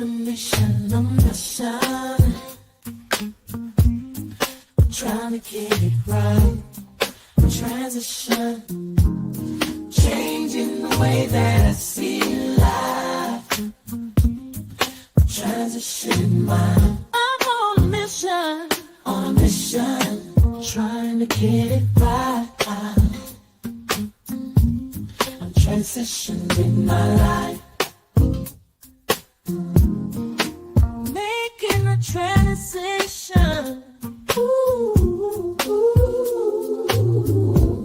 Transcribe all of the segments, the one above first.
Mission, I'm mission. Trying to get it right. Transition, changing the way that I see life. Transition mind. I'm on a mission, trying to get it right. I'm transitioning my life. Making a transition. Ooh,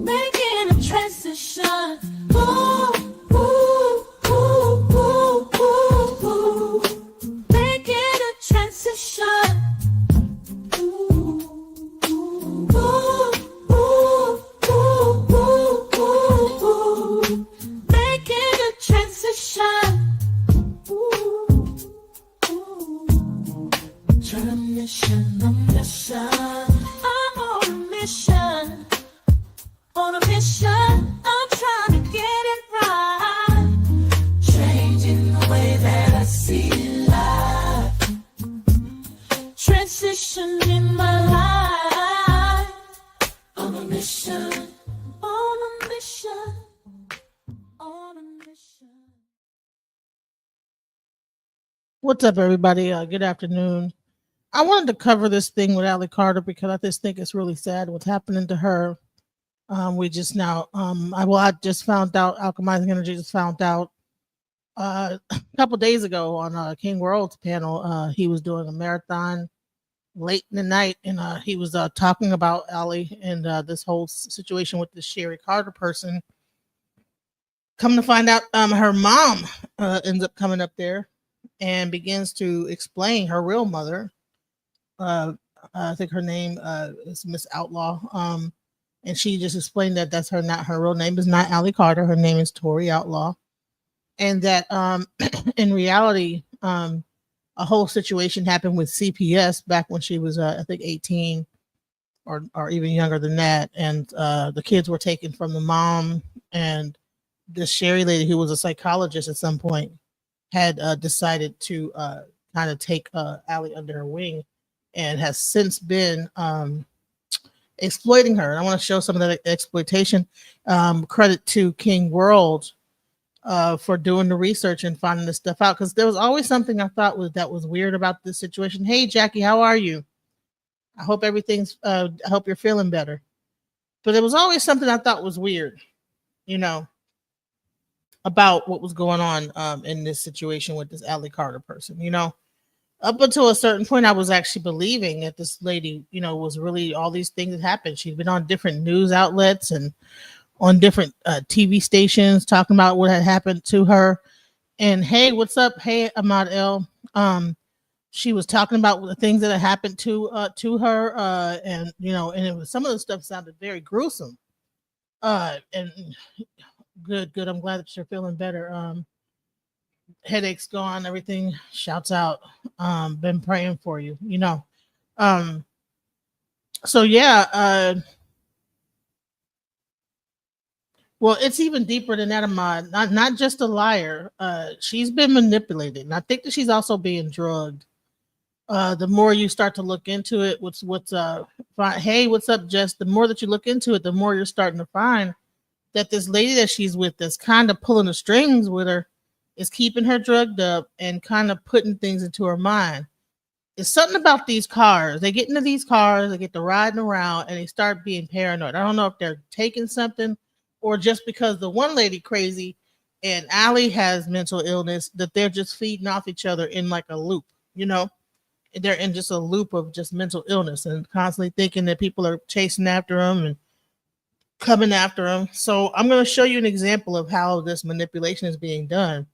making a transition. Ooh, making a transition. Making a transition. Termination of Shelly. I'm on a mission. On a mission, I'm trying to get it right. Changing the way that I see life. Transition in my life. On a mission. On a mission. On a mission. What's up, everybody? Good afternoon. I wanted to cover this thing with Shelly Carter because I just think it's really sad what's happening to her. We just now, I just found out, Alchemizing Energy just found out a couple days ago on King World's panel. He was doing a marathon late in the night, and he was talking about Shelly and this whole situation with the Shelly Carter person. Come to find out, her mom ends up coming up there and begins to explain her real mother. I think her name is Miss Outlaw. And she just explained that that's not her real name is not Shelly Carter. Her name is Tori Outlaw. And that in reality, a whole situation happened with CPS back when she was, I think, 18 or even younger than that. And the kids were taken from the mom, and this Sherry lady, who was a psychologist at some point, had decided to kind of take Shelly under her wing, and has since been exploiting her. And I want to show some of that exploitation. Credit to King World for doing the research and finding this stuff out, because there was always something I thought was weird about this situation. Hey, Jackie, how are you? I hope everything's. I hope you're feeling better. But there was always something I thought was weird, about what was going on in this situation with this Shelly Carter person. Up until a certain point, I was actually believing that this lady, was really all these things that happened. She'd been on different news outlets and on different TV stations talking about what had happened to her. And hey, what's up? Hey, Ahmad El. She was talking about the things that had happened to her, and it was, some of the stuff sounded very gruesome. And good. I'm glad that you're feeling better. Headaches gone, everything, shouts out. Been praying for you. So yeah. Well, it's even deeper than that, Ahmad. Not just a liar. She's been manipulated, and I think that she's also being drugged. The more you start to look into it, hey, what's up, Jess? The more that you look into it, the more you're starting to find that this lady that she's with, that's kind of pulling the strings with her, is keeping her drugged up and kind of putting things into her mind. It's something about these cars. They get into these cars, they get to riding around, and they start being paranoid. I don't know if they're taking something, or just because the one lady crazy and Shelly has mental illness, that they're just feeding off each other in like a loop. They're in just a loop of just mental illness and constantly thinking that people are chasing after them and coming after them. So I'm going to show you an example of how this manipulation is being done.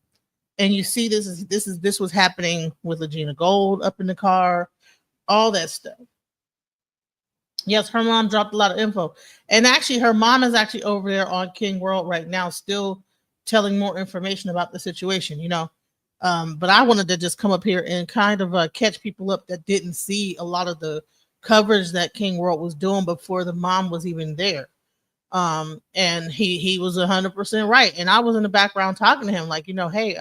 And you see, this was happening with Legina Gold up in the car, all that stuff. Yes, her mom dropped a lot of info. And actually, her mom is actually over there on King World right now, still telling more information about the situation, But I wanted to just come up here and kind of catch people up that didn't see a lot of the coverage that King World was doing before the mom was even there. And he was 100% right. And I was in the background talking to him like, hey,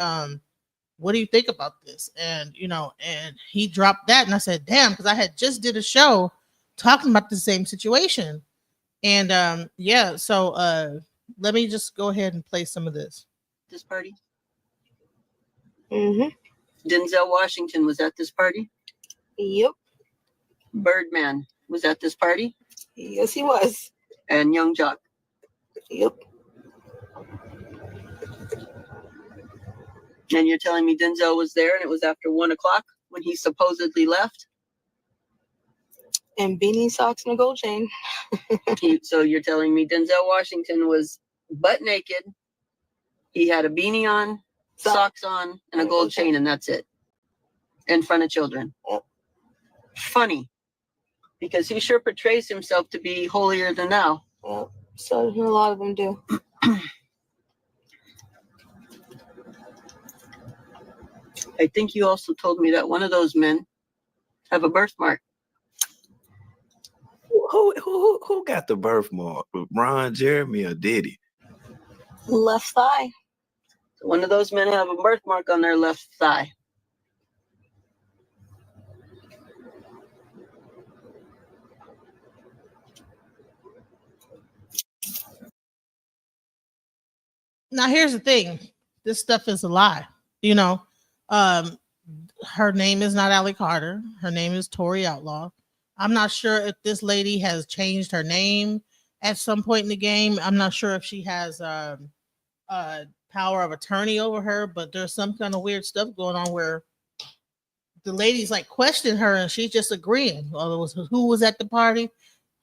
what do you think about this? And and he dropped that, and I said, damn, because I had just did a show talking about the same situation. And yeah, so let me just go ahead and play some of this. This party? Mm-hmm. Denzel Washington was at this party? Yep. Birdman was at this party? Yes, he was. And Young Jock? Yep. And you're telling me Denzel was there and it was after 1 o'clock when he supposedly left? And beanie, socks, and a gold chain. So you're telling me Denzel Washington was butt naked, he had a beanie on, socks on, and a gold chain, and that's it. In front of children. Yep. Funny. Because he sure portrays himself to be holier than thou. Yep. So a lot of them do. I think you also told me that one of those men have a birthmark. Who got the birthmark? Ron Jeremy or Diddy? Left thigh. One of those men have a birthmark on their left thigh. Now here's the thing. This stuff is a lie. Her name is not Allie Carter. Her name is Tori Outlaw. I'm not sure if this lady has changed her name at some point in the game. I'm not sure if she has power of attorney over her, but there's some kind of weird stuff going on where the ladies like question her and she's just agreeing. Who was at the party?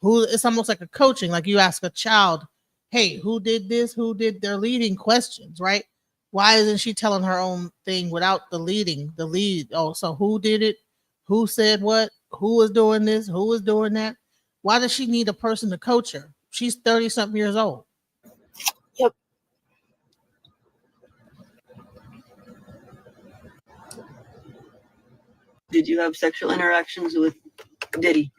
It's almost like a coaching, like you ask a child, hey, who did this? Who did? They're leading questions, right? Why isn't she telling her own thing without the lead? Oh, so who did it? Who said what? Who was doing this? Who was doing that? Why does she need a person to coach her? She's 30-something years old. Yep. Did you have sexual interactions with Diddy?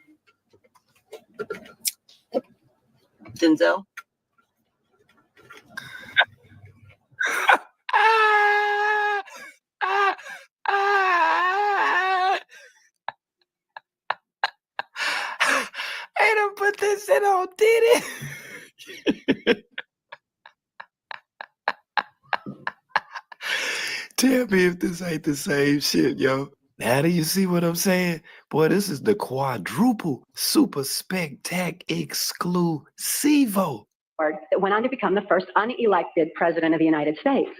Denzel? I done put this shit on Diddy. Tell me if this ain't the same shit, yo. Now do you see what I'm saying? Boy, this is the quadruple super spectac exclusivo. That went on to become the first unelected president of the United States.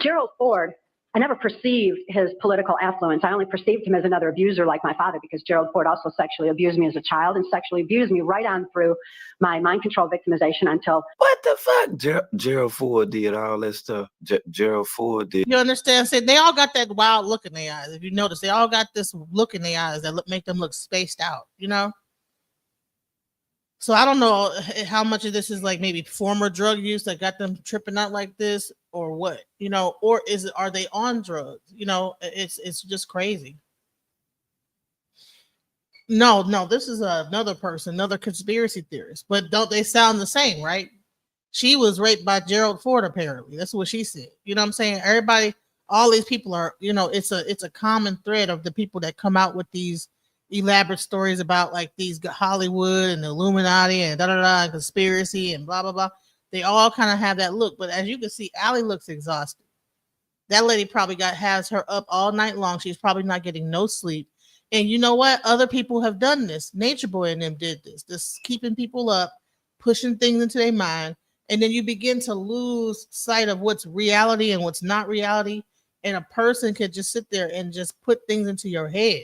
Gerald Ford, I never perceived his political affluence. I only perceived him as another abuser like my father, because Gerald Ford also sexually abused me as a child and sexually abused me right on through my mind control victimization until... What the fuck? Gerald Ford did all that stuff. Gerald Ford did. You understand? Say they all got that wild look in their eyes. If you notice, they all got this look in their eyes that make them look spaced out, So I don't know how much of this is like maybe former drug use that got them tripping out like this, or what, or are they on drugs? It's just crazy. No, this is another person, another conspiracy theorist, but don't they sound the same, right? She was raped by Gerald Ford, apparently. That's what she said. You know what I'm saying? Everybody, all these people are, it's a common thread of the people that come out with these elaborate stories about like these Hollywood and the Illuminati and and conspiracy and blah blah blah. They all kind of have that look, but as you can see, Allie looks exhausted. That lady probably has her up all night long. She's probably not getting no sleep. And you know what? Other people have done this. Nature Boy and them did this. This keeping people up, pushing things into their mind, and then you begin to lose sight of what's reality and what's not reality. And a person could just sit there and just put things into your head.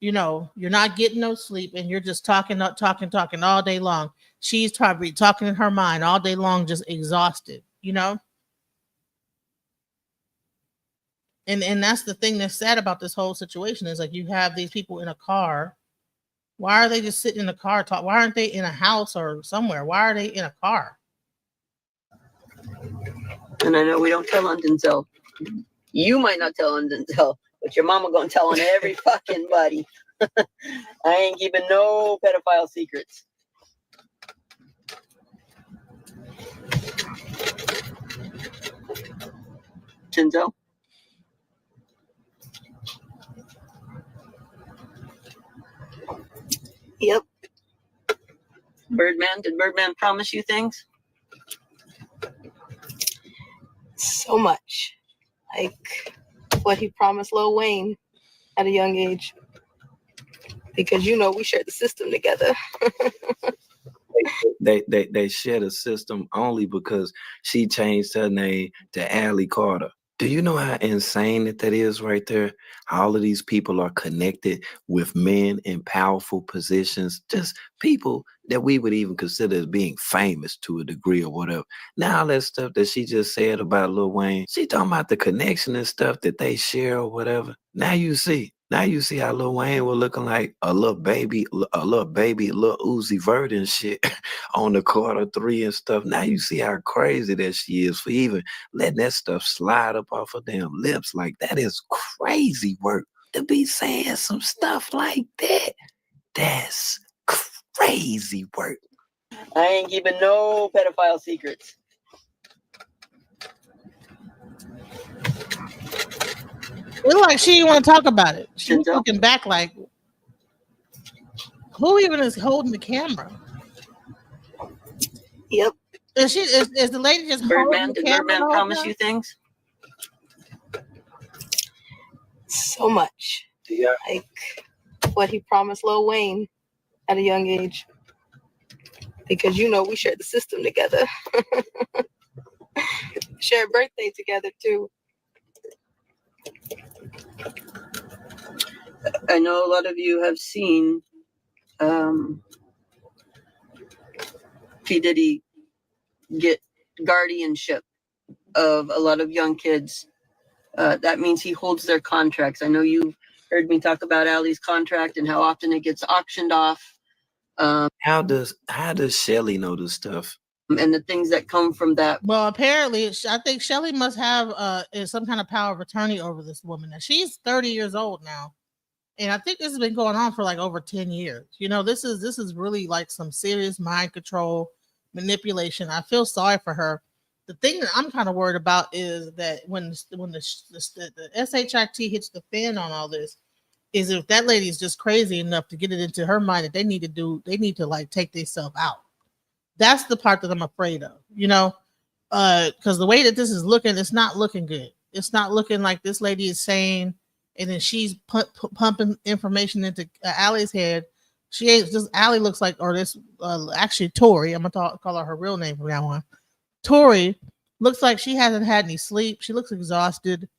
You're not getting no sleep and you're just talking all day long. She's probably talking in her mind all day long, just exhausted, And that's the thing that's sad about this whole situation is like you have these people in a car. Why are they just sitting in a car? Why aren't they in a house or somewhere? Why are they in a car? And I know we don't tell on Denzel. You might not tell on Denzel, but your mama gonna tell on every fucking buddy. I ain't keeping no pedophile secrets. Denzel? Yep. Birdman? Did Birdman promise you things? So much. Like what he promised Lil Wayne at a young age. Because we shared the system together. They share the system only because she changed her name to Allie Carter. Do you know how insane that is right there? All of these people are connected with men in powerful positions, just people that we would even consider as being famous to a degree or whatever. Now all that stuff that she just said about Lil Wayne, she talking about the connection and stuff that they share or whatever. Now you see how Lil Wayne was looking like a little baby, Lil Uzi Vert and shit on the Carter 3 and stuff. Now you see how crazy that she is for even letting that stuff slide up off her damn lips. Like, that is crazy work to be saying some stuff like that. That's crazy work. I ain't keeping no pedophile secrets. It looked like she didn't want to talk about it. She was Denzel? looking back like, who even is holding the camera? Yep. Is the lady just holding Birdman? the Did camera? Birdman the whole promise time? you things? So much. Yeah. Like what he promised Lil Wayne at a young age. Because we shared the system together. Shared birthday together too. I know a lot of you have seen P. Diddy get guardianship of a lot of young kids. That means he holds their contracts. I know you've heard me talk about Allie's contract and how often it gets auctioned off. How does Shelly know this stuff? And the things that come from that. Well, apparently, I think Shelly must have some kind of power of attorney over this woman. Now, she's 30 years old now. And I think this has been going on for like over 10 years. This is really like some serious mind control manipulation. I feel sorry for her. The thing that I'm kind of worried about is that when the SHIT hits the fan on all this, is if that lady is just crazy enough to get it into her mind that they need to like take themselves out. That's the part that I'm afraid of, because the way that this is looking, it's not looking good. It's not looking like this lady is saying, and then she's pumping information into Allie's head. She ain't just Allie looks like, or this actually Tori. I'm gonna call her real name from now on. Tori looks like she hasn't had any sleep. She looks exhausted,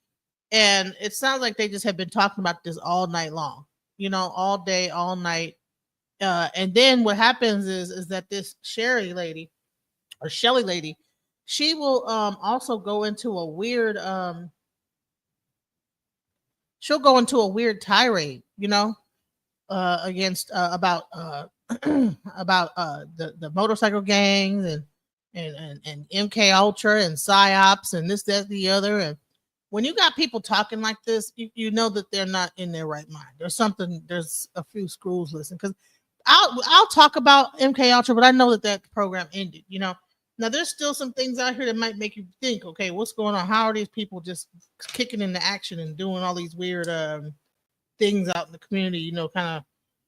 and it sounds like they just have been talking about this all night long. All day, all night. And then what happens is that this Shelly lady, she will also go into a weird she'll go into a weird tirade, against about about the motorcycle gangs and MK Ultra and PSYOPs and this, that, the other. And when you got people talking like this, you know that they're not in their right mind. There's a few screws loose. Because I'll talk about MK Ultra, but I know that program ended. Now there's still some things out here that might make you think, okay, what's going on? How are these people just kicking into action and doing all these weird things out in the community? Kind of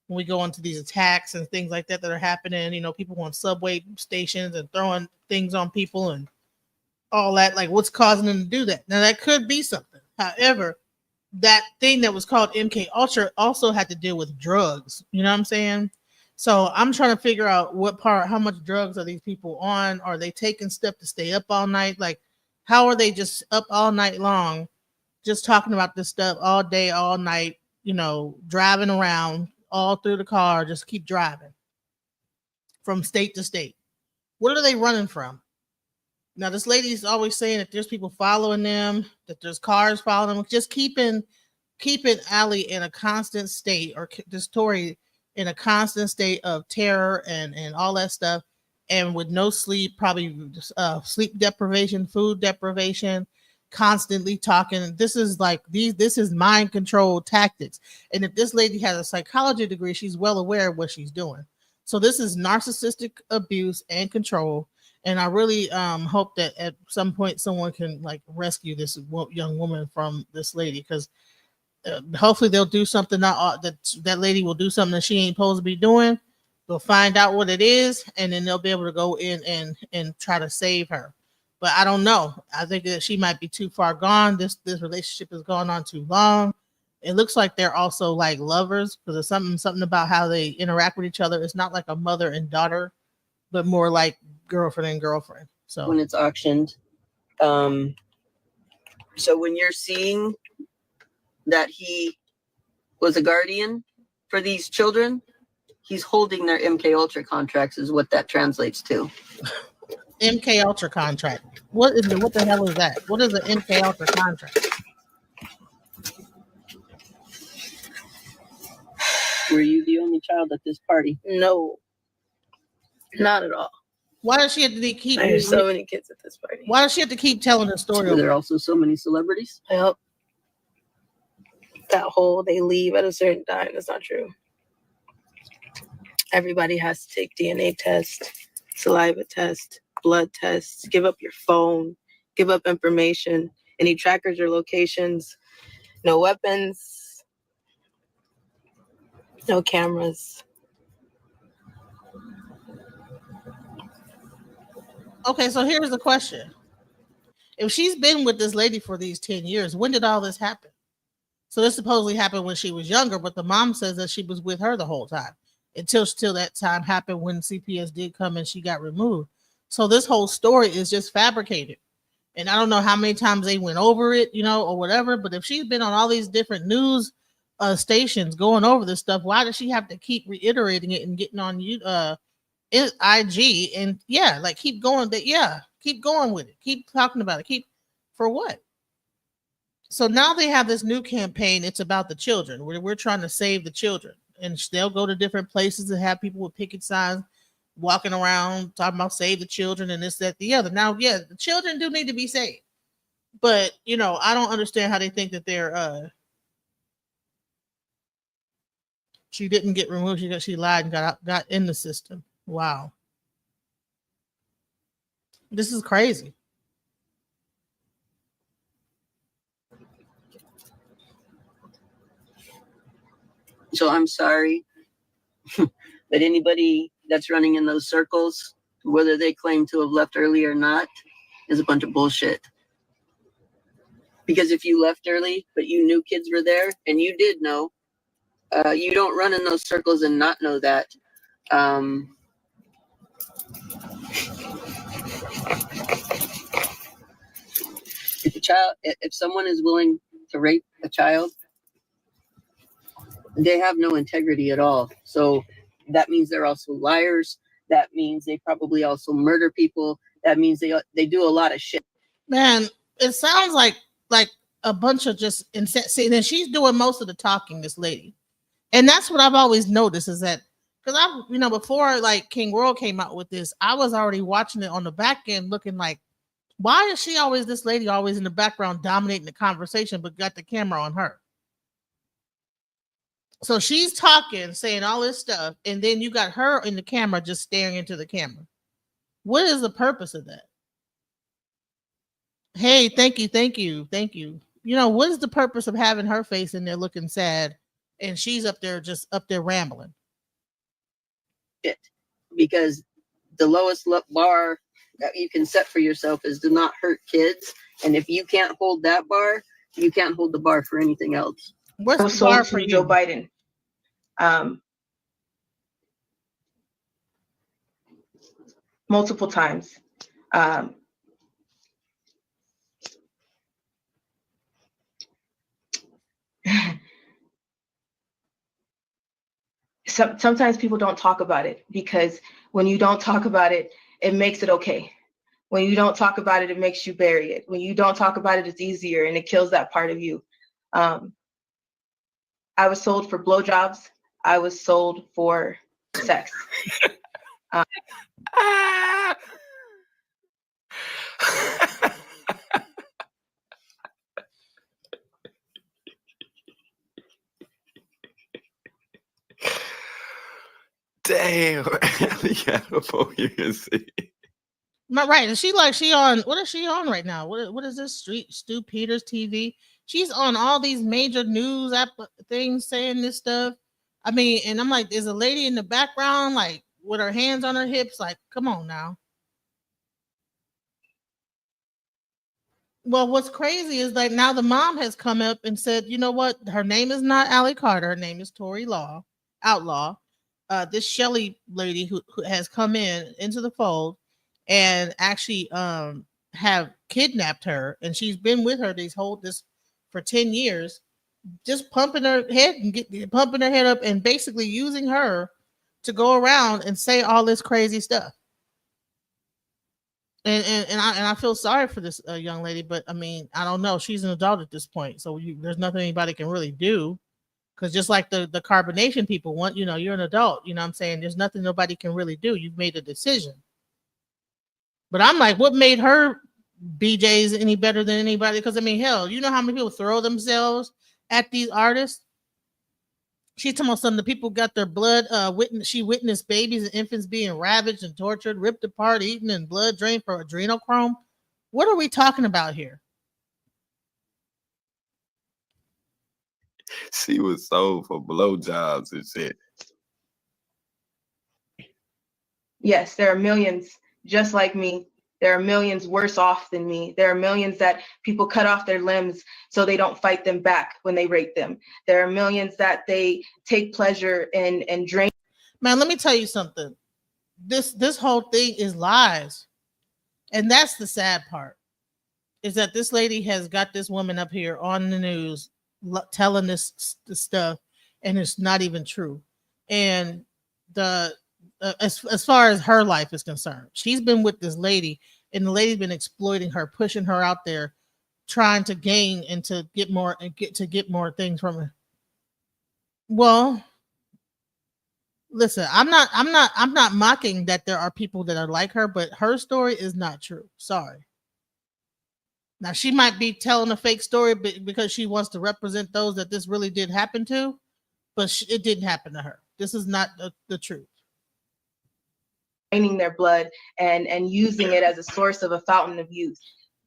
when we go into these attacks and things like that are happening. People on subway stations and throwing things on people and all that. Like, what's causing them to do that? Now that could be something. However, that thing that was called MK Ultra also had to deal with drugs. You know what I'm saying? So I'm trying to figure out how much drugs are these people on? Are they taking steps to stay up all night? Like, how are they just up all night long, just talking about this stuff all day, all night, driving around all through the car, just keep driving from state to state. What are they running from? Now, this lady's always saying that there's people following them, that there's cars following them, just keeping Allie in a constant state, or this Tori in a constant state of terror and all that stuff, and with no sleep, probably sleep deprivation, food deprivation, constantly talking. This is mind control tactics. And if this lady has a psychology degree, she's well aware of what she's doing. So this is narcissistic abuse and control. And I really hope that at some point someone can like rescue this young woman from this lady, because hopefully they'll do something. Not that lady will do something that she ain't supposed to be doing. They'll find out what it is, and then they'll be able to go in and try to save her. But I don't know. I think that she might be too far gone. This relationship has gone on too long. It looks like they're also like lovers, because there's something about how they interact with each other. It's not like a mother and daughter, but more like girlfriend and girlfriend. So when it's auctioned. So when you're seeing that he was a guardian for these children, he's holding their MK Ultra contracts is what that translates to. MK Ultra contract. What the hell is that? What is an MK Ultra contract? Were you the only child at this party? No, not at all. Why does she have to keep? There's so many kids at this party. Why does she have to keep telling the story? Were there also so many celebrities? Yep. That whole they leave at a certain time, that's not true. Everybody has to take DNA test, saliva test, blood tests, give up your phone, give up information, any trackers or locations, no weapons, no cameras. Okay, so here's the question. If she's been with this lady for these 10 years, when did all this happen? So this supposedly happened when she was younger, but the mom says that she was with her the whole time until that time happened when CPS did come and she got removed. So this whole story is just fabricated. And I don't know how many times they went over it, or whatever, but if she's been on all these different news stations going over this stuff, why does she have to keep reiterating it and getting on IG and keep going keep going with it, keep talking about it, for what? So now they have this new campaign. It's about the children. We're trying to save the children, and they'll go to different places and have people with picket signs walking around talking about save the children and this, that, the other. Now, yeah, the children do need to be saved, but I don't understand how they think that they're she didn't get removed. She lied and got in the system. Wow. This is crazy. So I'm sorry, but anybody that's running in those circles, whether they claim to have left early or not, is a bunch of bullshit. Because if you left early, but you knew kids were there, and you did know, you don't run in those circles and not know that. If someone is willing to rape a child, they have no integrity at all. So that means they're also liars. That means they probably also murder people. That means they do a lot of shit. Man, it sounds like a bunch of just insane. And she's doing most of the talking, this lady. And that's what I've always noticed, is that because before like King World came out with this, I was already watching it on the back end, looking like, why is this lady always in the background dominating the conversation, but got the camera on her? So she's talking, saying all this stuff, and then you got her in the camera just staring into the camera. What is the purpose of that? Hey, thank you. What is the purpose of having her face in there looking sad, and she's up there rambling? Because the lowest bar that you can set for yourself is to not hurt kids, and if you can't hold that bar, you can't hold the bar for anything else. What's the bar for you? Joe Biden. Multiple times. Sometimes people don't talk about it, because when you don't talk about it, it makes it okay. When you don't talk about it, it makes you bury it. When you don't talk about it, it's easier, and it kills that part of you. I was sold for blowjobs. I was sold for sex. Damn, you gotta see. Right. And she on, what is she on right now? What is this, Stu Peters TV? She's on all these major news things saying this stuff. I mean, and I'm like, there's a lady in the background, like with her hands on her hips, like, come on now. Well, what's crazy is like now the mom has come up and said, you know what? Her name is not Allie Carter. Her name is Tori Outlaw. This Shelly lady who has come into the fold and actually have kidnapped her, and she's been with her this for 10 years, just pumping her head and pumping her head up and basically using her to go around and say all this crazy stuff. And I feel sorry for this young lady, but I mean, I don't know. She's an adult at this point, so there's nothing anybody can really do. Because just like the carbonation people want, you're an adult. You know what I'm saying? There's nothing nobody can really do. You've made a decision. But I'm like, what made her BJs any better than anybody? Because I mean, hell, you know how many people throw themselves at these artists? She's talking about some of the people got their blood. She witnessed babies and infants being ravaged and tortured, ripped apart, eaten, and blood drained for adrenochrome. What are we talking about here? She was sold for blowjobs and shit. Yes, there are millions just like me. There are millions worse off than me. There are millions that people cut off their limbs so they don't fight them back when they rape them. There are millions that they take pleasure in and drain. Man, let me tell you something. This whole thing is lies. And that's the sad part, is that this lady has got this woman up here on the news telling this stuff, and it's not even true. And as far as her life is concerned, she's been with this lady, and the lady's been exploiting her, pushing her out there, trying to gain and to get more things from her. Well, listen, I'm not mocking that there are people that are like her, but her story is not true. Sorry. Now she might be telling a fake story because she wants to represent those that this really did happen to, but it didn't happen to her. This is not the truth. Draining their blood and using it as a source of a fountain of youth.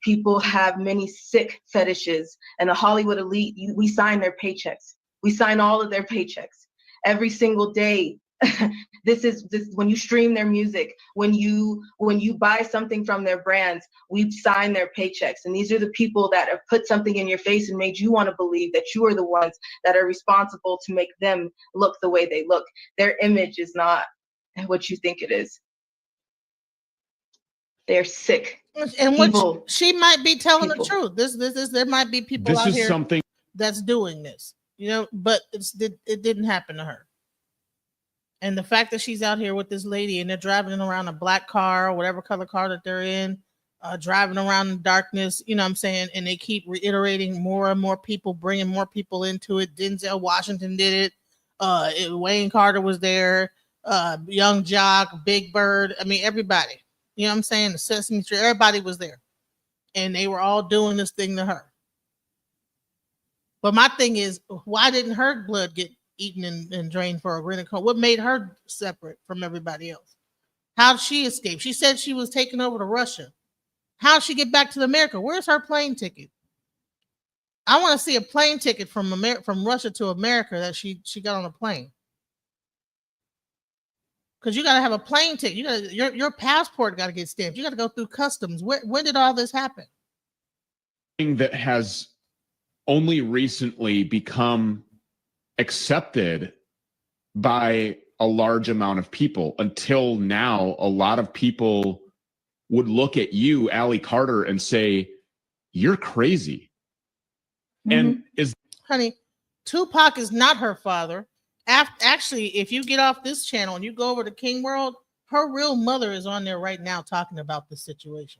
People have many sick fetishes, and the Hollywood elite, we sign their paychecks. We sign all of their paychecks every single day. This when you stream their music, when you buy something from their brands, we sign their paychecks. And these are the people that have put something in your face and made you want to believe that you are the ones that are responsible to make them look the way they look. Their image is not what you think it is. They're sick. And what she might be telling the truth. There might be people out here that's doing this, but it didn't happen to her. And the fact that she's out here with this lady and they're driving around a black car or whatever color car that they're in, driving around in darkness, you know what I'm saying? And they keep reiterating more and more people, bringing more people into it. Denzel Washington did it. Wayne Carter was there. Young Jock, Big Bird. I mean, everybody. You know what I'm saying? The Sesame Street, everybody was there. And they were all doing this thing to her. But my thing is, why didn't her blood get eaten and drained for adrenochrome? What made her separate from everybody else? How did she escape? She said she was taken over to Russia. How did she get back to America? Where's her plane ticket? I want to see a plane ticket from Russia to America that she got on a plane. Because you got to have a plane ticket. Your passport got to get stamped. You got to go through customs. When did all this happen? That has only recently become accepted by a large amount of people. Until now, a lot of people would look at you, Allie Carter, and say, "You're crazy." Mm-hmm. And honey, Tupac is not her father. Actually, if you get off this channel and you go over to King World, her real mother is on there right now talking about the situation.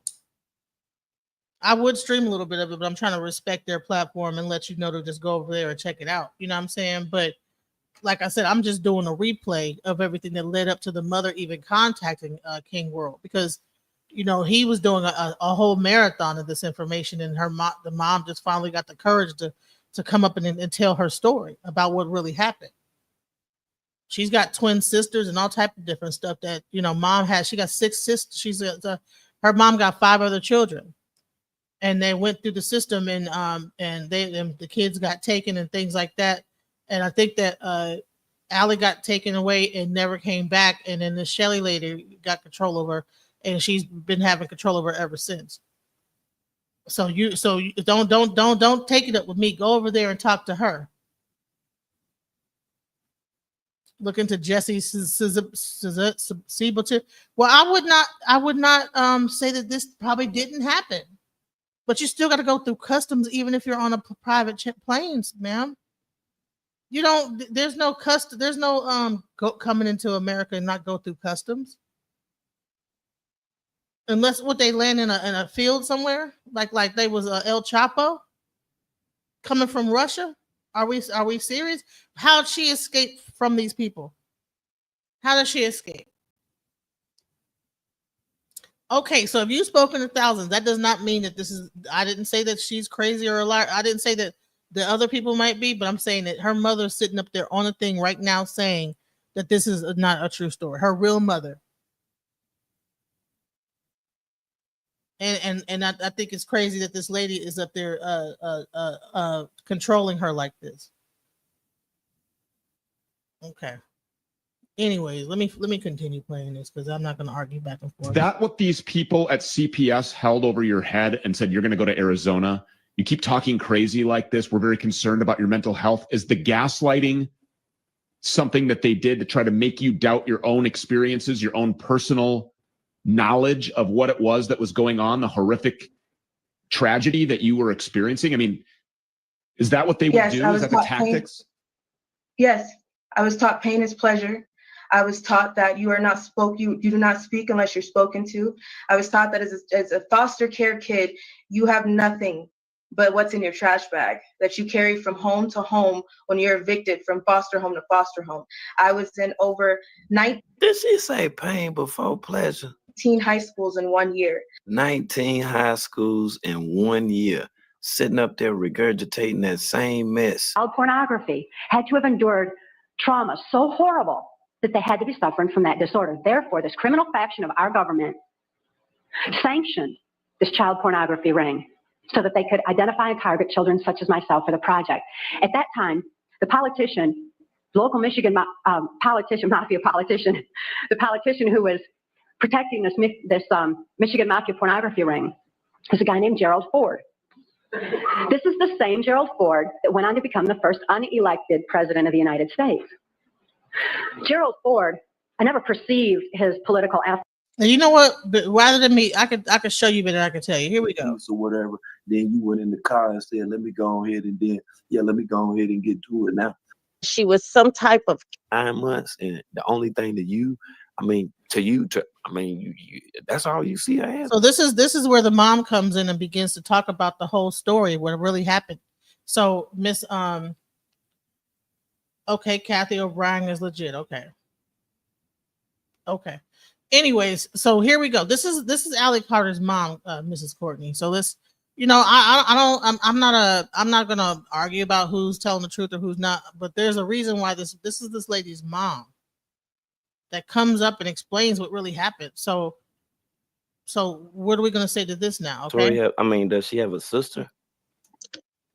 I would stream a little bit of it, but I'm trying to respect their platform and let you know to just go over there and check it out. You know what I'm saying? But like I said, I'm just doing a replay of everything that led up to the mother even contacting King World, because he was doing a whole marathon of this information, and the mom just finally got the courage to come up and tell her story about what really happened. She's got twin sisters and all type of different stuff that mom has. She got 6 sisters. Her her mom got 5 other children, and they went through the system, and the kids got taken and things like that. And I think that Allie got taken away and never came back, and then the Shelly lady got control over her, and she's been having control over her ever since. So you don't take it up with me. Go over there and talk to her. Look into Jesse Siebertson. Well, I would not say that this probably didn't happen, but you still got to go through customs, even if you're on a private planes, ma'am. You don't. There's no custom. There's no coming into America and not go through customs, unless what they land in a field somewhere, like they was El Chapo coming from Russia. Are we serious? How'd she escape from these people? How does she escape? Okay, so if you've spoken to thousands, that does not mean that this is. I didn't say that she's crazy or a liar. I didn't say that the other people might be, but I'm saying that her mother's sitting up there on a thing right now saying that this is not a true story. Her real mother. And I think it's crazy that this lady is up there controlling her like this. Okay. Anyways, let me continue playing this because I'm not going to argue back and forth. Is that what these people at CPS held over your head and said, you're going to go to Arizona? You keep talking crazy like this. We're very concerned about your mental health. Is the gaslighting something that they did to try to make you doubt your own experiences, your own personal knowledge of what it was that was going on, the horrific tragedy that you were experiencing? I mean, is that what they would do? Is that the tactics? Yes, I was taught pain is pleasure. I was taught that you do not speak unless you're spoken to. I was taught that as a foster care kid, you have nothing but what's in your trash bag that you carry from home to home when you're evicted from foster home to foster home. I was in over 19. Did she say pain before pleasure? 19 high schools in 1 year. 19 high schools in 1 year. Sitting up there regurgitating that same mess. Child pornography had to have endured trauma so horrible that they had to be suffering from that disorder. Therefore, this criminal faction of our government sanctioned this child pornography ring so that they could identify and target children such as myself for the project. At that time, the politician, local Michigan mafia politician, the politician who was protecting this Michigan mafia pornography ring is a guy named Gerald Ford. This is the same Gerald Ford that went on to become the first unelected president of the United States. Gerald Ford, I never perceived his political affiliation. And you know what? But rather than me, I could show you better. I could tell you. Here we go. So whatever. Then you went in the car and said, "Let me go ahead and let me go ahead and get to it now." She was some type of 9 months, and the only thing that you that's all you see her as. So this is where the mom comes in and begins to talk about the whole story, what really happened. So Miss okay, Kathy O'Brien is legit. Okay. Anyways, so here we go. This is Allie Carter's mom, Mrs. Courtney. So let's, I'm not gonna argue about who's telling the truth or who's not, but there's a reason why this is this lady's mom that comes up and explains what really happened. So what are we gonna say to this now? Okay. Tori, does she have a sister?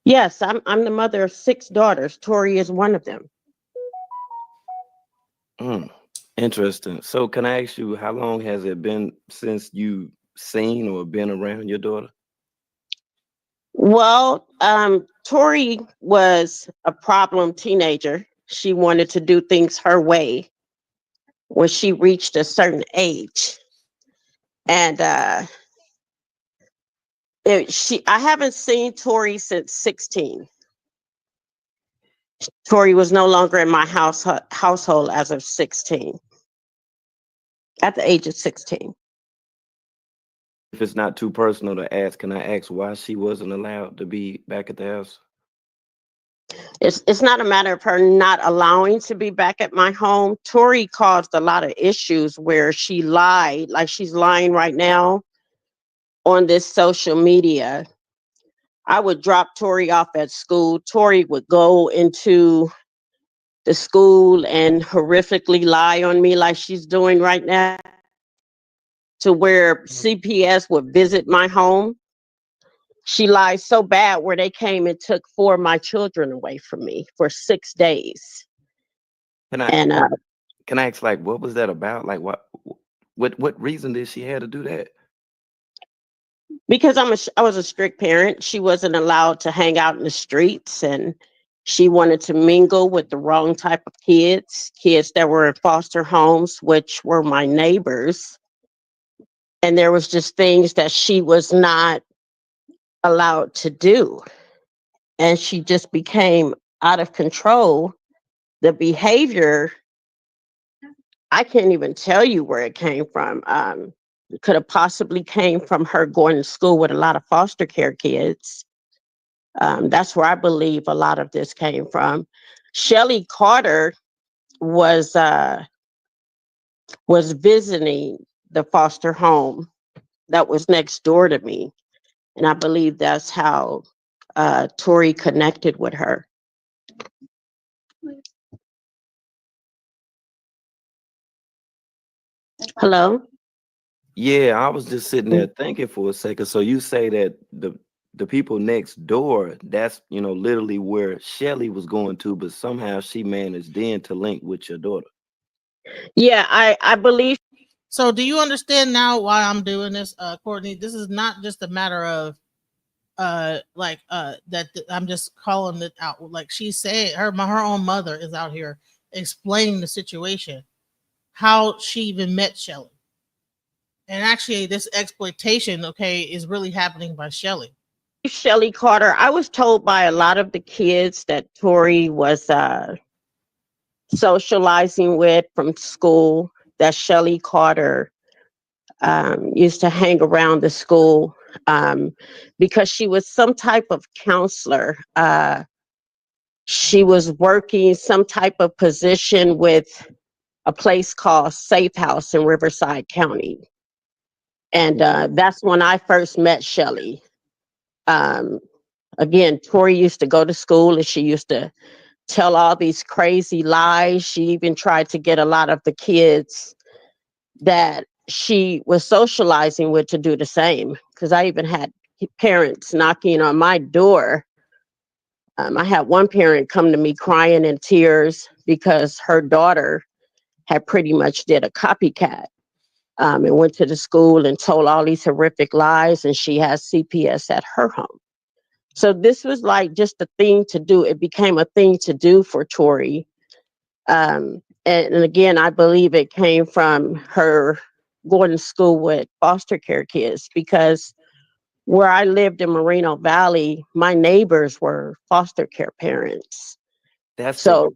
Yes, I'm the mother of 6 daughters. Tori is one of them. Interesting. So can I ask you, how long has it been since you seen or been around your daughter? Well, Tori was a problem teenager. She wanted to do things her way when she reached a certain age. And I haven't seen Tori since 16. Tori was no longer in my household as of 16. At the age of 16. If it's not too personal to ask, can I ask why she wasn't allowed to be back at the house? It's not a matter of her not allowing to be back at my home. Tori caused a lot of issues where she lied, like she's lying right now on this social media. I would drop Tori off at school. Tori would go into the school and horrifically lie on me like she's doing right now. to where CPS would visit my home. She lied so bad where they came and took 4 of my children away from me for 6 days. Can I And can I ask, like, what was that about? Like, what reason did she have to do that? because I was a strict parent, she wasn't allowed to hang out in the streets, and she wanted to mingle with the wrong type of kids that were in foster homes, which were my neighbors. And there was just things that she was not allowed to do. And she just became out of control. The behavior, I can't even tell you where it came from. It could have possibly came from her going to school with a lot of foster care kids. That's where I believe a lot of this came from. Shelly Carter was visiting the foster home that was next door to me, and I believe that's how Tori connected with her. Hello? Yeah, I was just sitting there thinking for a second. So you say that the people next door, that's, literally where Shelly was going to, but somehow she managed then to link with your daughter. Yeah, I believe. So do you understand now why I'm doing this, Courtney? This is not just a matter of I'm just calling it out. Like she's saying, her own mother is out here explaining the situation, how she even met Shelly. And actually this exploitation, okay, is really happening by Shelly. Shelly Carter, I was told by a lot of the kids that Tori was socializing with from school that Shelly Carter used to hang around the school because she was some type of counselor. She was working some type of position with a place called Safe House in Riverside County. And that's when I first met Shelly. Again, Tori used to go to school and she used to tell all these crazy lies. She even tried to get a lot of the kids that she was socializing with to do the same. Because I even had parents knocking on my door. I had one parent come to me crying in tears because her daughter had pretty much did a copycat and went to the school and told all these horrific lies, and she has CPS at her home. So this was like just a thing to do. It became a thing to do for Tori. And again, I believe it came from her going to school with foster care kids, because where I lived in Moreno Valley, my neighbors were foster care parents. That's So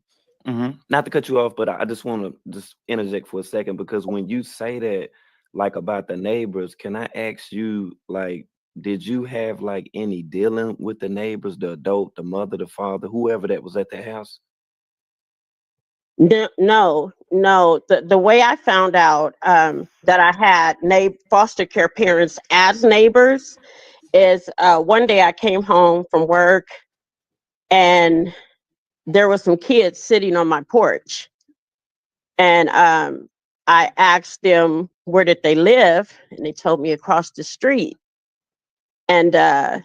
not to cut you off, but I just want to just interject for a second, because when you say that, like, about the neighbors, can I ask you, like, did you have like any dealing with the neighbors, the adult, the mother, the father, whoever that was at the house? no. The way I found out that I had foster care parents as neighbors is one day I came home from work and there was some kids sitting on my porch, and I asked them where did they live, and they told me across the street. And the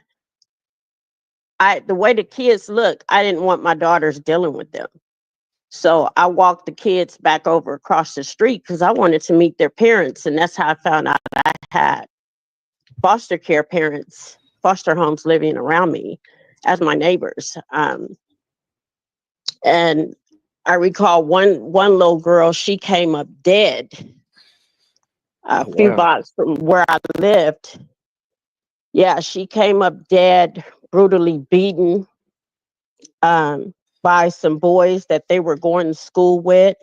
way the kids look, I didn't want my daughters dealing with them. So I walked the kids back over across the street because I wanted to meet their parents. And that's how I found out I had foster care parents, foster homes living around me as my neighbors. And I recall one little girl, she came up dead a few blocks from where I lived. Yeah, she came up dead, brutally beaten by some boys that they were going to school with.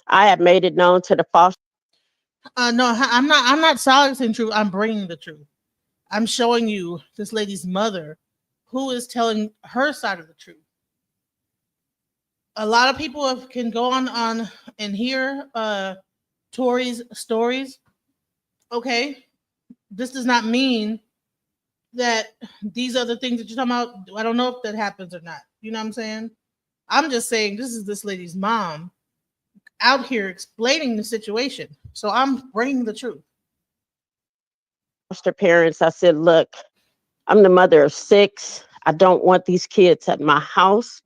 I had made it known to the foster. No, I'm not. I'm not silencing truth. I'm bringing the truth. I'm showing you this lady's mother, who is telling her side of the truth. A lot of people can go on and hear Tori's stories. Okay, this does not mean that these other things that you're talking about, I don't know if that happens or not. You know what I'm saying? I'm just saying this is this lady's mom out here explaining the situation. So I'm bringing the truth. foster parents. I said, look, I'm the mother of 6. I don't want these kids at my house.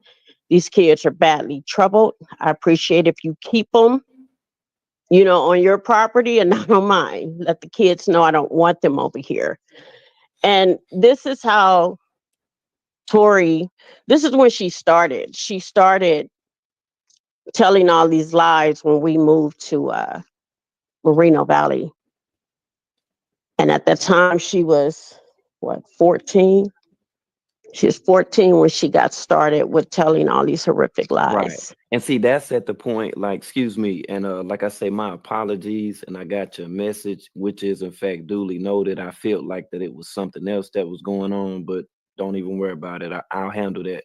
These kids are badly troubled. I appreciate if you keep them, on your property and not on mine. Let the kids know I don't want them over here. And this is how Tori, this is when she started. She started telling all these lies when we moved to Moreno Valley. And at that time, she was, 14? She was 14 when she got started with telling all these horrific lies. Right. And see, that's at the point, like, excuse me, and like I say, my apologies, and I got your message, which is in fact duly noted. I felt like that it was something else that was going on, but don't even worry about it. I'll handle that.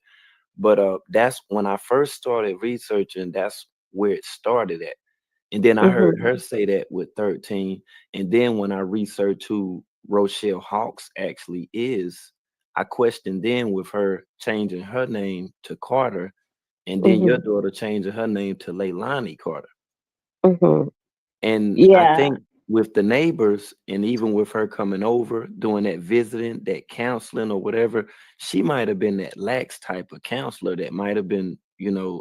But that's when I first started researching, that's where it started at. And then I heard her say that with 13. And then when I researched who Rochelle Hawks actually is, I questioned then with her changing her name to Carter, and then your daughter changing her name to Leilani Carter. And I Yeah. think with the neighbors, and even with her coming over, doing that visiting, that counseling or whatever, she might have been that lax type of counselor that might have been,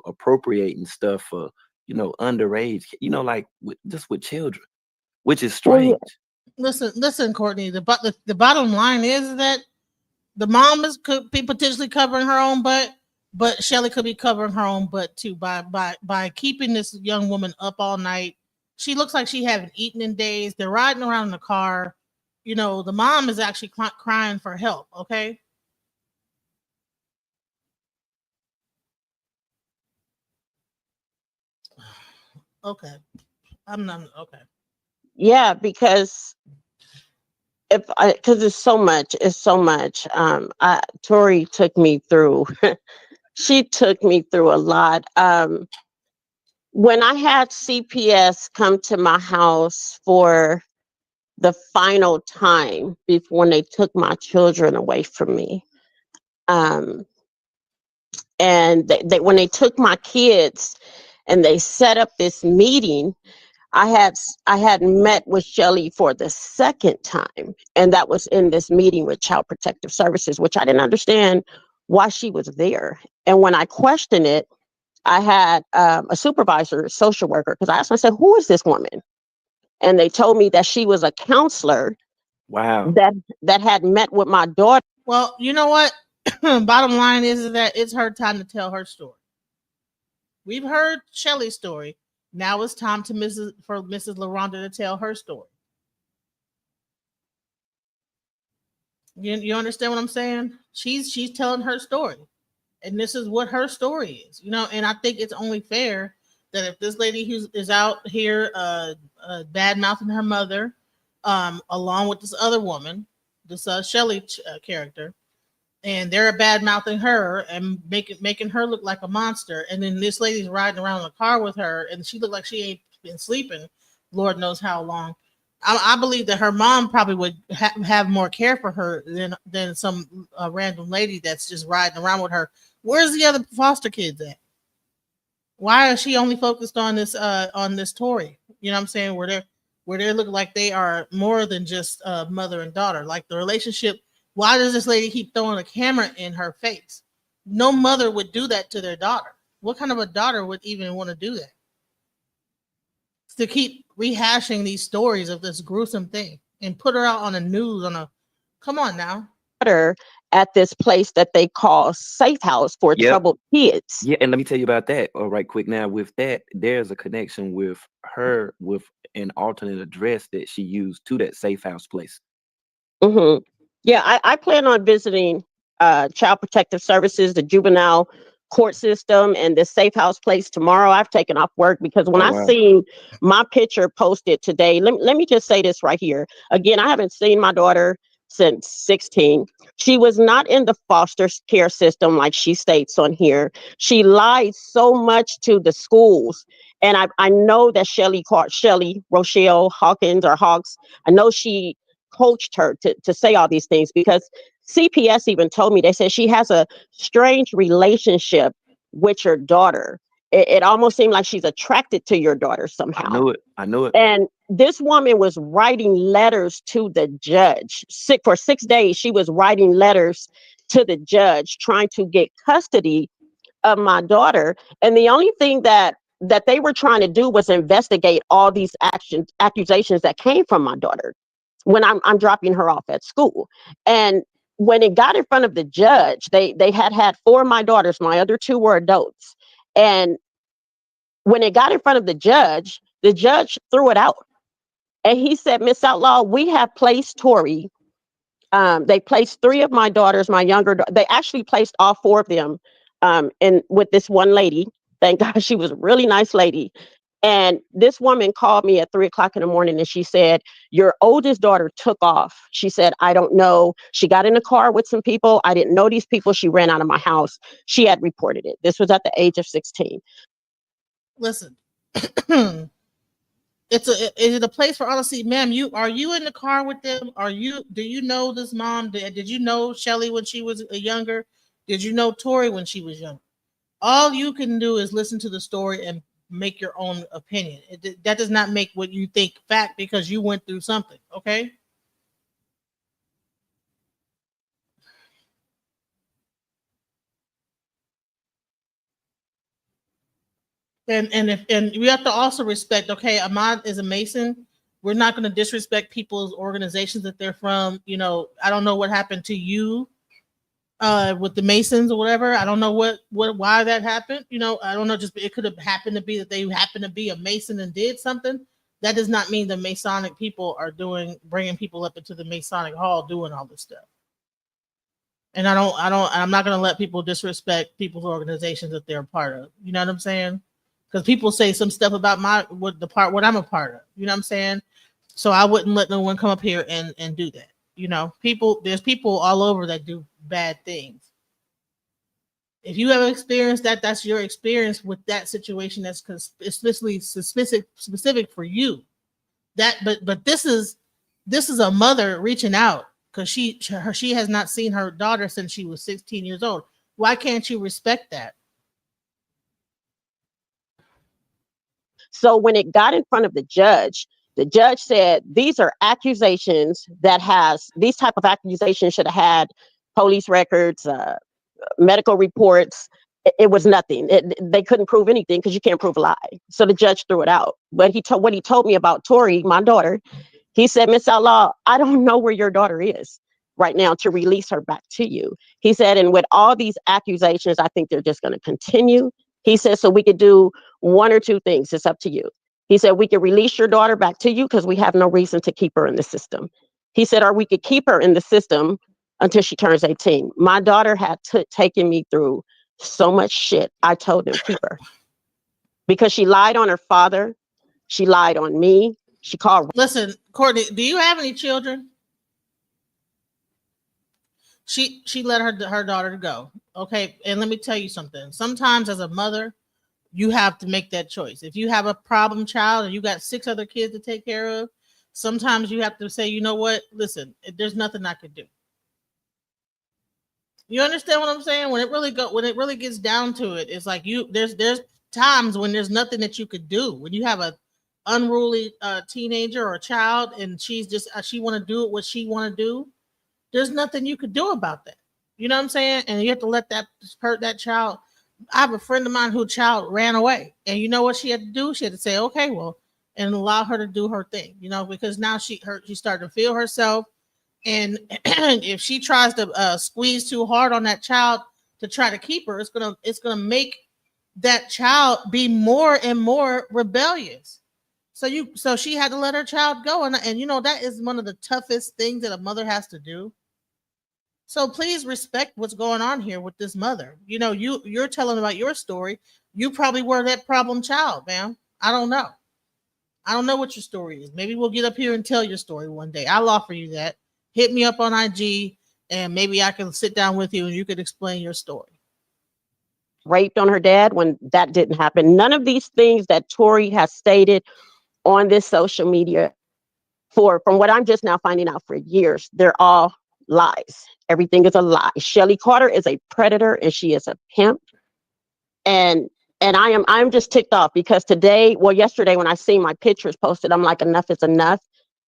appropriating stuff for, underage, like just with children, which is Well, yeah. strange. Listen, Courtney. The bottom line is that the mom could be potentially covering her own butt, but Shelly could be covering her own butt too by keeping this young woman up all night. She looks like she haven't eaten in days. They're riding around in the car. The mom is actually crying for help. Okay. Okay. I'm not okay. Yeah, because because it's so much. Tori took me through. She took me through a lot. When I had CPS come to my house for the final time before when they took my children away from me, and when they took my kids and they set up this meeting, I had met with Shelly for the second time, and that was in this meeting with Child Protective Services, which I didn't understand why she was there. And when I questioned it, I had a supervisor, a social worker, because I asked them, I said, who is this woman? And they told me that she was a counselor. Wow. That had met with my daughter. Well, you know what? Bottom line is that it's her time to tell her story. We've heard Shelly's story. Now it's time for Mrs. LaRonda to tell her story. You understand what I'm saying? She's telling her story, and this is what her story is. And I think it's only fair that if this lady who is out here bad mouthing her mother, along with this other woman, this Shelly character, and they're bad mouthing her and making her look like a monster, and then this lady's riding around in the car with her, and she looked like she ain't been sleeping, Lord knows how long. I believe that her mom probably would have more care for her than some random lady that's just riding around with her. Where's the other foster kids at? Why is she only focused on this Tori? You know what I'm saying? Where they look like they are more than just mother and daughter. Like the relationship. Why does this lady keep throwing a camera in her face? No mother would do that to their daughter. What kind of a daughter would even want to do that? To keep rehashing these stories of this gruesome thing and put her out on the news come on now. At this place that they call safe house for troubled kids. Yeah, and let me tell you about that. All right, quick. Now, with that, there's a connection with her with an alternate address that she used to that safe house place. Yeah, I plan on visiting Child Protective Services, the juvenile court system, and the safe house place tomorrow. I've taken off work because when I seen my picture posted today, let me just say this right here. Again, I haven't seen my daughter since 16. She was not in the foster care system like she states on here. She lied so much to the schools. And I know that Shelly, Rochelle Hawks, I know she coached her to say all these things because CPS even told me, they said she has a strange relationship with your daughter. It almost seemed like she's attracted to your daughter I somehow. knew it. I knew it. And this woman was writing letters to the judge. For 6 days, she was writing letters to the judge trying to get custody of my daughter. And the only thing that they were trying to do was investigate all these accusations that came from my daughter when I'm dropping her off at school. And when it got in front of the judge, they had 4 of my daughters. My other 2 were adults. And when it got in front of the judge threw it out. And he said, Miss Outlaw, we have placed Tori. They placed 3 of my daughters, my younger, they actually placed all 4 of them with this one lady. Thank God, she was a really nice lady. And this woman called me at 3:00 in the morning and she said, your oldest daughter took off. She said, I don't know. She got in a car with some people. I didn't know these people. She ran out of my house. She had reported it. This was at the age of 16. Listen, is it a place for honesty, ma'am? Are you in the car with them? Do you know this mom? Did you know Shelly when she was younger? Did you know Tori when she was younger? All you can do is listen to the story and make your own opinion. That does not make what you think fact because you went through something. Okay. And we have to also respect, okay, Ahmad is a Mason. We're not going to disrespect people's organizations that they're from. You know, I don't know what happened to you with the Masons or whatever. I don't know why that happened. You know, I don't know. Just it could have happened to be that they happen to be a Mason and did something. That does not mean the Masonic people are bringing people up into the Masonic hall doing all this stuff. And I'm not going to let people disrespect people's organizations that they're a part of. You know what I'm saying? Because people say some stuff about what I'm a part of. You know what I'm saying? So I wouldn't let no one come up here and do that. You know, there's people all over that do bad things. If you have experienced that, that's your experience with that situation. That's especially specific for you. But this is a mother reaching out because she has not seen her daughter since she was 16 years old. Why can't you respect that? So when it got in front of the judge said, these are accusations these type of accusations should have had police records, medical reports. It was nothing. They couldn't prove anything because you can't prove a lie. So the judge threw it out. But what he told me about Tori, my daughter, he said, Miss Outlaw, I don't know where your daughter is right now to release her back to you. He said, and with all these accusations, I think they're just going to continue. He said, so we could do 1 or 2 things. It's up to you. He said, we could release your daughter back to you because we have no reason to keep her in the system. He said, or we could keep her in the system until she turns 18. My daughter had taken me through so much shit. I told him, keep her. Because she lied on her father. She lied on me. She called. Listen, Courtney, do you have any children? She let her daughter go. Okay, and let me tell you something. Sometimes as a mother, you have to make that choice. If you have a problem child and you got 6 other kids to take care of, sometimes you have to say, you know what? Listen, there's nothing I could do. You understand what I'm saying? When it really gets down to it, it's like there's times when there's nothing that you could do. When you have a unruly teenager or a child and she's just she want to do what she want to do, there's nothing you could do about that. You know what I'm saying? And you have to let that hurt that child. I have a friend of mine whose child ran away, and you know what she had to do? She had to say, okay, well, and allow her to do her thing, you know, because now she started to feel herself. And if she tries to squeeze too hard on that child to try to keep her, it's gonna make that child be more and more rebellious. So she had to let her child go, and you know that is one of the toughest things that a mother has to do. So please respect what's going on here with this mother. You know, you're telling about your story. You probably were that problem child, ma'am. I don't know. I don't know what your story is. Maybe we'll get up here and tell your story one day. I'll offer you that. Hit me up on IG and maybe I can sit down with you and you could explain your story. Raped on her dad when that didn't happen. None of these things that Tori has stated on this social media from what I'm just now finding out for years, they're all lies. Everything is a lie. Shelly Carter is a predator and she is a pimp. And And I'm just ticked off because yesterday when I see my pictures posted, I'm like, enough is enough.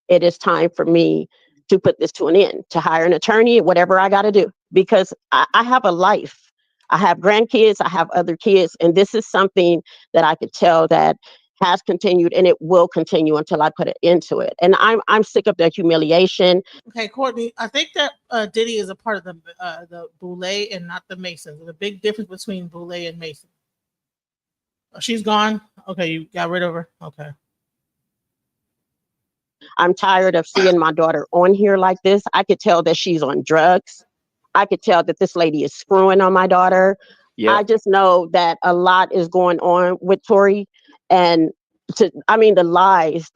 It is time for me to put this to an end, to hire an attorney, whatever I got to do, because I have a life. I have grandkids, I have other kids, and this is something that I could tell that has continued and it will continue until I put an end to it. And I'm sick of the humiliation. Okay, Courtney, I think that Diddy is a part of the Boule and not the Masons. There's a big difference between Boule and Mason. Oh, she's gone. Okay, you got rid of her. Okay. I'm tired of seeing my daughter on here like this. I could tell that she's on drugs. I could tell that this lady is screwing on my daughter. Yeah. I just know that a lot is going on with Tori. And the lies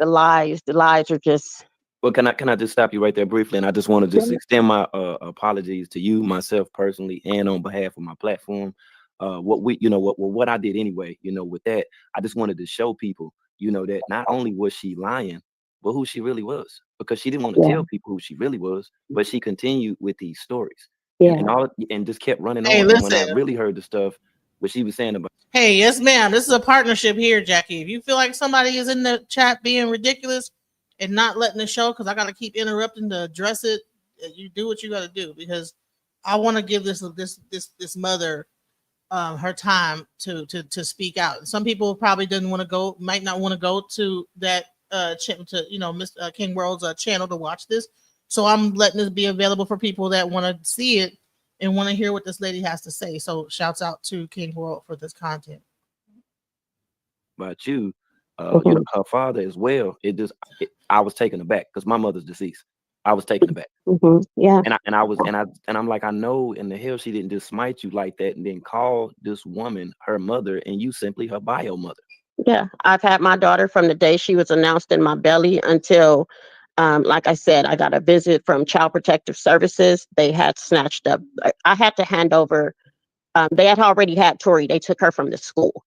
are just. Well, can I just stop you right there briefly? And I just want to just extend my apologies to you, myself personally, and on behalf of my platform. What I did anyway, with that, I just wanted to show people, that not only was she lying, but who she really was, because she didn't want to tell people who she really was, but she continued with these stories. Yeah. And just kept running Hey, on. listen. And when I really heard the stuff what she was saying about. Hey, yes, ma'am. This is a partnership here, Jackie. If you feel like somebody is in the chat being ridiculous and not letting the show, because I got to keep interrupting to address it, you do what you got to do, because I want to give this mother her time to speak out. Some people probably might not want to go to that Mr. King World's channel to watch this. So I'm letting this be available for people that want to see it and want to hear what this lady has to say. So shouts out to King World for this content. About you, her father as well. I was taken aback because my mother's deceased. I was taken aback. Yeah. And I'm like, I know in the hell she didn't just smite you like that and then call this woman her mother and you simply her bio mother. Yeah, I've had my daughter from the day she was announced in my belly until, like I said, I got a visit from Child Protective Services. They had snatched up. I had to hand over. They had already had Tori. They took her from the school.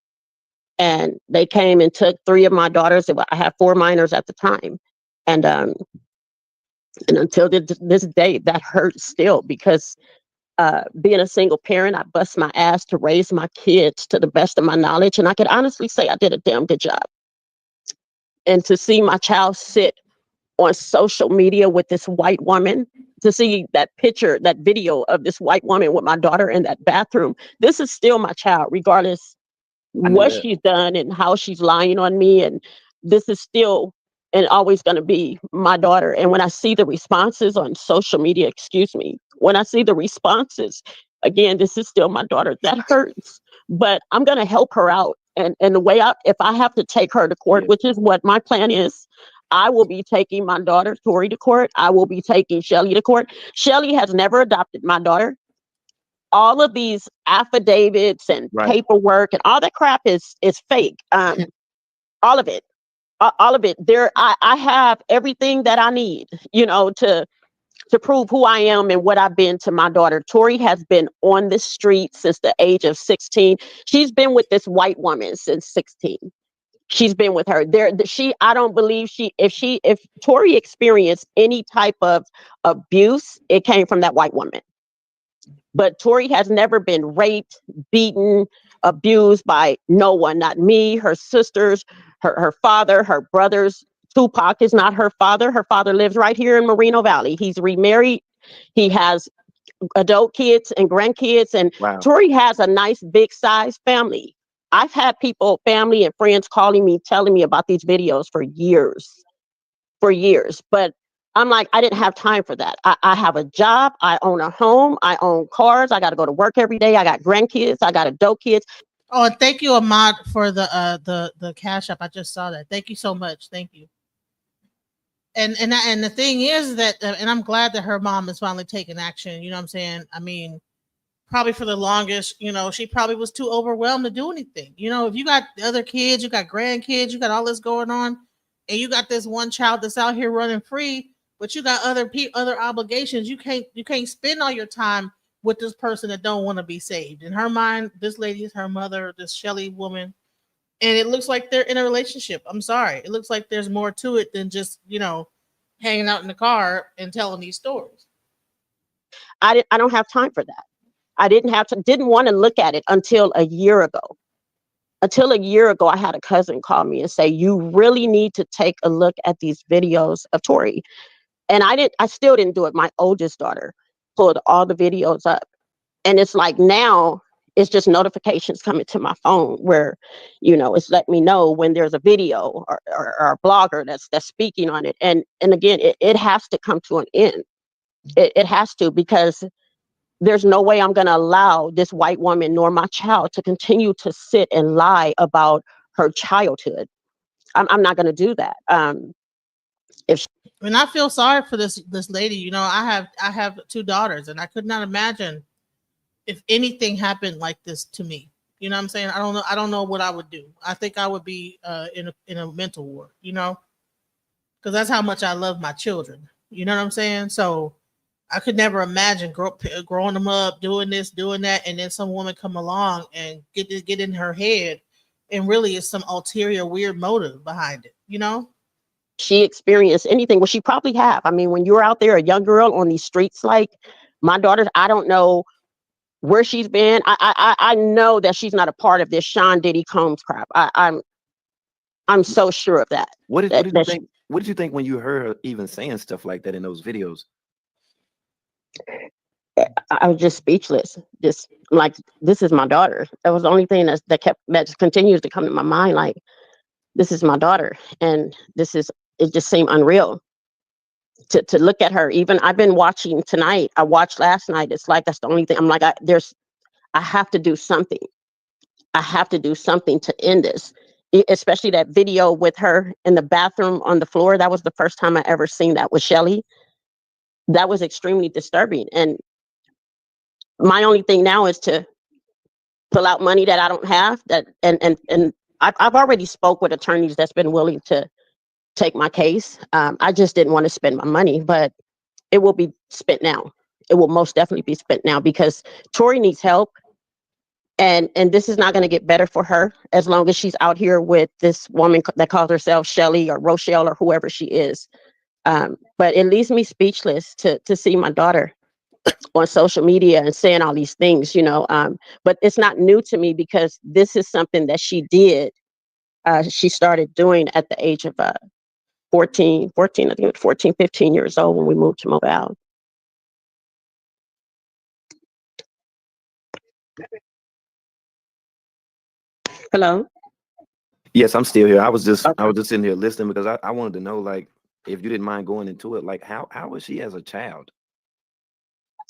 And they came and took 3 of my daughters. I had 4 minors at the time. And until this day, that hurts still, because being a single parent, I bust my ass to raise my kids to the best of my knowledge. And I could honestly say I did a damn good job. And to see my child sit on social media with this white woman, to see that picture, that video of this white woman with my daughter in that bathroom, this is still my child, regardless what she's done and how she's lying on me. And this is still and always going to be my daughter. And when I see the responses on social media, when I see the responses, again, this is still my daughter. That hurts, but I'm going to help her out. And the way if I have to take her to court, which is what my plan is, I will be taking my daughter, Tori, to court. I will be taking Shelly to court. Shelly has never adopted my daughter. All of these affidavits and paperwork and all that crap is fake. All of it. All of it. I have everything that I need, to prove who I am and what I've been to my daughter. Tori has been on the street since the age of 16. She's been with this white woman since 16. She's been with her. I don't believe if Tori experienced any type of abuse, it came from that white woman. But Tori has never been raped, beaten, abused by no one, not me, her sisters, her father, her brothers. Tupac is not her father. Her father lives right here in Moreno Valley. He's remarried. He has adult kids and grandkids. And Tori has a nice big size family. I've had people, family and friends calling me, telling me about these videos for years. But I'm like, I didn't have time for that. I have a job. I own a home. I own cars. I got to go to work every day. I got grandkids. I got adult kids. Oh, and thank you, Ahmad, for the Cash App. I just saw that. Thank you so much. Thank you. And the thing is that, and I'm glad that her mom is finally taking action. You know what I'm saying? I mean, probably for the longest, she probably was too overwhelmed to do anything. If you got other kids, you got grandkids, you got all this going on, and you got this one child that's out here running free, but you got other obligations. You can't spend all your time with this person that don't want to be saved. In her mind, this lady is her mother, this Shelly woman, and it looks like they're in a relationship. I'm sorry, it looks like there's more to it than just hanging out in the car and telling these stories. I don't have time for that. I didn't want to look at it until a year ago. until a year ago, I had a cousin call me and say, you really need to take a look at these videos of Tori. And I still didn't do it. My oldest daughter pulled all the videos up. And it's like now it's just notifications coming to my phone where, it's letting me know when there's a video or a blogger that's speaking on it. And again, it has to come to an end. It has to, because there's no way I'm going to allow this white woman nor my child to continue to sit and lie about her childhood. I'm not going to do that. And I feel sorry for this lady. I have 2 daughters, and I could not imagine if anything happened like this to me. You know what I'm saying? I don't know what I would do. I think I would be in a mental ward, because that's how much I love my children. You know what I'm saying? So I could never imagine growing them up, doing this, doing that, and then some woman come along and get in her head, and really it's some ulterior weird motive behind it. She experienced anything. Well, she probably have. I mean, when you're out there, a young girl on these streets, like my daughter, I don't know where she's been. I know that she's not a part of this Sean Diddy Combs crap. I'm so sure of that. What did you think? What did you think when you heard her even saying stuff like that in those videos? I was just speechless. Just like, this is my daughter. That was the only thing that just continues to come to my mind. Like, this is my daughter, and it just seemed unreal to look at her. Even I've been watching tonight. I watched last night. It's like, that's the only thing. I'm like, I have to do something. I have to do something to end this. Especially that video with her in the bathroom on the floor. That was the first time I ever seen that with Shelly. That was extremely disturbing. And my only thing now is to pull out money that I don't have. And I've already spoke with attorneys that's been willing to take my case. I just didn't want to spend my money, but it will be spent now. It will most definitely be spent now, because Tori needs help. And this is not going to get better for her as long as she's out here with this woman that calls herself Shelly or Rochelle or whoever she is. But it leaves me speechless to see my daughter on social media and saying all these things, but it's not new to me, because this is something that she did. She started doing at the age of 14, I think it was 14, 15 years old when we moved to Mobile. Hello? Yes, I'm still here. I was just sitting here listening because I wanted to know, like, if you didn't mind going into it, like how was she as a child?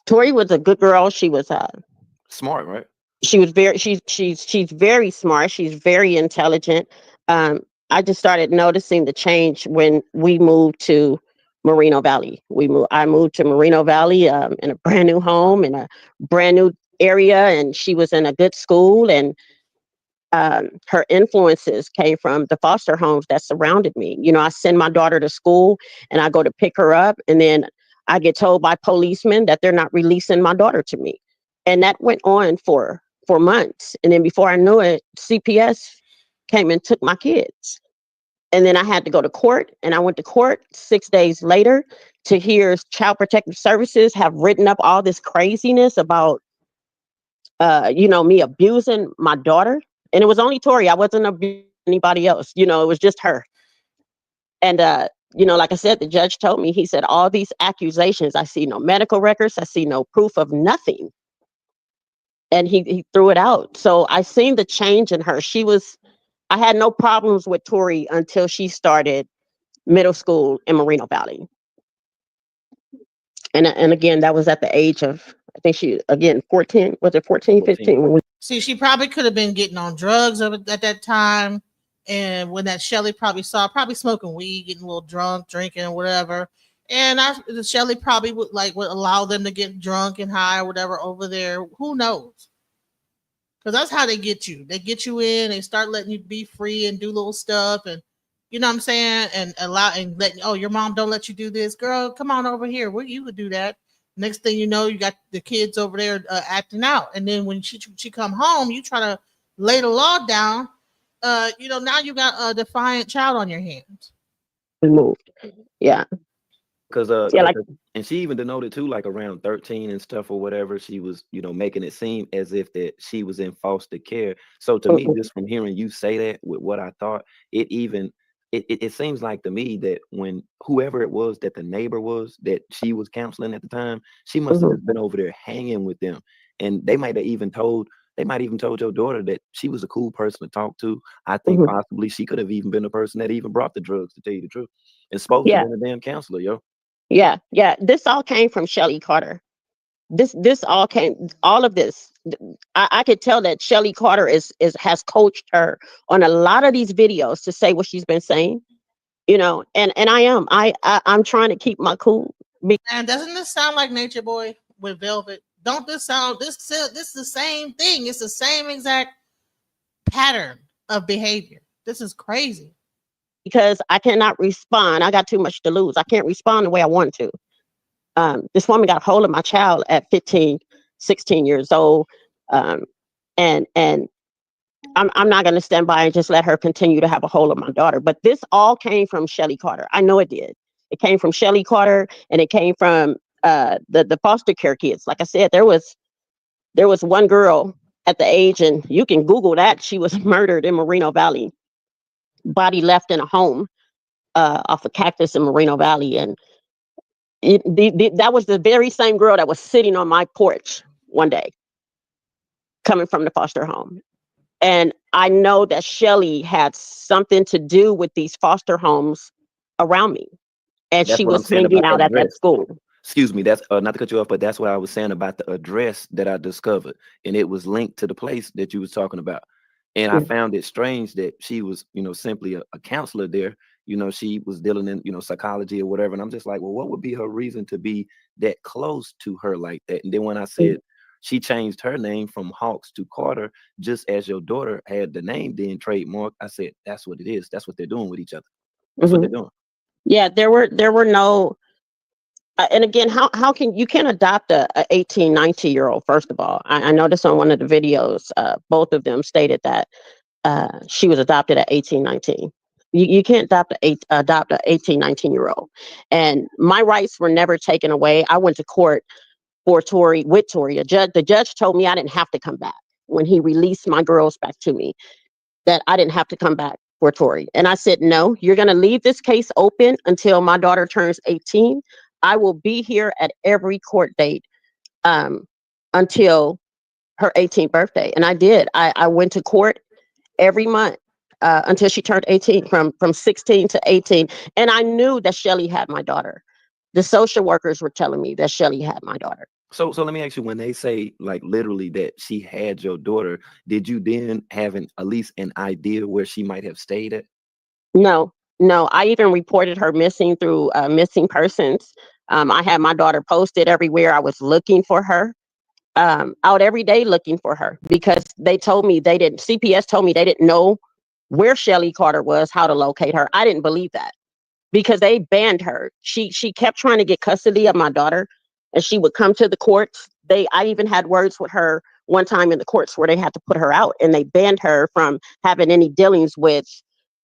Tori was a good girl. She was Smart, right? she was she's very smart. She's very intelligent. I just started noticing the change when we moved to Moreno Valley. I moved to Moreno Valley in a brand new home, in a brand new area, and she was in a good school, and her influences came from the foster homes that surrounded me. I send my daughter to school and I go to pick her up, and then I get told by policemen that they're not releasing my daughter to me. And that went on for months. And then before I knew it, CPS came and took my kids. And then I had to go to court, and I went to court 6 days later to hear Child Protective Services have written up all this craziness about, me abusing my daughter. And it was only Tori. I wasn't abusing anybody else. It was just her. And, like I said, the judge told me, he said, all these accusations, I see no medical records. I see no proof of nothing. And he threw it out. So I seen the change in her. I had no problems with Tori until she started middle school in Moreno Valley. And again, that was at the age of, I think 14, was it 14, 15? See, she probably could have been getting on drugs at that time. And when that Shelly probably smoking weed, getting a little drunk, drinking, whatever. And Shelly probably would allow them to get drunk and high or whatever over there. Who knows? Because that's how they get you. They get you in, they start letting you be free and do little stuff, and you know what I'm saying, and your mom don't let you do this, girl. Come on over here. Well, you could do that. Next thing you know, you got the kids over there acting out, and then when she come home, you try to lay the law down. Now you got a defiant child on your hands. Removed. Yeah. Cause Yeah, like and she even denoted too, like around 13 and stuff or whatever, she was, making it seem as if that she was in foster care. So to me, mm-mm, just from hearing you say that with what I thought, it even it seems like to me that when whoever it was that the neighbor was that she was counseling at the time, she must have mhm, just been over there hanging with them. And they might even told your daughter that she was a cool person to talk to. I think mhm. possibly she could have even been the person that even brought the drugs, to tell you the truth. And supposed to Yeah, been a damn counselor, yo. yeah, yeah. This all came from Shelly Carter. This all came, all of this. I could tell that Shelly Carter is has coached her on a lot of these videos to say what she's been saying, and I'm trying to keep my cool. And doesn't this sound like Nature Boy with Velvet? Don't this sound this is the same thing? It's the same exact pattern of behavior. This is crazy. Because I cannot respond. I got too much to lose. I can't respond the way I want to. This woman got a hold of my child at 15, 16 years old. Um, and I'm not going to stand by and just let her continue to have a hold of my daughter. But this all came from Shelly Carter. I know it did. It came from Shelly Carter, and it came from the foster care kids. Like I said, there was one girl at the age, and you can Google that. She was murdered in Moreno Valley, body left in a home off a cactus in Moreno Valley, and that was the very same girl that was sitting on my porch one day, coming from the foster home. And I know that Shelly had something to do with these foster homes around me, and That's she what I'm was saying hanging about out that at that address. school. Excuse me, that's not to cut you off, but that's what I was saying about the address that I discovered, and it was linked to the place that you was talking about. And I Yeah. found it strange that she was, simply a counselor there. She was dealing in, psychology or whatever. And I'm just like, well, what would be her reason to be that close to her like that? And then when I said she changed her name from Hawks to Carter, just as your daughter had the name then trademark, I said, that's what it is. That's what they're doing with each other. That's what they're Mhm. doing. Yeah, there were no. And again, how can you can't adopt a 18, 19-year-old? First of all, I noticed on one of the videos, both of them stated that she was adopted at 18, 19. You can't adopt a 18, 19-year-old. And my rights were never taken away. I went to court for Tori with Tori. The judge told me I didn't have to come back when he released my girls back to me, that I didn't have to come back for Tori. And I said, no, you're going to leave this case open until my daughter turns 18. I will be here at every court date um, until her 18th birthday. And I did. I went to court every month until she turned 18, from 16 to 18. And I knew that Shelly had my daughter. The social workers were telling me that Shelly had my daughter. So let me ask you, when they say like literally that she had your daughter, did you then have at least an idea where she might have stayed at? No, no. I even reported her missing through missing persons. I had my daughter posted everywhere. I was looking for her, out every day looking for her, because they told me they didn't. CPS told me they didn't know where Shelly Carter was, how to locate her. I didn't believe that, because they banned her. She kept trying to get custody of my daughter, and she would come to the courts. I even had words with her one time in the courts where they had to put her out, and they banned her from having any dealings with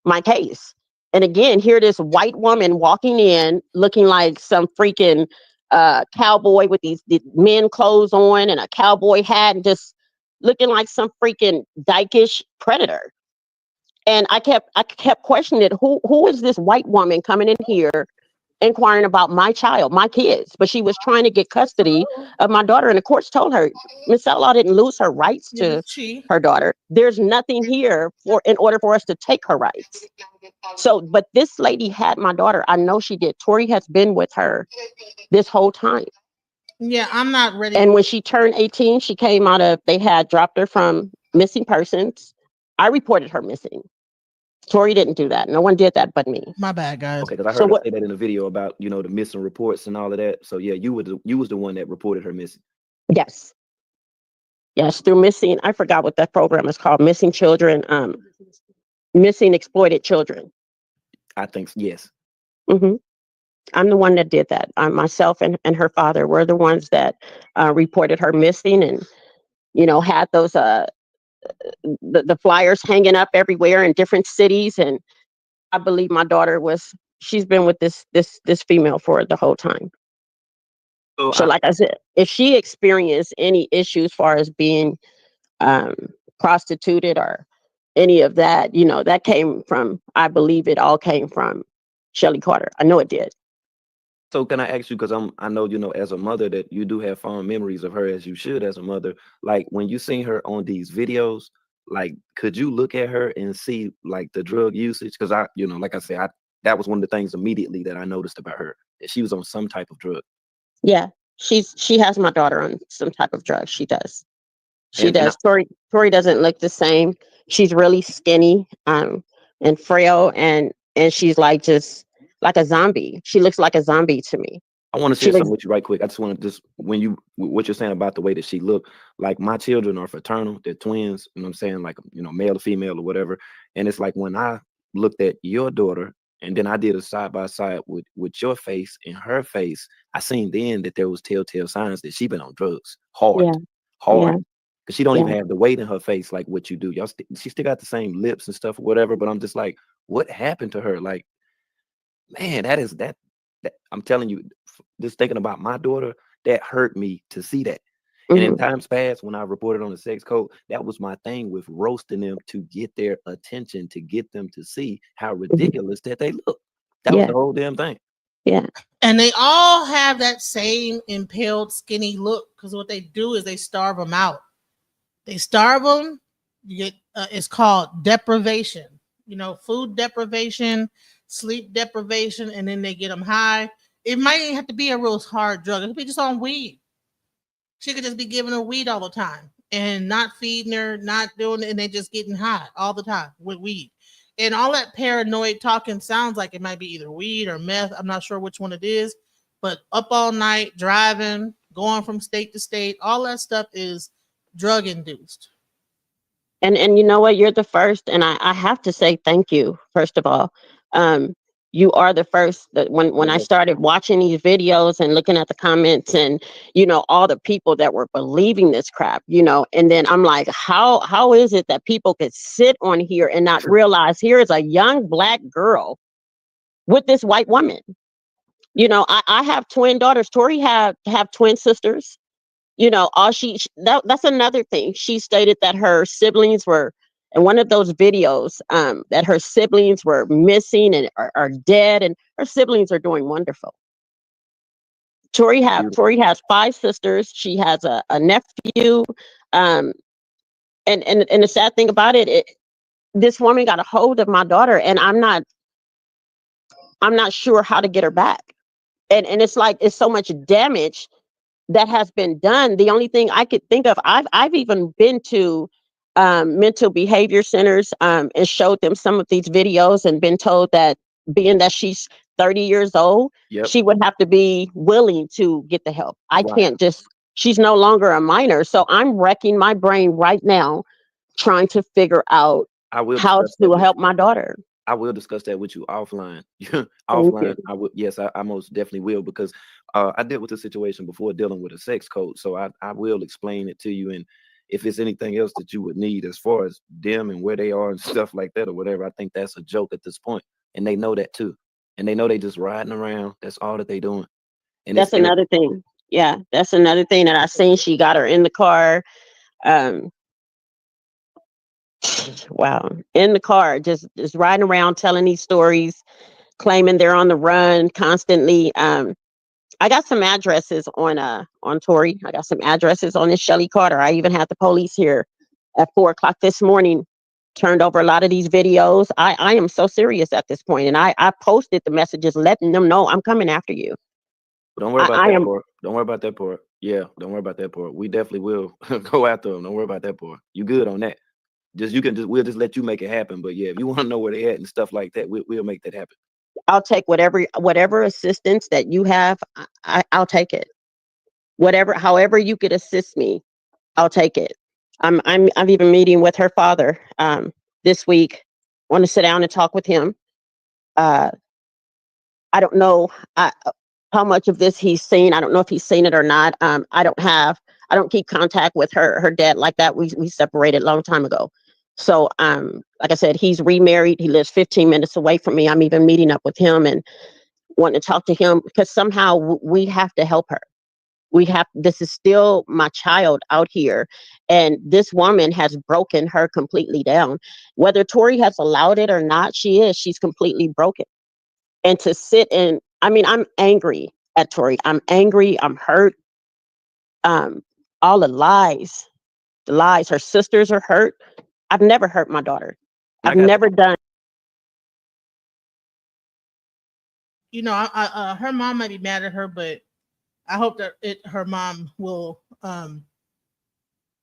my case. And again, here this white woman walking in looking like some freaking cowboy with these men clothes on and a cowboy hat, and just looking like some freaking dykish predator. And I kept questioning it. Who is this white woman coming in here inquiring about my child, my kids? But she was trying to get custody of my daughter, and the courts told her Miss Outlaw didn't lose her rights Yeah, to she. her daughter. There's nothing here for in order for us to take her rights. So, but this lady had my daughter. I know she did. Tori has been with her this whole time. Yeah, I'm not ready. And when she turned 18, she came out of, they had dropped her from missing persons. I reported her missing. Tori didn't do that. No one did that but me. My bad, guys. Okay, because I So heard her what? say that in the video about the missing reports and all of that. So yeah, you was the one that reported her missing. Yes. Yes, through missing. I forgot what that program is called. Missing children. Missing exploited children. I think yes. hmm I'm the one that did that. Myself and her father were the ones that reported her missing, and had those the flyers hanging up everywhere in different cities. And I believe my daughter was she's been with this female for the whole time. So So like I said, if she experienced any issues as far as being um, prostituted or any of that, you know, that came from, I believe it all came from Shelly Carter. I know it did. So can I ask you, because I know, you know, as a mother that you do have fond memories of her, as you should as a mother. Like when you seen her on these videos, like could you look at her and see like the drug usage? Because I, you know, like I said, that was one of the things immediately that I noticed about her, that she was on some type of drug. Yeah, she has my daughter on some type of drug. She does. She And does. Tori doesn't look the same. She's really skinny, and frail, and she's like just like a zombie. She looks like a zombie to me. I want to She share looks, something with you right quick. I just want to just what you're saying about the way that she looked. Like my children are fraternal, they're twins, you know what I'm saying? Like, you know, male or female or whatever. And it's like when I looked at your daughter and then I did a side by side with your face and her face, I seen then that there was telltale signs that she been on drugs hard, yeah, hard. yeah, Because she don't yeah. even have the weight in her face like what you do. She still got the same lips and stuff or whatever. But I'm just like, what happened to her? Like, man, that I'm telling you, just thinking about my daughter, that hurt me to see that. And in Hmm. times past, when I reported on the sex code, that was my thing with roasting them to get their attention, to get them to see how Hmm. ridiculous that they look. That was Yeah, the whole damn thing. yeah, And they all have that same impaled, skinny look because what they do is they starve them out. They starve them. You get it's called deprivation. You know, food deprivation, sleep deprivation, and then they get them high. It might even have to be a real hard drug. It could be just on weed. She could just be giving her weed all the time and not feeding her, not doing it, and they just getting high all the time with weed. And all that paranoid talking sounds like it might be either weed or meth. I'm not sure which one it is, but up all night, driving, going from state to state, all that stuff is drug induced. and you know what? You're the first, and I have to say thank you first of all. Um, you are the first that when I started watching these videos and looking at the comments and you know all the people that were believing this crap, you know, and then I'm like, how is it that people could sit on here and not realize here is a young black girl with this white woman? You know, I have twin daughters. Tori have twin sisters. You know, all that's another thing. She stated that her siblings were in one of those videos, that her siblings were missing and are dead, and her siblings are doing wonderful. Beautiful. Tori has 5 sisters. She has a nephew. Um, and the sad thing about it, this woman got a hold of my daughter, and I'm not sure how to get her back. And it's like it's so much damage that has been done. The only thing I could think of, I've even been to mental behavior centers, and showed them some of these videos and been told that being that she's 30 years old, Yep. she would have to be willing to get the help. I Right. can't just, she's no longer a minor. So I'm wrecking my brain right now trying to figure out I will how discuss that to with help you. my daughter. I will discuss that with you offline. Thank you. Offline, I would. Yes, I most definitely will because I dealt with the situation before dealing with a sex code, so I will explain it to you. And if it's anything else that you would need as far as them and where they are and stuff like that or whatever, I think that's a joke at this point, and they know that too, and they know they just riding around. That's all that they doing, and That's another thing. Yeah, that's another thing that I seen. She got her in the car. Um, wow, in the car, just riding around telling these stories, claiming they're on the run constantly. I got some addresses on Tori. I got some addresses on this Shelly Carter. I even had the police here at 4 o'clock this morning. Turned over a lot of these videos. I am so serious at this point, and I posted the messages letting them know I'm coming after you. Don't worry about I that am. part. Don't worry about that part. Yeah, don't worry about that part. We definitely will go after them. Don't worry about that part. You good on that? We'll just let you make it happen. But yeah, if you want to know where they at and stuff like that, we'll make that happen. I'll take whatever assistance that you have. I'll take it. Whatever, however you could assist me, I'll take it. I'm even meeting with her father this week. Want to sit down and talk with him. Uh, I don't know how much of this he's seen. I don't know if he's seen it or not. I don't keep contact with her dad like that. We separated a long time ago. So, like I said, he's remarried. He lives 15 minutes away from me. I'm even meeting up with him and wanting to talk to him because somehow we have to help her. This is still my child out here. And this woman has broken her completely down. Whether Tori has allowed it or not, she's completely broken. And to sit and, I mean, I'm angry at Tori. I'm angry. I'm hurt. All the lies, her sisters are hurt. I've never hurt my daughter. And I've never done. You know, her mom might be mad at her, but I hope that her mom will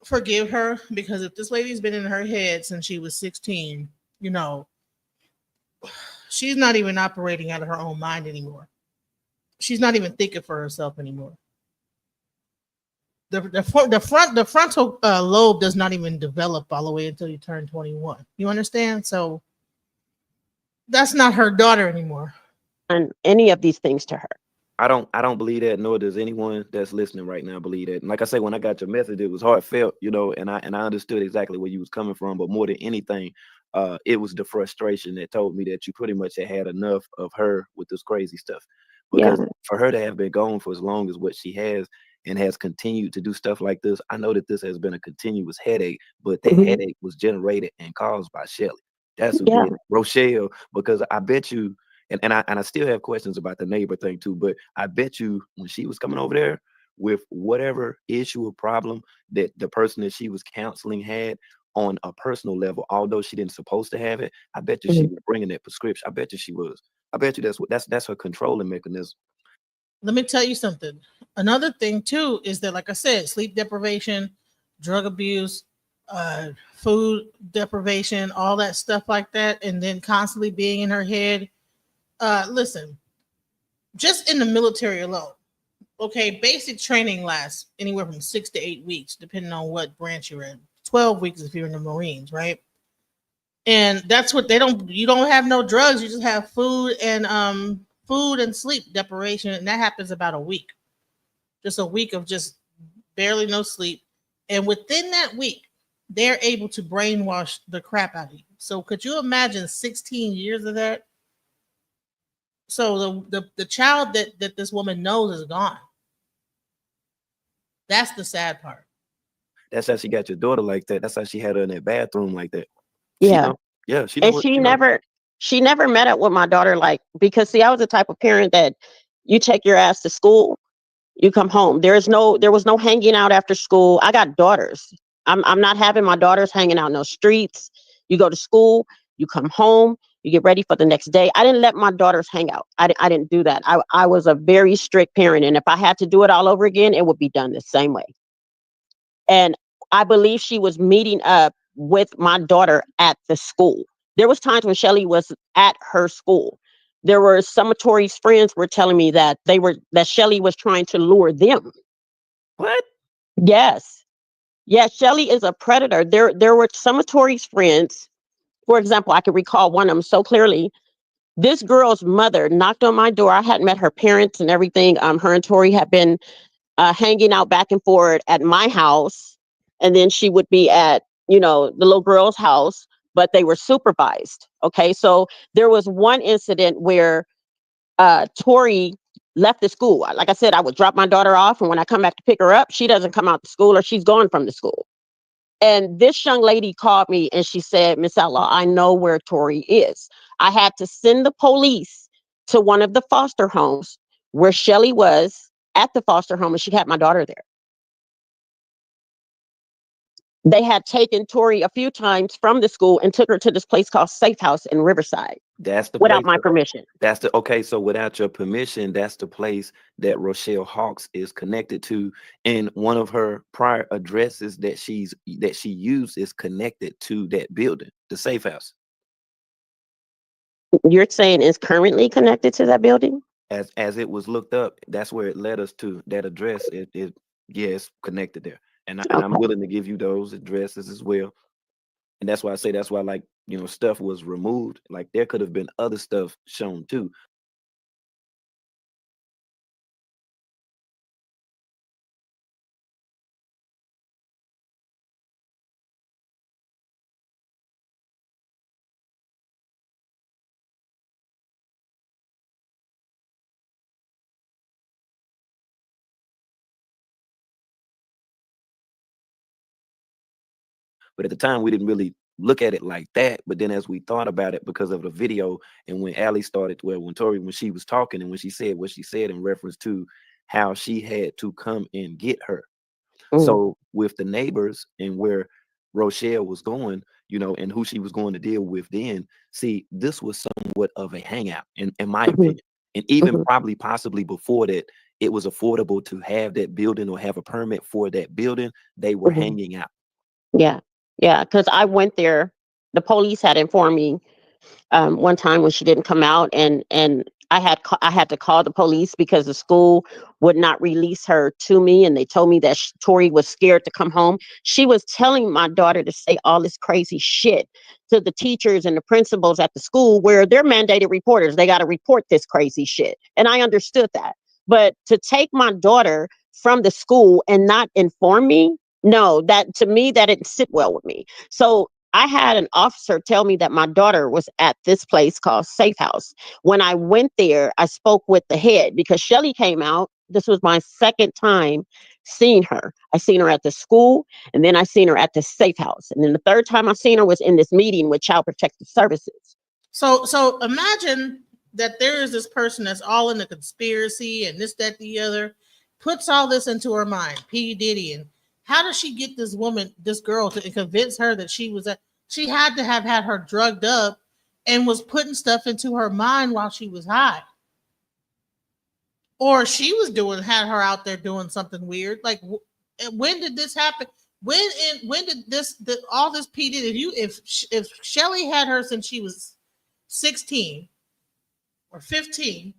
forgive her, because if this lady's been in her head since she was 16, you know, she's not even operating out of her own mind anymore. She's not even thinking for herself anymore. The frontal lobe does not even develop all the way until you turn 21. You understand? So that's not her daughter anymore. And any of these things to her. I don't believe that, nor does anyone that's listening right now believe that. And like I say, when I got your message, it was heartfelt, you know, and I understood exactly where you was coming from. But more than anything, it was the frustration that told me that you pretty much had enough of her with this crazy stuff. Because for her to have been gone for as long as what she has and has continued to do stuff like this, I know that this has been a continuous headache, but that headache was generated and caused by Shelly. That's who did it. Rochelle, because I bet you, and I still have questions about the neighbor thing too, but I bet you when she was coming over there with whatever issue or problem that the person that she was counseling had on a personal level, although she didn't supposed to have it, I bet you she was bringing that prescription. I bet you she was. I bet you that's her controlling mechanism. Let me tell you something. Another thing too is that, like I said, sleep deprivation, drug abuse, food deprivation, all that stuff like that, and then constantly being in her head. Listen, just in the military alone, okay, basic training lasts anywhere from 6 to 8 weeks, depending on what branch you're in. 12 weeks if you're in the Marines, right? And that's what they don't. You don't have no drugs. You just have food and sleep deprivation, and that happens about a week. Just a week of just barely no sleep, and within that week, they're able to brainwash the crap out of you. So could you imagine 16 years of that? So the child that this woman knows is gone. That's the sad part. That's how she got your daughter like that. That's how she had her in that bathroom like that. She Yeah. know. Yeah, she know And what, you know. she never met up with my daughter, like, because see, I was the type of parent that you take your ass to school, you come home. There was no hanging out after school. I got daughters. I'm not having my daughters hanging out in those streets. You go to school, you come home, you get ready for the next day. I didn't let my daughters hang out. I didn't do that. I was a very strict parent. And if I had to do it all over again, it would be done the same way. And I believe she was meeting up with my daughter at the school. There was times when Shelly was at her school. There were some of Tori's friends were telling me that Shelly was trying to lure them. What? Yes. Yes, Shelly is a predator. There were some of Tori's friends. For example, I can recall one of them so clearly. This girl's mother knocked on my door. I hadn't met her parents and everything. Her and Tori had been hanging out back and forth at my house, and then she would be at the little girl's house, but they were supervised. Okay, so there was one incident where Tori left the school. Like I said, I would drop my daughter off, and when I come back to pick her up, she doesn't come out to school, or she's gone from the school. And this young lady called me and she said, "Miss Outlaw, I know where Tori is. I had to send the police to one of the foster homes where Shelly was at the foster home, and she had my daughter there." They had taken Tori a few times from the school and took her to this place called Safe House in Riverside That's the without place. my permission. That's the okay. So without your permission, that's the place that Rochelle Hawks is connected to. And one of her prior addresses that she used is connected to that building, the safe house. You're saying is currently connected to that building? As it was looked up, that's where it led us to. That address, yeah, it's connected there. And I'm Okay. willing to give you those addresses as well. And that's why I say that's why, like, stuff was removed. Like there could have been other stuff shown too. But at the time, we didn't really look at it like that. But then as we thought about it because of the video, and when Allie started, well, when Tori, when she was talking and when she said what she said in reference to how she had to come and get her. So with the neighbors and where Rochelle was going, you know, and who she was going to deal with then, see, this was somewhat of a hangout, in my opinion. And even probably possibly before that, it was affordable to have that building or have a permit for that building. They were hanging out. Yeah. Yeah. Because I went there. The police had informed me one time when she didn't come out, and I had to call the police because the school would not release her to me, and they told me that Tori was scared to come home. She was telling my daughter to say all this crazy shit to the teachers and the principals at the school, where they're mandated reporters. They got to report this crazy shit, and I understood that. But to take my daughter from the school and not inform me, no, that to me, that didn't sit well with me. So I had an officer tell me that my daughter was at this place called Safe House. When I went there, I spoke with the head because Shelly came out. This was my second time seeing her. I seen her at the school, and then I seen her at the Safe House. And then the third time I seen her was in this meeting with Child Protective Services. So imagine that there is this person that's all in the conspiracy and this, that, the other, puts all this into her mind, P. Diddy, and how does she get this woman, this girl, to convince her that she had to have had her drugged up and was putting stuff into her mind while she was high? Or she was had her out there doing something weird. Like, when did this happen? When did all this P. Diddy, if Shelly had her since she was 16 or 15,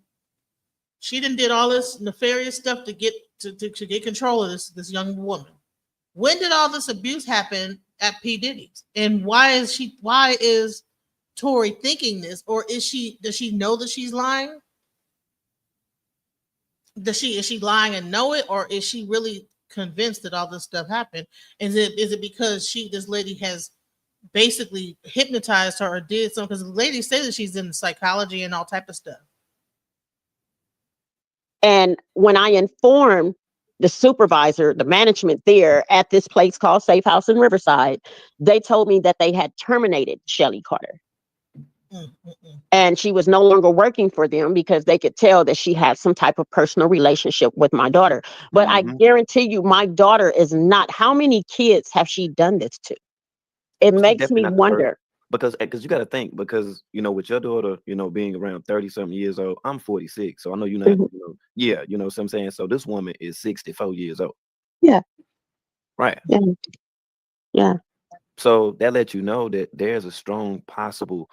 she did all this nefarious stuff to get control of this young woman. When did all this abuse happen at P. Diddy's? And why is Tori thinking this? Or does she know that she's lying? Is she lying and know it? Or is she really convinced that all this stuff happened? Is it because this lady has basically hypnotized her or did something? Because the lady says that she's in psychology and all type of stuff. And when I informed the supervisor, the management there at this place called Safe House in Riverside, they told me that they had terminated Shelly Carter. And she was no longer working for them because they could tell that she had some type of personal relationship with my daughter. But I guarantee you, my daughter is not. How many kids have she done this to? It makes me wonder. Because you got to think, because, you know, with your daughter, you know, being around 30 something years old, I'm 46. So I know you're not, you know, yeah, you know what I'm saying? So this woman is 64 years old. Yeah. Right. Yeah. Yeah. So that lets you know that there's a strong possible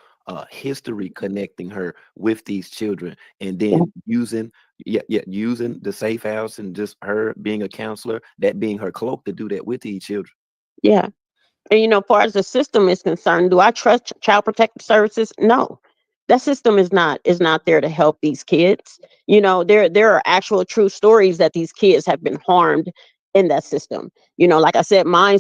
history connecting her with these children, and then using the Safe House and just her being a counselor, that being her cloak to do that with these children. Yeah. And, you know, far as the system is concerned, do I trust Child Protective Services? No. That system is not there to help these kids. You know, there are actual true stories that these kids have been harmed in that system. You know, like I said, my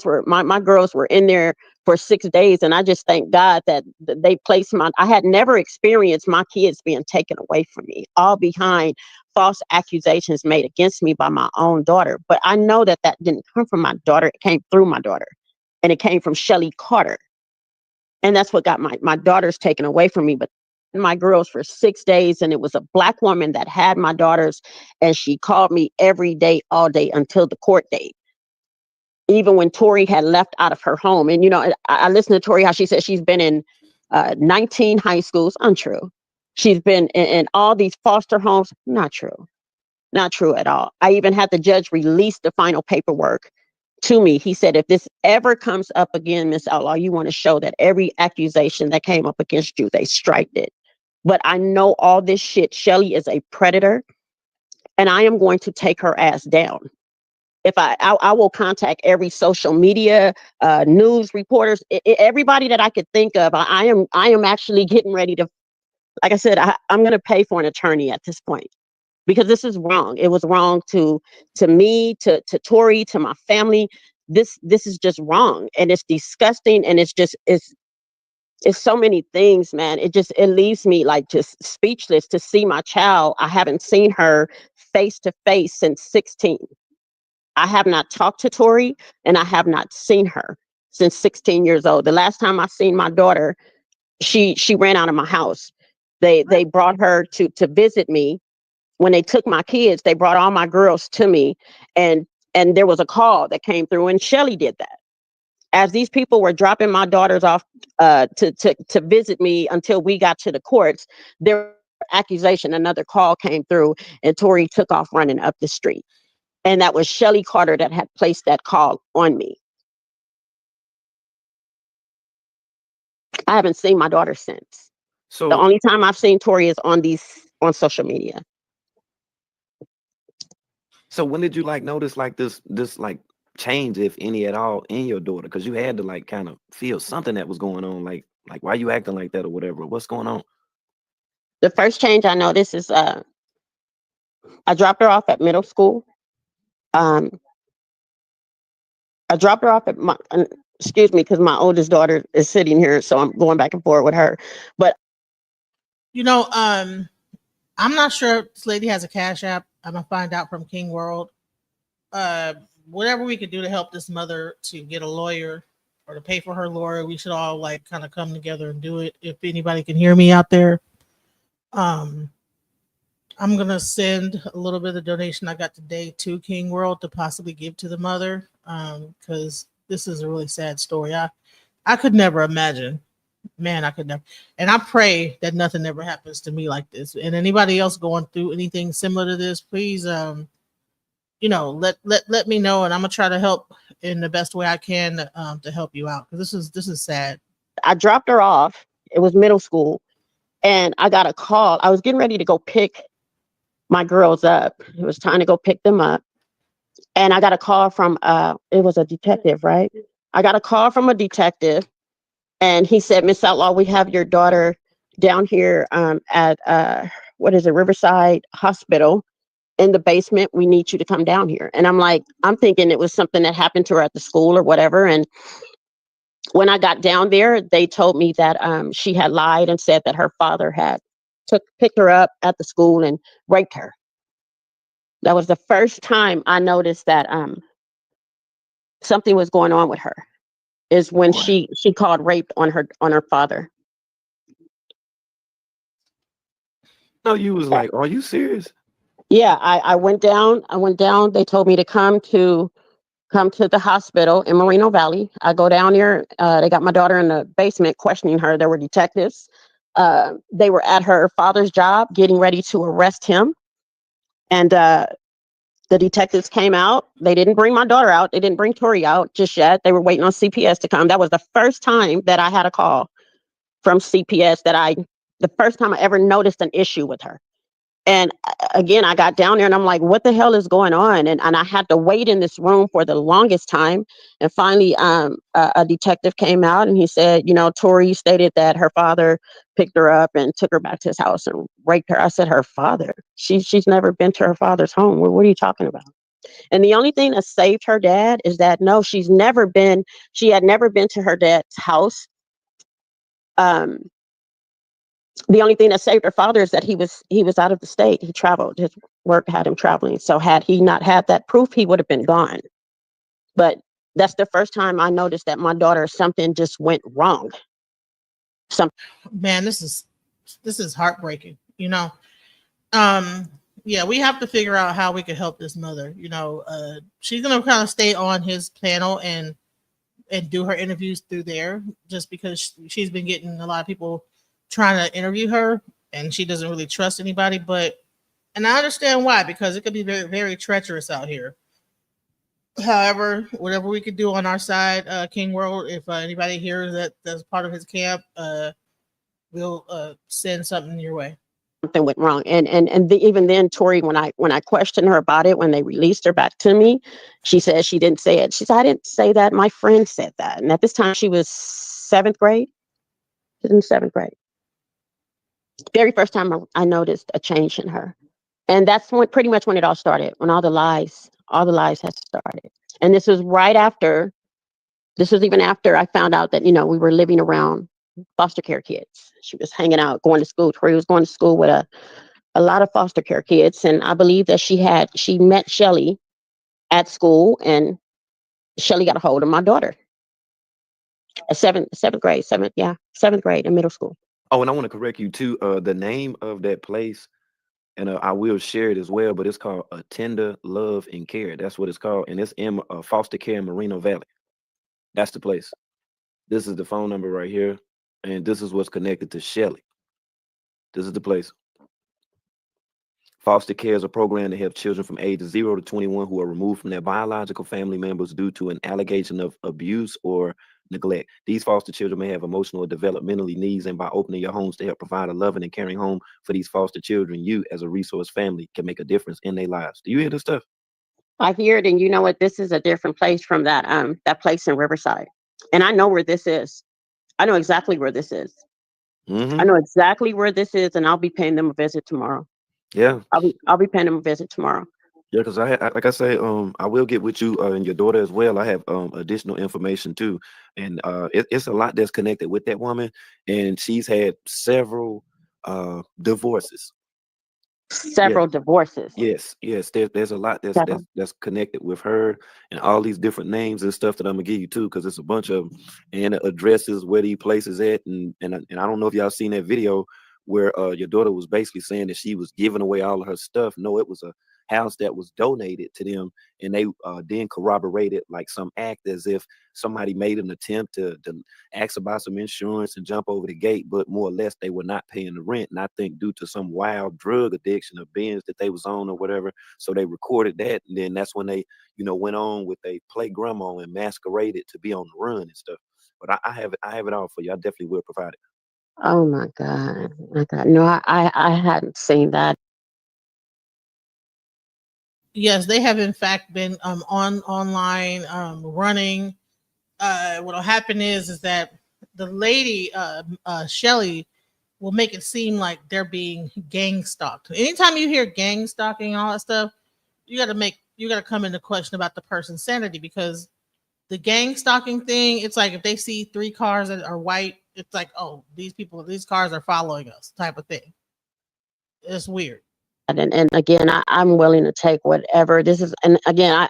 girls were in there for 6 days, and I just thank God that they placed I had never experienced my kids being taken away from me, all behind false accusations made against me by my own daughter. But I know that didn't come from my daughter. It came through my daughter. And it came from Shelly Carter. And that's what got my daughters taken away from me. But my girls for 6 days, and it was a Black woman that had my daughters, and she called me every day, all day until the court date. Even when Tori had left out of her home. And, you know, I listened to Tori, how she said she's been in 19 high schools. Untrue. She's been in all these foster homes. Not true. Not true at all. I even had the judge release the final paperwork to me. He said, if this ever comes up again, Miss Outlaw, you want to show that every accusation that came up against you, they striked it. But I know all this shit. Shelly is a predator, and I am going to take her ass down. If I will contact every social media, news reporters, everybody that I could think of. I am actually getting ready to, like I said, I'm going to pay for an attorney at this point. Because this is wrong. It was wrong to me, to Tori, to my family. This is just wrong, and it's disgusting, and it's so many things, man. It leaves me like just speechless to see my child. I haven't seen her face to face since 16. I have not talked to Tori, and I have not seen her since 16 years old. The last time I seen my daughter, she ran out of my house. They brought her to visit me. When they took my kids, they brought all my girls to me, and there was a call that came through, and Shelly did that. As these people were dropping my daughters off to visit me until we got to the courts, their accusation, another call came through, and Tori took off running up the street. And that was Shelly Carter that had placed that call on me. I haven't seen my daughter since. The So only time I've seen Tori is on social media. so when did you like notice like this like change, if any at all, in your daughter? Because you had to like kind of feel something that was going on, like why you acting like that or whatever. What's going on? The first change I noticed is I dropped her off at middle school. I dropped her off at my excuse me, because my oldest daughter is sitting here, so I'm going back and forth with her. But I'm not sure if this lady has a Cash App. I'm gonna find out from King World. Whatever we could do to help this mother to get a lawyer or to pay for her lawyer, we should all like kind of come together and do it. If anybody can hear me out there, I'm gonna send a little bit of donation I got today to King World to possibly give to the mother, because this is a really sad story. I could never imagine. Man, I could never. And I pray that nothing ever happens to me like this. And anybody else going through anything similar to this, please, let me know, and I'm gonna try to help in the best way I can to help you out, because this is sad. I dropped her off. It was middle school, and I got a call. I was getting ready to go pick my girls up. It was time to go pick them up, and I got a call from it was a detective, right? I got a call from a detective, and he said, "Miss Outlaw, we have your daughter down here at Riverside Hospital in the basement. We need you to come down here." And I'm thinking it was something that happened to her at the school or whatever. And when I got down there, they told me that she had lied and said that her father had picked her up at the school and raped her. That was the first time I noticed that something was going on with her, is when Boy. she called rape on her father. No, you was like, are you serious? Yeah, I went down. They told me to come to the hospital in Moreno Valley. I go down there. They got my daughter in the basement questioning her. There were detectives. They were at her father's job getting ready to arrest him. And the detectives came out. They didn't bring my daughter out. They didn't bring Tori out just yet. They were waiting on CPS to come. That was the first time that I had a call from CPS, the first time I ever noticed an issue with her. And again, I got down there and I'm like, what the hell is going on? And I had to wait in this room for the longest time. And finally, a detective came out and he said, Tori stated that her father picked her up and took her back to his house and raped her. I said, her father? She's never been to her father's home. What are you talking about? And the only thing that saved her dad is that, no, she had never been to her dad's house. The only thing that saved her father is that he was out of the state. He traveled. His work had him traveling. So had he not had that proof, he would have been gone. But that's the first time I noticed that my daughter, something just went wrong. Man, this is heartbreaking. Yeah, we have to figure out how we can help this mother. She's gonna kind of stay on his panel and do her interviews through there, just because she's been getting a lot of people trying to interview her, and she doesn't really trust anybody. And I understand why, because it could be very, very treacherous out here. However, whatever we could do on our side, King World, if anybody here that's part of his camp, we'll send something your way. Something went wrong, and even then, Tori, when I questioned her about it, when they released her back to me, she said she didn't say it. She said, I didn't say that. My friend said that. And at this time, she was 7th grade. She was in 7th grade. Very first time I noticed a change in her. And that's pretty much when it all started, when all the lies had started. And this was even after I found out that, we were living around foster care kids. She was hanging out, going to school. Tori was going to school with a lot of foster care kids. And I believe that she met Shelly at school, and Shelly got a hold of my daughter. Seventh grade, seventh grade in middle school. Oh, and I want to correct you too. The name of that place, and I will share it as well, but it's called A Tender Love and Care. That's what it's called, and it's in foster care in Moreno Valley. That's the place. This is the phone number right here, and this is what's connected to Shelly. This is the place. Foster care is a program to help children from ages 0 to 21 who are removed from their biological family members due to an allegation of abuse or neglect. These foster children may have emotional or developmentally needs, and by opening your homes to help provide a loving and caring home for these foster children, you as a resource family can make a difference in their lives. Do you hear this stuff? I hear it, and you know what? This is a different place from that place in Riverside, and I know where this is. I know exactly where this is. Mm-hmm. I know exactly where this is, and I'll be paying them a visit tomorrow. Yeah. I'll be paying them a visit tomorrow. Yeah, because like I say, I will get with you and your daughter as well. I have additional information too, and it's a lot that's connected with that woman, and she's had several divorces. Several divorces. Yes, there's a lot Several. that's connected with her, and all these different names and stuff that I'm gonna give you too, because it's a bunch of them, and addresses where these places at, and I don't know if y'all seen that video where your daughter was basically saying that she was giving away all of her stuff. No, it was a house that was donated to them, and they then corroborated like some act as if somebody made an attempt to ask about some insurance and jump over the gate, but more or less they were not paying the rent, and I think due to some wild drug addiction or binge that they was on or whatever, so they recorded that, and then that's when they went on with they play grandma and masqueraded to be on the run and stuff. But I have it all for you. I definitely will provide it. Oh my God. My God. No, I hadn't seen that. Yes, they have in fact been online running. What'll happen is that the lady Shelly will make it seem like they're being gang stalked. Anytime you hear gang stalking and all that stuff, you gotta come into question about the person's sanity, because the gang stalking thing, it's like if they see 3 cars that are white, it's like, oh, these cars are following us, type of thing. It's weird. And again, I'm willing to take whatever this is. And again,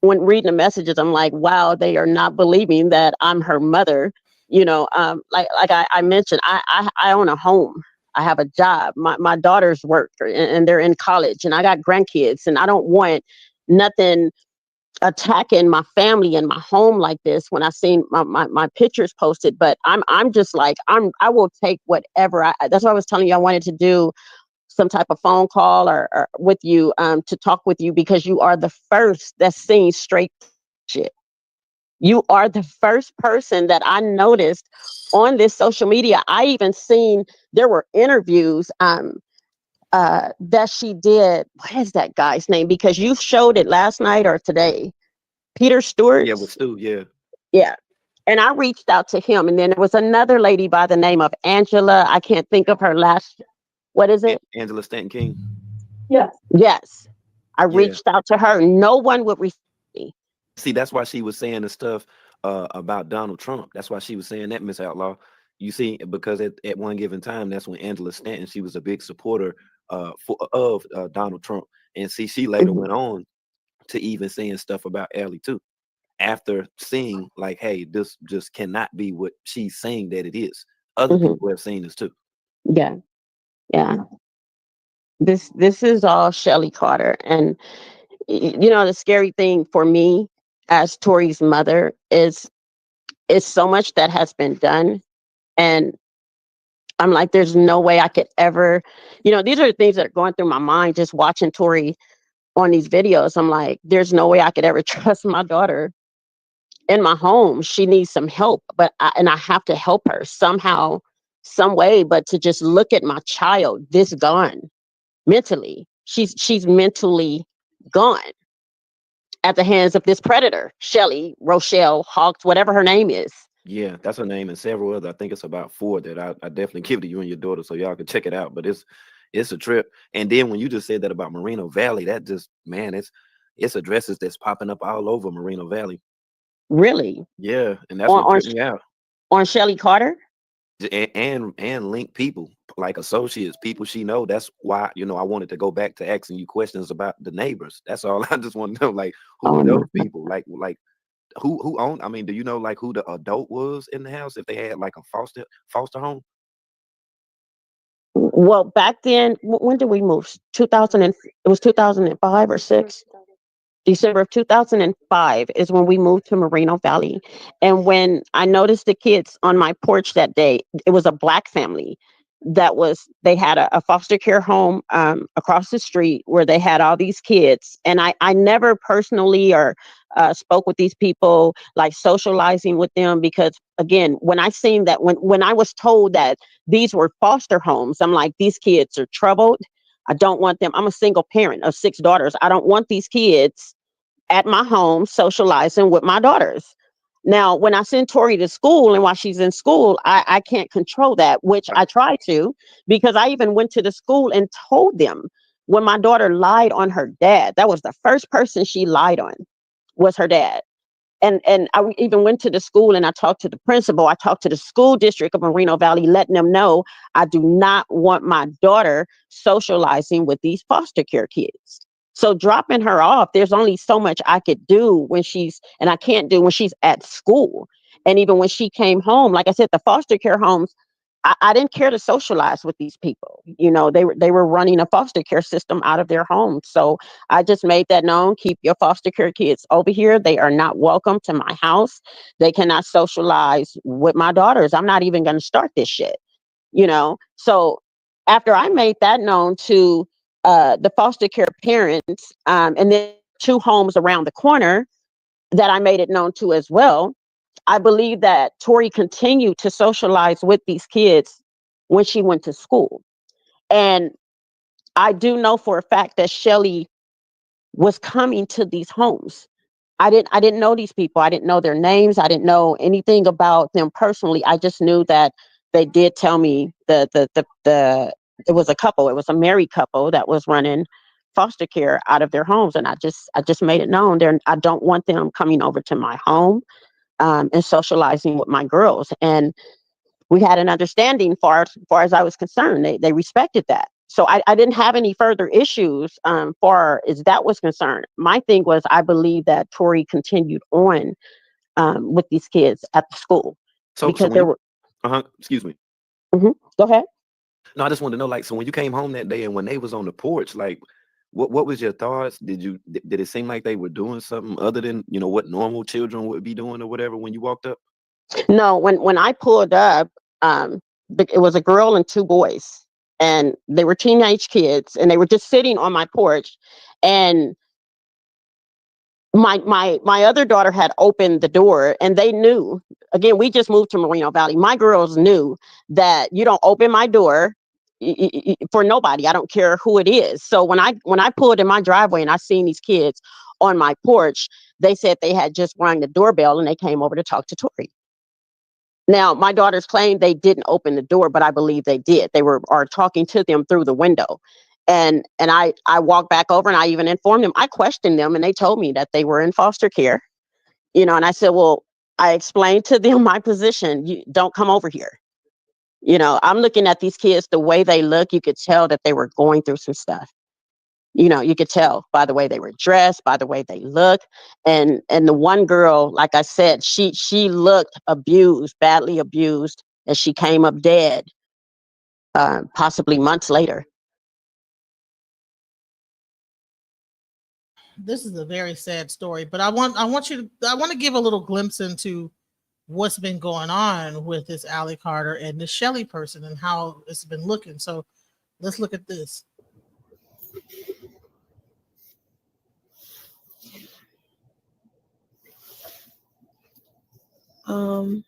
when reading the messages, I'm like, wow, they are not believing that I'm her mother. Like I mentioned, I own a home. I have a job. My daughters work and they're in college, and I got grandkids, and I don't want nothing attacking my family and my home like this when I seen my pictures posted. But I'm just like, I will take whatever. That's what I was telling you. I wanted to do some type of phone call or with you to talk with you, because you are the first that's seen straight shit. You are the first person that I noticed on this social media. I even seen there were interviews that she did. What is that guy's name? Because you showed it last night or today. Peter Stewart. Yeah, with Stu. Yeah. Yeah. And I reached out to him, and then there was another lady by the name of Angela. I can't think of her last. What is it? Angela Stanton King. Yes. I Yeah. reached out to her. No one would receive me. See, that's why she was saying the stuff about Donald Trump. That's why she was saying that, Miss Outlaw. You see, because at one given time, that's when Angela Stanton, she was a big supporter of Donald Trump. And see, she later went on to even saying stuff about Ellie too, after seeing like, hey, this just cannot be what she's saying that it is. Other people have seen this too. Yeah. This is all Shelly Carter. And the scary thing for me as Tori's mother is so much that has been done. And I'm like, there's no way I could ever, these are the things that are going through my mind just watching Tori on these videos. I'm like, there's no way I could ever trust my daughter in my home. She needs some help, and I have to help her somehow, some way. But to just look at my child this gone mentally, she's mentally gone at the hands of this predator, Shelly, Rochelle Hawks, whatever her name is. Yeah, that's her name, and several other. I think it's about 4 that I definitely give to you and your daughter, so y'all can check it out. But it's a trip. And then when you just said that about Moreno Valley, that just, man, it's addresses that's popping up all over Moreno Valley. Really? Yeah, and that's what tripped me out. On Shelly Carter? And link people like associates, people she know. That's why I wanted to go back to asking you questions about the neighbors. That's all. I just want to know, like, who are those people? Like who owned? I mean, do you know like who the adult was in the house if they had like a foster home? Well, back then, when did we move? 2000 and it was 2005 or 6. December of 2005 is when we moved to Moreno Valley. And when I noticed the kids on my porch that day, it was a Black family they had a foster care home across the street where they had all these kids. And I never personally or spoke with these people, like socializing with them, because again, when I seen that, when I was told that these were foster homes, I'm like, these kids are troubled. I don't want them. I'm a single parent of 6 daughters. I don't want these kids at my home socializing with my daughters. Now, when I send Tori to school and while she's in school, I can't control that, which I try to, because I even went to the school and told them when my daughter lied on her dad, that was the first person she lied on was her dad. And I even went to the school and I talked to the principal. I talked to the school district of Moreno Valley, letting them know I do not want my daughter socializing with these foster care kids. So dropping her off, there's only so much I could do and I can't do when she's at school. And even when she came home, like I said, the foster care homes, I didn't care to socialize with these people. They were running a foster care system out of their homes. So I just made that known. Keep your foster care kids over here. They are not welcome to my house. They cannot socialize with my daughters. I'm not even going to start this shit. So after I made that known to the foster care parents, and then 2 homes around the corner that I made it known to as well, I believe that Tori continued to socialize with these kids when she went to school. And I do know for a fact that Shelly was coming to these homes. I didn't know these people. I didn't know their names. I didn't know anything about them personally. I just knew that they did tell me it was a couple. It was a married couple that was running foster care out of their homes. And I just made it known I don't want them coming over to my home and socializing with my girls. And we had an understanding far as I was concerned. They respected that. So I didn't have any further issues far as that was concerned. My thing was, I believe that Tori continued on with these kids at the school So because there were. excuse me. Go ahead. No, I just wanted to know, like, so when you came home that day and when they was on the porch, like, what was your thoughts? Did it seem like they were doing something other than what normal children would be doing or whatever when you walked up? No, when I pulled up, it was a girl and 2 boys, and they were teenage kids, and they were just sitting on my porch, and my other daughter had opened the door, and they knew. Again, we just moved to Moreno Valley. My girls knew that you don't open my door for nobody. I don't care who it is. So when I pulled in my driveway and I seen these kids on my porch, they said they had just rang the doorbell and they came over to talk to Tori. Now, my daughters claim they didn't open the door, but I believe they did. They are talking to them through the window. And I walked back over and I even informed them. I questioned them and they told me that they were in foster care. And I said, well, I explained to them my position. You don't come over here. I'm looking at these kids, the way they look, you could tell that they were going through some stuff. You could tell by the way they were dressed, by the way they look. And the one girl, like I said, she looked abused, badly abused, and she came up dead, possibly months later. This is a very sad story, but I want to give a little glimpse into what's been going on with this Allie Carter and the Shelly person and how it's been looking. So let's look at this. So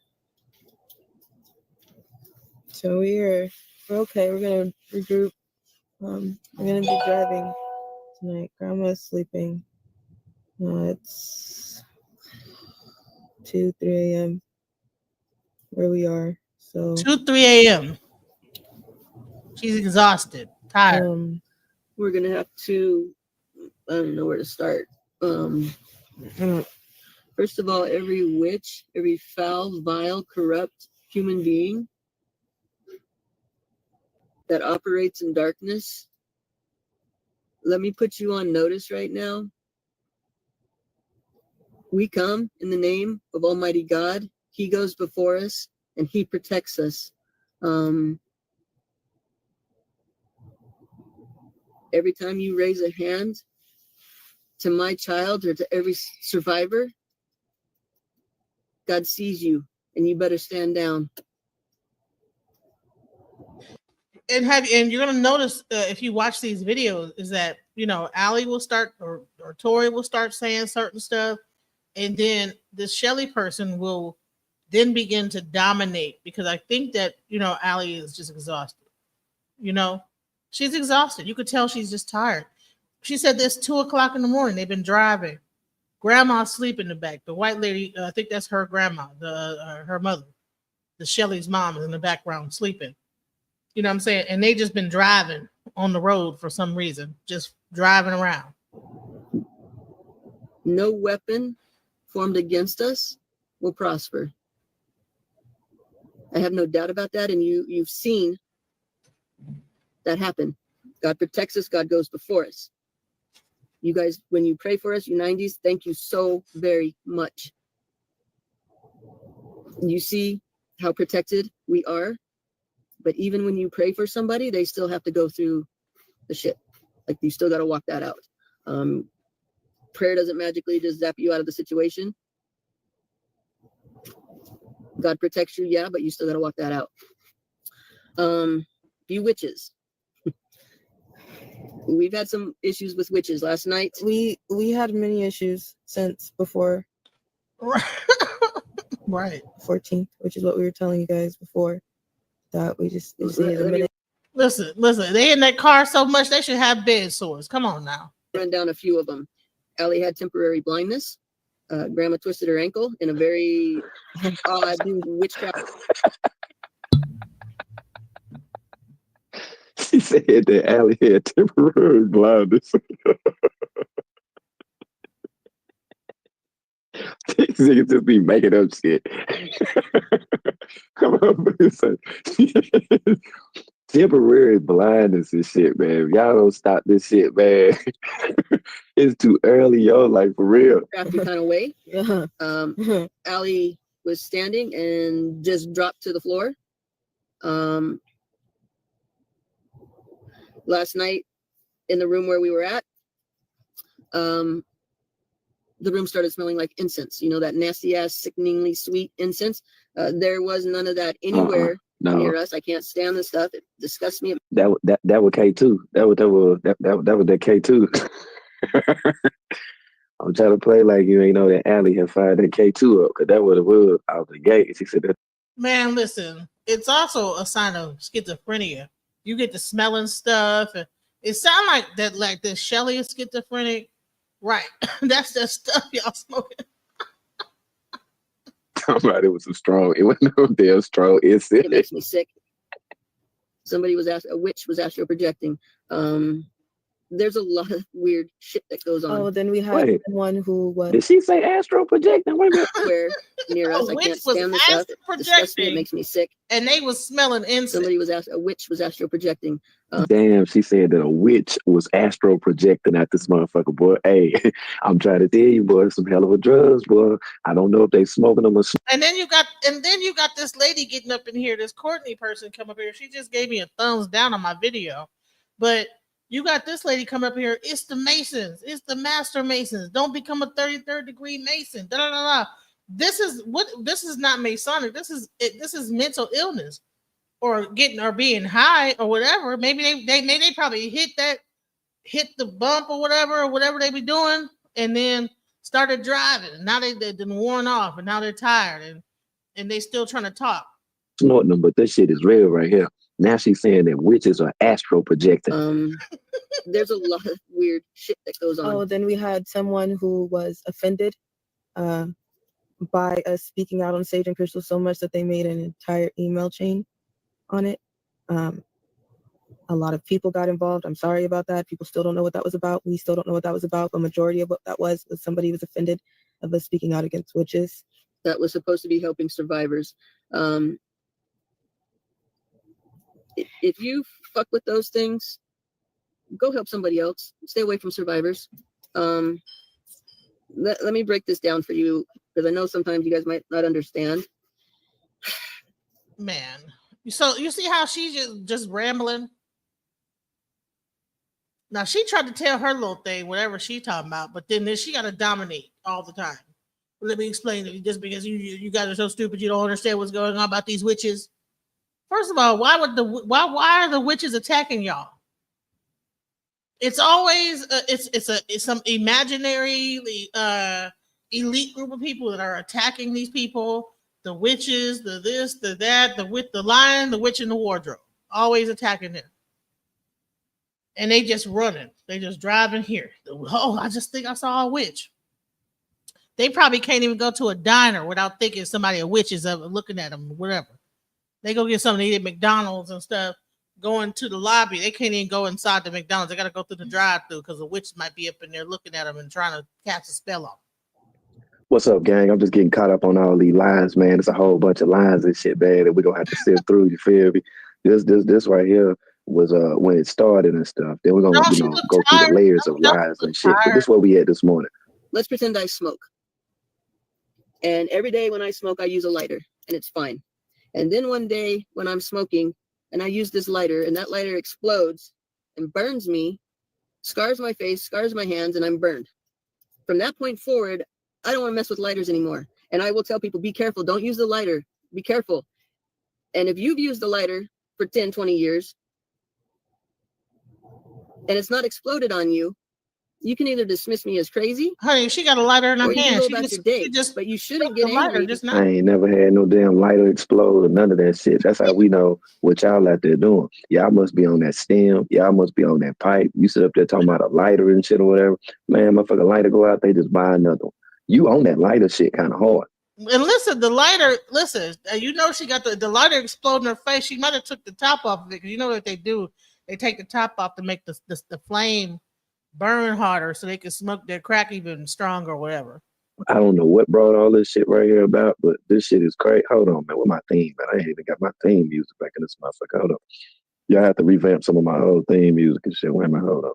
we're okay. We're gonna regroup. We're gonna be driving tonight. Grandma's sleeping. It's 2-3 a.m. where we are. So 2-3 a.m. She's exhausted, tired. We're gonna have to. I don't know where to start. First of all, every witch, every foul, vile, corrupt human being that operates in darkness, let me put you on notice right now. We come in the name of Almighty God. He goes before us and he protects us. Every time you raise a hand to my child or to every survivor, God sees you and you better stand down. And you're gonna notice if you watch these videos is that Allie will start or Tori will start saying certain stuff, and then the Shelly person will then begin to dominate because I think that Allie is just exhausted. She's exhausted. You could tell she's just tired. She said this 2:00 in the morning. They've been driving. Grandma's asleep in the back. The white lady, I think that's her grandma, her mother. The Shelly's mom is in the background sleeping. You know what I'm saying? And they just been driving on the road for some reason, just driving around. No weapon formed against us will prosper. I have no doubt about that. And you've seen that happen. God protects us. God goes before us. You guys, when you pray for us, you 90s, thank you so very much. You see how protected we are. But even when you pray for somebody, they still have to go through the shit. Like you still got to walk that out. Prayer doesn't magically just zap you out of the situation. God protects you, yeah, but you still got to walk that out. You witches. We've had some issues with witches last night. We had many issues since before Right. 14th, which is what we were telling you guys before. That we just needed a minute. Listen. They in that car so much they should have bed sores. Come on now. Run down a few of them. Allie had temporary blindness. Grandma twisted her ankle in a very odd witchcraft. She said that Allie had temporary blindness. These niggas just be making up shit. Come on, temporary blindness and shit, man. If y'all don't stop this shit, man, it's too early, yo. Like for real. Crafty kind of way. Allie was standing and just dropped to the floor. Last night in the room where we were at, the room started smelling like incense, that nasty ass, sickeningly sweet incense. There was none of that anywhere near us. I can't stand this stuff. It disgusts me. That was K2. That was that K2. I'm trying to play like you ain't know that Allie had fired that K2 up, because that would have was out the gate. She said that. Man, listen, it's also a sign of schizophrenia. You get to smelling stuff, and it sounds like this Shelly is schizophrenic. Right. That's the stuff y'all smoking. Somebody was a strong, it wasn't no damn strong incense. It makes me sick. Somebody was a witch was astral projecting. There's a lot of weird shit that goes on. Oh, then we had one who was. Did she say astral projecting? Wait a minute. Where near us, I can't stand this stuff. It disgusts me. It makes me sick. And they was smelling incense. Somebody was a witch was astral projecting. Damn, she said that a witch was astral projecting at this motherfucker, boy. Hey, I'm trying to tell you, boy, some hell of a drugs, boy. I don't know if they smoking them or. And then you got this lady getting up in here. This Courtney person come up here. She just gave me a thumbs down on my video, but you got this lady come up here. It's the Masons. It's the Master Masons. Don't become a 33rd degree Mason. Da da da da. This is not Masonic. This is mental illness, or being high or whatever. Maybe they probably hit the bump or whatever they be doing, and then started driving. And now they've been worn off, and now they're tired, and they still trying to talk. Snorting them, but this shit is real right here. Now she's saying that witches are astral projecting. There's a lot of weird shit that goes on. Oh, then we had someone who was offended by us speaking out on Sage and Crystal so much that they made an entire email chain on it. A lot of people got involved. I'm sorry about that. People still don't know what that was about. We still don't know what that was about. The majority of what that was somebody was offended of us speaking out against witches. That was supposed to be helping survivors. If you fuck with those things, go help somebody else. Stay away from survivors. let me break this down for you, because I know sometimes you guys might not understand. Man, so you see how she's just rambling. Now she tried to tell her little thing, whatever she talking about, but then she got to dominate all the time. Let me explain it. Just because you guys are so stupid, you don't understand what's going on about these witches. First of all, why are the witches attacking y'all? It's always it's some imaginary elite group of people that are attacking these people. The witches, the this, the that, the lion, the witch in the wardrobe, always attacking them. And they just running. They just driving here. Oh, I just think I saw a witch. They probably can't even go to a diner without thinking somebody a witch is looking at them, whatever. They go get something to eat at McDonald's and stuff. Going to the lobby, they can't even go inside the McDonald's. They got to go through the drive-through because a witch might be up in there looking at them and trying to cast a spell on. What's up, gang? I'm just getting caught up on all these lines, man. It's a whole bunch of lines and shit, man, that we're gonna have to sift through. You feel me? This right here was when it started and stuff. Then we're gonna go through the layers of lies and shit. But this is where we at this morning. Let's pretend I smoke. And every day when I smoke, I use a lighter, and it's fine. And then one day when I'm smoking and I use this lighter, and that lighter explodes and burns me, scars my face, scars my hands, and I'm burned. From that point forward, I don't want to mess with lighters anymore. And I will tell people, be careful. Don't use the lighter. Be careful. And if you've used the lighter for 10, 20 years, and it's not exploded on you, you can either dismiss me as crazy. Honey, she got a lighter in her or hand. You can go back your day, but you shouldn't get angry. I ain't never had no damn lighter explode or none of that shit. That's how we know what y'all out there doing. Y'all must be on that stem. Y'all must be on that pipe. You sit up there talking about a lighter and shit or whatever. Man, motherfucker lighter go out, they just buy another one. You own that lighter shit kind of hard. And listen, the lighter, you know she got the lighter explode in her face. She might have took the top off of it because you know what they do. They take the top off to make the flame burn harder so they can smoke their crack even stronger or whatever. I don't know what brought all this shit right here about, but this shit is crazy. Hold on, man. What my theme, man? I ain't even got my theme music back in this motherfucker. Hold on. Y'all have to revamp some of my old theme music and shit. Wait a minute, hold on.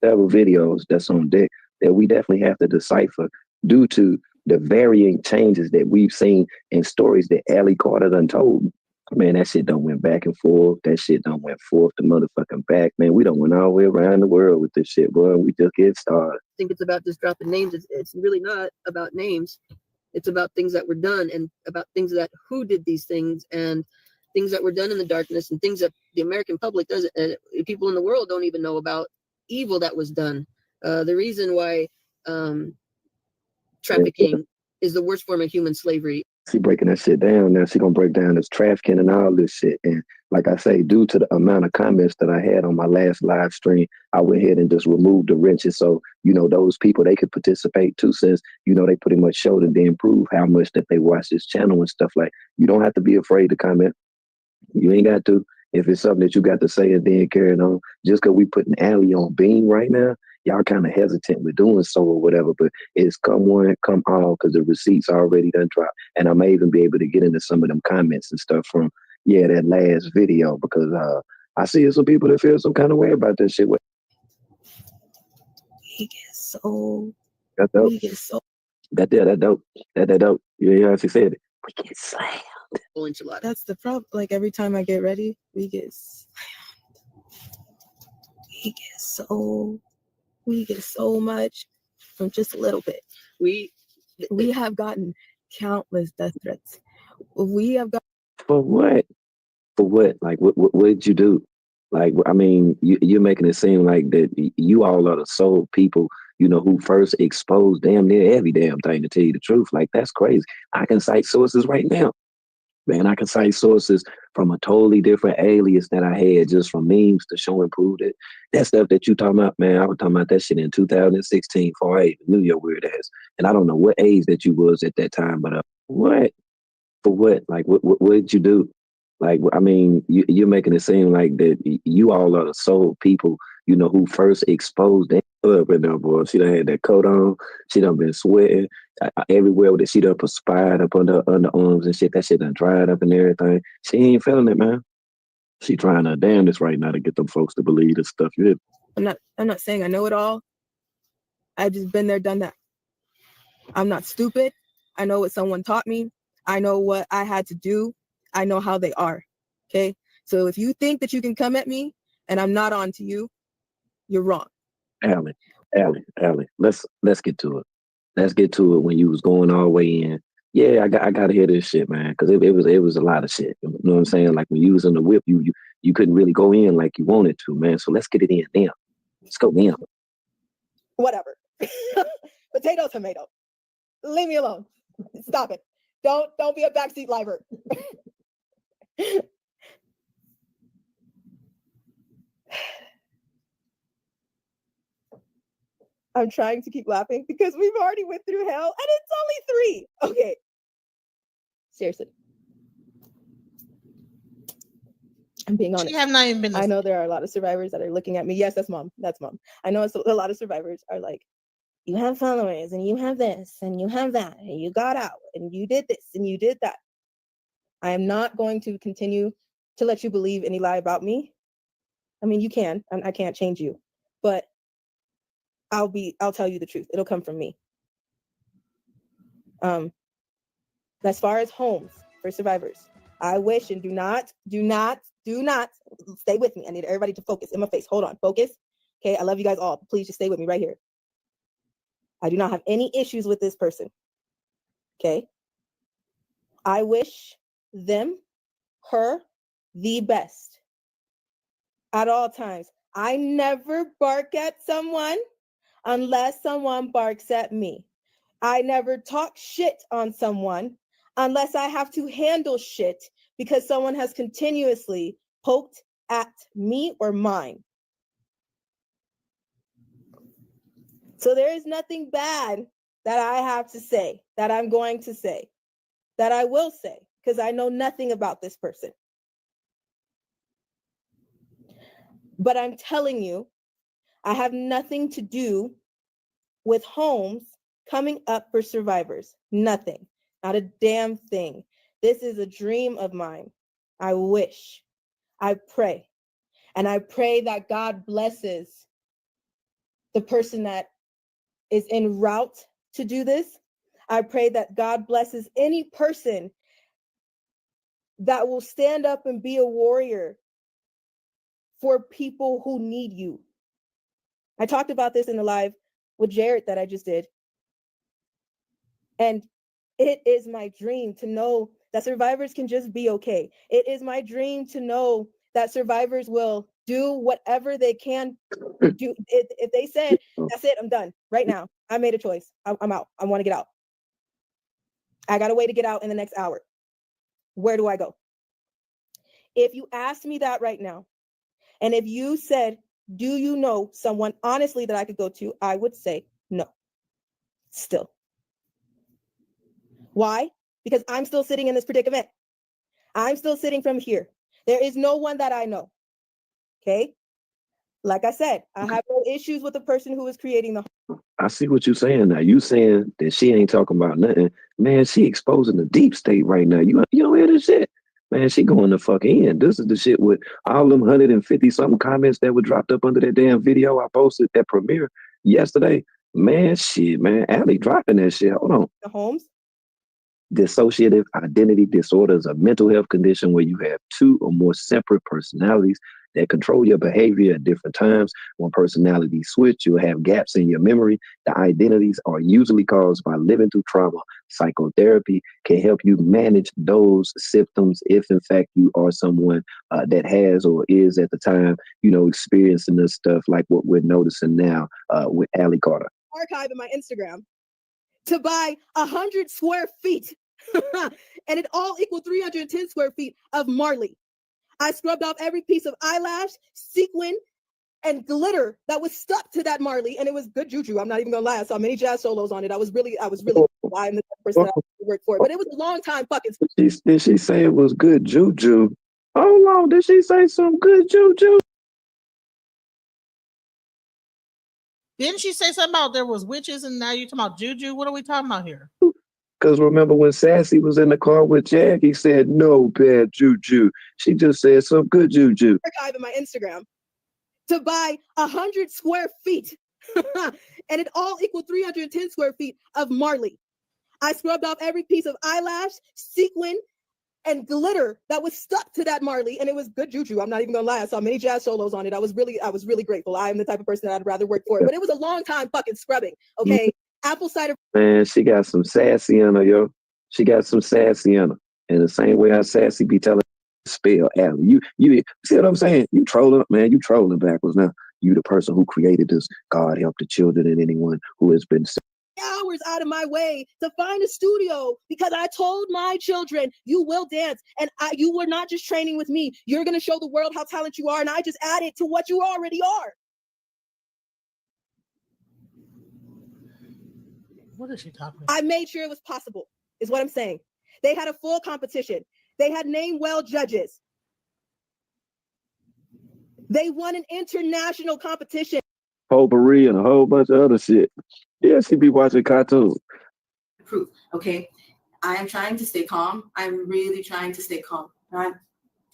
Several videos that's on deck that we definitely have to decipher due to the varying changes that we've seen in stories that Shelly Carter done told. Man, that shit done went back and forth. That shit done went forth to motherfucking back. Man, we done went all the way around the world with this shit, boy. We just get started. I think it's about just dropping names. It's really not about names. It's about things that were done and about things that who did these things and things that were done in the darkness and things that the American public doesn't, people in the world don't even know about evil that was done. The reason why trafficking is the worst form of human slavery. She breaking that shit down now. She gonna break down this trafficking and all this shit. And like I say, due to the amount of comments that I had on my last live stream, I went ahead and just removed the wrenches. So, those people, they could participate too, since, they pretty much showed and then prove how much that they watch this channel and stuff. Like, you don't have to be afraid to comment. You ain't got to. If it's something that you got to say and then carrying on, just because we putting Shelly on beam right now, y'all kind of hesitant with doing so or whatever, but it's come one, come all, because the receipts already done dropped. And I may even be able to get into some of them comments and stuff from, that last video, because I see some people that feel some kind of way about this shit. He gets so... That's dope. We get so... That dope. That dope. You hear how she said it? We get slammed. That's the problem. Like, every time I get ready, we get slammed. We get so much from just a little bit. We have gotten countless death threats. We have got... For what? For what? Like, what did you do? Like, I mean, you're making it seem like that you all are the sole people, who first exposed damn near every damn thing, to tell you the truth. Like, that's crazy. I can cite sources right now. Man, I can cite sources from a totally different alias that I had just from memes to show and prove it. That stuff that you talking about, man, I was talking about that shit in 2016 before I even knew your weird ass. And I don't know what age that you was at that time, but what? For what? Like, what did you do? Like, I mean, you're making it seem like that you all are the sole people, who first exposed that up in there, boy. She done had that coat on. She done been sweating. Everywhere that she done perspired up on the underarms and shit. That shit done dried up and everything. She ain't feeling it, man. She trying her damnedest right now to get them folks to believe this stuff. I'm not saying I know it all. I've just been there, done that. I'm not stupid. I know what someone taught me. I know what I had to do. I know how they are. Okay. So if you think that you can come at me and I'm not on to you, you're wrong. Allie, let's get to it. Let's get to it when you was going all the way in. Yeah, I gotta hear this shit, man, because it was a lot of shit. You know what I'm saying? Like when you was in the whip, you couldn't really go in like you wanted to, man. So let's get it in now. Let's go in. Whatever. Potato, tomato. Leave me alone. Stop it. Don't be a backseat liver. I'm trying to keep laughing because we've already went through hell and it's only 3. Okay. Seriously. I'm being honest. She have not even been. I know there are a lot of survivors that are looking at me. Yes, that's mom. That's mom. I know a lot of survivors are like, you have followers and you have this and you have that and you got out and you did this and you did that. I am not going to continue to let you believe any lie about me. I mean, you can, I can't change you, but I'll tell you the truth. It'll come from me. As far as homes for survivors, I wish, and do not stay with me. I need everybody to focus in my face. Hold on, focus. Okay, I love you guys all. Please just stay with me right here. I do not have any issues with this person. Okay. I wish them, her, the best at all times. I never bark at someone unless someone barks at me. I never talk shit on someone unless I have to handle shit because someone has continuously poked at me or mine. So there is nothing bad that I have to say, that I'm going to say, that I will say, because I know nothing about this person. But I'm telling you, I have nothing to do with homes coming up for survivors. Nothing. Not a damn thing. This is a dream of mine. I wish. I pray. And I pray that God blesses the person that is en route to do this. I pray that God blesses any person that will stand up and be a warrior for people who need you. I talked about this in the live with Jared that I just did. And it is my dream to know that survivors can just be okay. It is my dream to know that survivors will do whatever they can do. If they said, that's it, I'm done right now. I made a choice. I'm out. I want to get out. I got a way to get out in the next hour. Where do I go? If you asked me that right now, and if you said, do you know someone honestly that I could go to? I would say no. Still. Why? Because I'm still sitting in this predicament. I'm still sitting from here. There is no one that I know. Okay? Like I said, I have no issues with the person who is creating the. I see what you're saying now. You saying that she ain't talking about nothing. Man, she exposing the deep state right now. You don't hear this shit? Man, she going the fuck in. This is the shit with all them 150 something comments that were dropped up under that damn video I posted at Premiere yesterday. Man, shit, man. Allie dropping that shit. Hold on. The homes? Dissociative identity disorder is a mental health condition where you have 2 or more separate personalities that control your behavior at different times. When personalities switch, you'll have gaps in your memory. The identities are usually caused by living through trauma. Psychotherapy can help you manage those symptoms if, in fact, you are someone that has or is at the time, experiencing this stuff like what we're noticing now with Allie Carter. Archive in my Instagram to buy 100 square feet and it all equaled 310 square feet of Marley. I scrubbed off every piece of eyelash, sequin, and glitter that was stuck to that Marley, and it was good juju. I'm not even gonna lie. I saw many jazz solos on it. I was really why I'm the person that I work for. But it was a long time fucking. Did she say it was good juju? Hold on, did she say some good juju? Didn't she say something about there was witches and now you're talking about juju? What are we talking about here? Because remember when Sassy was in the car with Jack, he said, no bad juju. She just said some good juju. Archive in my Instagram to buy 100 square feet And it all equaled 310 square feet of Marley. I scrubbed off every piece of eyelash, sequin, and glitter that was stuck to that Marley, and it was good juju. I'm not even gonna lie. I saw many jazz solos on it. I was really grateful. I am the type of person that I'd rather work for it, but it was a long time fucking scrubbing. Okay, apple cider. Man, she got some sassy in her, yo. She got some sassy in her. And the same way how sassy be telling spell Allie. You see what I'm saying? You trolling, man. You trolling backwards now. You the person who created this. God help the children and anyone who has been hours out of my way to find a studio because I told my children, you will dance. And you were not just training with me. You're going to show the world how talented you are. And I just added to what you already are. What is she talking about? I made sure it was possible, is what I'm saying. They had a full competition. They had name well judges. They won an international competition. potpourri and a whole bunch of other shit. Yeah, she be watching cartoons. Proof, okay? I am trying to stay calm. I'm really trying to stay calm. I'm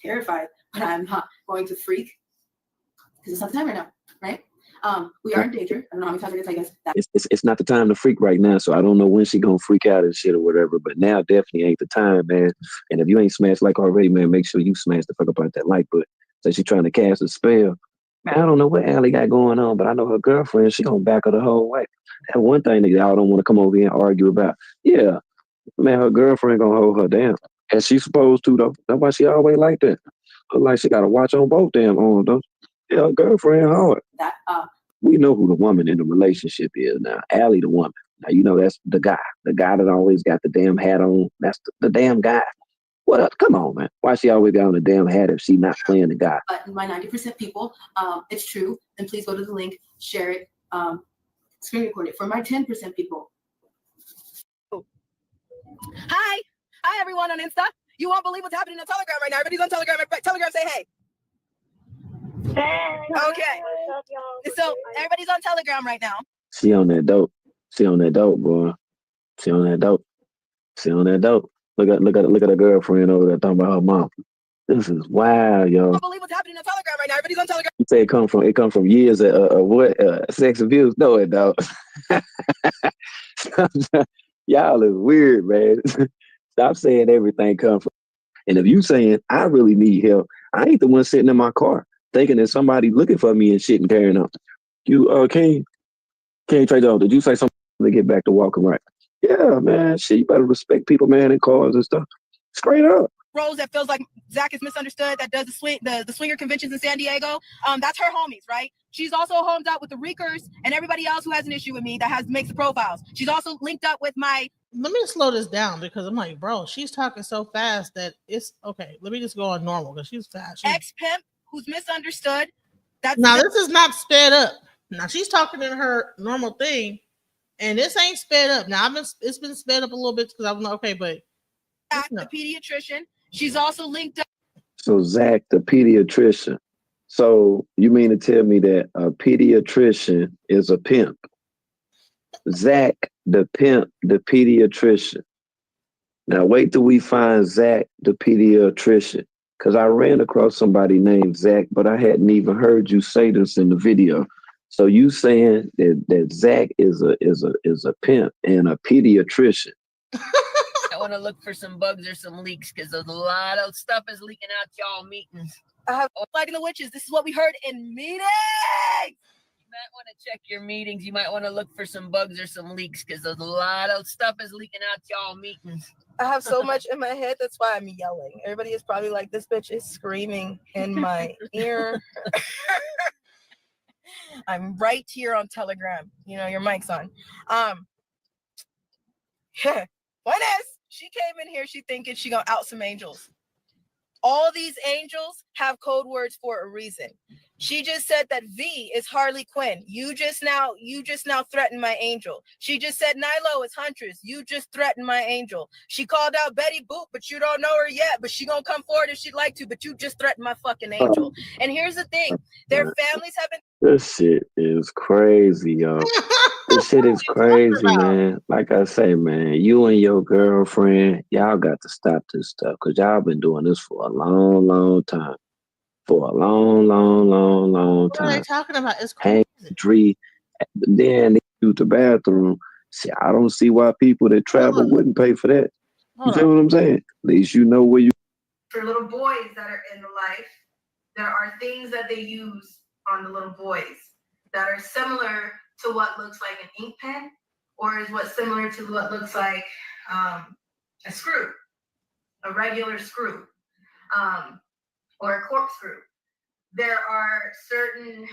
terrified, but I'm not going to freak because it's not the time right now, right? We are in danger. I don't know how many times I can tell you guys that. It's not the time to freak right now, so I don't know when she gonna freak out and shit or whatever, but now definitely ain't the time, man. And if you ain't smashed like already, man, make sure you smash the fuck up out that like button. So she's trying to cast a spell. Man, I don't know what Allie got going on, but I know her girlfriend, she gonna back her the whole way. And one thing that y'all don't want to come over here and argue about. Yeah, man, her girlfriend gonna hold her down. And she's supposed to, though. That's why she always like that. Look like she got to watch on both damn arms, though. Yeah, her girlfriend hard. We know who the woman in the relationship is now. Allie the woman. Now, you know that's the guy. The guy that always got the damn hat on. That's the damn guy. What up? Come on, man. Why she always got on the damn hat if she not playing the guy? But my 90% people, it's true. Then please go to the link, share it, screen record it. For my 10% people. Hi everyone on Insta. You won't believe what's happening on Telegram right now. Everybody's on Telegram. Telegram, say hey. Okay. So everybody's on Telegram right now. She on that dope. She on that dope, boy. She on that dope. She on that dope. Look at her girlfriend over there talking about her mom. This is wild, yo. I don't believe what's happening on Telegram right now. Everybody's on Telegram. You say it come from years of what? Sex abuse? No, it don't. Y'all is weird, man. Stop saying everything come from. And if you saying I really need help, I ain't the one sitting in my car thinking that somebody looking for me and shit and carrying on. You King Trey Jones, did you say something to get back to walking right? Yeah, man. Shit, you better respect people, man, in cars and stuff. Straight up. Rose that feels like Zach is misunderstood, that does the swinger conventions in San Diego. That's her homies, right? She's also homed up with the Recourse and everybody else who has an issue with me that makes the profiles. She's also linked up with my. Let me slow this down because I'm like, bro, she's talking so fast that it's okay. Let me just go on normal because she's fast. Ex-pimp who's misunderstood. This is not sped up. Now she's talking in her normal thing, and this ain't sped up. Now it's been sped up a little bit because I'm like, okay, but the pediatrician. She's also linked up. So Zach, the pediatrician. So you mean to tell me that a pediatrician is a pimp? Zach, the pimp, the pediatrician. Now wait till we find Zach, the pediatrician, because I ran across somebody named Zach, but I hadn't even heard you say this in the video. So you saying that Zach is a pimp and a pediatrician? I want to look for some bugs or some leaks because a lot of stuff is leaking out y'all meetings. I have Fighting the Witches. This is what we heard in meetings. You might want to check your meetings. You might want to look for some bugs or some leaks because a lot of stuff is leaking out y'all meetings. I have so much in my head. That's why I'm yelling. Everybody is probably like, this bitch is screaming in my ear. I'm right here on Telegram. You know, your mic's on. Point is, she came in here, she thinking she gonna out some angels. All these angels have code words for a reason. She just said that V is Harley Quinn. You just now threatened my angel. She just said Nilo is Huntress. You just threatened my angel. She called out Betty Boop, but you don't know her yet. But she gonna come forward if she'd like to. But you just threatened my fucking angel. And here's the thing: their families have been. This shit is crazy, yo. This shit is crazy, man. Like I say, man, you and your girlfriend, y'all got to stop this stuff because y'all been doing this for a long, long time. For a long, long, long, long time. What are they talking about? It's crazy. Then they use the bathroom. See, I don't see why people that travel wouldn't pay for that. You see what I'm saying? At least you know where you. For little boys that are in the life, there are things that they use on the little boys that are similar to what looks like an ink pen, or is what similar to what looks like a screw, a regular screw, or a corkscrew. There are certain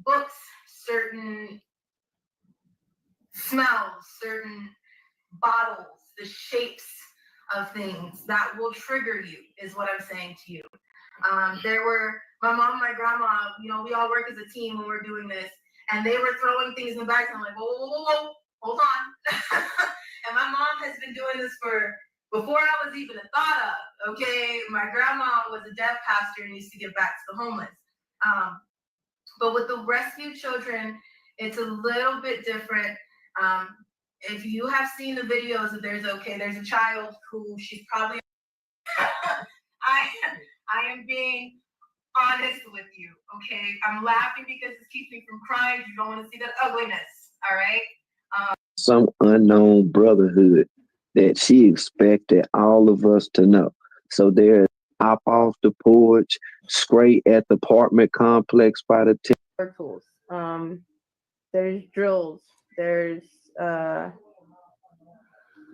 books, certain smells, certain bottles, the shapes of things that will trigger you, is what I'm saying to you. There were my mom and my grandma, you know, we all work as a team when we're doing this, and they were throwing things in the back, and I'm like, whoa, hold on. And my mom has been doing this for before I was even a thought of, okay? My grandma was a deaf pastor and used to give back to the homeless. But with the rescue children, it's a little bit different. If you have seen the videos, there's a child who she's probably, I am being honest with you, okay? I'm laughing because it keeps me from crying. You don't want to see that ugliness, all right? Some unknown brotherhood that she expected all of us to know. So hop off the porch, straight at the apartment complex by the tools. There's drills, there's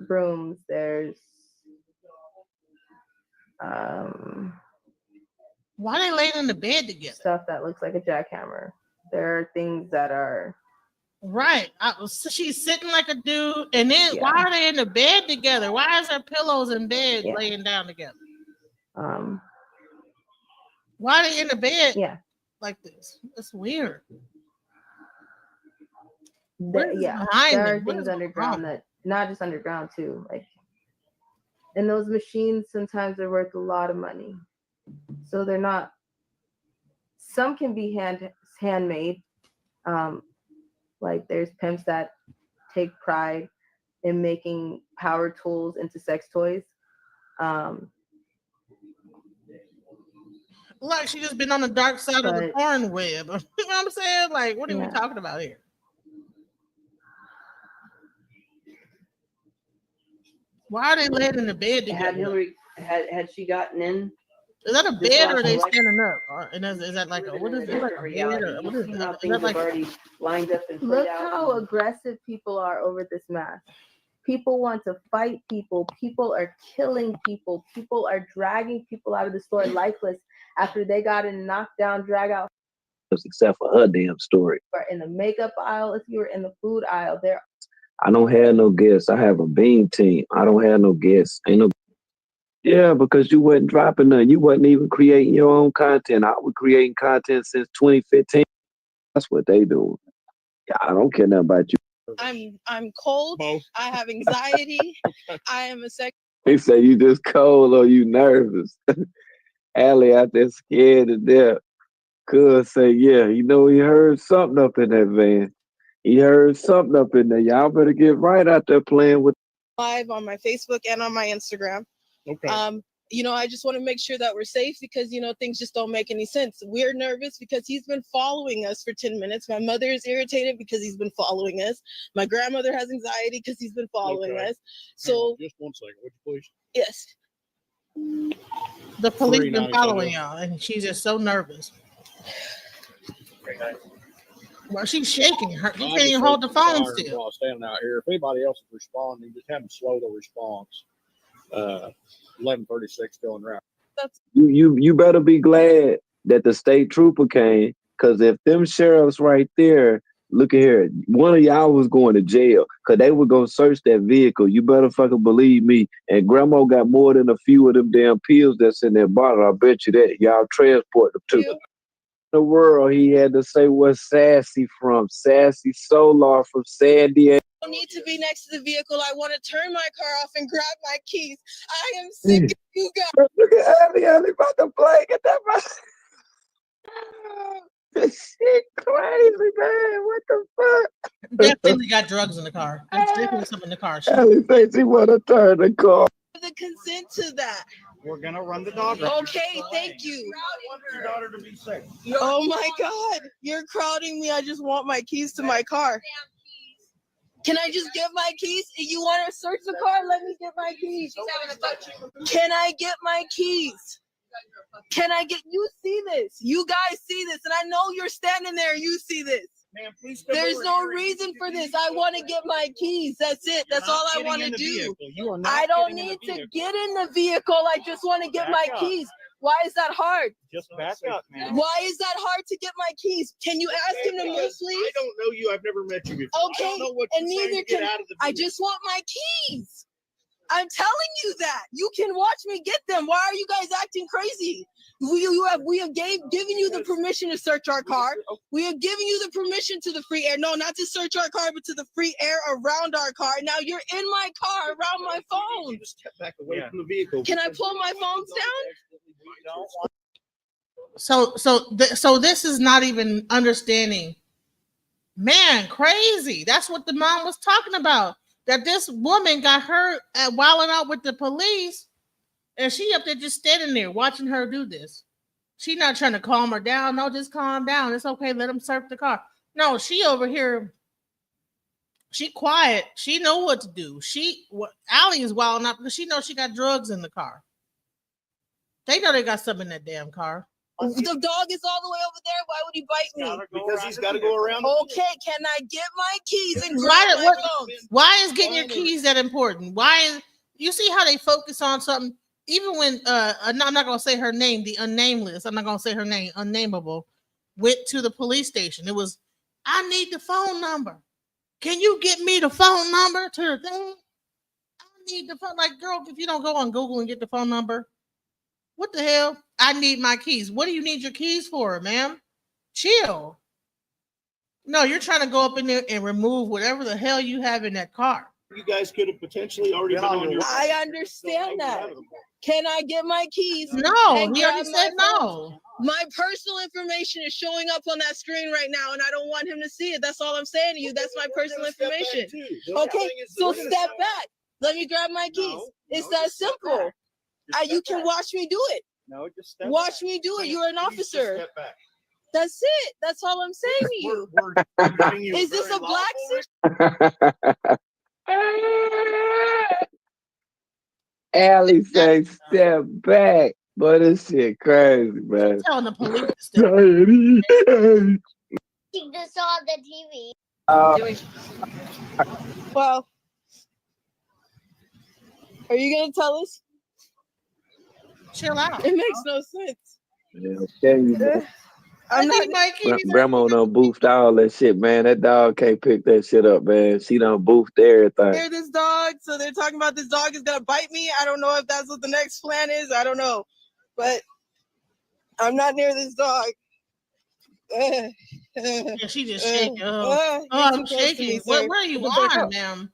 brooms, there's why they laying in the bed together? Stuff that looks like a jackhammer. There are things that are right. She's sitting like a dude, and then why are they in the bed together? Why is there pillows in bed laying down together? Why are they in the bed? Like this. It's weird. There are things underground that not just underground too. Like, and those machines sometimes are worth a lot of money. So they're not. Some can be handmade. Like there's pimps that take pride in making power tools into sex toys. Like she just been on the dark side of the porn web. You know what I'm saying? Like, what are we talking about here? Why are they laying in the bed together? Had Hillary had she gotten in? Is that a bed or are they standing up? Or is that like what is it? Like a bed or what is it? Is that like already lined up and look how aggressive people are over this mask. People want to fight people. People are killing people. People are dragging people out of the store lifeless after they got in knockdown, drag out. Except for her damn story. Or in the makeup aisle, if you were in the food aisle, there. I don't have no guests. I have a beam team. I don't have no guests. Ain't no. Yeah, because you wasn't dropping nothing. You wasn't even creating your own content. I was creating content since 2015. That's what they doing. Yeah, I don't care nothing about you. I'm cold. Both. I have anxiety. I am a sex. They say you just cold or you nervous. Allie out there scared to death. Cuz say, yeah, you know he heard something up in that van. He heard something up in there. Y'all better get right out there playing with. Live on my Facebook and on my Instagram. Okay. You know, I just want to make sure that we're safe because, you know, things just don't make any sense. We're nervous because he's been following us for 10 minutes. My mother is irritated because he's been following us. My grandmother has anxiety because he's been following us. So just one second, would you please? Yes. The police been following y'all and she's just so nervous. Well, she's shaking. She can't even hold the phone still. While standing out here, if anybody else is responding, just have them slow the response. 11:36 going around. You better be glad that the state trooper came, because if them sheriffs right there, look at here, one of y'all was going to jail because they were gonna search that vehicle. You better fucking believe me. And grandma got more than a few of them damn pills that's in that bottle. I bet you that. Y'all transport them too. The world, he had to say what's Sassy from. Sassy Solar from San Diego. I don't need to be next to the vehicle. I want to turn my car off and grab my keys. I am sick of you guys. Look at Allie about to play. Get that this shit crazy, man. What the fuck? Definitely got drugs in the car. There's definitely something in the car. Allie thinks he want to turn the car. The consent to that. We're gonna run the dog. Okay, thank you. I want your daughter to be safe. Oh my God, you're crowding me. I just want my keys to my car. Can I just get my keys? If you want to search the car, let me get my keys. Can I get my keys? Can I get, you see this? You guys see this, and I know you're standing there, you see this. Ma'am, please come There's over no here. reason for this. I want to get my keys. That's it. That's all I want to do. You are not I don't getting in need the to vehicle. get in the vehicle. I just want to get Back my up. keys. Why is that hard? Just back up, man. Why is that hard to get my keys? Can you ask him to move, Because please? I don't know you. I've never met you before. I Okay, don't know what and you're trying neither to get can out of the I. vehicle. Just want my keys. I'm telling you that. You can watch me get them. Why are you guys acting crazy? We have given you the permission to search our car. We have given you the permission to the free air. No, not to search our car, but to the free air around our car. Now you're in my car around my phone. Just step back away from the vehicle. Can I pull my phones down? So this is not even understanding. Man, crazy. That's what the mom was talking about. That this woman got hurt at wilding out with the police, and she up there just standing there watching her do this. She not trying to calm her down. No, just calm down. It's okay. Let them search the car. No, she over here. She quiet. She know what to do. Allie is wilding out because she knows she got drugs in the car. They know they got something in that damn car. The dog is all the way over there. Why would he bite me? Because he's got to go around. Okay, can I get my keys and grab my phone? Why is getting your keys that important? Why is you see how they focus on something? Even when I'm not gonna say her name, the unnameless, I'm not gonna say her name, unnameable, went to the police station. It was, I need the phone number. Can you get me the phone number to the thing? I need the phone. Like, girl, if you don't go on Google and get the phone number, what the hell? I need my keys. What do you need your keys for, ma'am? Chill. No, you're trying to go up in there and remove whatever the hell you have in that car. You guys could have potentially already been on your way. I understand that. Can I get my keys? No, and he grab already my said phone? no. My personal information is showing up on that screen right now, and I don't want him to see it. That's all I'm saying to you. That's my personal information. Okay, so step back. Let me grab my keys. It's that simple. You can watch me do it. No, just step Watch back. me do it. You're an Please just officer. step back. That's it. That's all I'm saying to you. We're giving you Is this very a black lawful- Allie say step back. Boy, this shit crazy, man. Telling the police to step back. She just saw the TV. Well, are you gonna tell us? Chill out. It makes no sense. Yeah, okay, you know. I'm not. my keys. Grandma done boofed all that shit, man. That dog can't pick that shit up, man. She done boofed everything. Hear this dog, so they're talking about this dog is gonna bite me. I don't know if that's what the next plan is. I don't know, but I'm not near this dog. Yeah, she just shaking. Oh, I'm shaking. Where are you on, ma'am?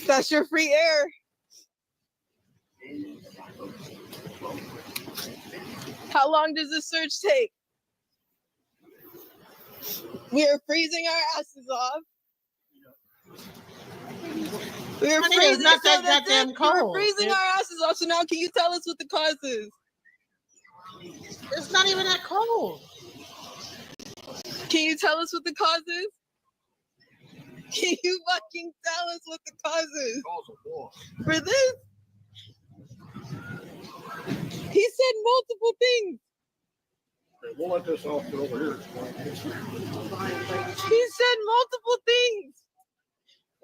That's your free air. How long does this search take? We are freezing our asses off. We are Honey, freezing. it's not that so that's goddamn it. cold, We're freezing dude. our asses off. So now, can you tell us what the cause is? It's not even that cold. Can you tell us what the cause is? Can you fucking tell us what the cause is? For this? He said multiple things. Okay, we'll let this officer over here. He said multiple things.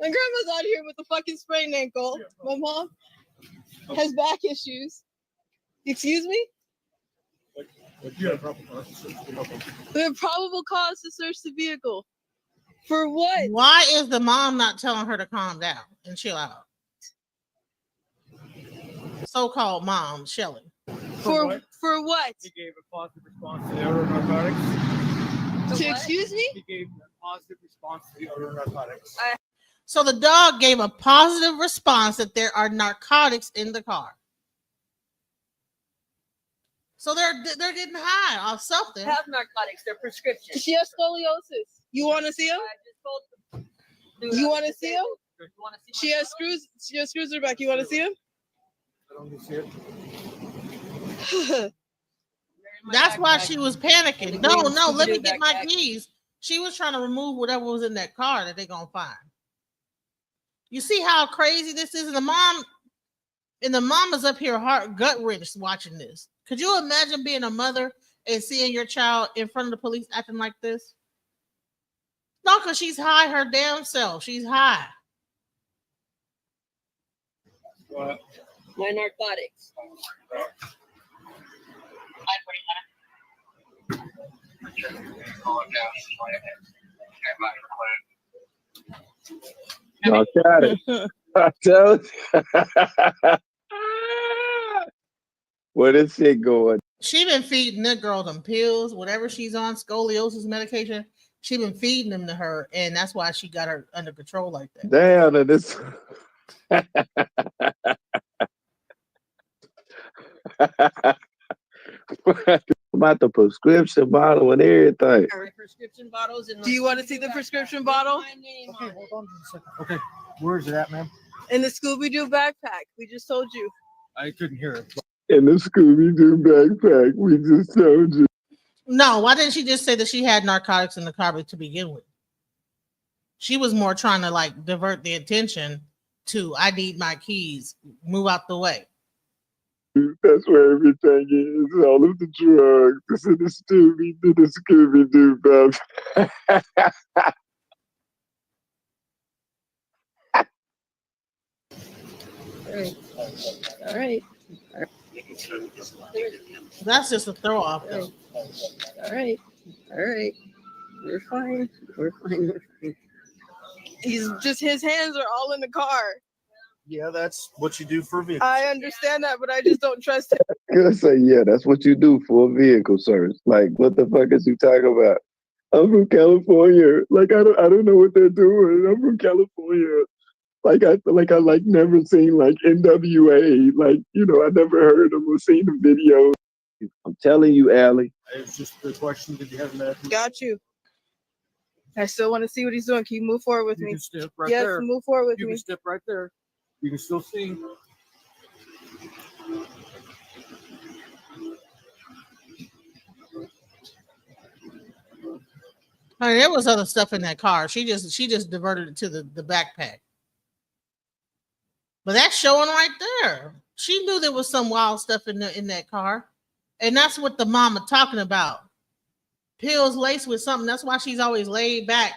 My grandma's out here with a fucking sprained ankle. My mom has back issues. Excuse me? But you have probable cause to search the vehicle. We have probable cause to search the vehicle. For what? Why is the mom not telling her to calm down and chill out? So-called mom, Shelly. For what? He gave a positive response to the odor of narcotics. Excuse me? He gave a positive response to the odor of narcotics. So the dog gave a positive response that there are narcotics in the car. So they're getting high off something. Have narcotics, they're prescription. She has scoliosis. You want to see him? You want to see him? She has screws. She has screws in her back. You want to see him? That's why she was panicking. No, let me get my keys. She was trying to remove whatever was in that car that they're gonna find. You see how crazy this is? And the mom is up here gut wrenched watching this. Could you imagine being a mother and seeing your child in front of the police acting like this? No, because she's high her damn self. She's high. My narcotics. Narcotics. I told you. Where this shit going? She been feeding that girl them pills, whatever she's on, scoliosis medication. She been feeding them to her, and that's why she got her under control like that. Damn, and this. About the prescription bottle and everything. Prescription bottles. Do you want to see the prescription bottle? Okay, hold on just a second. Okay, where is it at, ma'am? In the Scooby-Doo backpack. We just told you. I couldn't hear it. In the Scooby-Doo backpack, we just told you. No, why didn't she just say that she had narcotics in the car to begin with? She was more trying to like divert the attention to, I need my keys, move out the way. That's where everything is. All of the drugs. It's in the Scooby-Doo backpack. All right. That's just a throw off. All right. We're fine. His hands are all in the car. Yeah, that's what you do for a vehicle. I understand that, but I just don't trust him. I'm gonna say, yeah, that's what you do for a vehicle search. Like, what the fuck is you talking about? I'm from California. Like, I don't know what they're doing. I'm from California. Like I never seen like NWA. Like, I never heard them or seen the video. I'm telling you, Allie. It's just the question, did you have that? Got you. I still want to see what he's doing. Can you move forward with me? You can step right yes, there. Move forward with you me. You can step right there. You can still see. I mean, there was other stuff in that car. She just diverted it to the backpack. But that's showing right there. She knew there was some wild stuff in that car. And that's what the mama talking about. Pills laced with something. That's why she's always laid back.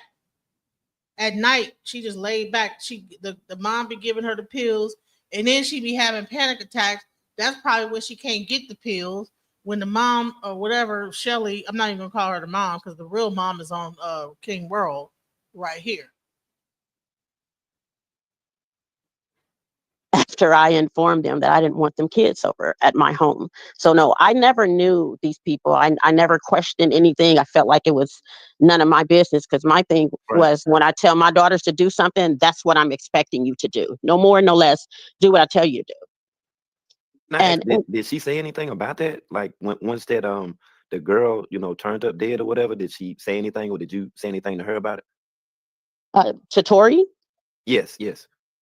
At night, she just laid back. The mom be giving her the pills, and then she be having panic attacks. That's probably when she can't get the pills. When the mom or whatever, Shelly, I'm not even gonna call her the mom because the real mom is on King World right here. After I informed them that I didn't want them kids over at my home. So no, I never knew these people. I never questioned anything. I felt like it was none of my business because my thing was when I tell my daughters to do something, that's what I'm expecting you to do. No more, no less. Do what I tell you to do. Now, And did she say anything about that? Like once that the girl, turned up dead or whatever, did she say anything or did you say anything to her about it? To Tori? Yes.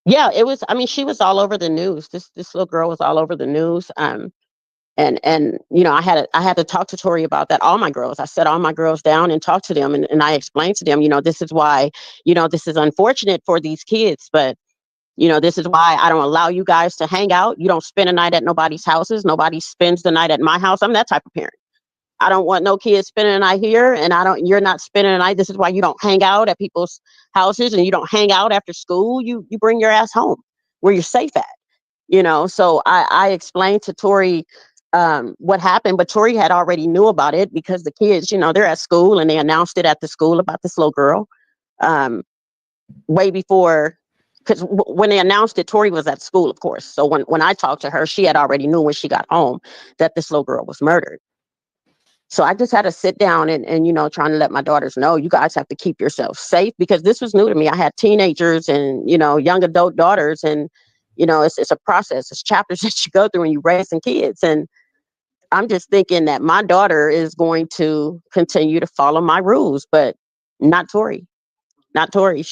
Yeah, it was. I mean, she was all over the news. This little girl was all over the news. And I had to talk to Tori about that. All my girls, I set all my girls down and talked to them, and I explained to them, this is why, this is unfortunate for these kids, but this is why I don't allow you guys to hang out. You don't spend a night at nobody's houses. Nobody spends the night at my house. I'm that type of parent. I don't want no kids spending a night here, and you're not spending a night. This is why you don't hang out at people's houses and you don't hang out after school. You bring your ass home where you're safe at, So I explained to Tori what happened, but Tori had already knew about it because the kids, they're at school and they announced it at the school about this little girl way before, because when they announced it, Tori was at school, of course. So when I talked to her, she had already knew when she got home that this little girl was murdered. So I just had to sit down and trying to let my daughters know, you guys have to keep yourself safe because this was new to me. I had teenagers and, young adult daughters and, it's a process. It's chapters that you go through when you're raising kids. And I'm just thinking that my daughter is going to continue to follow my rules, but not Tori. Not Tori.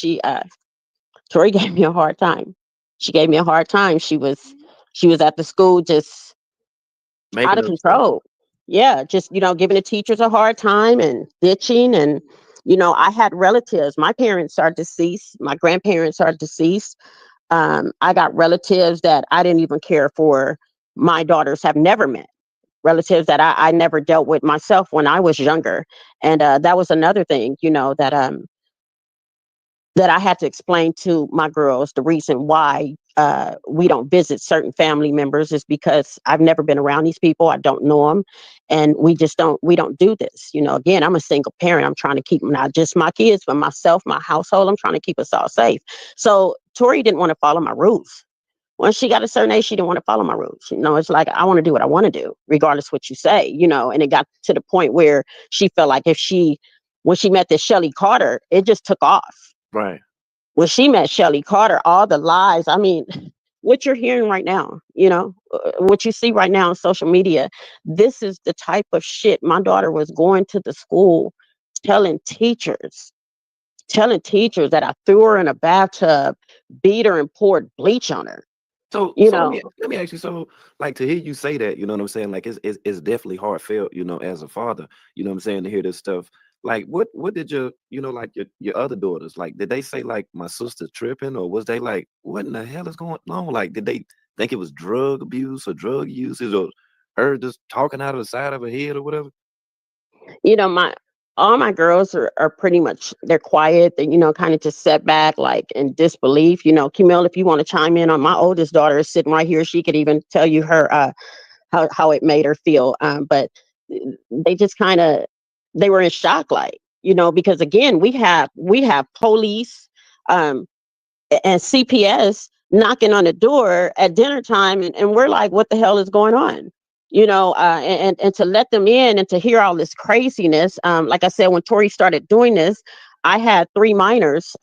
Tori gave me a hard time. She gave me a hard time. She was She was at the school just out Making of up stuff. control. Yeah, just, giving the teachers a hard time and bitching. And, I had relatives. My parents are deceased. My grandparents are deceased. I got relatives that I didn't even care for. My daughters have never met. Relatives that I never dealt with myself when I was younger. And that was another thing, that I had to explain to my girls. The reason why we don't visit certain family members is because I've never been around these people. I don't know them, and we don't do this. Again, I'm a single parent. I'm trying to keep not just my kids, but myself, my household. I'm trying to keep us all safe. So Tori didn't want to follow my rules. When she got a certain age, she didn't want to follow my rules. It's like, I want to do what I want to do, regardless what you say, and it got to the point where she felt like when she met this Shelly Carter, it just took off. Right. When she met Shelly Carter, all the lies, I mean, what you're hearing right now, what you see right now on social media, this is the type of shit my daughter was going to the school telling teachers that I threw her in a bathtub, beat her, and poured bleach on her. So let me ask you. So, like, to hear you say that, you know what I'm saying? Like, it's definitely heartfelt, as a father, you know what I'm saying, to hear this stuff. Like, what did like your other daughters, like, did they say like my sister tripping, or was they like, what in the hell is going on? Like, did they think it was drug abuse or drug usage, or her just talking out of the side of her head or whatever? All my girls are pretty much, they're quiet. They, kind of just set back, like, in disbelief. Camille, if you want to chime in on, my oldest daughter is sitting right here. She could even tell you her how it made her feel. But they just they were in shock, like, because again, we have police and CPS knocking on the door at dinner time, and we're like, what the hell is going on? And to let them in and to hear all this craziness. Like I said, when Tori started doing this, I had 3 minors.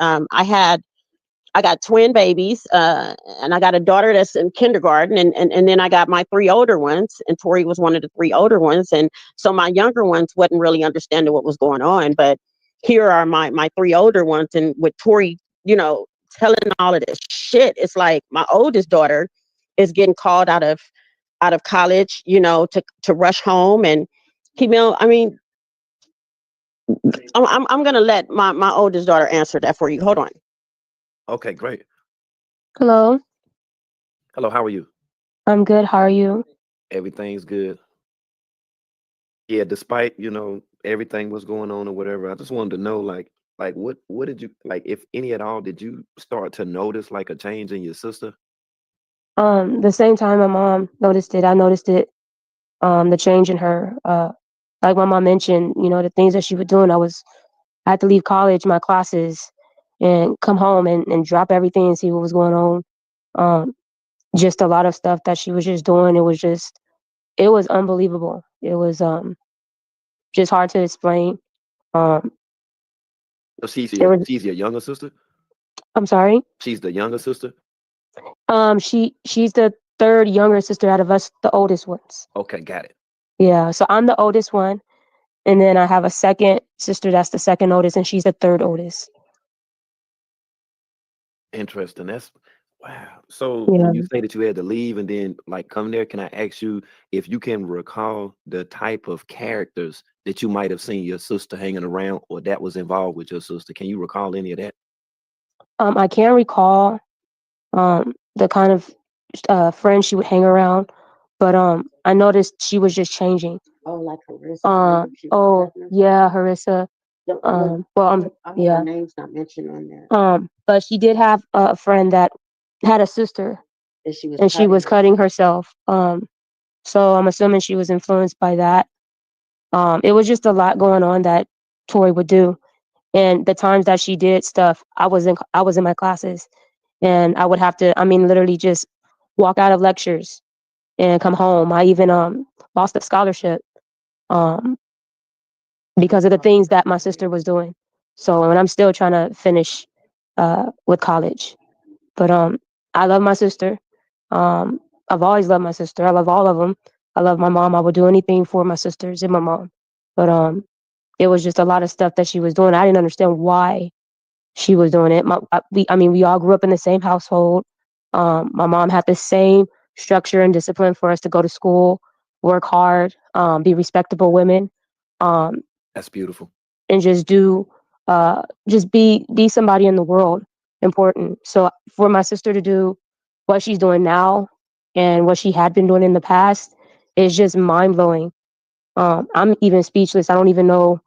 I got twin babies, and I got a daughter that's in kindergarten, and then I got my 3 older ones, and Tori was one of the 3 older ones. And so my younger ones wasn't really understanding what was going on. But here are my 3 older ones, and with Tori, telling all of this shit, it's like my oldest daughter is getting called out of college, to rush home. And Camille, I mean, I'm gonna let my oldest daughter answer that for you. Hold on. Okay, great. Hello, Hello, how are you? I'm good. How are you? Everything's good. Yeah, despite, everything was going on or whatever, I just wanted to know, like what did you, like, if any at all, did you start to notice like a change in your sister? The same time my mom noticed it, I noticed it. The change in her. Like my mom mentioned, the things that she was doing. I had to leave college, my classes, and come home and drop everything and see what was going on. Um, just a lot of stuff that she was just doing. It was unbelievable. It was just hard to explain. Um, Oh, it was. she's your younger sister? I'm sorry. She's the younger sister? She's the third younger sister out of us, the oldest ones. Okay, got it. Yeah, so I'm the oldest one, and then I have a second sister that's the second oldest, and she's the third oldest. Interesting. That's wow. So Yeah. when you say that you had to leave and then like come there, can I ask you if you can recall the type of characters that you might have seen your sister hanging around or that was involved with your sister? Can you recall any of that? I can't recall the kind of friends she would hang around, but I noticed she was just changing. Oh, like Harissa. Yeah, Harissa. Yeah. Her name's not mentioned on there. But she did have a friend that had a sister, And she was cutting herself. So I'm assuming she was influenced by that. It was just a lot going on that Tori would do, and the times that she did stuff, I was in my classes, and I would have to, I mean, literally just walk out of lectures and come home. I even lost a scholarship um because of the things that my sister was doing. So, and I'm still trying to finish with college. But I love my sister. I've always loved my sister. I love all of them. I love my mom. I would do anything for my sisters and my mom. But it was just a lot of stuff that she was doing. I didn't understand why she was doing it. We all grew up in the same household. My mom had the same structure and discipline for us to go to school, work hard, be respectable women, um, That's beautiful. and just be somebody in the world important. So for my sister to do what she's doing now and what she had been doing in the past is just mind blowing. I'm even speechless. I don't even know.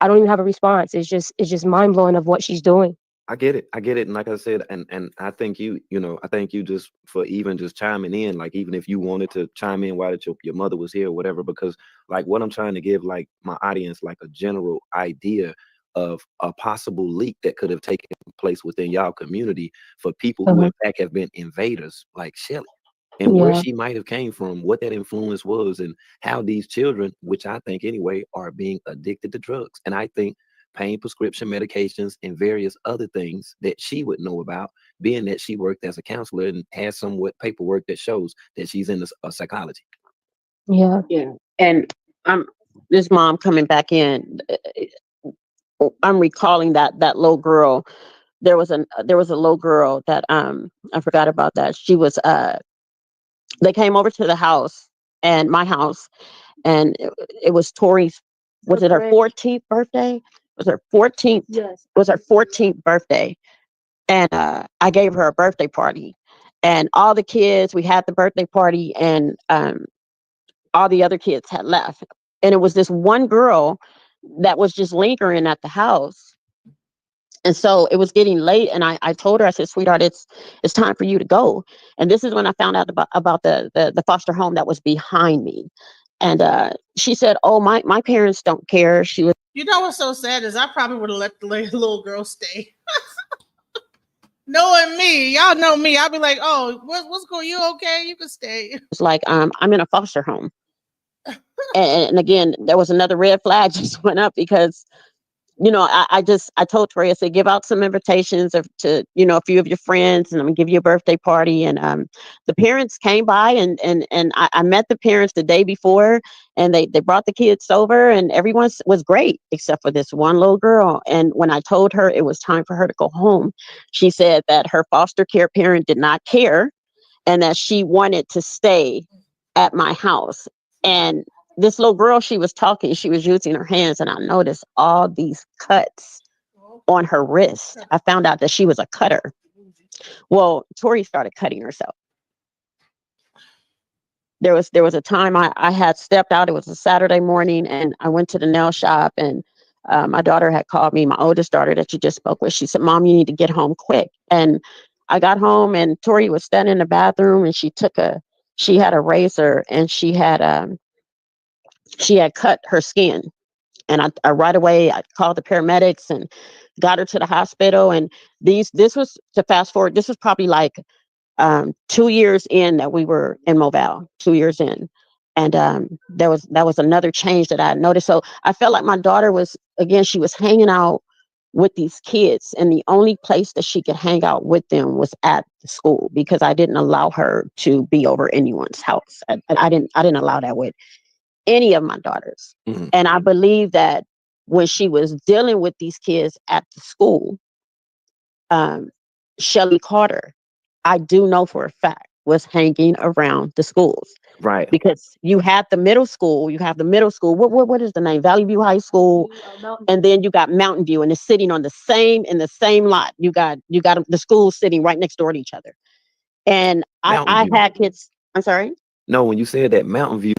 I don't even have a response. It's just mind blowing of what she's doing. I get it. I get it. And like I said, and I think I thank you just for even just chiming in, like even if you wanted to chime in while your mother was here or whatever, because like what I'm trying to give like my audience like a general idea of a possible leak that could have taken place within y'all community for people who Uh-huh. in fact have been invaders like Shelly. And where Yeah. she might have came from, what that influence was, and how these children, which I think anyway, are being addicted to drugs. And I think pain prescription medications and various other things that she would know about, being that she worked as a counselor and has somewhat paperwork that shows that she's in psychology. Yeah. Yeah. And I'm this mom coming back in. I'm recalling that little girl. There was a little girl that I forgot about that. She was they came over to the house and my house, and it was Tori's, was it her 14th birthday? Was her 14th? Yes. Was her 14th birthday. And I gave her a birthday party. And all the kids, we had the birthday party, and all the other kids had left. And it was this one girl that was just lingering at the house. And so it was getting late, and I told her, I said, sweetheart, it's time for you to go. And this is when I found out about the foster home that was behind me. And she said, oh, my parents don't care. She was You know what's so sad is I probably would have let the little girl stay. Knowing me, y'all know me. I'll be like, "Oh, what's going? You okay? You can stay." like, I'm in a foster home. And again, there was another red flag just went up because I told Tori, I said, give out some invitations to a few of your friends, and I'm gonna give you a birthday party. And the parents came by, and I met the parents the day before, and they brought the kids over, and everyone was great except for this one little girl. And when I told her it was time for her to go home, she said that her foster care parent did not care, and that she wanted to stay at my house. And this little girl, she was talking, she was using her hands, and I noticed all these cuts on her wrist. I found out that she was a cutter. Well, Tori started cutting herself. There was a time I had stepped out. It was a Saturday morning, and I went to the nail shop, and my daughter had called me, my oldest daughter that you just spoke with. She said, Mom, you need to get home quick. And I got home, and Tori was standing in the bathroom, and she had a razor, and she had cut her skin. And I right away, I called the paramedics and got her to the hospital. And this was, to fast forward, this was probably like 2 years in that we were in Mobile, 2 years in. And that was another change that I had noticed. So I felt like my daughter was, again, she was hanging out with these kids, and the only place that she could hang out with them was at the school, because I didn't allow her to be over anyone's house. I didn't allow that with any of my daughters. Mhm. And I believe that when she was dealing with these kids at the school, um, Shelly Carter, I do know for a fact, was hanging around the schools. Right. Because you have the middle school. What is the name? Valley View High School, and then you got Mountain View, and it's sitting on the same lot. You got the schools sitting right next door to each other. And Mountain I View. had kids. I'm sorry. No, when you said that Mountain View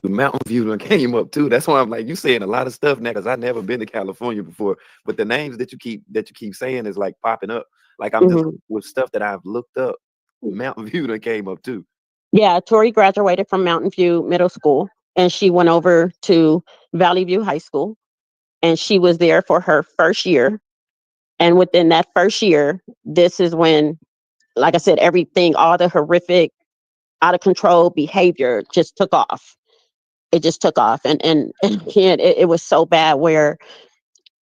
done came up too. That's why I'm like, you saying a lot of stuff now, because I've never been to California before. But the names that you keep saying is like popping up. Like I'm just Mhm. with stuff that I've looked up. Mountain View done came up too. Yeah, Tori graduated from Mountain View Middle School, and she went over to Valley View High School, and she was there for her first year. And within that first year, this is when, like I said, everything, all the horrific, out of control behavior just took off. It just took off. And again, it was so bad where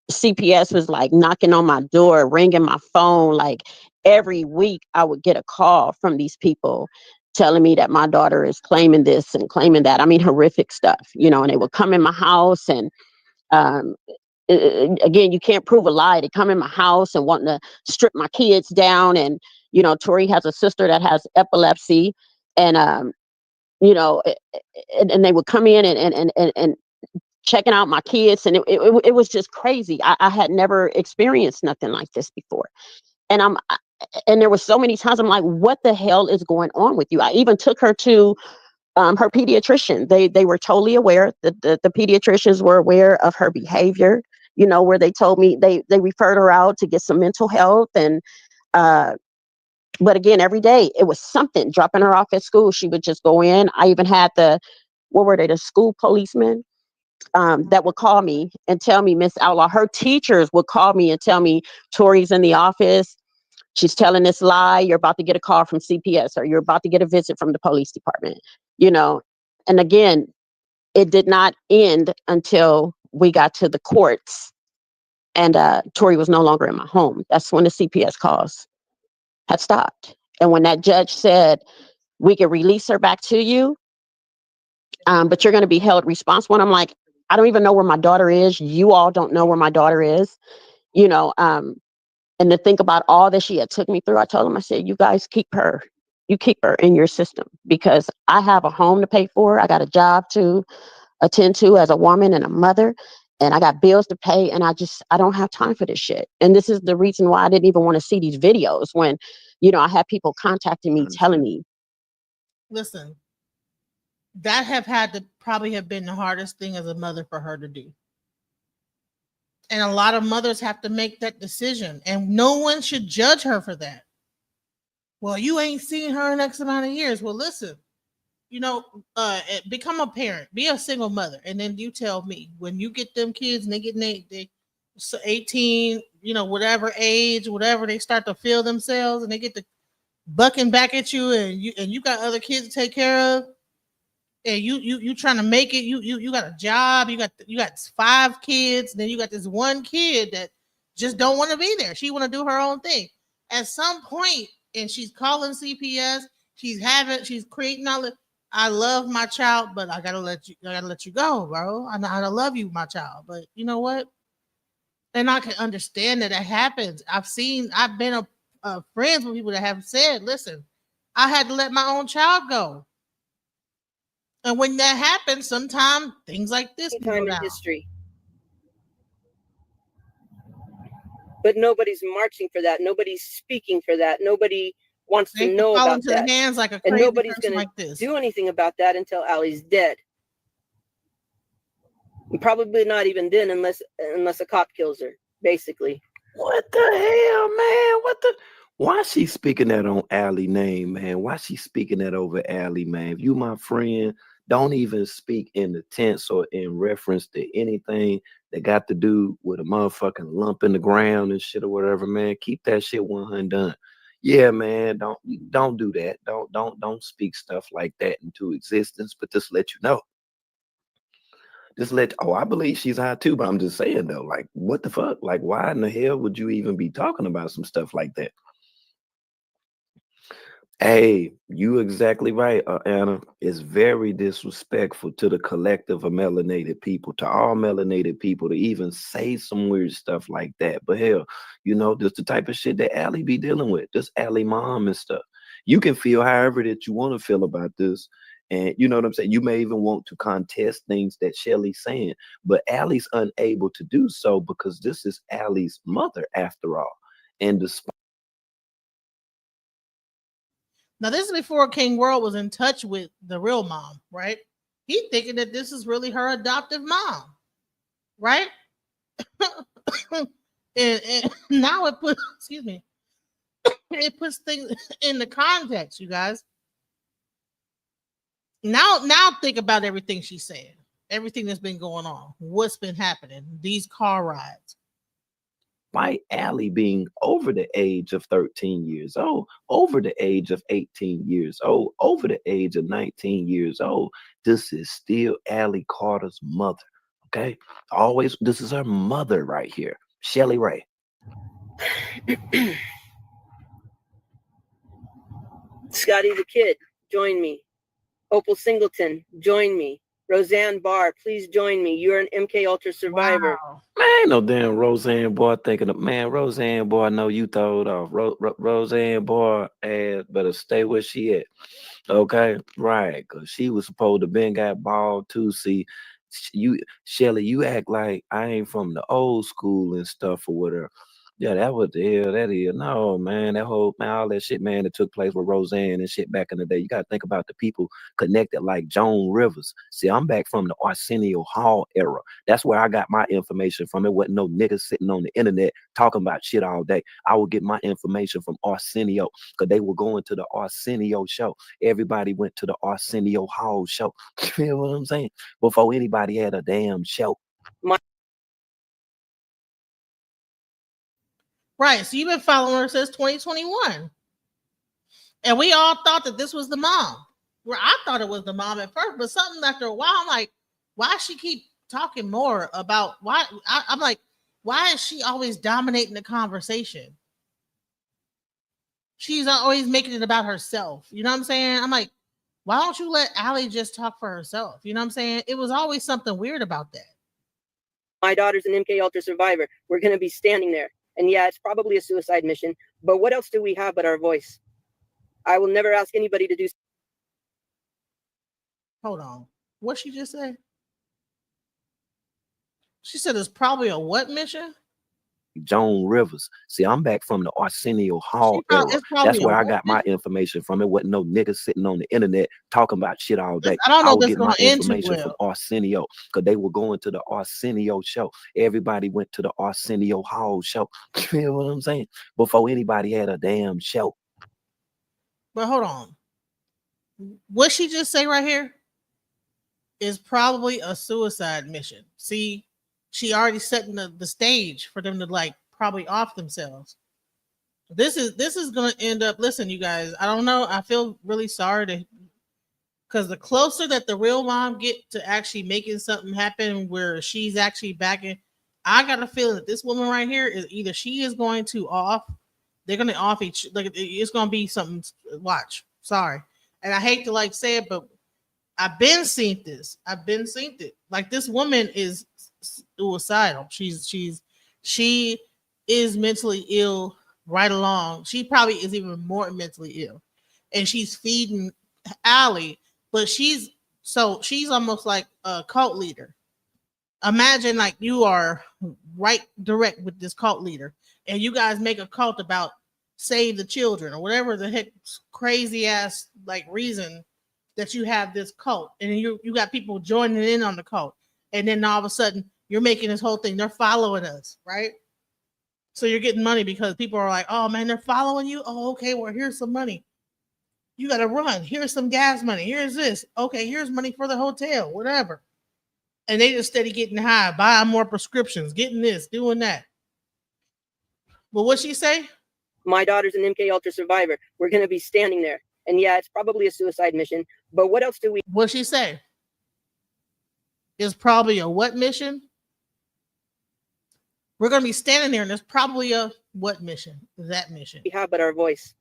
CPS was like knocking on my door, ringing my phone. Like every week, I would get a call from these people telling me that my daughter is claiming this and claiming that. I mean, horrific stuff, and they would come in my house, and um, again, you can't prove a lie. They come in my house and wanting to strip my kids down. And Tori has a sister that has epilepsy, and you know, and they would come in and checking out my kids, and it was just crazy. I had never experienced nothing like this before, and and there were so many times I'm like, what the hell is going on with you? I even took her to her pediatrician. They were totally aware. The pediatricians were aware of her behavior, you know, where they told me they referred her out to get some mental health. And but again, every day it was something. Dropping her off at school, she would just go in. I even had the school policemen that would call me and tell me, Miss Outlaw. Her teachers would call me and tell me, Tori's in the office. She's telling this lie. You're about to get a call from CPS, or you're about to get a visit from the police department, you know. And again, it did not end until we got to the courts, and Tori was no longer in my home. That's when the CPS calls had stopped. And when that judge said, we can release her back to you, but you're going to be held responsible. And I'm like, I don't even know where my daughter is. You all don't know where my daughter is, you know. And to think about all that she had took me through, I told him, I said, you guys keep her. You keep her in your system, because I have a home to pay for. I got a job to attend to as a woman and a mother, and I got bills to pay. And I don't have time for this shit. And this is the reason why I didn't even want to see these videos when, you know, I had people contacting me, telling me. Listen, that had to probably have been the hardest thing as a mother for her to do. And a lot of mothers have to make that decision, and no one should judge her for that. Well, you ain't seen her in X amount of years. Well, listen, you know, become a parent, be a single mother, and then you tell me when you get them kids and they get 18, you know, whatever age, whatever, they start to feel themselves and they get to bucking back at you, and you got other kids to take care of. And you trying to make it. You got a job. You got 5 kids. Then you got this one kid that just don't want to be there. She want to do her own thing. At some point, and she's calling CPS. She's creating all the. I love my child, but I gotta let you go, bro. I love you, my child, but you know what? And I can understand that happens. I've been a friends with people that have said, listen, I had to let my own child go. And when that happens, sometimes things like this time in history. But nobody's marching for that. Nobody's speaking for that. Nobody wants to know about that. Hands like a and crazy nobody's person going like this. to do anything about that until Allie's dead. And probably not even then, unless a cop kills her, basically. What the hell, man? Why she speaking that on Allie name, man? Why she speaking that over Allie, man? If you my friend, don't even speak in the tense or in reference to anything that got to do with a motherfucking lump in the ground and shit or whatever, man. Keep that shit 100 done. Yeah, man, don't do that. Don't speak stuff like that into existence, but just let you know. I believe she's high too, but I'm just saying though, like, what the fuck? Like, why in the hell would you even be talking about some stuff like that? Hey, you exactly right, Anna. It's very disrespectful to the collective of melanated people, to all melanated people, to even say some weird stuff like that. But hell, you know, this the type of shit that Allie be dealing with. This Allie mom and stuff. You can feel however that you want to feel about this. And you know what I'm saying? You may even want to contest things that Shelly's saying, but Allie's unable to do so because this is Allie's mother after all. And despite Now, this is before King World was in touch with the real mom, right? He thinking that this is really her adoptive mom, right? and now it puts, excuse me, it puts things in the context, you guys. Now think about everything she's saying, everything that's been going on, what's been happening, these car rides. Allie being over the age of 13 years old, over the age of 18 years old, over the age of 19 years old, this is still Allie Carter's mother. Okay? Always, this is her mother right here, Shelly Ray. Scotty the Kid, join me. Opal Singleton, join me. Roseanne Barr, please join me. You're an MK Ultra survivor. Wow. Man, ain't no damn Roseanne boy thinking of, man, Roseanne boy, I know you throwed off. Roseanne boy ass better stay where she at. Okay, right, because she was supposed to been got bald too. See, you, Shelly, you act like I ain't from the old school and stuff or whatever. Yeah, that was the hell that is. No, man, that whole, man, all that shit, man, that took place with Roseanne and shit back in the day. You got to think about the people connected like Joan Rivers. See, I'm back from the Arsenio Hall era. That's where I got my information from. It wasn't no niggas sitting on the internet talking about shit all day. I would get my information from Arsenio because they were going to the Arsenio show. Everybody went to the Arsenio Hall show. You know what I'm saying? Before anybody had a damn show. Right. So you've been following her since 2021. And we all thought that this was the mom. Where I thought it was the mom at first, but something after a while, I'm like, why she keep talking more about why? I'm like, why is she always dominating the conversation? She's always making it about herself. You know what I'm saying? I'm like, why don't you let Allie just talk for herself? You know what I'm saying? It was always something weird about that. My daughter's an MK Ultra survivor. We're going to be standing there. And yeah, it's probably a suicide mission, but what else do we have but our voice? I will never ask anybody to do. Hold on. What she just say? She said it's probably a what mission? Joan Rivers. See, I'm back from the Arsenio Hall era. That's where I got my information from. It wasn't no niggas sitting on the internet talking about shit all day. I don't know I if would that's get my going to end too information from well. Arsenio because they were going to the Arsenio show. Everybody went to the Arsenio Hall show. You know what I'm saying? Before anybody had a damn show. But hold on. What she just say right here is probably a suicide mission. See, she already setting the stage for them to like probably off themselves. This is gonna end up. Listen, you guys, I don't know. I feel really sorry to because the closer that the real mom get to actually making something happen where she's actually backing, I got a feeling that this woman right here is either she is going to off, they're gonna off each like it's gonna be something. Watch, sorry, and I hate to like say it, but I've been seeing this. I've been seeing it. Like this woman is suicidal. She is mentally ill right along. She probably is even more mentally ill, and she's feeding Allie, but she's almost like a cult leader. Imagine like you are right direct with this cult leader, and you guys make a cult about save the children or whatever the heck crazy ass like reason that you have this cult, and you got people joining in on the cult, and then all of a sudden you're making this whole thing. They're following us, right? So you're getting money because people are like, oh man, they're following you. Oh, okay, well, here's some money. You got to run. Here's some gas money. Here's this. Okay, here's money for the hotel, whatever. And they just steady getting high, buying more prescriptions, getting this, doing that. But what she say? My daughter's an MK Ultra survivor. We're going to be standing there. And yeah, it's probably a suicide mission, but what else do we? What she say? It's probably a what mission? We're going to be standing there, and there's probably a what mission? That mission. We have but our voice.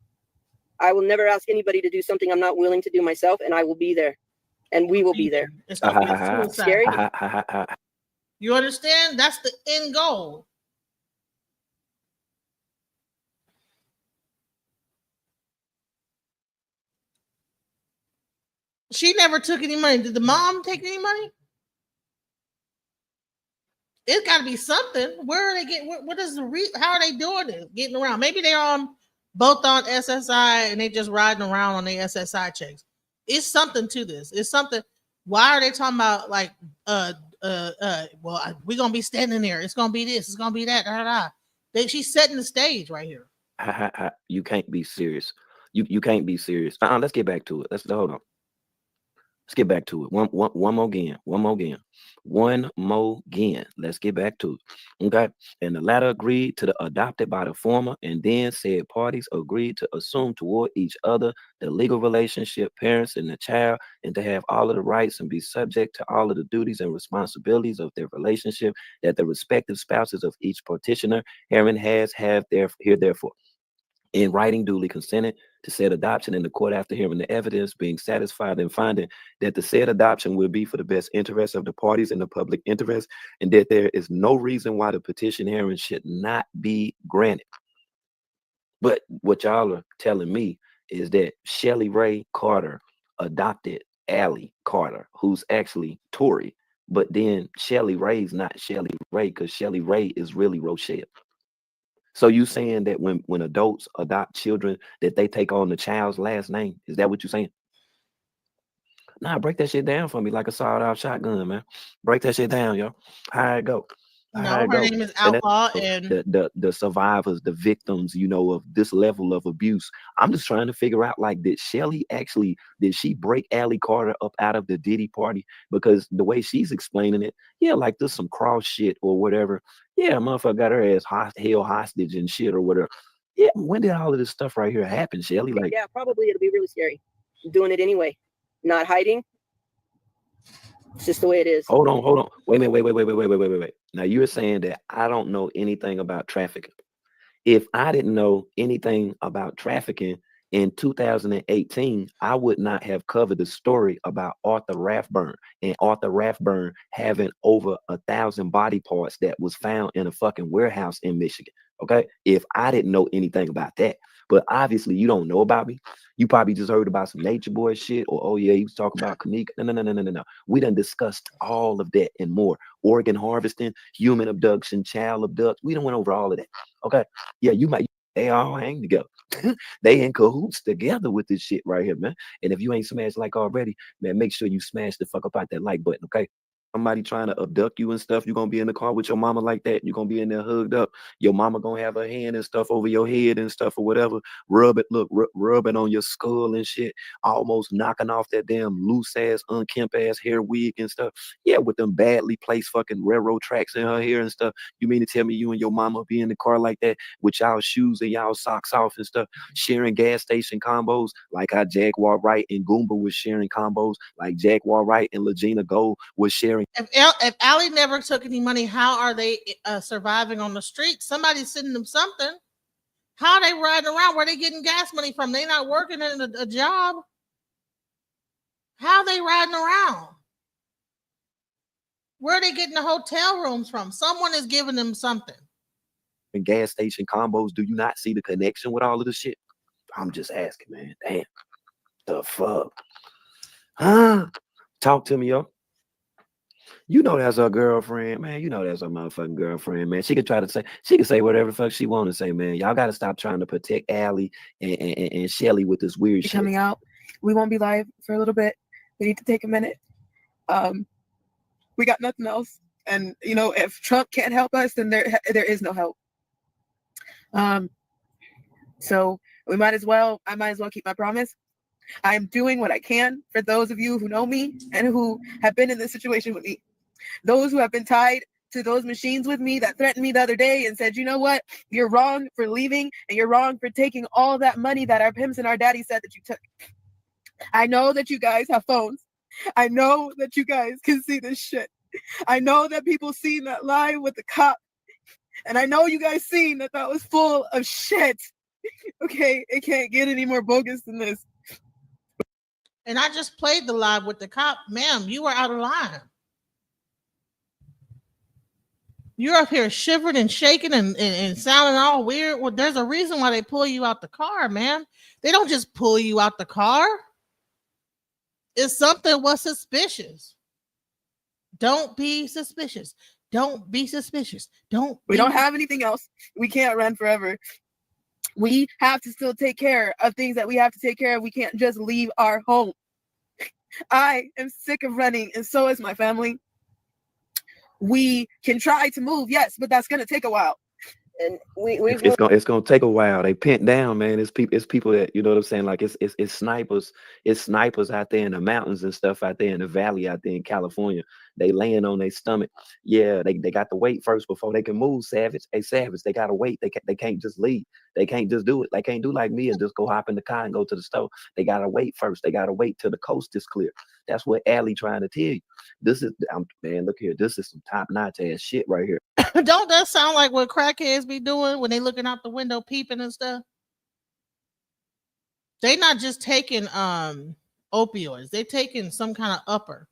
I will never ask anybody to do something I'm not willing to do myself, and I will be there. And we will be there. It's going to be a suicide. Scary? You understand? That's the end goal. She never took any money. Did the mom take any money? It's got to be something. Where are they getting? What is the how are they doing it? Getting around? Maybe they're both on SSI and they just riding around on their SSI checks. It's something to this. It's something. Why are they talking about like well, we're gonna be standing there. It's gonna be this. It's gonna be that. Da, da, da. She's setting the stage right here. You can't be serious. You can't be serious. Let's get back to it. Hold on. Let's get back to it. One more again. Let's get back to it. Okay. And the latter agreed to the adopted by the former, and then said parties agreed to assume toward each other the legal relationship, parents and the child, and to have all of the rights and be subject to all of the duties and responsibilities of their relationship that the respective spouses of each petitioner herein have therefore in writing duly consented to said adoption in the court after hearing the evidence, being satisfied and finding that the said adoption will be for the best interest of the parties and the public interest, and that there is no reason why the petition hearing should not be granted. But what y'all are telling me is that Shelly Ray Carter adopted Allie Carter, who's actually Tori. But then Shelly Ray's not Shelly Ray, because Shelly Ray is really Rochelle. So you saying that when adults adopt children, that they take on the child's last name? Is that what you're saying? Nah, break that shit down for me like a sawed-off shotgun, man. Break that shit down, yo. How it go? No, her name is Outlaw, and the survivors, the victims, you know, of this level of abuse. I'm just trying to figure out, like, did she break Allie Carter up out of the Diddy party? Because the way she's explaining it, yeah, like this some cross shit or whatever. Yeah, motherfucker got her ass held hostage and shit or whatever. Yeah, when did all of this stuff right here happen, Shelly? Like, yeah, probably it'll be really scary. I'm doing it anyway, not hiding. It's just the way it is. Hold on. Wait. Now you're saying that I don't know anything about trafficking. If I didn't know anything about trafficking in 2018, I would not have covered the story about Arthur Rathburn and Arthur Rathburn having over 1,000 body parts that was found in a fucking warehouse in Michigan. Okay, if I didn't know anything about that. But obviously you don't know about me. You probably just heard about some Nature Boy shit, or oh yeah, he was talking about Kanika. No. We done discussed all of that and more. Organ harvesting, human abduction, child abduct. We done went over all of that. Okay. Yeah, they all hang together. They in cahoots together with this shit right here, man. And if you ain't smashed like already, man, make sure you smash the fuck up out that like button, okay? Somebody trying to abduct you and stuff, you're gonna be in the car with your mama like that. You're gonna be in there hugged up. Your mama gonna have her hand and stuff over your head and stuff or whatever. Rub it on your skull and shit, almost knocking off that damn loose ass, unkempt ass hair wig and stuff. Yeah, with them badly placed fucking railroad tracks in her hair and stuff. You mean to tell me you and your mama be in the car like that with y'all shoes and y'all socks off and stuff, sharing gas station combos like how Jaguar Wright and Goomba was sharing combos, like Jaguar Wright and Legina Gold was sharing. If Allie never took any money, how are they surviving on the street? Somebody's sending them something. How are they riding around? Where are they getting gas money from? They not working in a job. How are they riding around? Where are they getting the hotel rooms from? Someone is giving them something. And gas station combos, do you not see the connection with all of this shit? I'm just asking, man. Damn. The fuck? Huh? Talk to me, yo. You know that's her girlfriend, man. You know that's her motherfucking girlfriend, man. She can say whatever the fuck she want to say, man. Y'all got to stop trying to protect Allie and Shelly with this weird shit. Coming out. We won't be live for a little bit. We need to take a minute. We got nothing else. And, you know, if Trump can't help us, then there is no help. So I might as well keep my promise. I'm doing what I can for those of you who know me and who have been in this situation with me. Those who have been tied to those machines with me that threatened me the other day and said, you know what, you're wrong for leaving and you're wrong for taking all that money that our pimps and our daddy said that you took. I know that you guys have phones. I know that you guys can see this shit. I know that people seen that live with the cop. And I know you guys seen that was full of shit. Okay, it can't get any more bogus than this. And I just played the live with the cop. Ma'am, you are out of line. You're up here shivering and shaking and sounding all weird. Well, there's a reason why they pull you out the car, man. They don't just pull you out the car. It's something was suspicious. Don't be suspicious. Don't be suspicious. We don't have anything else. We can't run forever. We have to still take care of things that we have to take care of. We can't just leave our home. I am sick of running, and so is my family. We can try to move, yes, but that's going to take a while. And it's gonna take a while. They pent down, man. It's people that, you know what I'm saying, like it's snipers out there in the mountains and stuff out there in the valley out there in California. They laying on their stomach. Yeah, they got to wait first before they can move. Savage, they gotta wait. They can't just leave. They can't just do it. They can't do like me and just go hop in the car and go to the store. They gotta wait first. They gotta wait till the coast is clear. That's what Allie trying to tell you. Man, look here. This is some top-notch ass shit right here. Don't that sound like what crackheads be doing when they looking out the window peeping and stuff? They not just taking opioids. They taking some kind of upper.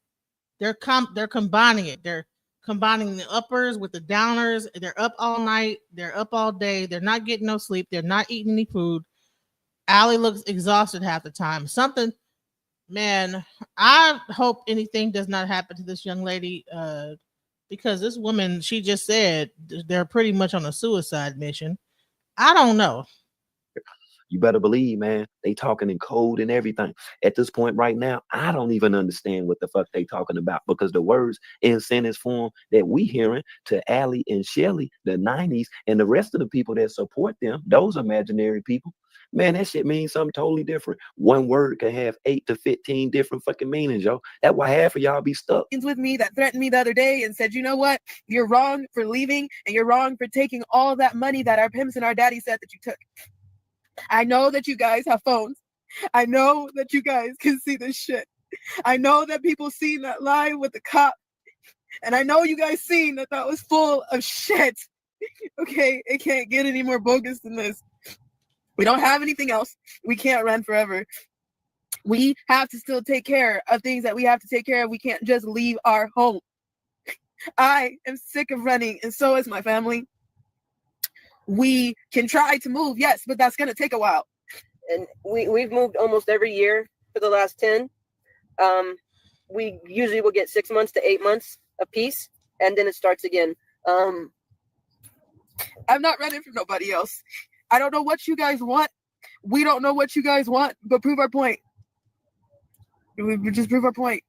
They're combining it. They're combining the uppers with the downers. They're up all night. They're up all day. They're not getting no sleep. They're not eating any food. Allie looks exhausted half the time. Something, man, I hope anything does not happen to this young lady because this woman, she just said they're pretty much on a suicide mission. I don't know. You better believe, man, they talking in code and everything. At this point right now, I don't even understand what the fuck they talking about because the words in sentence form that we hearing to Allie and Shelly, the 90s, and the rest of the people that support them, those imaginary people, man, that shit means something totally different. One word can have 8 to 15 different fucking meanings, yo. That's why half of y'all be stuck. With me that threatened me the other day and said, you know what? You're wrong for leaving and you're wrong for taking all that money that our pimps and our daddy said that you took. I know that you guys have phones. I know that you guys can see this shit. I know that people seen that lie with the cop. And I know you guys seen that that was full of shit. Okay, it can't get any more bogus than this. We don't have anything else. We can't run forever. We have to still take care of things that we have to take care of. We can't just leave our home. I am sick of running, and so is my family. We can try to move, yes, but that's going to take a while. And we've moved almost every year for the last 10. We usually will get 6 months to 8 months apiece, and then it starts again. I'm not running from nobody else. I don't know what you guys want. We don't know what you guys want, but prove our point. We just prove our point.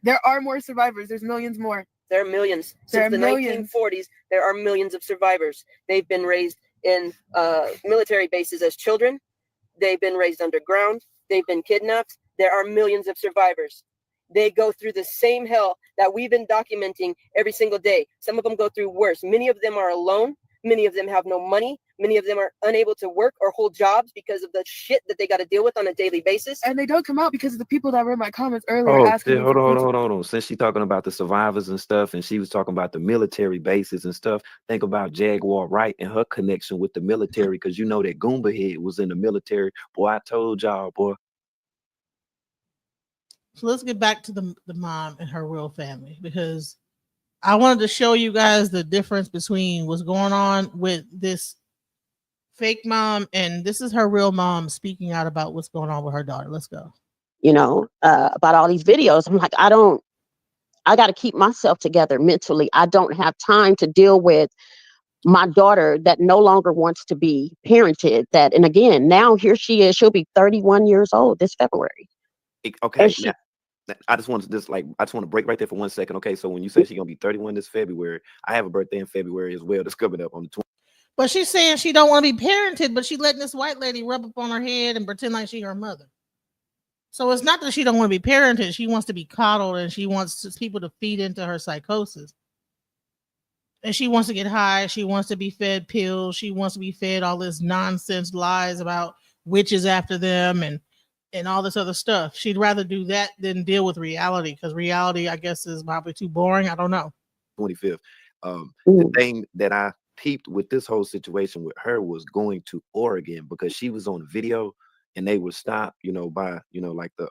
There are more survivors. There's millions more. There are millions. Since the 1940s, there are millions of survivors. They've been raised in military bases as children. They've been raised underground. They've been kidnapped. There are millions of survivors. They go through the same hell that we've been documenting every single day. Some of them go through worse. Many of them are alone. Many of them have no money. Many of them are unable to work or hold jobs because of the shit that they got to deal with on a daily basis. And they don't come out because of the people that read my comments earlier asking. Hold on. Since she's talking about the survivors and stuff, and she was talking about the military bases and stuff, think about Jaguar Wright and her connection with the military, because you know that Goomba Head was in the military. Boy, I told y'all, boy. So let's get back to the mom and her real family, because I wanted to show you guys the difference between what's going on with this fake mom, and this is her real mom speaking out about what's going on with her daughter. Let's go. You know, about all these videos. I'm like, I got to keep myself together mentally. I don't have time to deal with my daughter that no longer wants to be parented. That, and again, now here she is. She'll be 31 years old this February. Okay. I just want to break right there for 1 second. Okay, so when you say she's gonna be 31 this February, I have a birthday in February as well. That's coming up on the 20th. But she's saying she don't want to be parented, but she letting this white lady rub up on her head and pretend like she her mother. So it's not that she don't want to be parented. She wants to be coddled, and she wants people to feed into her psychosis. And she wants to get high. She wants to be fed pills. She wants to be fed all this nonsense lies about witches after them and all this other stuff. She'd rather do that than deal with reality, because reality, I guess, is probably too boring. I don't know. 25th. The thing that I peeped with this whole situation with her was going to Oregon, because she was on a video and they were stopped, by, like the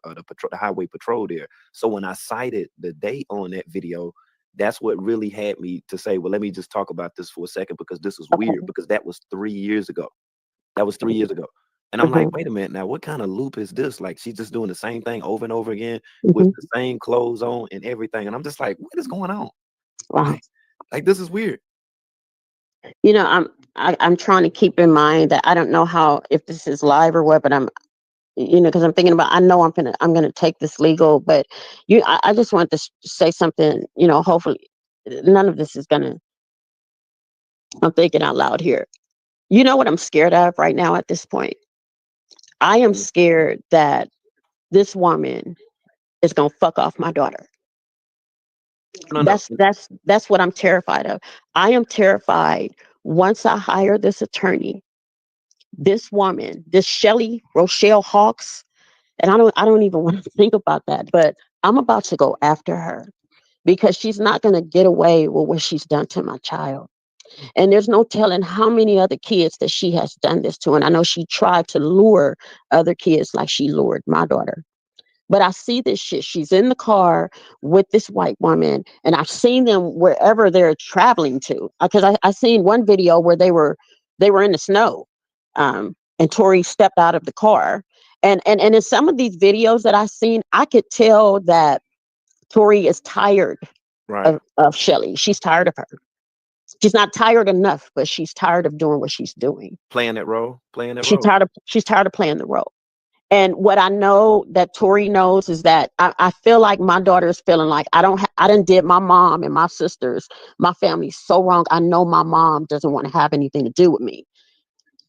highway patrol there. So when I cited the date on that video, that's what really had me to say, well, let me just talk about this for a second, because this is weird, because that was 3 years ago. And I'm like, wait a minute now, what kind of loop is this? Like, she's just doing the same thing over and over again with the same clothes on and everything. And I'm just like, what is going on? Wow. Like, this is weird. I'm trying to keep in mind that I don't know if this is live or what, but I'm, because I'm thinking about, I know I'm gonna take this legal, but I just want to say something, hopefully none of this is I'm thinking out loud here. You know what I'm scared of right now at this point? I am scared that this woman is gonna fuck off my daughter. That's what I'm terrified of. I am terrified once I hire this attorney, this woman, this Shelly Rochelle Hawks, and I don't even want to think about that, but I'm about to go after her, because she's not gonna get away with what she's done to my child. And there's no telling how many other kids that she has done this to. And I know she tried to lure other kids like she lured my daughter. But I see this shit. She's in the car with this white woman, and I've seen them wherever they're traveling to. Because I seen one video where they were in the snow, and Tori stepped out of the car. And in some of these videos that I've seen, I could tell that Tori is tired Right. of Shelly. She's tired of her. She's not tired enough, but she's tired of doing what she's doing. Playing that role. She's tired of playing the role. And what I know that Tori knows is that I feel like my daughter is feeling like I done did my mom and my sisters, my family so wrong. I know my mom doesn't want to have anything to do with me.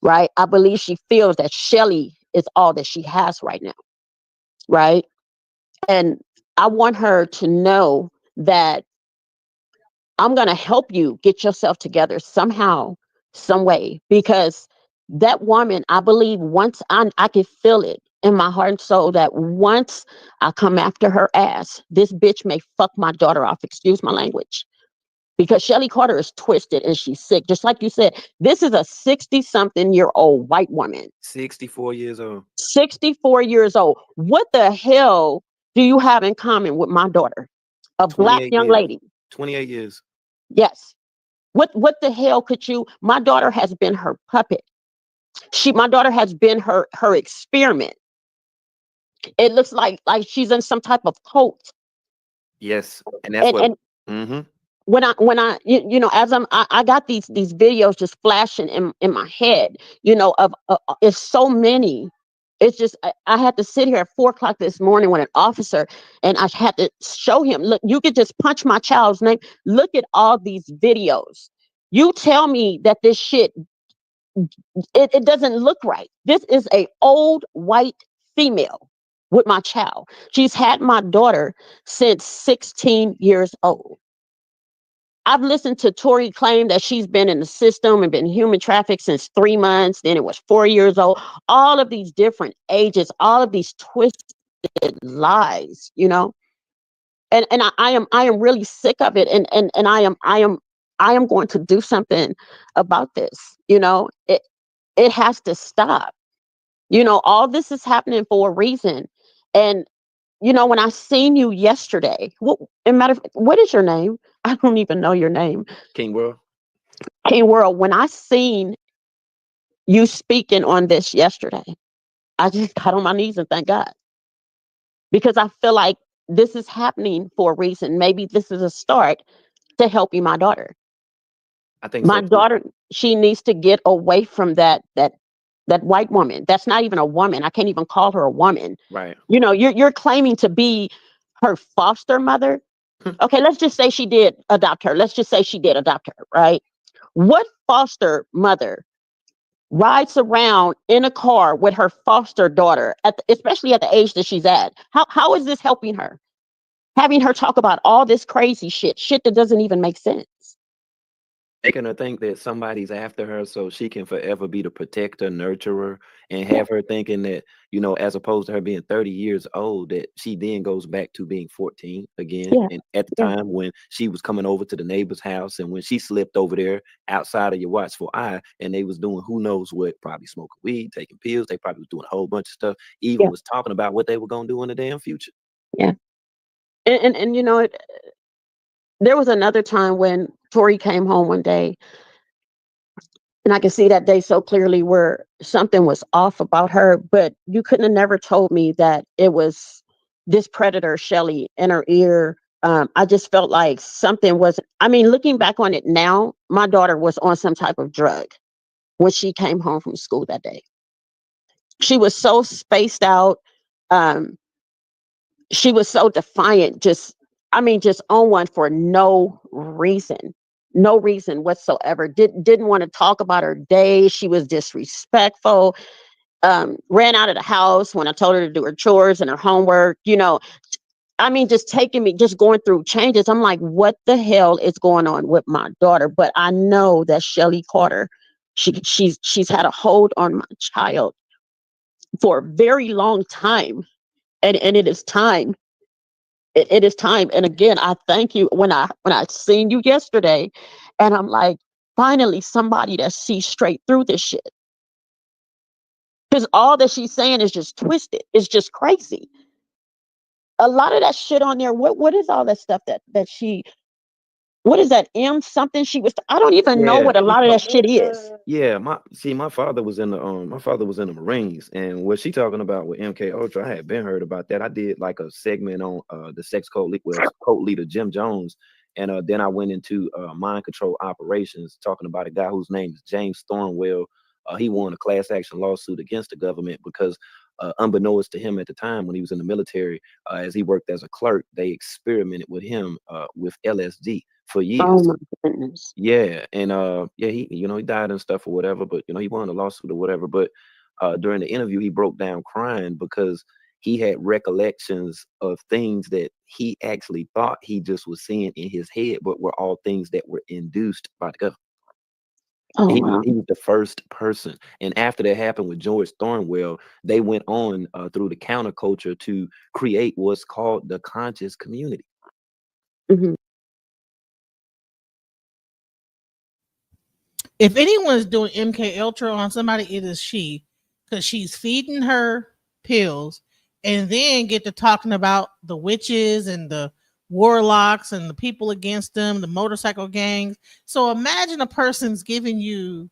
Right. I believe she feels that Shelly is all that she has right now. Right. And I want her to know that I'm going to help you get yourself together somehow, some way, because that woman, I believe once I can feel it in my heart and soul that once I come after her ass, this bitch may fuck my daughter off. Excuse my language. Because Shelly Carter is twisted and she's sick. Just like you said, this is a 60-something-year-old white woman. 64 years old. 64 years old. What the hell do you have in common with my daughter? A black 28 young years. lady. 28 years. Yes. What the hell could you? My daughter has been her puppet. My daughter has been her experiment. It looks like she's in some type of cult. Yes, and that's what. And Mm-hmm. when I as I got these videos just flashing in my head, of it's so many. It's just I had to sit here at 4:00 this morning with an officer, and I had to show him, look, you could just punch my child's name. Look at all these videos. You tell me that this shit it doesn't look right. This is a old white female with my child. She's had my daughter since 16 years old. I've listened to Tori claim that she's been in the system and been human trafficked since 3 months. Then it was 4 years old. All of these different ages, all of these twisted lies, And I am really sick of it. And I am going to do something about this. It has to stop. All this is happening for a reason. And when I seen you yesterday, what is your name? I don't even know your name. King World. King World, when I seen you speaking on this yesterday, I just got on my knees and thank God. Because I feel like this is happening for a reason. Maybe this is a start to helping my daughter. I think My so too. daughter, she needs to get away from that white woman. That's not even a woman. I can't even call her a woman. Right. You're claiming to be her foster mother. Okay, let's just say she did adopt her. Let's just say she did adopt her, right? What foster mother rides around in a car with her foster daughter, especially at the age that she's at? How is this helping her? Having her talk about all this crazy shit that doesn't even make sense. Making her think that somebody's after her so she can forever be the protector, nurturer, and have her thinking that, as opposed to her being 30 years old, that she then goes back to being 14 again. Yeah. And at the time when she was coming over to the neighbor's house and when she slipped over there outside of your watchful eye and they was doing who knows what, probably smoking weed, taking pills, they probably was doing a whole bunch of stuff, even was talking about what they were going to do in the damn future. Yeah. And there was another time when Tori came home one day, and I can see that day so clearly where something was off about her, but you couldn't have never told me that it was this predator, Shelly, in her ear. I just felt like something was, looking back on it now, my daughter was on some type of drug when she came home from school that day. She was so spaced out. She was so defiant, just on one for no reason whatsoever. Didn't want to talk about her day. She was disrespectful. Ran out of the house when I told her to do her chores and her homework. Just going through changes. I'm like, what the hell is going on with my daughter? But I know that Shelly Carter, she's had a hold on my child for a very long time. And it is time. It is time. And again, I thank you when I seen you yesterday, and I'm like, finally somebody that sees straight through this shit. Because all that she's saying is just twisted. It's just crazy. A lot of that shit on there. What is all that stuff that she? What is that? Something she was. I don't even know Yeah, what a lot of that shit is. yeah. My father was in the Marines, and what she talking about with MK Ultra, I had been heard about that. I did like a segment on the sex code cult leader Jim Jones, and then I went into mind control operations, talking about a guy whose name is James Thornwell. He won a class action lawsuit against the government because, unbeknownst to him at the time when he was in the military, as he worked as a clerk, they experimented with him with LSD for Oh years. my goodness. Yeah, and yeah, he died and stuff or whatever, but he won a lawsuit or whatever. But during the interview, he broke down crying because he had recollections of things that he actually thought he just was seeing in his head, but were all things that were induced by the government. Oh He wow. was the first person, and after that happened with George Thornwell, they went on through the counterculture to create what's called the conscious community. Mhm. If anyone is doing MK Ultra on somebody, it is she, because she's feeding her pills, and then get to talking about the witches and the warlocks and the people against them, the motorcycle gangs. So imagine a person's giving you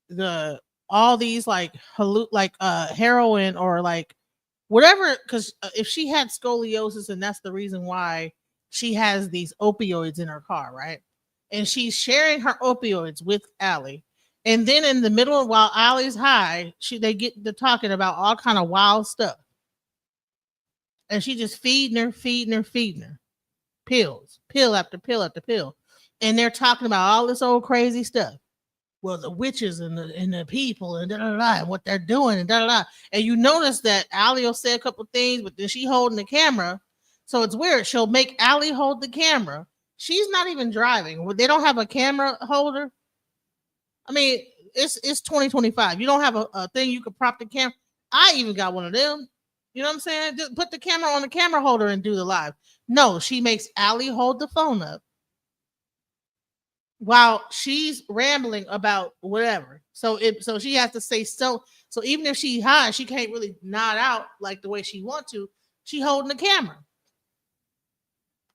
the all these like heroin or like whatever, because if she had scoliosis and that's the reason why she has these opioids in her car, right? And she's sharing her opioids with Allie. And then in the middle, while Allie's high, they get to talking about all kind of wild stuff. And she just feeding her pills, pill after pill after pill. And they're talking about all this old crazy stuff. Well, the witches and the people and da da da and what they're doing and da da da. And you notice that Allie will say a couple things, but then she holding the camera. So it's weird. She'll make Allie hold the camera. She's not even driving. They don't have a camera holder. I mean, it's 2025. You don't have a thing you can prop the camera. I even got one of them. You know what I'm saying? Just put the camera on the camera holder and do the live. No, she makes Allie hold the phone up while she's rambling about whatever. So she has to say so even if she's high, she can't really nod out like the way she wants to. She holding the camera.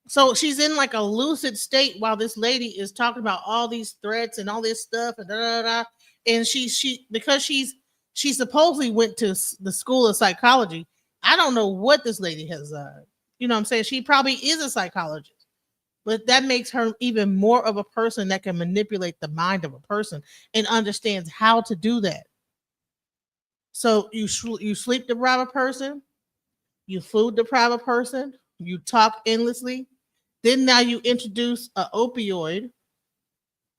So she's in like a lucid state while this lady is talking about all these threats and all this stuff and da da da. And she because she supposedly went to the school of psychology. I don't know what this lady has you know what I'm saying? She probably is a psychologist. But that makes her even more of a person that can manipulate the mind of a person and understands how to do that. So you sleep deprive a person, you food deprive a person, you talk endlessly. Then now you introduce an opioid,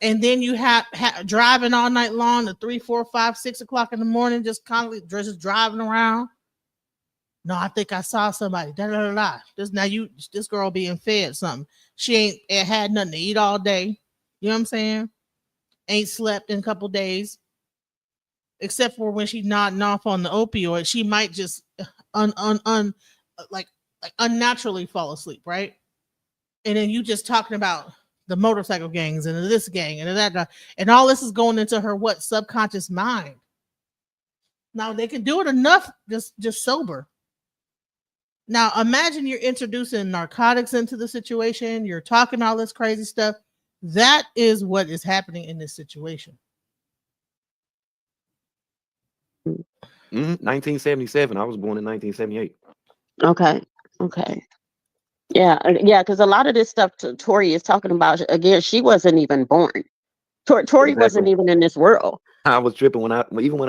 and then you have driving all night long to 3, 4, 5, 6 o'clock in the morning, just constantly just driving around. No, I think I saw somebody. Da da da da. This girl being fed something. She ain't had nothing to eat all day. You know what I'm saying? Ain't slept in a couple days. Except for when she's nodding off on the opioid, she might just like unnaturally fall asleep, right? And then you just talking about the motorcycle gangs and this gang and that, and all this is going into her subconscious mind. Now they can do it enough just sober. Now imagine you're introducing narcotics into the situation. You're talking all this crazy stuff. That is what is happening in this situation. 1977. I was born in 1978. Okay. Yeah, because a lot of this stuff Tori is talking about, again, she wasn't even born. Tori wasn't Exactly. even in this world. I was tripping when I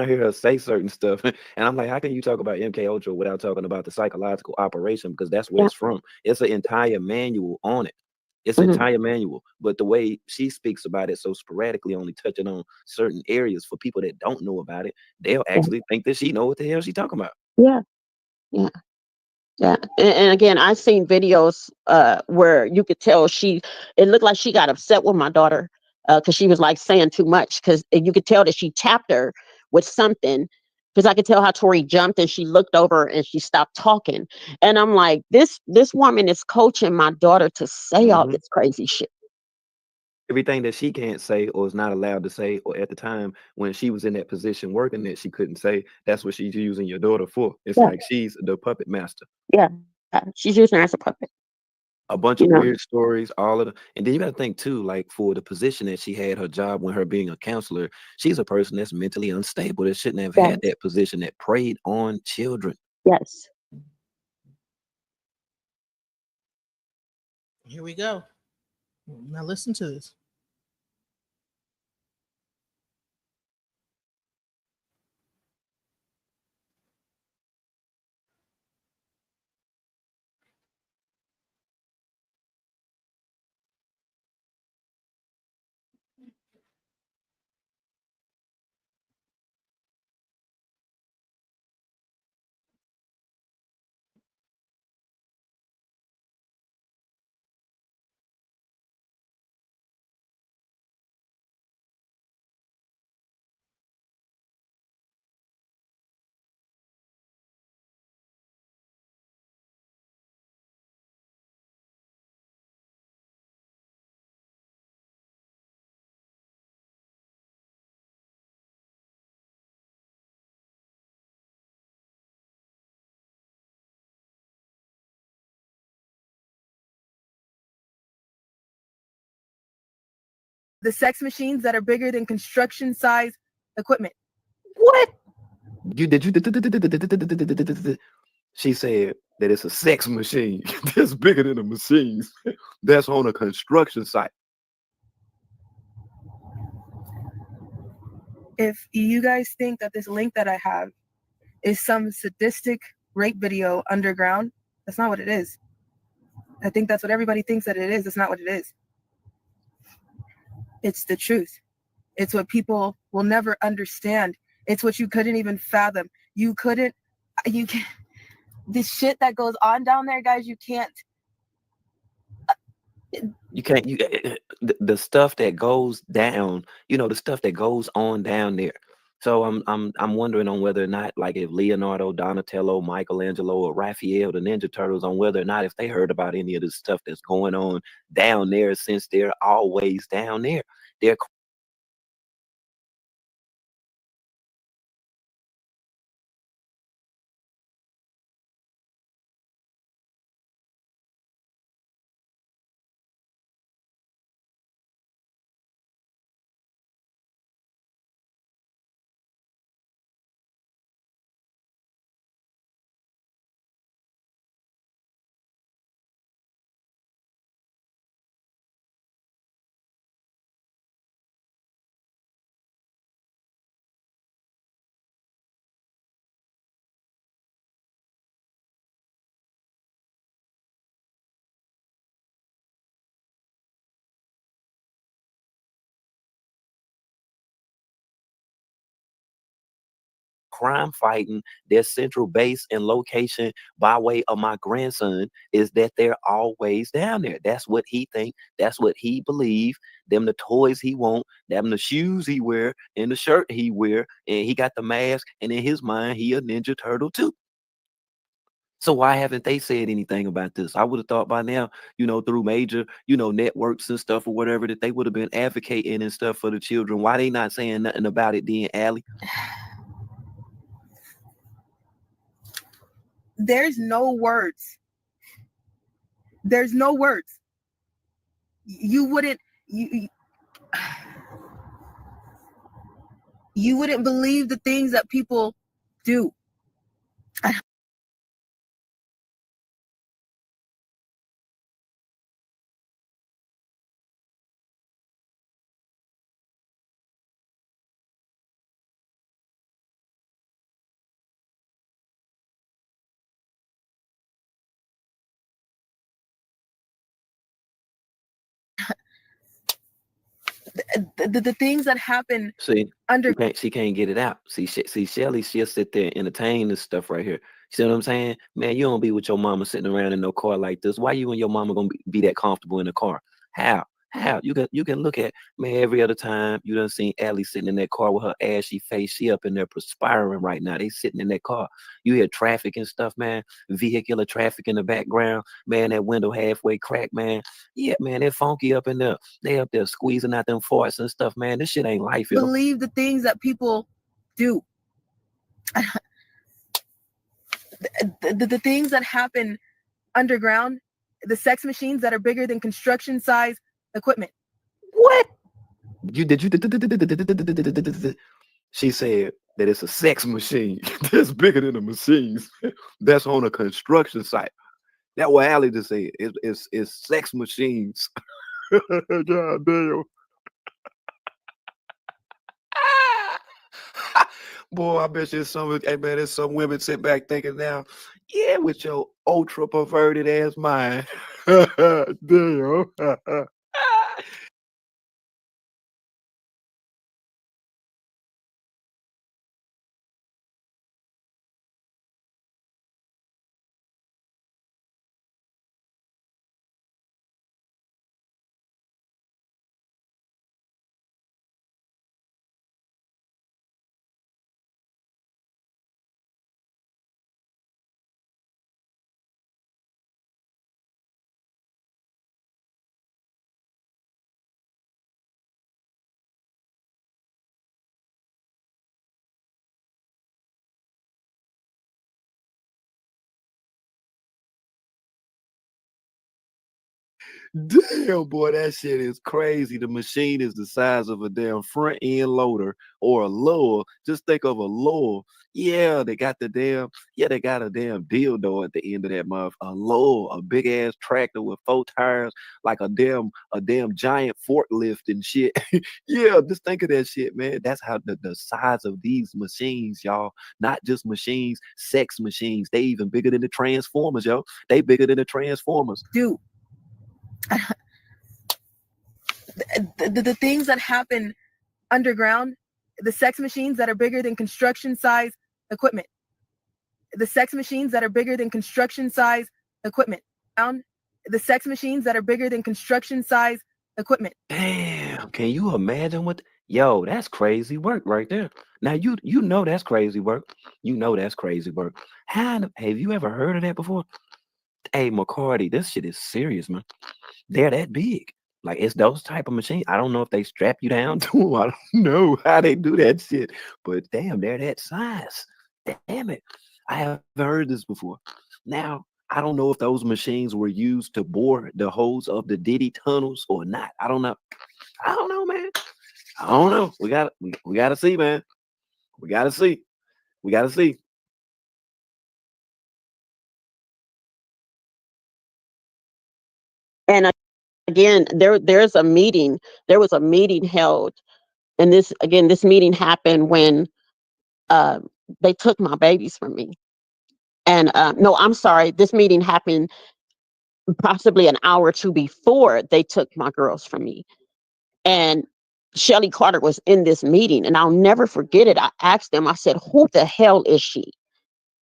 hear her say certain stuff, and I'm like, how can you talk about MK Ultra without talking about the psychological operation? Because that's where Yeah. it's from. It's an entire manual on it. It's an Mhm. entire manual, but the way she speaks about it so sporadically, only touching on certain areas for people that don't know about it, they'll actually think that she know what the hell she talking about. Yeah. Yeah. Yeah. And again, I've seen videos where you could tell it looked like she got upset with my daughter because she was like saying too much, because you could tell that she tapped her with something, because I could tell how Tori jumped and she looked over and she stopped talking. And I'm like, this woman is coaching my daughter to say all Mhm. this crazy shit. everything that she can't say or is not allowed to say, or at the time when she was in that position working that she couldn't say, that's what she's using your daughter for. It's Yeah, like she's the puppet master. yeah. She's using her as a puppet. A bunch You of know. weird stories, all of the, and then you got to think too, like for the position that she had, her job when her being a counselor, she's a person that's mentally unstable that shouldn't have had Yes. that position, that preyed on children. Yes. Here we go. Now listen to this. The sex machines that are bigger than construction size equipment. What? She said that it's a sex machine that's bigger than the machines that's on a construction site. If you guys think that this link that I have is some sadistic rape video underground, that's not what it is. I think that's what everybody thinks that it is. That's not what it is. It's the truth. It's what people will never understand. It's what you couldn't even fathom. You can this shit that goes on down there, guys, you can't. You can't, the stuff that goes down, the stuff that goes on down there. So I'm wondering on whether or not, like, if Leonardo, Donatello, Michelangelo, or Raphael, the Ninja Turtles, on whether or not if they heard about any of the stuff that's going on down there, since they're always down there. They're crime fighting. Their central base and location by way of my grandson is that they're always down there. That's what he think. That's what he believe. Them the toys he want, them the shoes he wear, and the shirt he wear, and he got the mask, and in his mind he a Ninja Turtle too. So why haven't they said anything about this? I would have thought by now, through major, networks and stuff or whatever, that they would have been advocating and stuff for the children. Why they not saying nothing about it then, Allie? There's no words. There's no words. You wouldn't believe the things that people do. The things that happen See, under she can't get it out. See, Shelly, she'll sit there and entertain this stuff right here. You see what I'm saying? Man, you don't be with your mama sitting around in no car like this. Why you and your mama gonna be that comfortable in the car? How? How you can look at, man, every other time you done seen Allie sitting in that car with her ashy face. She up in there perspiring right now. They sitting in that car. You hear traffic and stuff, man. Vehicular traffic in the background. Man, that window halfway cracked, man. Yeah, man, they're funky up in there. They up there squeezing out them farts and stuff, man. This shit ain't life, yo. Believe the things that people do. The things that happen underground, the sex machines that are bigger than construction size equipment. What? She said that it's a sex machine that's bigger than the machines that's on a construction site. That's what Allie just said. It's sex machines. God damn. Boy, I bet there's some, hey man, there's some women sit back thinking now, yeah, with your ultra perverted ass mind. Damn. Damn, boy, that shit is crazy. The machine is the size of a damn front end loader or a lower. Just think of a lower. Yeah, they got a damn dildo at the end of that month. A lower, a big ass tractor with 4 tires, like a damn giant forklift and shit. Yeah, just think of that shit, man. That's how the size of these machines, y'all. Not just machines, sex machines. They even bigger than the Transformers, yo. They bigger than the Transformers. Dude. The things that happen underground, the sex machines that are bigger than construction size equipment. The sex machines that are bigger than construction size equipment. The sex machines that are bigger than construction size equipment. Damn, can you imagine what? Yo, that's crazy work right there. Now you know that's crazy work. You know that's crazy work. Have you ever heard of that before? Hey, McCarty, this shit is serious, man. They're that big. Like, it's those type of machines. I don't know if they strap you down to them. I don't know how they do that shit. But damn, they're that size. Damn it. I haven't heard this before. Now, I don't know if those machines were used to bore the holes of the Diddy tunnels or not. I don't know. I don't know, man. I don't know. We gotta see, man. We gotta see. We gotta see. And again, there's a meeting. There was a meeting held, and this meeting happened when they took my babies from me. And no, I'm sorry, this meeting happened possibly an hour or two before they took my girls from me. And Shelly Carter was in this meeting, and I'll never forget it. I asked them, I said, "Who the hell is she?"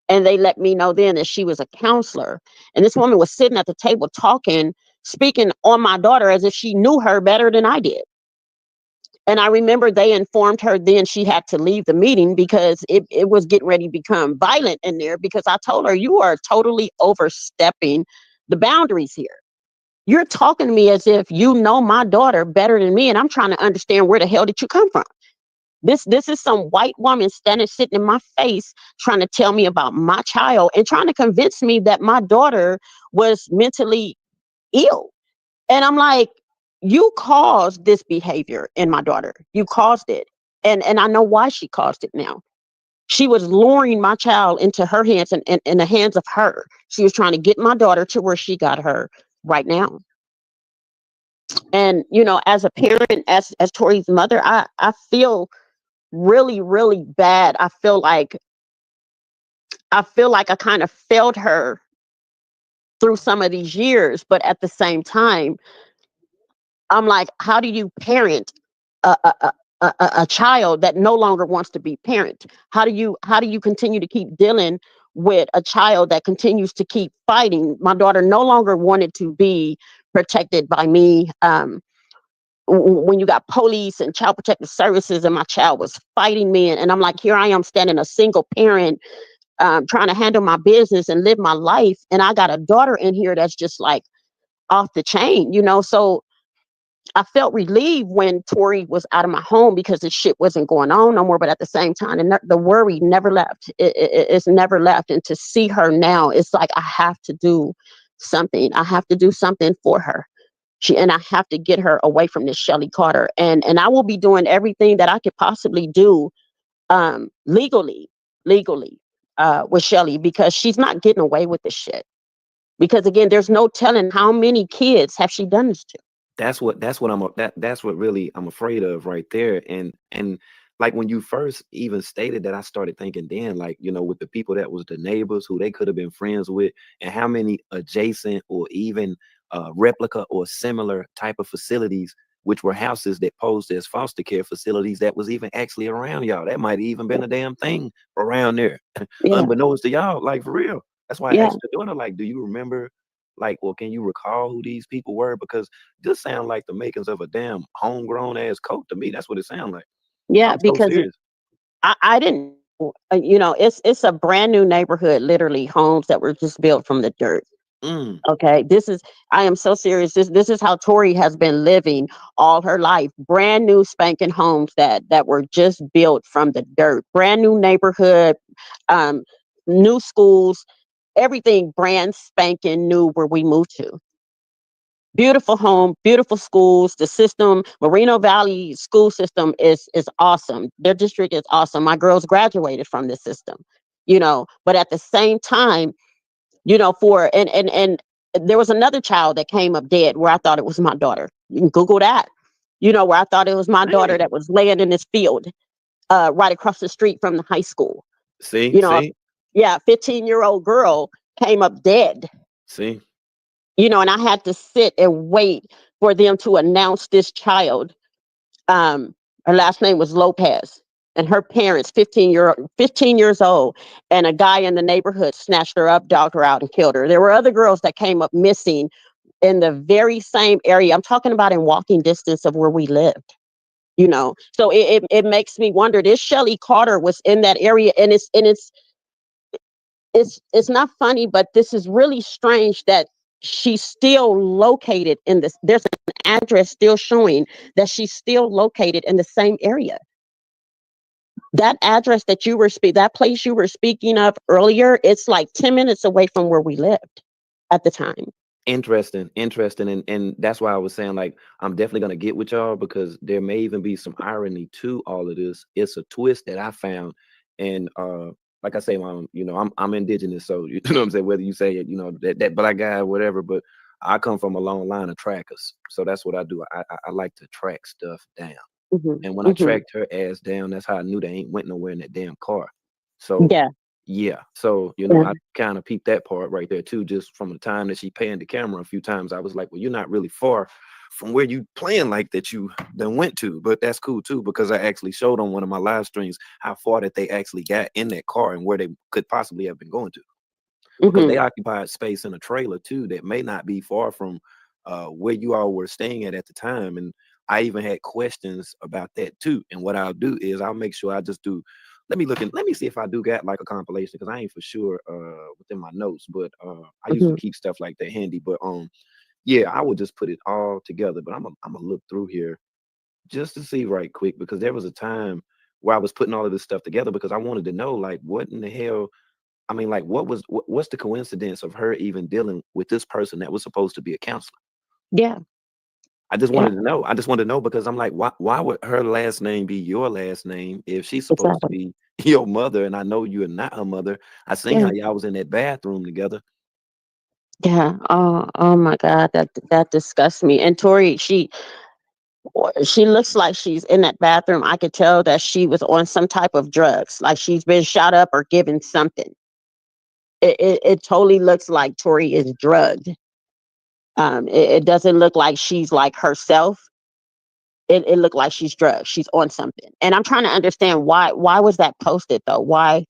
And they let me know then that she was a counselor. And this woman was sitting at the table talking, speaking on my daughter as if she knew her better than I did. And I remember they informed her then she had to leave the meeting because it was getting ready to become violent in there, because I told her, you are totally overstepping the boundaries here. You're talking to me as if you know my daughter better than me, and I'm trying to understand, where the hell did you come from? This is some white woman sitting in my face trying to tell me about my child and trying to convince me that my daughter was mentally ill. And I'm like, you caused this behavior in my daughter. You caused it. And I know why she caused it now. She was luring my child into her hands and in the hands of her. She was trying to get my daughter to where she got her right now. And, as a parent, as Tori's mother, I feel really, really bad. I feel like I kind of failed her through some of these years, but at the same time, I'm like, how do you parent a child that no longer wants to be parent? How do you continue to keep dealing with a child that continues to keep fighting? My daughter no longer wanted to be protected by me. when you got police and child protective services, and my child was fighting me, and I'm like, here I am standing a single parent, trying to handle my business and live my life, and I got a daughter in here that's just like off the chain, So I felt relieved when Tori was out of my home because the shit wasn't going on no more. But at the same time, and the worry never left. It's never left. And to see her now, it's like I have to do something. I have to do something for her. And I have to get her away from this Shelly Carter. And I will be doing everything that I could possibly do, legally, with Shelly, because she's not getting away with this shit. Because again, there's no telling how many kids have she done this to. That's what that's what really I'm afraid of right there. And like when you first even stated that, I started thinking then, like, with the people that was the neighbors who they could have been friends with, and how many adjacent or even replica or similar type of facilities, which were houses that posed as foster care facilities, that was even actually around y'all. That might have even been a damn thing around there, Yeah. unbeknownst to y'all, like for real. That's why I Yeah. asked your daughter, like, do you remember, like, or can you recall who these people were? Because this sound like the makings of a damn homegrown ass cult to me. That's what it sounds like. Yeah, I'm so because serious. I didn't, it's a brand new neighborhood, literally homes that were just built from the dirt. Mm, Okay, I am so serious. This is how Tori has been living all her life. Brand new spanking homes that were just built from the dirt. Brand new neighborhood, um, new schools, everything brand spanking new where we moved to. Beautiful home, beautiful schools. The system, Moreno Valley school system is awesome. Their district is awesome. My girls graduated from this system, but at the same time, and there was another child that came up dead where I thought it was my daughter. You can Google that, where I thought it was my daughter man. that was laying in this field, right across the street from the high school. See, You know, see, yeah, 15-year-old girl came up dead, see. and I had to sit and wait for them to announce this child. Um, her last name was Lopez, and her parents, 15 years old, and a guy in the neighborhood snatched her up, dogged her out, and killed her. There were other girls that came up missing in the very same area. I'm talking about in walking distance of where we lived. So it makes me wonder. This Shelly Carter was in that area, and it's not funny, but this is really strange that she's still located in this. There's an address still showing that she's still located in the same area. That address that place you were speaking of earlier, it's like 10 minutes away from where we lived at the time. Interesting. And that's why I was saying, like, I'm definitely gonna get with y'all, because there may even be some irony to all of this. It's a twist that I found. And like I say, I'm indigenous, so you know what I'm saying, whether you say it, that black guy or whatever, but I come from a long line of trackers. So that's what I do. I like to track stuff down. And when I Hmm. tracked her ass down, that's how I knew they ain't went nowhere in that damn car. So Yeah. yeah, so Yeah. I kind of peeped that part right there too. Just from the time that she panned the camera a few times, I was like, well, you're not really far from where you playing like that you then went to. But that's cool too, because I actually showed on one of my live streams how far that they actually got in that car and where they could possibly have been going to, because they Hmm. occupied space in a trailer too that may not be far from where you all were staying at the time. And I even had questions about that too. And what I'll do is I'll make sure I just do. Let me see if I do got like a compilation, because I ain't for sure within my notes, but I usually Hmm. keep stuff like that handy. But yeah, I would just put it all together. But I'm gonna look through here just to see right quick, because there was a time where I was putting all of this stuff together because I wanted to know, like, what in the hell. I mean, like, what's the coincidence of her even dealing with this person that was supposed to be a counselor? Yeah. I just Yeah. wanted to know. I just wanted to know, because I'm like, why would her last name be your last name if she's supposed to Exactly. be your mother? And I know you are not her mother. I seen Yeah. how y'all was in that bathroom together. Yeah. Oh my God. That disgusts me. And Tori, she looks like she's in that bathroom. I could tell that she was on some type of drugs, like she's been shot up or given something. It totally looks like Tori is drugged. It doesn't look like she's like herself. It looked like she's drugged. She's on something. And I'm trying to understand why was that posted though? What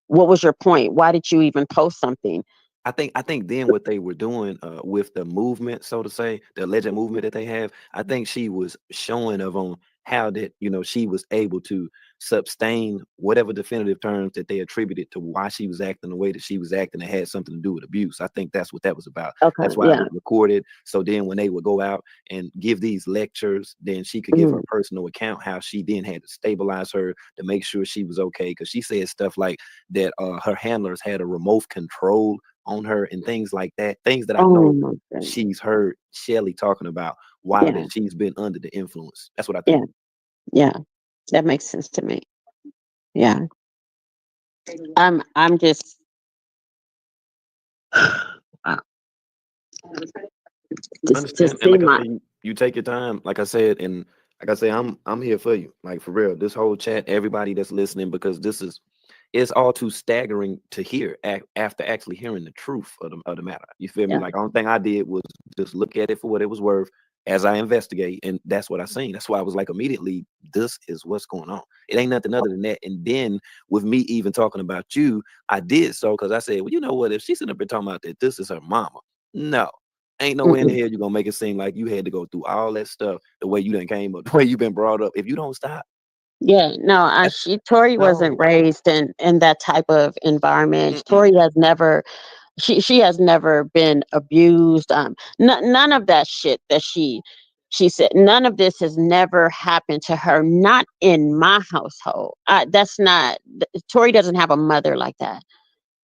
was your point? Why did you even post something? I think then what they were doing with the movement, so to say, the alleged movement that they have, I think she was showing of on how that, you know, she was able to sustain whatever definitive terms that they attributed to why she was acting the way that she was acting that had something to do with abuse. I think that's what that was about. Okay, That's why it yeah. was recorded. So then when they would go out and give these lectures, then she could give her Mhm. personal account how she then had to stabilize her to make sure she was okay. Because she said stuff like that her handlers had a remote control on her and things like that. Things that I Oh know my goodness. she's heard Shelly talking about while Yeah, that she's been under the influence. That's what I yeah, think. yeah. That makes sense to me. Yeah. I'm just wow. I To understand. And see like I my said, you take your time, like I said, and like I say, I'm here for you. Like for real. This whole chat, everybody that's listening, because this is it's all too staggering to hear after actually hearing the truth of the matter. You feel me? yeah. Like only thing I did was just look at it for what it was worth as I investigate, and that's what I seen. That's why I was like immediately, this is what's going on. It ain't nothing other than that. And then with me even talking about you, I did so because I said, well, you know what? If she's sitting up there talking about that this is her mama, no. Ain't no way in the Mm-mm. hell you're gonna make it seem like you had to go through all that stuff the way you done came up, the way you've been brought up. If you don't stop, Yeah, no, that's Tori wasn't no. raised in that type of environment. Mm-mm. Tori has never she has never been abused. None of that shit that she said. None of this has never happened to her. Not in my household. That's not. Tori doesn't have a mother like that.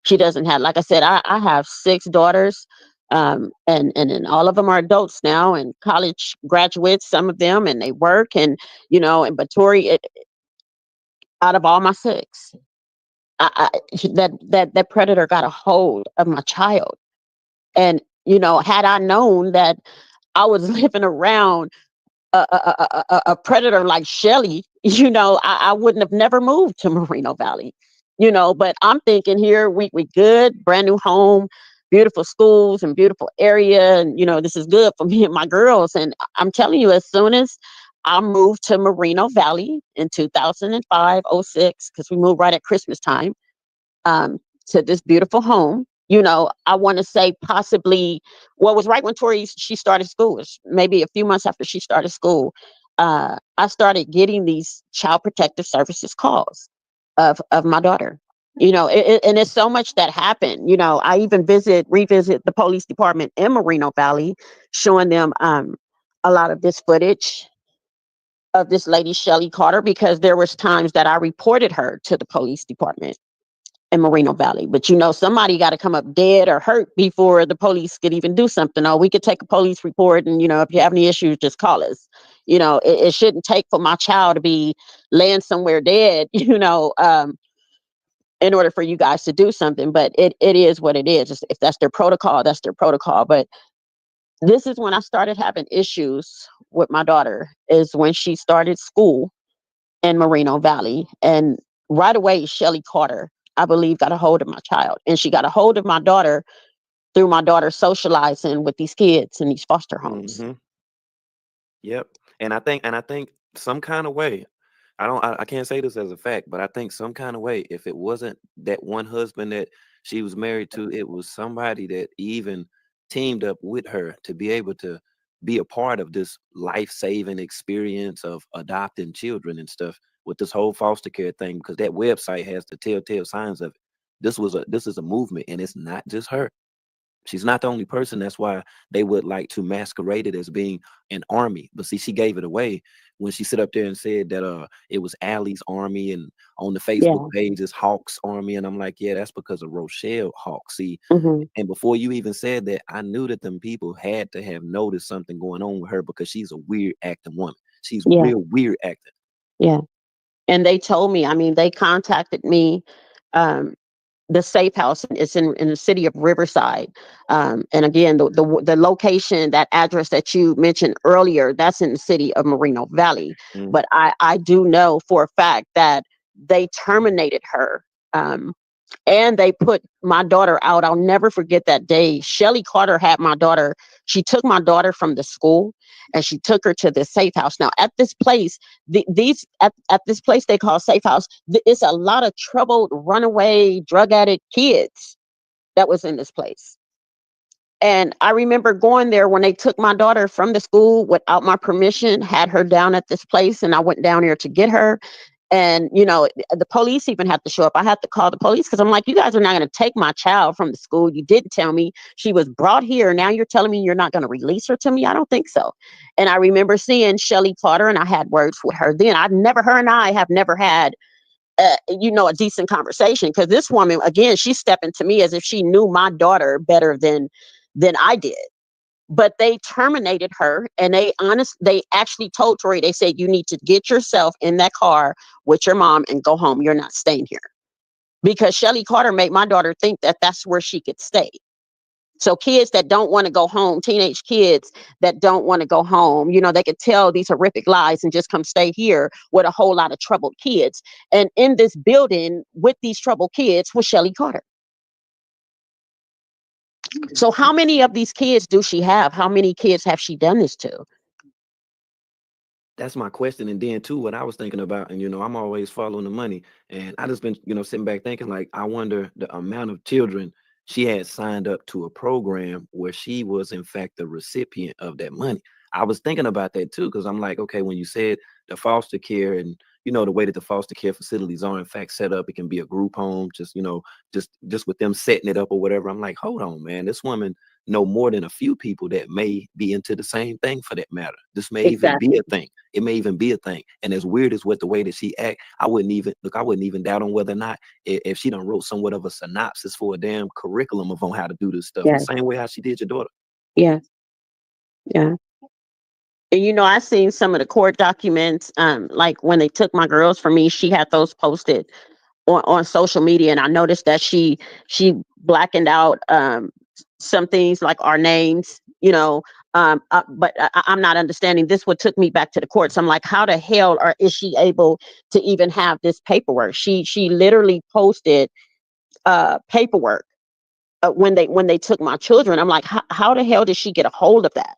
She doesn't have. Like I said, I have 6 daughters. And then all of them are adults now and college graduates, some of them, and they work and but Tori, out of all my 6, that predator got a hold of my child. And had I known that I was living around a predator like Shelly, I wouldn't have never moved to Moreno Valley. But I'm thinking here we good, brand new home, beautiful schools and beautiful area, and this is good for me and my girls. And I'm telling you, as soon as I moved to Moreno Valley in 2005, '06, because we moved right at Christmas time, to this beautiful home. I want to say possibly, well, it was right when she started school. It was maybe a few months after she started school. I started getting these child protective services calls of my daughter. And it's so much that happened. I even revisit the police department in Moreno Valley, showing them a lot of this footage of this lady, Shelly Carter, because there was times that I reported her to the police department in Moreno Valley. But somebody got to come up dead or hurt before the police could even do something. Or we could take a police report and, if you have any issues, just call us. It shouldn't take for my child to be laying somewhere dead, in order for you guys to do something. But it is what it is. If that's their protocol, that's their protocol. But this is when I started having issues with my daughter, is when she started school in Moreno Valley. And right away, Shelly Carter, I believe, got a hold of my child. And she got a hold of my daughter through my daughter socializing with these kids in these foster homes. Hmm. Yep. And I think some kind of way, I can't say this as a fact, but I think some kind of way, if it wasn't that one husband that she was married to, it was somebody that even teamed up with her to be able to be a part of this life-saving experience of adopting children and stuff with this whole foster care thing, because that website has the telltale signs of it. This is a movement, and it's not just her. She's not the only person. That's why they would like to masquerade it as being an army. But see, she gave it away when she sit up there and said that it was Allie's army, and on the Facebook Yeah. page is Hawks army. And I'm like, yeah, that's because of Rochelle Hawks. See, Hmm. and before you even said that, I knew that them people had to have noticed something going on with her, because she's a weird acting woman. She's Yeah. real weird acting. Yeah. And they told me, they contacted me. Um, the safe house is in the city of Riverside. And again, the location, that address that you mentioned earlier, that's in the city of Moreno Valley. Mm. But I do know for a fact that they terminated her. And they put my daughter out. I'll never forget that day. Shelly Carter had my daughter. She took my daughter from the school and she took her to the safe house. Now, at this place, at this place they call safe house, it's a lot of troubled, runaway, drug addict kids. that was in this place. And I remember going there when they took my daughter from the school without my permission, had her down at this place, and I went down there to get her. And, you know, the police even had to show up. I had to call the police because I'm like, you guys are not going to take my child from the school. You didn't tell me she was brought here. Now you're telling me you're not going to release her to me? I don't think so. And I remember seeing Shelly Carter, and I had words with her then. Her and I have never had you know, a decent conversation, because this woman, again, she's stepping to me as if she knew my daughter better than I did. But they terminated her, and they actually told Tori, they said, you need to get yourself in that car with your mom and go home. You're not staying here. Because Shelly Carter made my daughter think that that's where she could stay. So kids that don't want to go home, teenage kids that don't want to go home, you know, they could tell these horrific lies and just come stay here with a whole lot of troubled kids. And in this building with these troubled kids was Shelly Carter. So how many of these kids do she have? How many kids have she done this to? That's my question. And then too, what I was thinking about, and you know, I'm always following the money, and I just been, you know, sitting back thinking, like, I wonder the amount of children she had signed up to a program where she was in fact the recipient of that money. I was thinking about that too, because I'm like, okay, when you said the foster care, and you know, the way that the foster care facilities are in fact set up, it can be a group home, just, you know, just with them setting it up or whatever. I'm like, hold on, man, this woman know more than a few people that may be into the same thing, for that matter. This may even be a thing. It may even be a thing. And as weird as what the way that she act, I wouldn't even doubt on whether or not if she done wrote somewhat of a synopsis for a damn curriculum of on how to do this stuff. Yes. The same way how she did your daughter. Yeah. Yeah. And you know, I seen some of the court documents, like when they took my girls from me, she had those posted on social media, and I noticed that she blackened out some things like our names, you know. But I'm not understanding this. What took me back to the courts? I'm like, how the hell is she able to even have this paperwork? She literally posted paperwork when they took my children. I'm like, how the hell did she get a hold of that?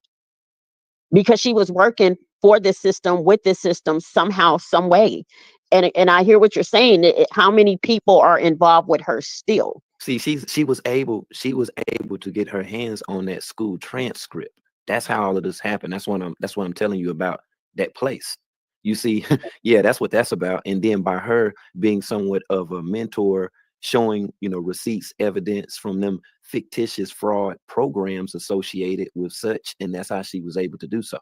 Because she was working for this system, with this system, somehow, some way. And I hear what you're saying. How many people are involved with her still? See, she was able to get her hands on that school transcript. That's how all of this happened. That's what I'm telling you about that place. You see, yeah, that's what that's about. And then by her being somewhat of a mentor, showing, you know, receipts, evidence from them fictitious fraud programs associated with such, and that's how she was able to do so.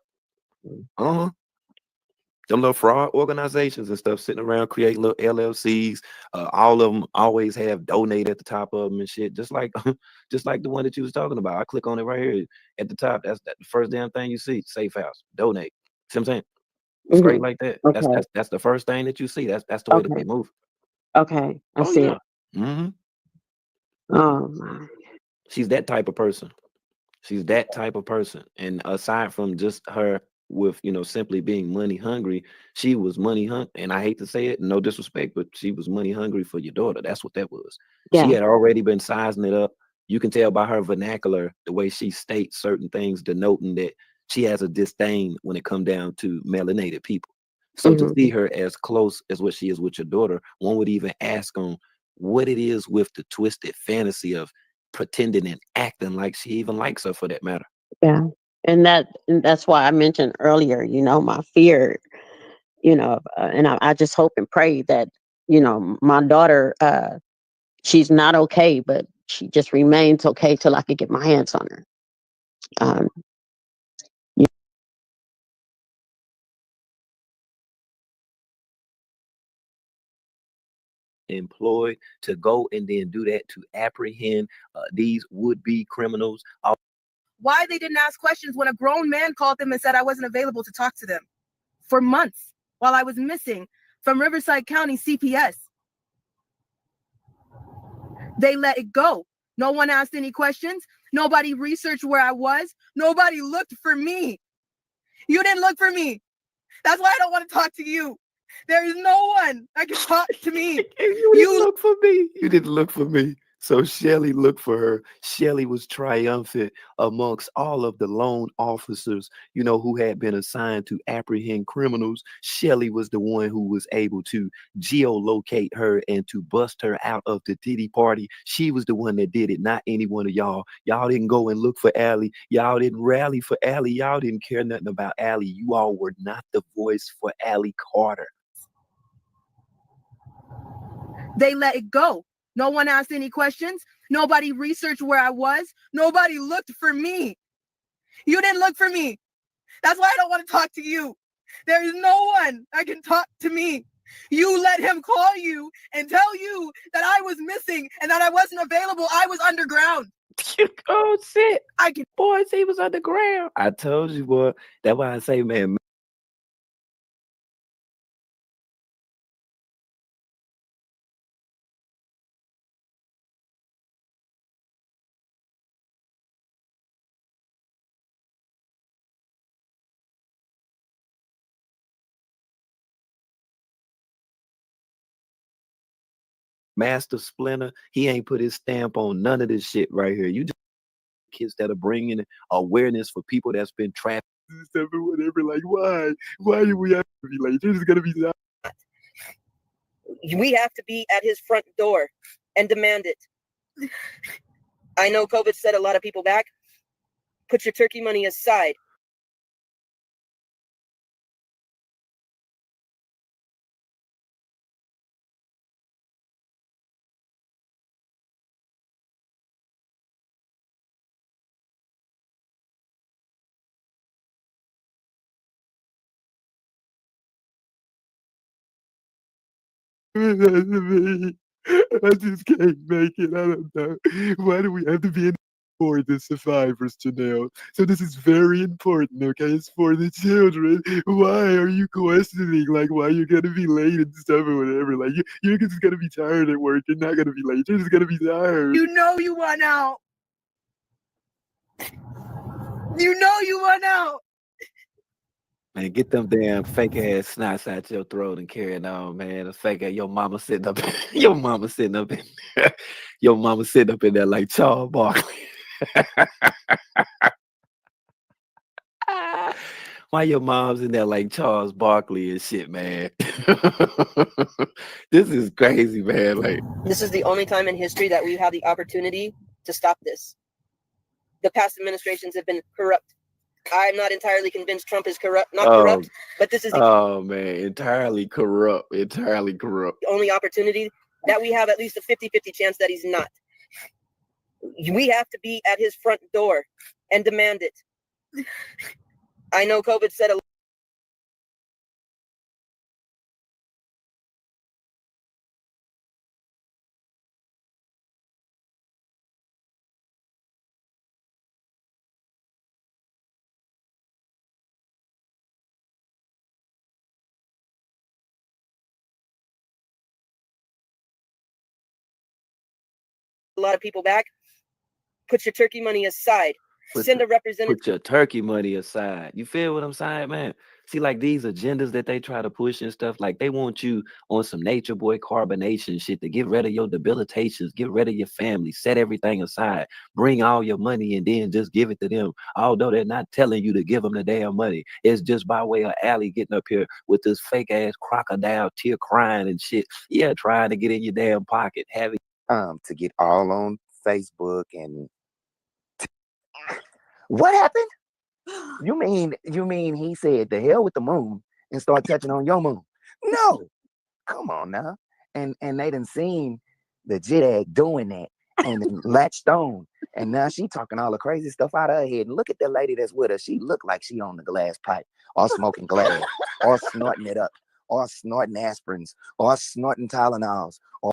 Them little fraud organizations and stuff sitting around creating little LLCs. All of them always have donate at the top of them and shit. Just like the one that you was talking about. I click on it right here at the top. That's the first damn thing you see. Safe house, donate. See what I'm saying? Straight like that. Okay. That's the first thing that you see. That's the way that they move. Okay, I see it. Mm-hmm. Oh my. She's that type of person. She's that type of person. And aside from just her with, you know, simply being money hungry, she was money hungry. And I hate to say it, no disrespect, but she was money hungry for your daughter. That's what that was. Yeah. She had already been sizing it up. You can tell by her vernacular, the way she states certain things, denoting that she has a disdain when it comes down to melanated people. So to see her as close as what she is with your daughter, one would even ask on what it is with the twisted fantasy of pretending and acting like she even likes her, for that matter. Yeah. And that's why I mentioned earlier, you know, my fear, you know, and I just hope and pray that, you know, my daughter, she's not okay, but she just remains okay till I can get my hands on her. Employed to go and then do that to apprehend these would-be criminals. Why they didn't ask questions when a grown man called them and said I wasn't available to talk to them for months while I was missing from Riverside County CPS. They let it go. No one asked any questions. Nobody researched where I was. Nobody looked for me. You didn't look for me. That's why I don't want to talk to you. There is no one that can talk to me. You didn't look for me. You didn't look for me. So Shelly looked for her. Shelly was triumphant amongst all of the lone officers, who had been assigned to apprehend criminals. Shelly was the one who was able to geolocate her and to bust her out of the Diddy party. She was the one that did it, not any one of y'all. Y'all didn't go and look for Allie. Y'all didn't rally for Allie. Y'all didn't care nothing about Allie. You all were not the voice for Allie Carter. They let it go. No one asked any questions. Nobody researched where I was. Nobody looked for me. You didn't look for me. That's why I don't want to talk to you. There is no one that can talk to me. You let him call you and tell you that I was missing and that I wasn't available. I was underground. Oh shit! Boy, he was underground. I told you, boy. That's why I say, man. Master Splinter, he ain't put his stamp on none of this shit right here. You just kids that are bringing awareness for people that's been trapped and stuff or whatever. Like, why? Why do we have to be like, there's gonna be that? We have to be at his front door and demand it. I know COVID set a lot of people back. Put your turkey money aside. I just can't make it. I don't know. Why do we have to be in for the survivors, Janelle? So this is very important, okay? It's for the children. Why are you questioning, like, why you're gonna be late and stuff or whatever? Like, you're just gonna be tired at work. You're not gonna be late. You're just gonna be tired. You know you want out. You know you want out. Man, get them damn fake ass snots out your throat and carrying on, man. The fake ass, your mama sitting up, your mama sitting up in, your mama sitting up in there like Charles Barkley. Why your mom's in there like Charles Barkley and shit, man? This is crazy, man. Like, This is the only time in history that we have the opportunity to stop this. The past administrations have been corrupt. I'm not entirely convinced Trump is corrupt, corrupt, but this is the man, entirely corrupt, only opportunity that we have, at least a 50-50 chance that he's not. We have to be at his front door and demand it. I know COVID said a lot of people back. Put your turkey money aside. Send a representative. Put your turkey money aside. You feel what I'm saying, man? See, like these agendas that they try to push and stuff, like they want you on some nature boy carbonation shit to get rid of your debilitations, get rid of your family, set everything aside, bring all your money and then just give it to them. Although they're not telling you to give them the damn money. It's just by way of Allie getting up here with this fake ass crocodile tear crying and shit. Yeah, trying to get in your damn pocket. Having to get all on Facebook and what happened? You mean he said the hell with the moon and start touching on your moon? No, come on now. And they done seen the JITAG doing that and then latched on. And now she talking all the crazy stuff out of her head. And look at the lady that's with her. She look like she on the glass pipe or smoking glass or snorting it up or snorting aspirins or snorting Tylenols or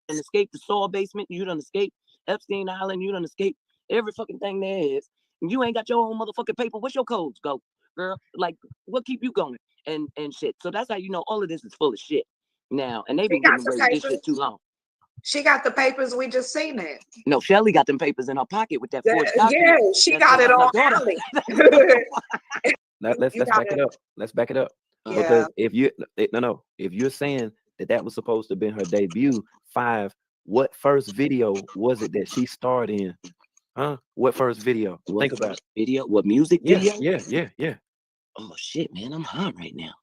done escaped the Saw basement. You done escaped Epstein Island. You done escaped every fucking thing there is. And you ain't got your own motherfucking paper. What's your codes go, girl? Like, what keep you going? And shit. So that's how you know all of this is full of shit now. And they've been getting away with this shit too long. She got the papers. We just seen it. No, Shelly got them papers in her pocket with that forged Yeah, document. she got it on Allie. Let's back it up. Let's back it up. Because if you're saying that was supposed to have been her debut, 5, what first video was it that she starred in? Huh? What first video? Think about it. Video? What music video? Yeah. Oh shit, man, I'm hot right now.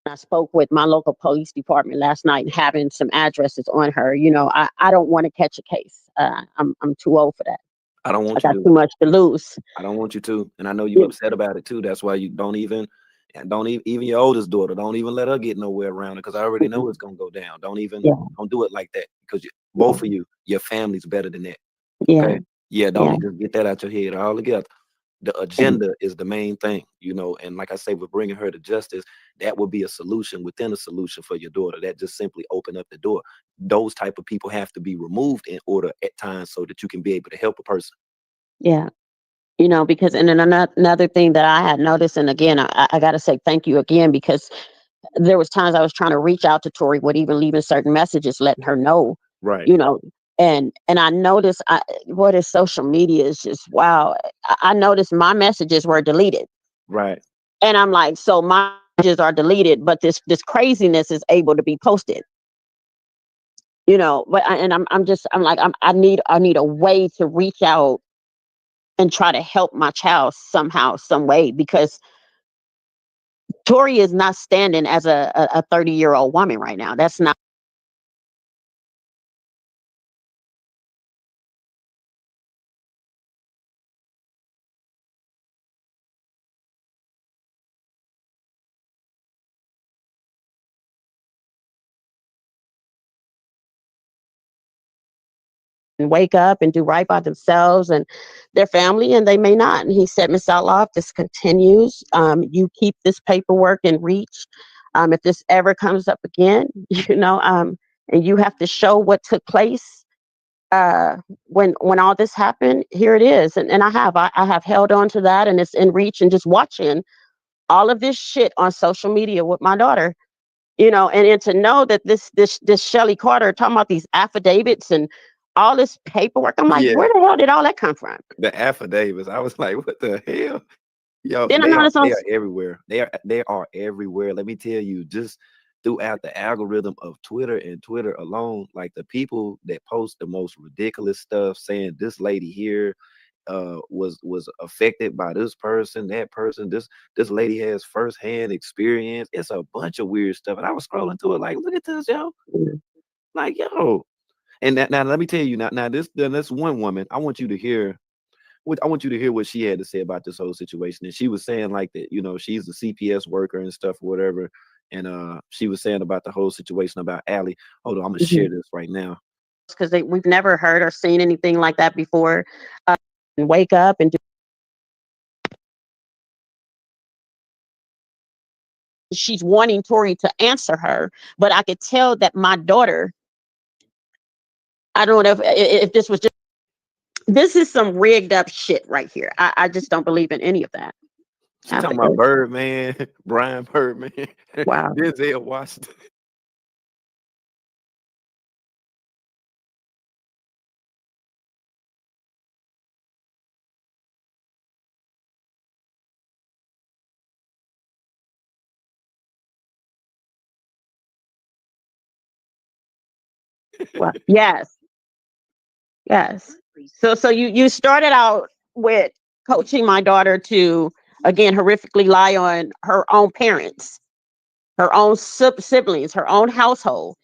I spoke with my local police department last night, having some addresses on her. You know, I don't want to catch a case. I'm too old for that. I don't want I you got to. too much to lose. I don't want you to, and I know you're upset about it too. That's why you don't even your oldest daughter, don't even let her get nowhere around it, because I already know it's gonna go down. Don't do it like that, because both of you, your family's better than that. Okay, don't just get that out your head all together. The agenda is the main thing, and like I say, with bringing her to justice, that would be a solution within a solution for your daughter. That just simply open up the door. Those type of people have to be removed in order at times so that you can be able to help a person. Yeah. Because, and then another thing that I had noticed, and again, I got to say thank you again, because there was times I was trying to reach out to Tori with even leaving certain messages, letting her know, right. And I noticed what is social media is just, wow. I noticed my messages were deleted. Right. And I'm like, so my messages are deleted, but this craziness is able to be posted. But I'm like, I need a way to reach out and try to help my child somehow, some way, because Tori is not standing as a 30-year-old woman right now. That's not. And wake up and do right by themselves and their family, and they may not. And he said, Miss Outlaw, if this continues, you keep this paperwork in reach. If this ever comes up again, and you have to show what took place when all this happened. Here it is, and I have held on to that, and it's in reach, and just watching all of this shit on social media with my daughter. And to know that this Shelly Carter talking about these affidavits and all this paperwork, I'm like, where the hell did all that come from? The affidavits. I was like, what the hell? Yo, Then they I noticed are everywhere. They are everywhere. Let me tell you, just throughout the algorithm of Twitter and Twitter alone, like the people that post the most ridiculous stuff, saying this lady here was affected by this person, that person, this lady has firsthand experience. It's a bunch of weird stuff. And I was scrolling through it like, look at this, yo. Like, yo. And now let me tell you, now this one woman, I want you to hear what she had to say about this whole situation. And she was saying like that, she's a CPS worker and stuff or whatever. And she was saying about the whole situation about Allie. Hold on, I'm gonna share this right now. Because we've never heard or seen anything like that before. And wake up and do. She's wanting Tori to answer her, but I could tell that my daughter, I don't know if this was just, this is some rigged up shit right here. I just don't believe in any of that. She's talking about Birdman, Brian Birdman, wow. Denzel Washington. Well, yes. So you started out with coaching my daughter to, again, horrifically lie on her own parents, her own siblings, her own household.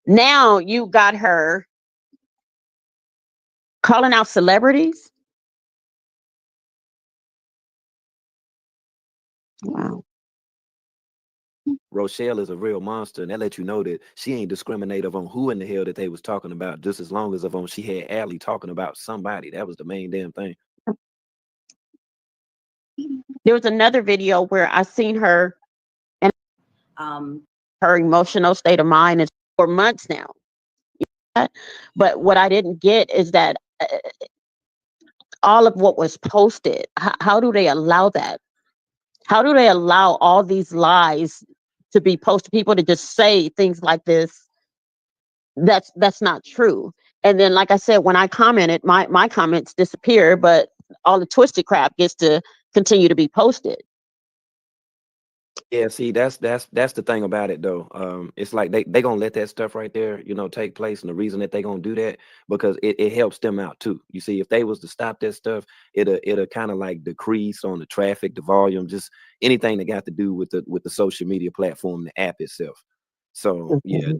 Now you got her calling out celebrities. Wow. Rochelle is a real monster, and that let you know that she ain't discriminative on who in the hell that they was talking about, just as long as she had Allie talking about somebody. That was the main damn thing. There was another video where I seen her and her emotional state of mind is for months now. But what I didn't get is that all of what was posted, how do they allow that? How do they allow all these lies to be posted? People to just say things like this. That's not true. And then, like I said, when I commented, my comments disappear, but all the twisted crap gets to continue to be posted. Yeah, see, that's the thing about it though. It's like they gonna let that stuff right there, take place, and the reason that they gonna do that because it helps them out too. You see, if they was to stop that stuff, it'll kind of like decrease on the traffic, the volume, just anything that got to do with the social media platform, the app itself. So yeah,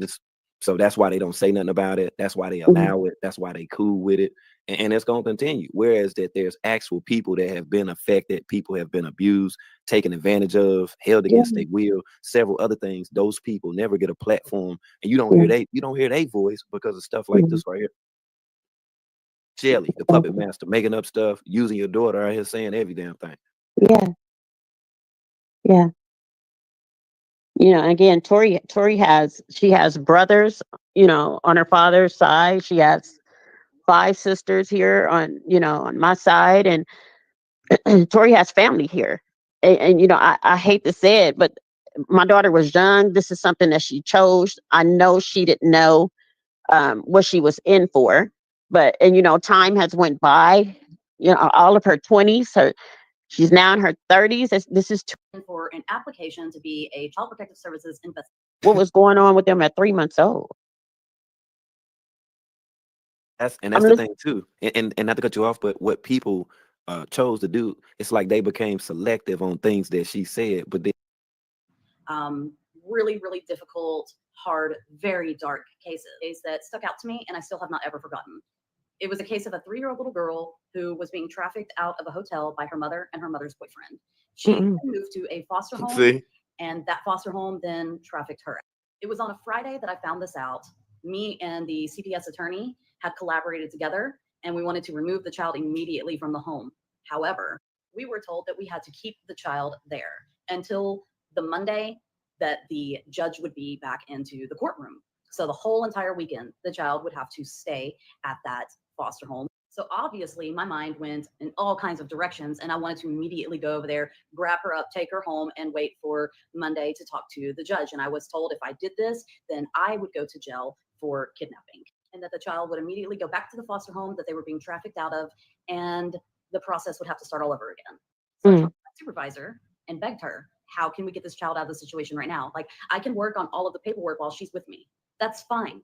so that's why they don't say nothing about it. That's why they allow it. That's why they cool with it. And it's going to continue. Whereas that there's actual people that have been affected, people have been abused, taken advantage of, held against their will, several other things. Those people never get a platform, and you don't hear their voice because of stuff like this right here. Shelly, the puppet master, making up stuff, using your daughter out here saying every damn thing. Yeah. Again, Tori has brothers, on her father's side. She has 5 sisters here on my side, and Tori has family here. And I hate to say it, but my daughter was young. This is something that she chose. I know she didn't know what she was in for, but time has went by. All of her 20s. She's now in her 30s. This is for an application to be a Child Protective Services investigator. what was going on with them at 3 months old. That's the thing too. And not to cut you off, but what people chose to do, it's like they became selective on things that she said, but they Really, really difficult, hard, very dark cases that stuck out to me, and I still have not ever forgotten. It was a case of a 3-year-old little girl who was being trafficked out of a hotel by her mother and her mother's boyfriend. She moved to a foster home, and that foster home then trafficked her. It was on a Friday that I found this out. Me and the CPS attorney had collaborated together, and we wanted to remove the child immediately from the home. However, we were told that we had to keep the child there until the Monday that the judge would be back into the courtroom. So the whole entire weekend, the child would have to stay at that foster home. So obviously my mind went in all kinds of directions, and I wanted to immediately go over there, grab her up, take her home, and wait for Monday to talk to the judge. And I was told if I did this, then I would go to jail for kidnapping, and that the child would immediately go back to the foster home that they were being trafficked out of, and the process would have to start all over again. So I talked to my supervisor and begged her, how can we get this child out of the situation right now? Like, I can work on all of the paperwork while she's with me. That's fine.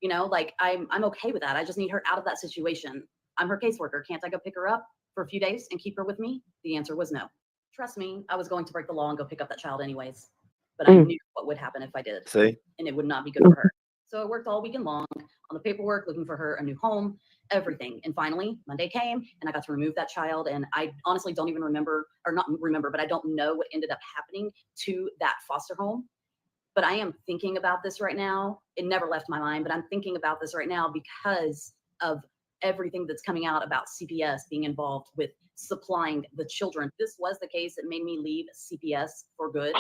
I'm okay with that. I just need her out of that situation. I'm her caseworker. Can't I go pick her up for a few days and keep her with me? The answer was no. Trust me, I was going to break the law and go pick up that child anyways. But I knew what would happen if I did. And it would not be good for her. So I worked all weekend long on the paperwork, looking for her a new home, everything. And finally, Monday came, and I got to remove that child. And I honestly don't even remember, or not remember, but I don't know what ended up happening to that foster home. But I am thinking about this right now. It never left my mind, but I'm thinking about this right now because of everything that's coming out about CPS being involved with supplying the children. This was the case that made me leave CPS for good.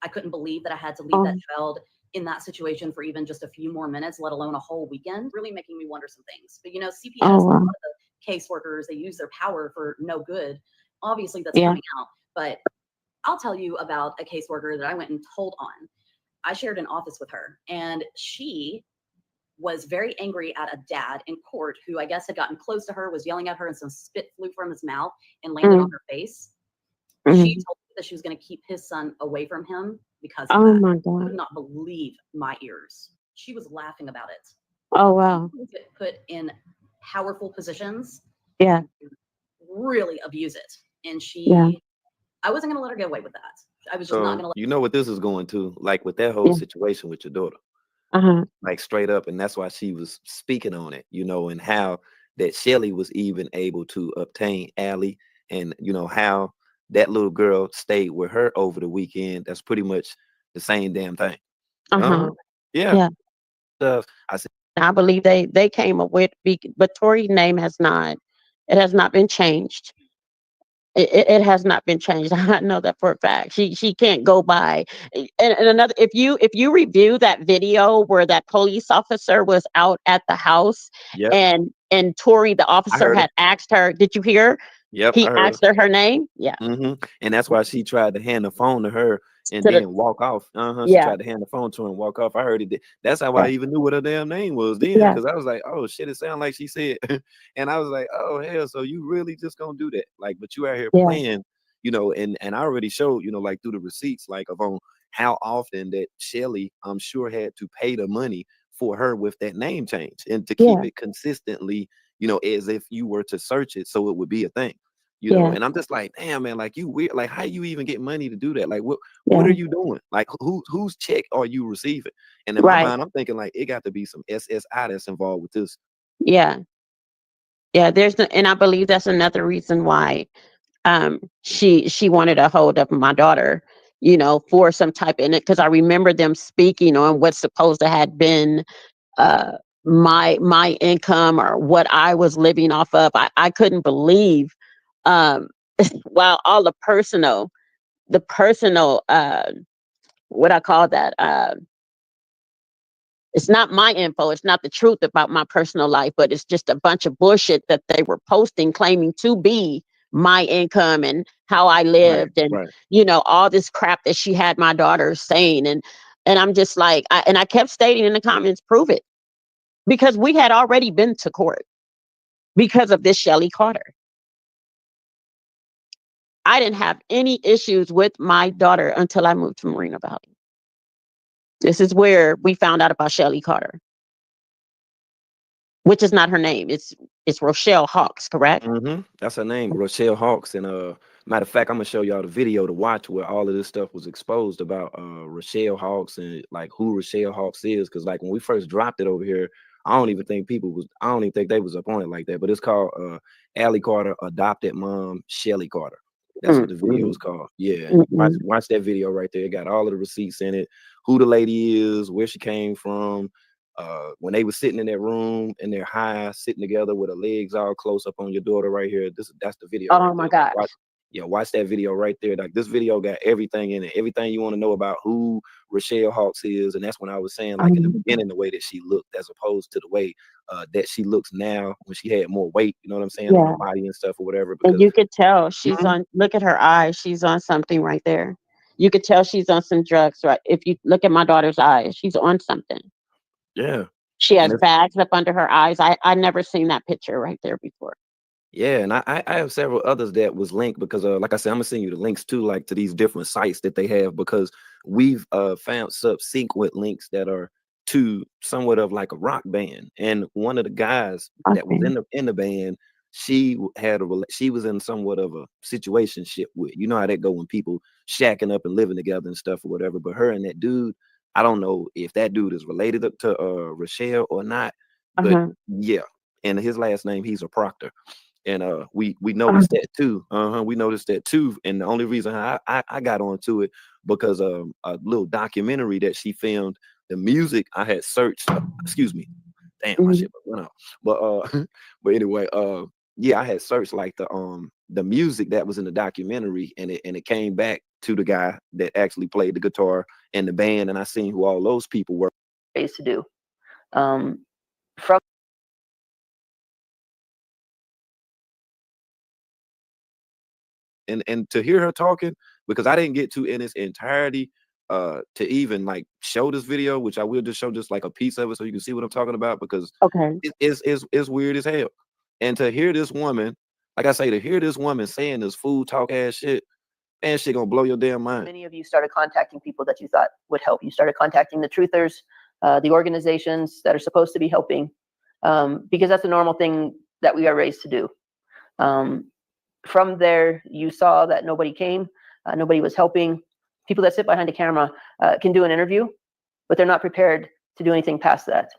I couldn't believe that I had to leave that child in that situation for even just a few more minutes, let alone a whole weekend, really making me wonder some things. But CPS, a lot of the caseworkers, they use their power for no good. Obviously that's coming out, but I'll tell you about a caseworker that I went and told on. I shared an office with her, and she was very angry at a dad in court who I guess had gotten close to her, was yelling at her, and some spit flew from his mouth and landed on her face. She told me that she was going to keep his son away from him because of that. My I God. could not believe my ears. She was laughing about it. Oh, wow. People get put in powerful positions, Yeah. really abuse it. And Yeah. I wasn't going to let her get away with that. I was just not going to let you know what this is going to, like with that whole situation with your daughter, like straight up, and that's why she was speaking on it, and how that Shelly was even able to obtain Allie, and how that little girl stayed with her over the weekend. That's pretty much the same damn thing. Uh-huh. Yeah. Yeah. I said, I believe they came up with, but Tori's name has not. It has not been changed. It has not been changed. I know that for a fact. She can't go by. And another, if you review that video where that police officer was out at the house, yep, and Tori, the I officer, heard her. had asked her, "Did you hear?" Yep, I He heard asked her name. Yeah. her. And that's why she tried to hand the phone to her and To the then walk off. She yeah tried to hand the phone to her and walk off. I heard it. That's how yeah I even knew what her damn name was then, yeah because I was like, oh shit, it sounded like she said. And I was like, oh hell, so you really just gonna do that? Like, but you out here yeah playing, and I already showed, like through the receipts, like of on how often that Shelly, I'm sure, had to pay the money for her with that name change and to keep yeah it consistently, as if you were to search it so it would be a thing. yeah And I'm just like, damn, man, like you weird, like how you even get money to do that? Like what are yeah you doing? Like whose check are you receiving? And in my right mind, I'm thinking like it got to be some SSI that's involved with this. yeah yeah. And I believe that's another reason why she wanted a hold of my daughter, for some type in it, because I remember them speaking on what's supposed to had been uh my income or what I was living off of. I couldn't believe um while all the personal what I call that, it's not my info, it's not the truth about my personal life, but it's just a bunch of bullshit that they were posting claiming to be my income and how I Right, lived, and right. all this crap that she had my daughter saying. And I'm just like, I kept stating in the comments, prove it, because we had already been to court because of this Shelly Carter. I didn't have any issues with my daughter until I moved to Moreno Valley. This is where we found out about Shelly Carter, which is not her name. It's Rochelle Hawks, correct? That's her name, Rochelle Hawks. And matter of fact, I'm gonna show y'all the video to watch where all of this stuff was exposed about Rochelle Hawks and like who Rochelle Hawks is. Because like when we first dropped it over here, I don't even think they was up on it like that. But it's called Allie Carter Adopted Mom Shelly Carter. That's what the video Mm-hmm. is called. Yeah, and Mm-hmm. watch that video right there. It got all of the receipts in it, who the lady is, where she came from, when they were sitting in that room and they're high, sitting together with her legs all close up on your daughter right here. That's the video right Oh my there. gosh. Watch that video right there. Like this video got everything in it, everything you want to know about who Rochelle Hawks is. And that's when I was saying, like in the beginning, the way that she looked as opposed to the way that she looks now when she had more weight, you know what I'm saying, on her Yeah. body and stuff or whatever. And Because you could tell she's Mhm. on, look at her eyes. She's on something right there. You could tell she's on some drugs, right? If you look at my daughter's eyes, she's on something. Yeah. She has And it's bags up under her eyes. I never seen that picture right there before. Yeah, and I have several others that was linked because like I said, I'm gonna send you the links too, like to these different sites that they have, because we've found subsequent links that are to somewhat of like a rock band. And one of the guys that was Okay. in the band, she was in somewhat of a situationship with, you know how that go when people shacking up and living together and stuff or whatever. But her and that dude, I don't know if that dude is related to Rochelle or not, but Uh-huh. yeah, and his last name, he's a Proctor. And we Uh, noticed that too. We noticed that too. And the only reason I got onto it because a little documentary that she filmed, the music I had searched. Excuse me, damn, my mhm. shit went out. But but anyway, yeah, I had searched like the music that was in the documentary, and it came back to the guy that actually played the guitar in the band, and I seen who all those people were. Ways to do. From And to hear her talking, because I didn't get to in its entirety to even like show this video, which I will just show just like a piece of it so you can see what I'm talking about, because Okay. it's weird as hell. And to hear this woman, like I say, to hear this woman saying this food talk ass shit, man, shit gonna blow your damn mind. many of you started contacting people that you thought would help. You started contacting the truthers, the organizations that are supposed to be helping, because that's a normal thing that we are raised to do. From there, you saw that nobody came, nobody was helping. People that sit behind a camera can do an interview, but they're not prepared to do anything past that.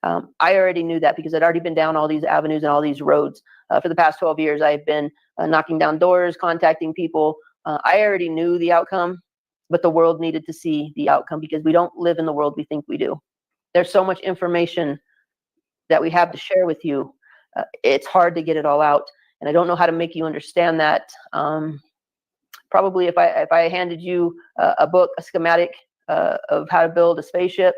I already knew that because I'd already been down all these avenues and all these roads. For the past 12 years, I've been knocking down doors, contacting people. I already knew the outcome, but the world needed to see the outcome because we don't live in the world we think we do. There's so much information that we have to share with you. It's hard to get it all out, and I don't know how to make you understand that. Probably if I handed you a book, a schematic of how to build a spaceship,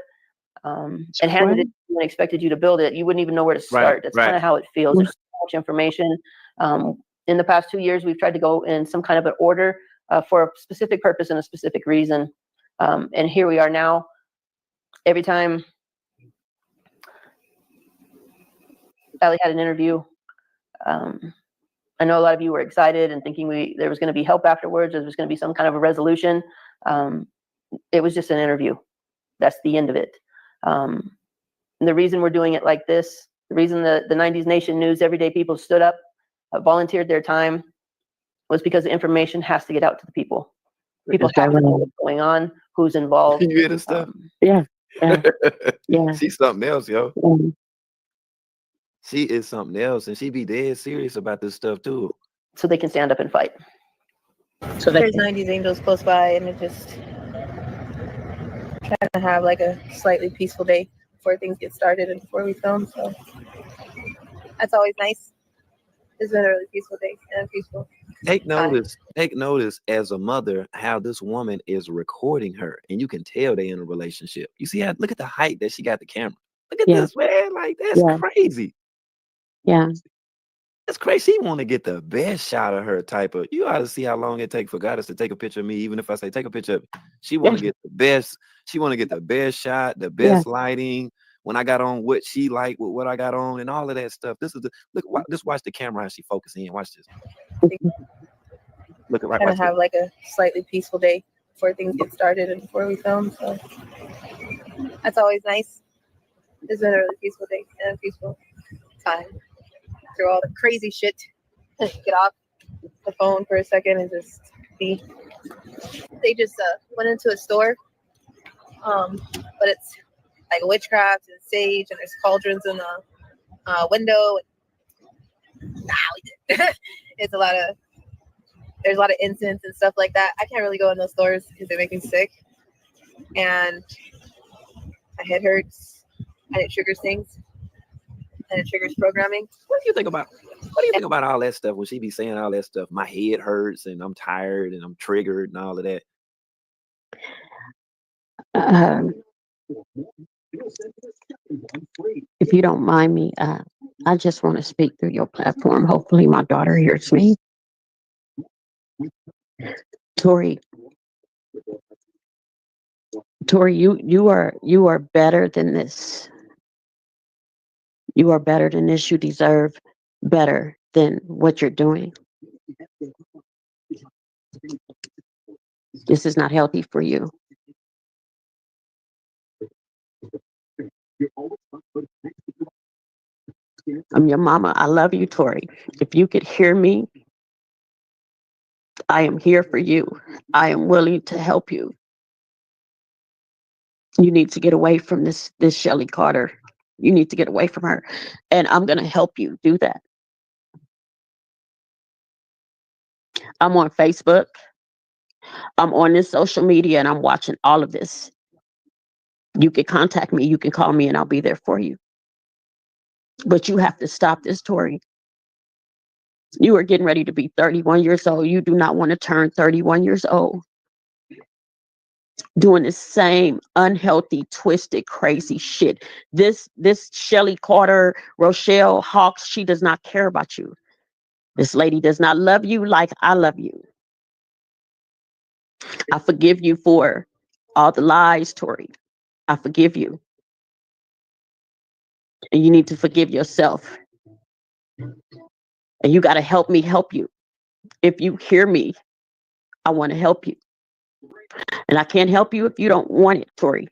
and handed it to you and expected you to build it, you wouldn't even know where to start. That's kind of how it feels. There's so much information. In the past 2 years, we've tried to go in some kind of an order for a specific purpose and a specific reason. And here we are now. Every time Sally had an interview, I know a lot of you were excited and thinking there was going to be help afterwards, or there was going to be some kind of a resolution. It was just an interview. That's the end of it. And the reason we're doing it like this, the reason the 90s Nation News everyday people stood up, volunteered their time, was because the information has to get out to the people. People have to know what's going on, who's involved. You hear this stuff? Yeah. She's something else, yo. Mm. She is something else, and she be dead serious about this stuff too. So they can stand up and fight. So there's 90s Angels close by, and it just trying to have like a slightly peaceful day before things get started and before we film. So that's always nice. It's been a really peaceful day and a peaceful. Take notice as a mother how this woman is recording her, and you can tell they're in a relationship. You see how, look at the height that she got the camera. Look at this, man. Like, that's crazy. Yeah. That's crazy. She want to get the best shot of her type of. You ought to see how long it takes for Goddess to take a picture of me. Even if I say take a picture of, she want to get the best. She want to get the best shot, the best lighting. When I got on what she liked with what I got on and all of that stuff. This is the look. Just watch the camera how she focusing in. Watch this. Look at right. Trying to have like a slightly peaceful day before things get started and before we film. So that's always nice. It's been a really peaceful day and a peaceful time. Through all the crazy shit, get off the phone for a second and just be. They just went into a store, but it's like witchcraft and sage, and there's cauldrons in the window. It's there's a lot of incense and stuff like that. I can't really go in those stores because they make me sick, and my head hurts, and it triggers things. And it triggers programming. What do you think about all that stuff when she be saying all that stuff? My head hurts and I'm tired and I'm triggered and all of that. If you don't mind me, I just want to speak through your platform. Hopefully my daughter hears me. Tori, you are better than this. You are better than this. You deserve better than what you're doing. This is not healthy for you. I'm your mama. I love you, Tori. If you could hear me, I am here for you. I am willing to help you. You need to get away from this Shelly Carter. You need to get away from her. And I'm going to help you do that. I'm on Facebook. I'm on this social media, and I'm watching all of this. You can contact me. You can call me, and I'll be there for you. But you have to stop this, Tori. You are getting ready to be 31 years old. You do not want to turn 31 years old doing the same unhealthy, twisted, crazy shit. This Shelly Carter, Rochelle Hawks, she does not care about you. This lady does not love you like I love you. I forgive you for all the lies, Tori. I forgive you. And you need to forgive yourself. And you got to help me help you. If you hear me, I want to help you. And I can't help you if you don't want it, Tori.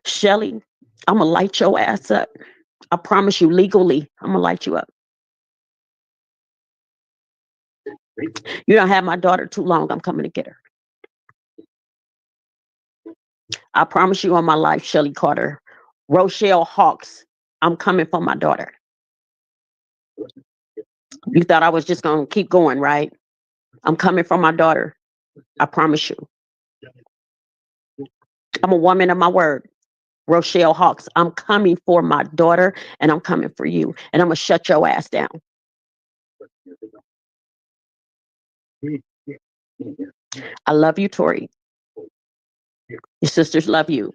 Shelly, I'm going to light your ass up. I promise you, legally, I'm going to light you up. You don't have my daughter too long. I'm coming to get her. I promise you on my life, Shelly Carter. Rochelle Hawks, I'm coming for my daughter. You thought I was just going to keep going, right? I'm coming for my daughter. I promise you. I'm a woman of my word. Rochelle Hawks, I'm coming for my daughter and I'm coming for you. And I'm going to shut your ass down. I love you, Tori. Your sisters love you.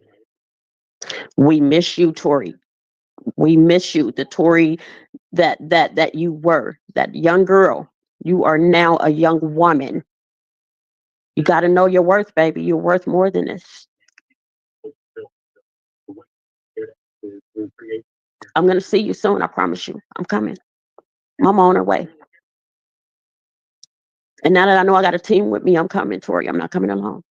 We miss you, Tori. We miss you. The Tori that you were, that young girl. You are now a young woman. You got to know your worth, baby. You're worth more than this. I'm going to see you soon. I promise you. I'm coming. I'm on her way. And now that I know I got a team with me, I'm coming, Tori. I'm not coming alone.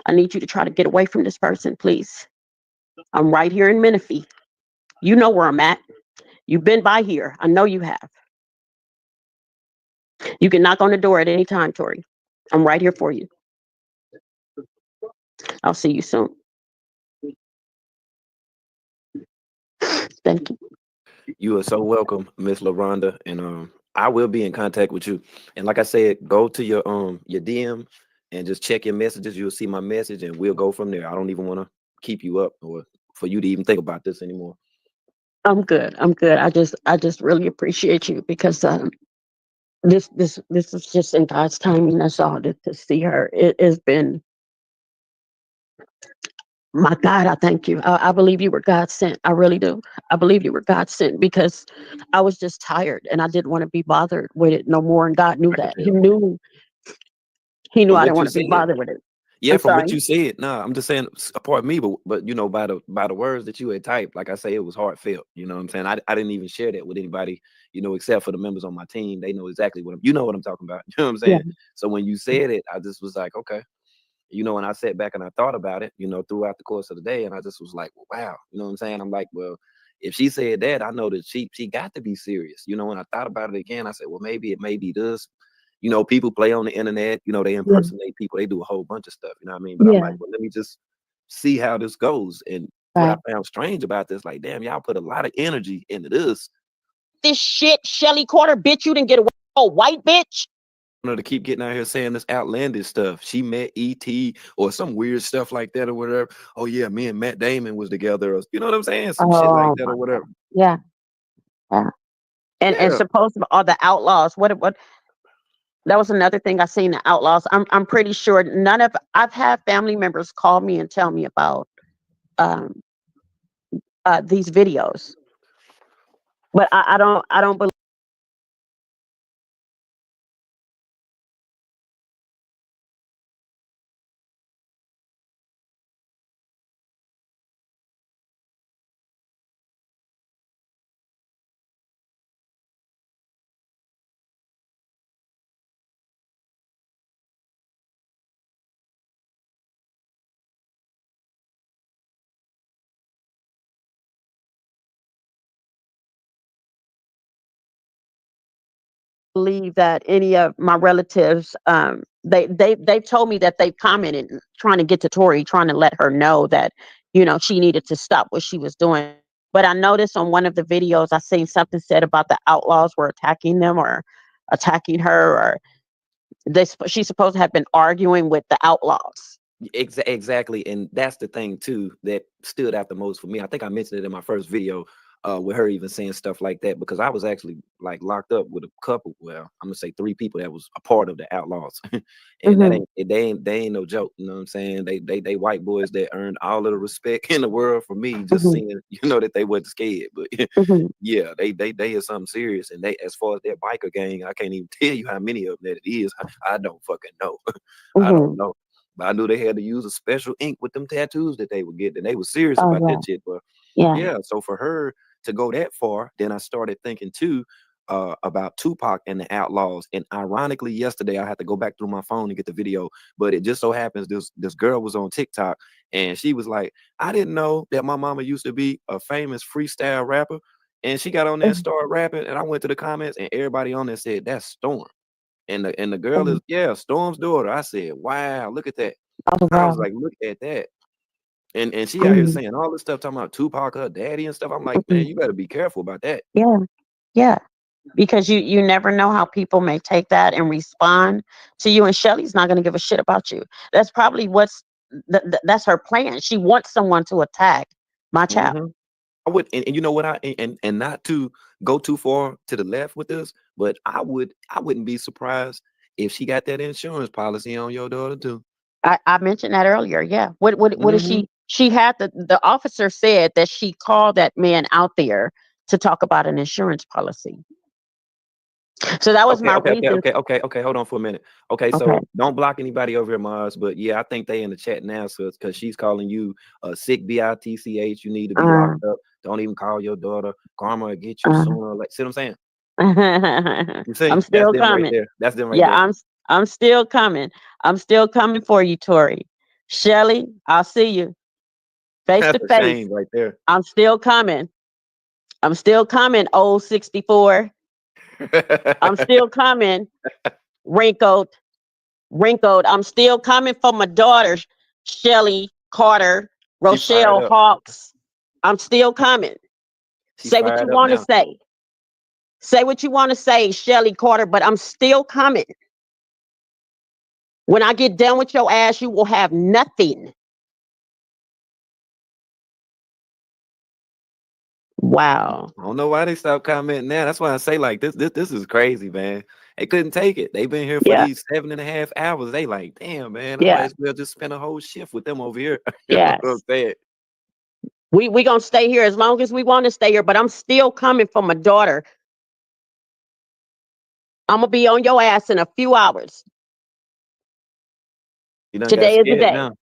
I need you to try to get away from this person, please. I'm right here in Menifee. You know where I'm at. You've been by here. I know you have. You can knock on the door at any time, Tori. I'm right here for you. I'll see you soon. Thank you. You are so welcome, Miss LaRonda, and I will be in contact with you. And like I said, go to your DM and just check your messages. You'll see my message, and we'll go from there. I don't even want to keep you up or for you to even think about this anymore. I'm good. I'm good. I just really appreciate you because this is just in God's timing. That's all. To see her, it has been. My God, I thank you. I believe you were God sent. I really do. I believe you were God sent because I was just tired and I didn't want to be bothered with it no more. And God knew that. He knew From I didn't what you want to be said. bothered with it. Yeah, I'm from what sorry. you said. Nah, I'm just saying, apart me, but you know, by the words that you had typed, like I say, it was heartfelt. You know what I'm saying? I didn't even share that with anybody, you know, except for the members on my team. They know exactly you know what I'm talking about. You know what I'm saying? Yeah. So when you said it, I just was like, okay. You know, and I sat back and I thought about it, you know, throughout the course of the day, and I just was like, well, wow, you know what I'm saying? I'm like, well, if she said that, I know that she got to be serious. You know, when I thought about it again, I said, well, maybe it may be this. You know, people play on the internet, you know, they Yeah. impersonate people, they do a whole bunch of stuff, you know what I mean? But I'm Yeah. like, well, let me just see how this goes. And what I Right. found strange about this, like, damn, y'all put a lot of energy into this. This shit, Shelly Carter, bitch, you didn't get away. Oh, white bitch. To keep getting out here saying this outlandish stuff. She met ET or some weird stuff like that or whatever. Oh yeah, me and Matt Damon was together. Or, you know what I'm saying? Some shit like Oh that my or whatever. God. Yeah. Yeah. And Yeah. supposed to all the outlaws. What that was another thing I seen, the outlaws. I'm pretty sure I've had family members call me and tell me about these videos. But I don't believe that any of my relatives they've told me that they've commented trying to get to Tori, trying to let her know that, you know, she needed to stop what she was doing. But I noticed on one of the videos I seen something said about the outlaws were attacking them or attacking her, or she's supposed to have been arguing with the outlaws. Exactly. And that's the thing too that stood out the most for me. I think I mentioned it in my first video with her even saying stuff like that, because I was actually like locked up with a couple, well, I'm gonna say 3 people that was a part of the outlaws. And that they ain't no joke, you know what I'm saying? They white boys that earned all of the respect in the world for me, just seeing, you know, that they wasn't scared. But yeah, they are something serious. And they, as far as their biker gang, I can't even tell you how many of them that it is. I don't fucking know. I don't know. But I knew they had to use a special ink with them tattoos that they would get, and they were serious Oh about yeah. that shit. But Yeah. yeah, so for her to go that far, then I started thinking too about Tupac and the Outlaws. And ironically, yesterday I had to go back through my phone and get the video, but it just so happens this girl was on TikTok and she was like, I didn't know that my mama used to be a famous freestyle rapper. And she got on there and started rapping, and I went to the comments, and everybody on there said, that's Storm. And the girl is, yeah, Storm's daughter. I said, wow, look at that. Oh I was wow. like, look at that. And she out here saying all this stuff, talking about Tupac, her daddy and stuff. I'm like, man, you better be careful about that. Yeah. Yeah. because you never know how people may take that and respond to you. And Shelly's not going to give a shit about you. That's probably that's her plan. She wants someone to attack my child. Mhm. I would, and you know what, and not to go too far to the left with this, but I wouldn't be surprised if she got that insurance policy on your daughter too. I mentioned that earlier. Yeah. What is Mhm. she had the officer said that she called that man out there to talk about an insurance policy. So that was Okay, my okay, okay, reason. okay, okay, okay. Hold on for a minute. Okay, Okay. so don't block anybody over here, Mars. But yeah, I think they in the chat now, so because she's calling you a sick bitch. You need to be Uh, locked up. Don't even call your daughter. Karma will get you uh, sooner. Like, see what I'm saying? You I'm see, that's still them right coming. there. That's them right Yeah, there. I'm still coming. I'm still coming for you, Tori. Shelly, I'll see you face to That's a face. shame right there. I'm still coming. I'm still coming, old 64. I'm still coming, wrinkled. I'm still coming for my daughters, Shelly Carter, She fired Rochelle up. Hawks. I'm still coming. She Say what you fired up want to now. say. Say what you want to say, Shelly Carter, but I'm still coming. When I get done with your ass, you will have nothing. Wow. I don't know why they stopped commenting now. That's why I say like this is crazy, man. They couldn't take it. They've been here for Yeah. these 7.5 hours. They like, damn, man, I might Yeah. as well just spend a whole shift with them over here. You know Yes. what I'm saying? We gonna stay here as long as we want to stay here, but I'm still coming for my daughter. I'm gonna be on your ass in a few hours. You done got Today is the scared day. now.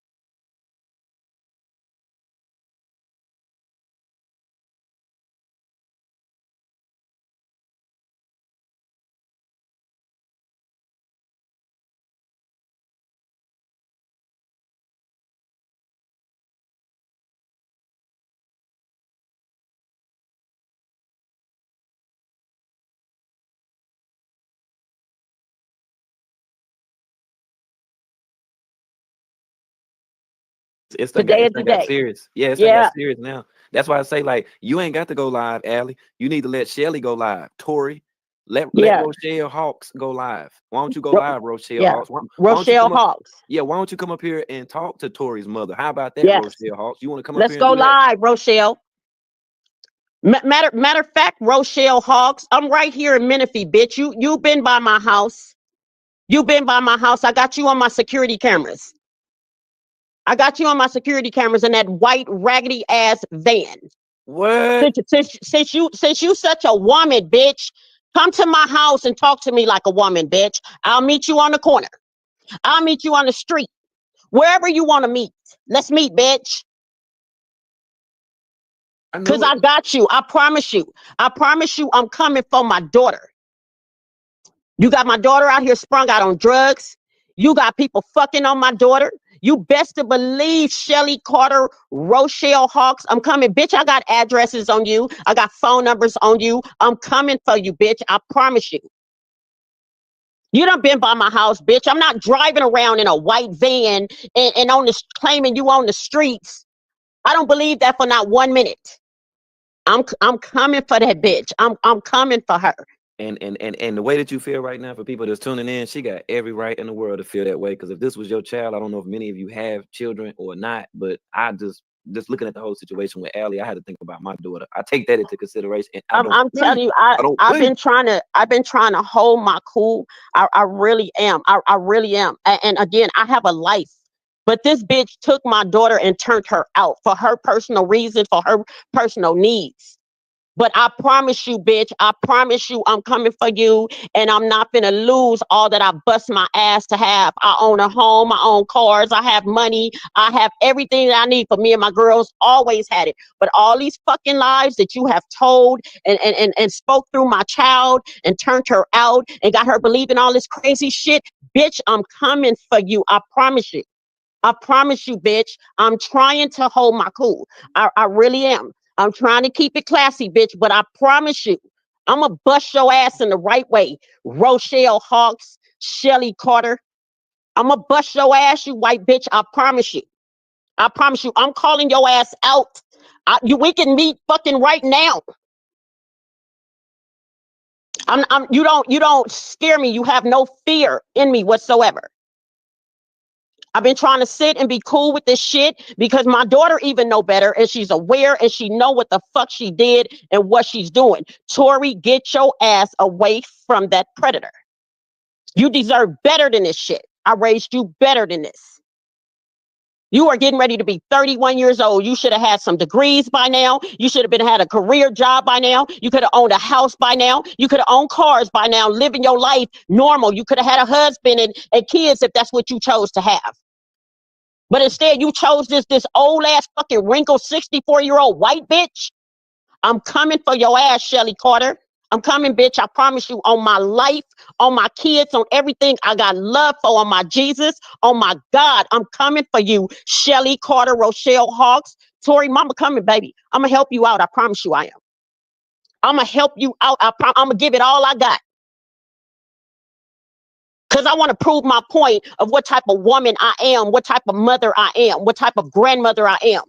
It's done got Today is it's the done got day. serious. Yeah, it's done got Yeah. serious now. That's why I say like you ain't got to go live, Allie. You need to let Shelly go live. Tori, let Yeah. Rochelle Hawks go live. Why don't you go Ro- live, Rochelle yeah. Hawks? Why don't you Rochelle come up? Hawks. Yeah, why don't you come up here and talk to Tori's mother? How about that, Yes. Rochelle Hawks? You want to come up Let's here and go do that? live, Rochelle. Matter of fact, Rochelle Hawks, I'm right here in Menifee, bitch. You been by my house. You've been by my house. I got you on my security cameras. I got you on my security cameras in that white raggedy ass van. What? Since you such a woman, bitch, come to my house and talk to me like a woman, bitch. I'll meet you on the corner. I'll meet you on the street. Wherever you want to meet. Let's meet, bitch. I knew Cause it. I got you. I promise you. I promise you I'm coming for my daughter. You got my daughter out here sprung out on drugs. You got people fucking on my daughter. You best to believe Shelly Carter, Rochelle Hawks. I'm coming, bitch. I got addresses on you. I got phone numbers on you. I'm coming for you, bitch. I promise you. You done been by my house, bitch. I'm not driving around in a white van and on this claiming you on the streets. I don't believe that for not 1 minute. I'm coming for that bitch. I'm coming for her. And the way that you feel right now, for people that's tuning in, she got every right in the world to feel that way. Because if this was your child, I don't know if many of you have children or not, but I just looking at the whole situation with Allie, I had to think about my daughter. I take that into consideration, and I'm telling you, I don't I've play. been trying to hold my cool. I really am. I really am. And again, I have a life. But this bitch took my daughter and turned her out for her personal reason, for her personal needs. But I promise you, bitch, I promise you I'm coming for you, and I'm not gonna lose all that I bust my ass to have. I own a home, I own cars, I have money, I have everything that I need for me and my girls, always had it. But all these fucking lies that you have told and spoke through my child and turned her out and got her believing all this crazy shit, bitch, I'm coming for you. I promise you. I promise you, bitch, I'm trying to hold my cool. I really am. I'm trying to keep it classy, bitch, but I promise you, I'm going to bust your ass in the right way. Rochelle Hawks, Shelly Carter. I'm going to bust your ass, you white bitch. I promise you. I promise you. I'm calling your ass out. We can meet fucking right now. You don't scare me. You have no fear in me whatsoever. I've been trying to sit and be cool with this shit because my daughter even know better and she's aware and she know what the fuck she did and what she's doing. Tori, get your ass away from that predator. You deserve better than this shit. I raised you better than this. You are getting ready to be 31 years old. You should have had some degrees by now. You should have had a career job by now. You could have owned a house by now. You could have owned cars by now, living your life normal. You could have had a husband and kids if that's what you chose to have. But instead, you chose this old ass fucking wrinkled 64-year-old white bitch. I'm coming for your ass, Shelly Carter. I'm coming, bitch. I promise you, on my life, on my kids, on everything I got love for, on my Jesus, on my God, I'm coming for you, Shelly Carter, Rochelle Hawks. Tori, mama coming, baby. I'm going to help you out. I promise you I am. I'm going to help you out. I'm going to give it all I got. Because I want to prove my point of what type of woman I am, what type of mother I am, what type of grandmother I am.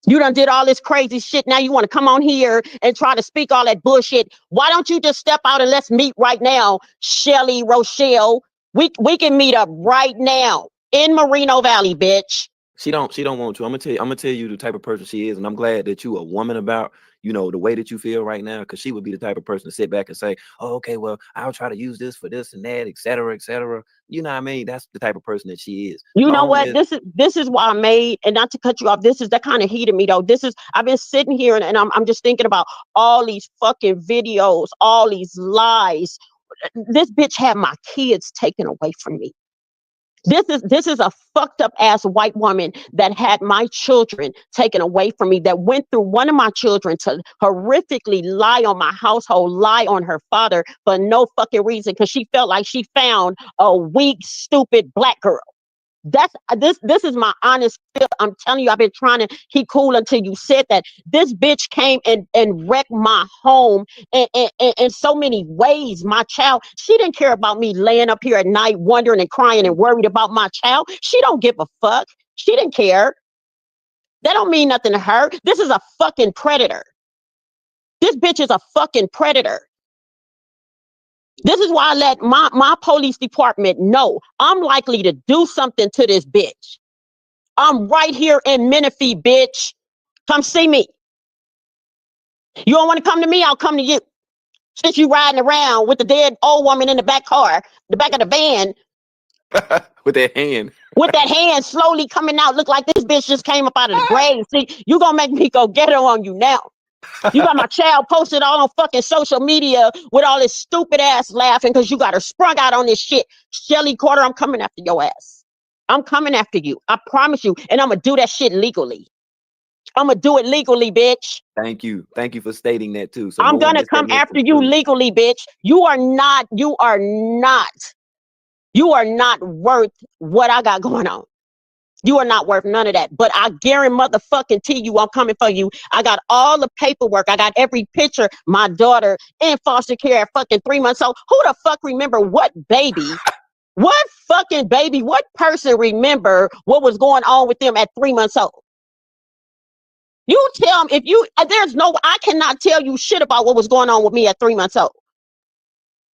You done did all this crazy shit. Now you want to come on here and try to speak all that bullshit. Why don't you just step out and let's meet right now, Shelly, Rochelle? We can meet up right now in Moreno Valley, bitch. She don't want to. I'm gonna tell you the type of person she is, and I'm glad that you a woman about, you know, the way that you feel right now, because she would be the type of person to sit back and say, oh, okay, well, I'll try to use this for this and that, et cetera, et cetera. You know what I mean? That's the type of person that she is. You know what? This is why I made, and not to cut you off, this is that kind of heated me though. I've been sitting here and I'm just thinking about all these fucking videos, all these lies. This bitch had my kids taken away from me. This is a fucked up ass white woman that had my children taken away from me, that went through one of my children to horrifically lie on my household, lie on her father for no fucking reason, because she felt like she found a weak, stupid black girl. This is my honest feel. I'm telling you, I've been trying to keep cool until you said that. This bitch came and wrecked my home in so many ways. My child, she didn't care about me laying up here at night wondering and crying and worried about my child. She don't give a fuck. She didn't care. That don't mean nothing to her. This is a fucking predator. This bitch is a fucking predator. This is why I let my police department know I'm likely to do something to this bitch. I'm right here in Menifee, bitch. Come see me. You don't want to come to me, I'll come to you. Since you riding around with the dead old woman in the back car, the back of the van. With that hand. With that hand slowly coming out. Look like this bitch just came up out of the grave. See, you gonna make me go get her on you now. You got my child posted all on fucking social media with all this stupid ass laughing because you got her sprung out on this shit. Shelly Carter, I'm coming after your ass. I'm coming after you. I promise you. And I'm going to do that shit legally. I'm going to do it legally, bitch. Thank you. Thank you for stating that too. So I'm going to come after you legally, bitch. You are not worth what I got going on. You are not worth none of that. But I guarantee motherfucking you, I'm coming for you. I got all the paperwork. I got every picture. My daughter in foster care at fucking 3 months old. Who the fuck remember what baby? What fucking baby? What person remember what was going on with them at 3 months old? You tell them I cannot tell you shit about what was going on with me at 3 months old.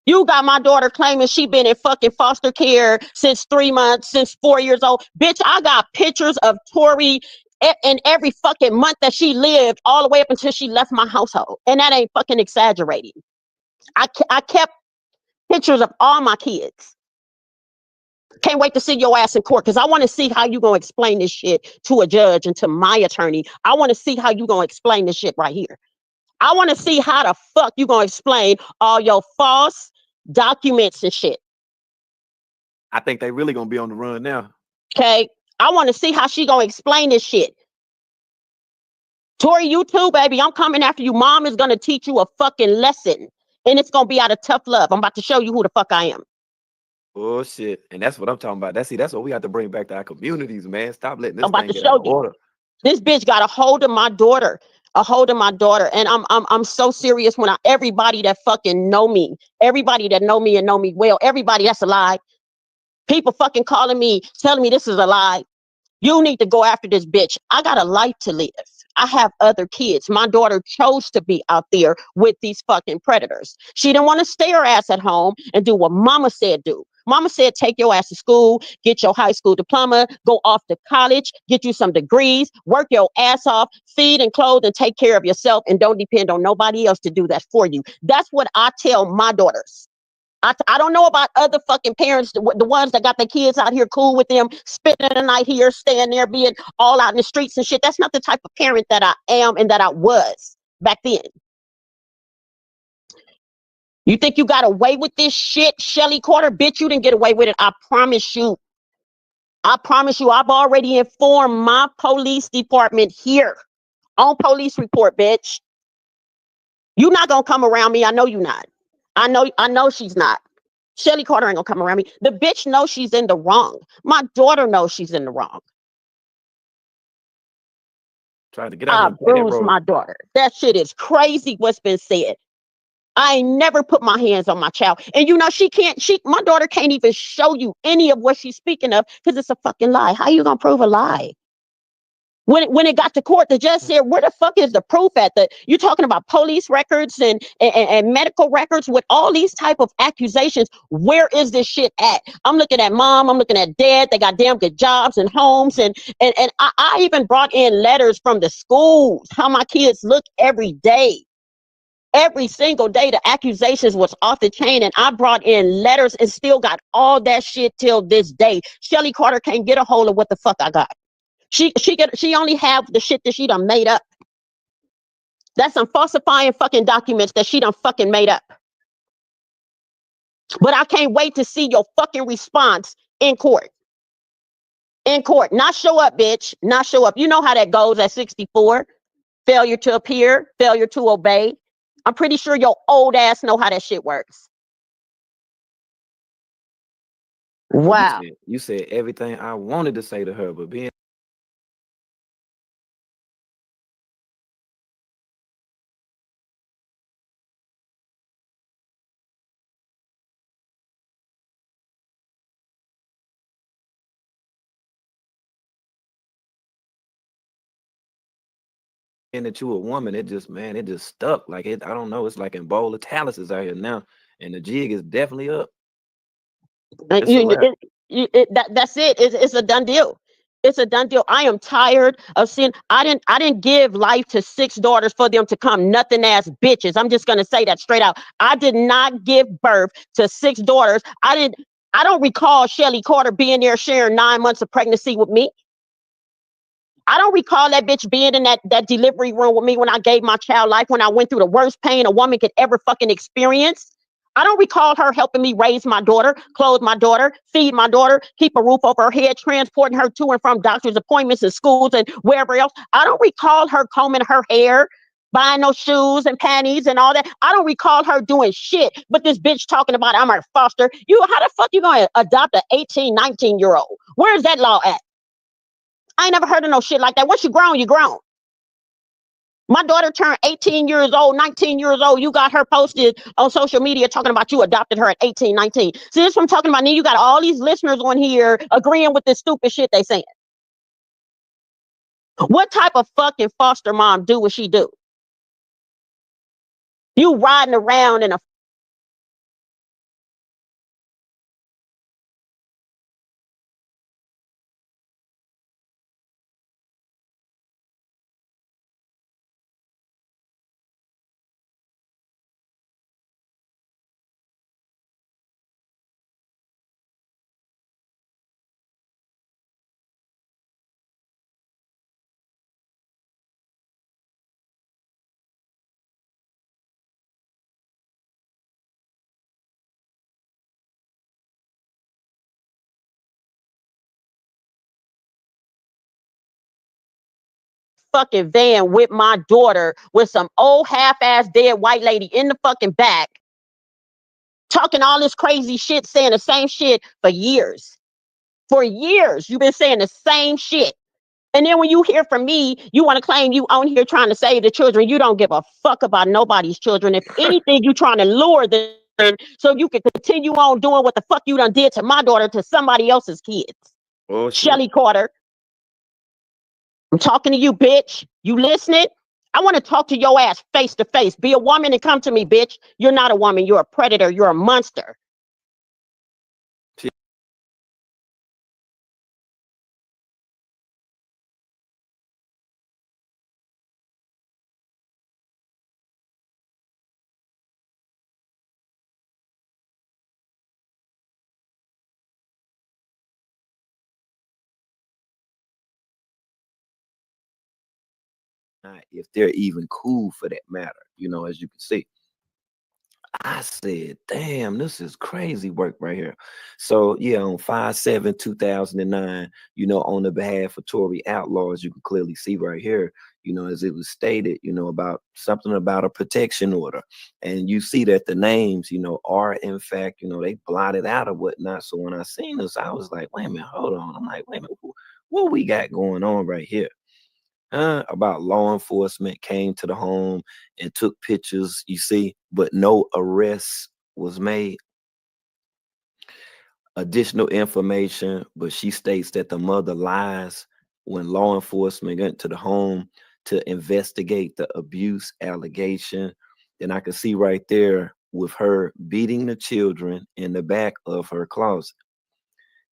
You got my daughter claiming she been in fucking foster care since 3 months, since 4 years old. Bitch, I got pictures of Tori in every fucking month that she lived all the way up until she left my household. And that ain't fucking exaggerating. I kept pictures of all my kids. Can't wait to see your ass in court because I want to see how you going to explain this shit to a judge and to my attorney. I want to see how you going to explain this shit right here. I want to see how the fuck you going to explain all your false documents and shit. I think they really going to be on the run now. Okay. I want to see how she going to explain this shit. Tori, you too, baby. I'm coming after you. Mom is going to teach you a fucking lesson. And it's going to be out of tough love. I'm about to show you who the fuck I am. Oh shit. And that's what I'm talking about. That's what we have to bring back to our communities, man. Stop letting this I'm about thing to get show out of you. order. This bitch got a hold of my daughter. And I'm so serious when everybody that fucking know me, everybody that know me and know me well, everybody that's a lie. People fucking calling me, telling me this is a lie. You need to go after this bitch. I got a life to live. I have other kids. My daughter chose to be out there with these fucking predators. She didn't want to stay her ass at home and do what mama said do. Mama said, take your ass to school, get your high school diploma, go off to college, get you some degrees, work your ass off, feed and clothe and take care of yourself, and don't depend on nobody else to do that for you. That's what I tell my daughters. I don't know about other fucking parents, the ones that got their kids out here cool with them, spending the night here, staying there, being all out in the streets and shit. That's not the type of parent that I am and that I was back then. You think you got away with this shit, Shelly Carter? Bitch, you didn't get away with it. I promise you. I promise you, I've already informed my police department here on police report, bitch. You're not gonna come around me. I know you're not. I know she's not. Shelly Carter ain't gonna come around me. The bitch knows she's in the wrong. My daughter knows she's in the wrong. Trying to get I out of bruised my daughter. That shit is crazy what's been said. I ain't never put my hands on my child. And you know, my daughter can't even show you any of what she's speaking of because it's a fucking lie. How you gonna prove a lie? When it got to court, the judge said, where the fuck is the proof at? You're talking about police records and medical records with all these type of accusations. Where is this shit at? I'm looking at mom, I'm looking at dad. They got damn good jobs and homes. And I even brought in letters from the schools, how my kids look every day. Every single day, the accusations was off the chain, and I brought in letters and still got all that shit till this day. Shelly Carter can't get a hold of what the fuck I got. She only have the shit that she done made up. That's some falsifying fucking documents that she done fucking made up. But I can't wait to see your fucking response in court. In court. Not show up, bitch. Not show up. You know how that goes at 64. Failure to appear, failure to obey. I'm pretty sure your old ass know how that shit works. Wow. You said everything I wanted to say to her, but being that you a woman, it just stuck. Like it, I don't know. It's like in bowl of taluses out here now, and the jig is definitely up. That's it. It's a done deal. It's a done deal. I am tired of seeing. I didn't give life to 6 daughters for them to come nothing ass bitches. I'm just gonna say that straight out. I did not give birth to 6 daughters. I don't recall Shelly Carter being there sharing 9 months of pregnancy with me. I don't recall that bitch being in that delivery room with me when I gave my child life, when I went through the worst pain a woman could ever fucking experience. I don't recall her helping me raise my daughter, clothe my daughter, feed my daughter, keep a roof over her head, transporting her to and from doctor's appointments and schools and wherever else. I don't recall her combing her hair, buying no shoes and panties and all that. I don't recall her doing shit. But this bitch talking about I'm her foster. How the fuck you gonna adopt an 18, 19-year-old? Where's that law at? I ain't never heard of no shit like that. Once you grown, you grown. My daughter turned 18 years old, 19 years old. You got her posted on social media talking about you adopted her at 18, 19. See, this is what I'm talking about. Then you got all these listeners on here agreeing with this stupid shit they saying. What type of fucking foster mom do what she do? You riding around in a fucking van with my daughter with some old half-ass dead white lady in the fucking back talking all this crazy shit, saying the same shit for years. For years, you've been saying the same shit. And then when you hear from me, you want to claim you on here trying to save the children. You don't give a fuck about nobody's children. If anything, you trying to lure them so you can continue on doing what the fuck you done did to my daughter to somebody else's kids. Oh, Shelly Carter. I'm talking to you, bitch. You listening? I want to talk to your ass face to face. Be a woman and come to me, bitch. You're not a woman. You're a predator. You're a monster. If they're even cool for that matter, as you can see. I said, damn, this is crazy work right here. So yeah, on 5/7/2009, on the behalf of Tori Outlaw, as you can clearly see right here, as it was stated, about something about a protection order. And you see that the names, are in fact, they blotted out or whatnot. So when I seen this, I was like, wait a minute, hold on. I'm like, wait a minute, what we got going on right here? About law enforcement came to the home and took pictures, you see, but no arrest was made. Additional information, but she states that the mother lies when law enforcement went to the home to investigate the abuse allegation. Then I can see right there with her beating the children in the back of her closet.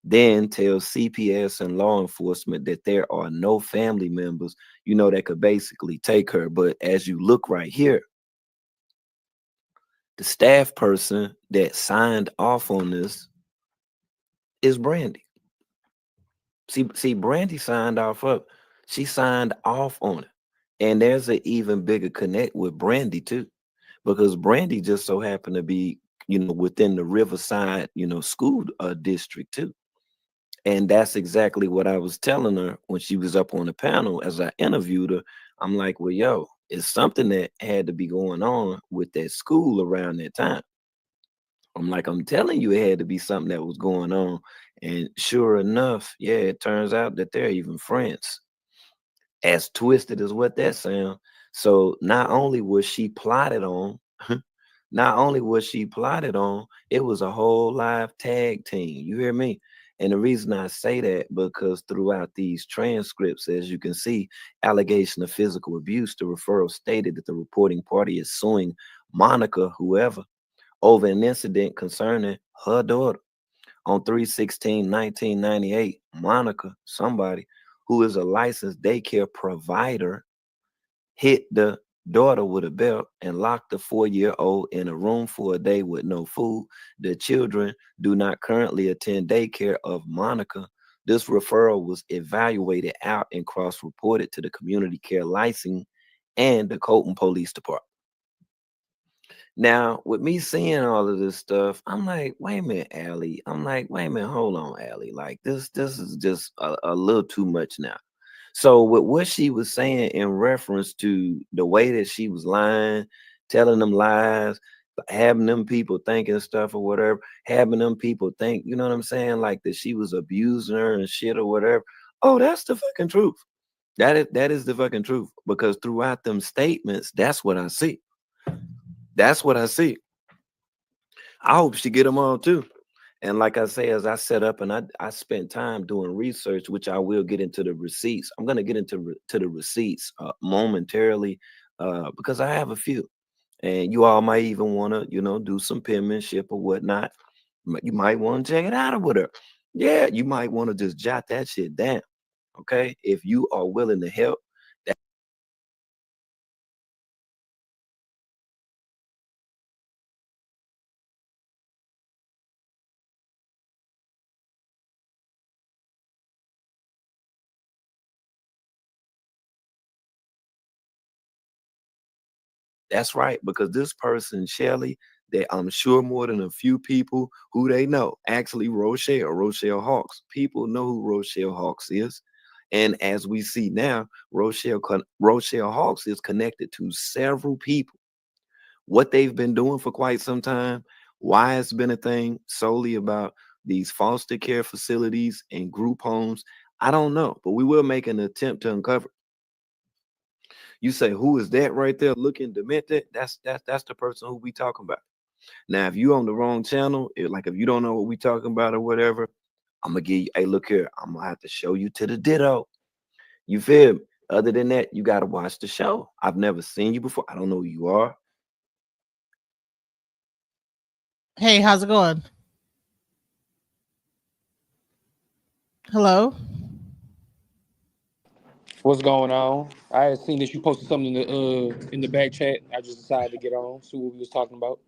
Then tells CPS and law enforcement that there are no family members, that could basically take her. But as you look right here, the staff person that signed off on this is Brandy. See, Brandy signed off up. She signed off on it. And there's an even bigger connect with Brandy too, because Brandy just so happened to be, within the Riverside, school district too. And that's exactly what I was telling her when she was up on the panel as I interviewed her. I'm like, well, yo, it's something that had to be going on with that school around that time. I'm like, I'm telling you, it had to be something that was going on. And sure enough, yeah, it turns out that they're even friends. As twisted as what that sounds. So not only was she plotted on, not only was she plotted on, it was a whole live tag team. You hear me? And the reason I say that, because throughout these transcripts, as you can see, allegation of physical abuse, the referral stated that the reporting party is suing Monica, whoever, over an incident concerning her daughter. On 3/16/1998, Monica, somebody who is a licensed daycare provider, hit the daughter with a belt and locked the 4-year-old in a room for a day with no food. The children do not currently attend daycare of Monica. This referral was evaluated out and cross-reported to the community care licensing and the Colton Police Department. Now, with me seeing all of this stuff, I'm like, wait a minute, Allie. I'm like, wait a minute, hold on, Allie. Like this is just a little too much now. So with what she was saying in reference to the way that she was lying, telling them lies, having them people thinking stuff or whatever, having them people think, you know what I'm saying, like that she was abusing her and shit or whatever. Oh, that's the fucking truth. That is the fucking truth. Because throughout them statements, that's what I see. That's what I see. I hope she get them all too. And like I say, as I set up and I spent time doing research, which I will get into the receipts. I'm going to get into to the receipts momentarily because I have a few. And you all might even want to, do some penmanship or whatnot. You might want to check it out or whatever. Yeah, you might want to just jot that shit down. Okay. If you are willing to help. That's right, because this person, Shelly, that I'm sure more than a few people who they know, actually Rochelle Hawks. People know who Rochelle Hawks is. And as we see now, Rochelle Hawks is connected to several people. What they've been doing for quite some time, why it's been a thing solely about these foster care facilities and group homes, I don't know, but we will make an attempt to uncover. You say, who is that right there looking demented? That's the person who we talking about. Now, if you on the wrong channel, like if you don't know what we talking about or whatever, I'm gonna give you, hey, look here, I'm gonna have to show you to the ditto. You feel me? Other than that, you got to watch the show. I've never seen you before. I don't know who you are. Hey, how's it going? Hello? What's going on? I had seen that you posted something in the back chat. I just decided to get on, see what we was talking about.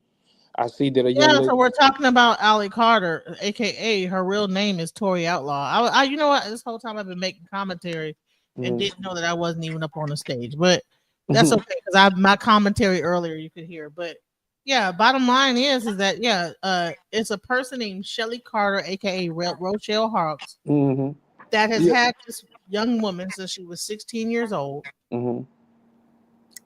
I see that a young Yeah, lady. so we're talking about Allie Carter, aka her real name is Tori Outlaw. You know what? This whole time I've been making commentary and didn't know that I wasn't even up on the stage, but that's okay because my commentary earlier you could hear. But yeah, bottom line is that it's a person named Shelly Carter, aka Rochelle Hawks, Mm-hmm. that has Yeah. had this young woman since she was 16 years old. Mm-hmm.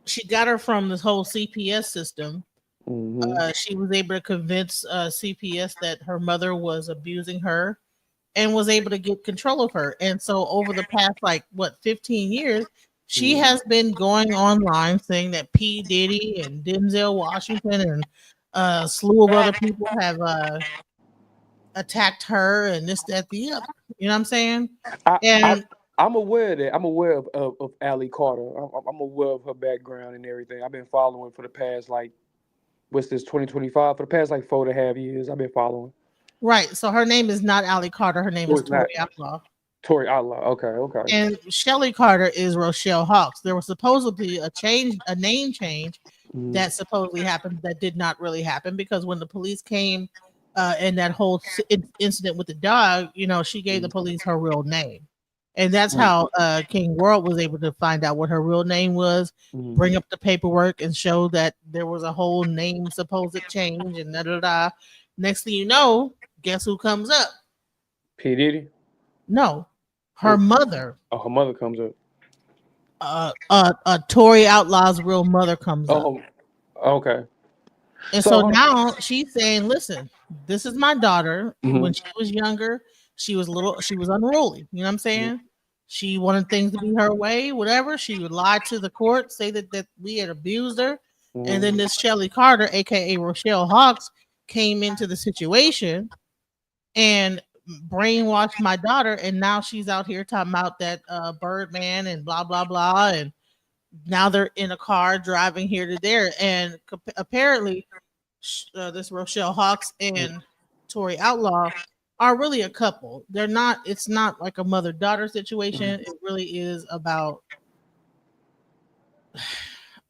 She got her from this whole CPS system. Mm-hmm. She was able to convince CPS that her mother was abusing her and was able to get control of her. And so over the past 15 years, she has been going online saying that P. Diddy and Denzel Washington and a slew of other people have attacked her and this, that, the other. You know what I'm saying? I'm aware of that. I'm aware of Allie Carter. I'm aware of her background and everything. I've been following for the past what's this 2025 for the past 4.5 years. I've been following. Right. So her name is not Allie Carter. Her name is Tori Outlaw. Tori Outlaw. Okay. And Shelly Carter is Rochelle Hawks. There was supposedly a name change that supposedly happened that did not really happen because when the police came in that whole incident with the dog, she gave the police her real name. And that's how King World was able to find out what her real name was, bring up the paperwork and show that there was a whole name supposed change and da-da-da. Next thing you know, guess who comes up? P. Diddy? No. Her mother. Oh, her mother comes up. Tori Outlaw's real mother comes up. Oh, okay. And so now she's saying, listen, this is my daughter. When she was younger, she was unruly. You know what I'm saying? She wanted things to be her way, whatever. She would lie to the court, say that we had abused her. And then this Shelly Carter, aka Rochelle Hawks, came into the situation and brainwashed my daughter, and now she's out here talking about that Birdman and blah blah blah, and now they're in a car driving here to there, and apparently this Rochelle Hawks and Tori Outlaw are really a couple. They're not. It's not like a mother-daughter situation. It really is about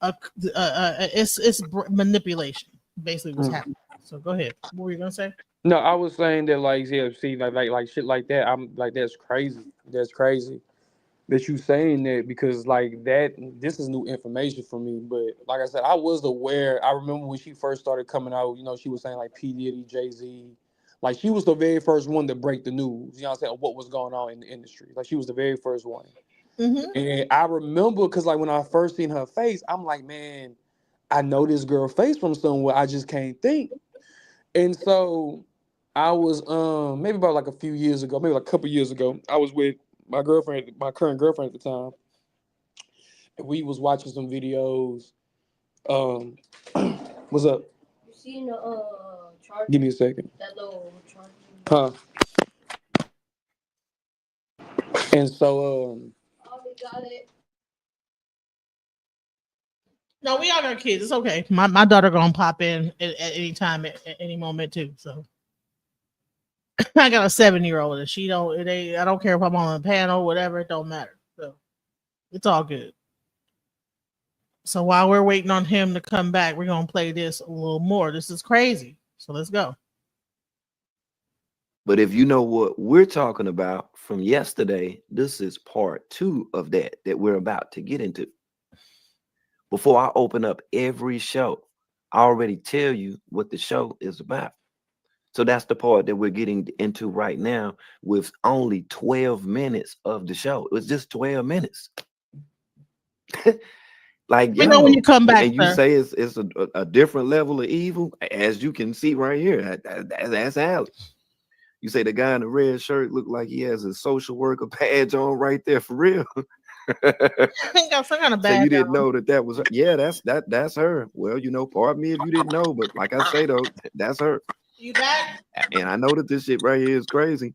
it's manipulation, basically what's happening. So go ahead. What were you gonna say? No, I was saying that see, like shit like that. I'm like, that's crazy. That's crazy that you saying that because this is new information for me. But like I said, I was aware. I remember when she first started coming out. She was saying P. Diddy, Jay-Z. She was the very first one to break the news. You know what I'm saying? What was going on in the industry? She was the very first one. And I remember because when I first seen her face, I'm like, man, I know this girl face from somewhere. I just can't think. And so I was maybe about a few years ago, maybe a couple years ago, I was with my girlfriend, my current girlfriend at the time, and we was watching some videos. What's up? You seen the charger? Give me a second. That little charger. Huh? And so Oh, we got it. No, we all got kids. It's okay. My daughter gonna pop in at any time, at any moment too. So I got a 7-year-old, and she don't. I don't care if I'm on a panel, whatever. It don't matter. So it's all good. So while we're waiting on him to come back, we're gonna play this a little more. This is crazy. So let's go. But if you know what we're talking about from yesterday, this is part 2 of that we're about to get into. Before I open up every show, I already tell you what the show is about. So that's the part that we're getting into right now with only 12 minutes of the show. It was just 12 minutes. You know when you come back, and you sir. say it's a different level of evil, as you can see right here. That's Alex. You say the guy in the red shirt looked like he has a social worker badge on right there for real. Got some kind of So you badge didn't on. know that was her. Yeah, that's her. Well, pardon me if you didn't know, but like I say though, that's her. You back? And I know that this shit right here is crazy,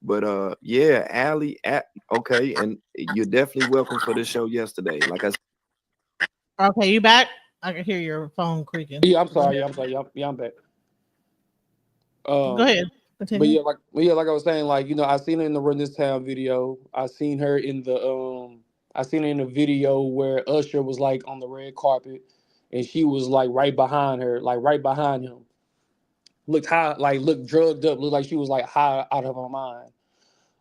But yeah, Allie, okay, and you're definitely welcome for the show yesterday. Like I said, Okay, you back? I can hear your phone creaking. Yeah, I'm Go sorry. ahead. Yeah, I'm back. Go ahead. But Continue. yeah, like I was saying, like, I seen her in the Run This Town video. I seen her in the video where Usher was like on the red carpet, and she was like right behind her, like right behind him. Looked high, like looked drugged up, looked like she was like high out of her mind.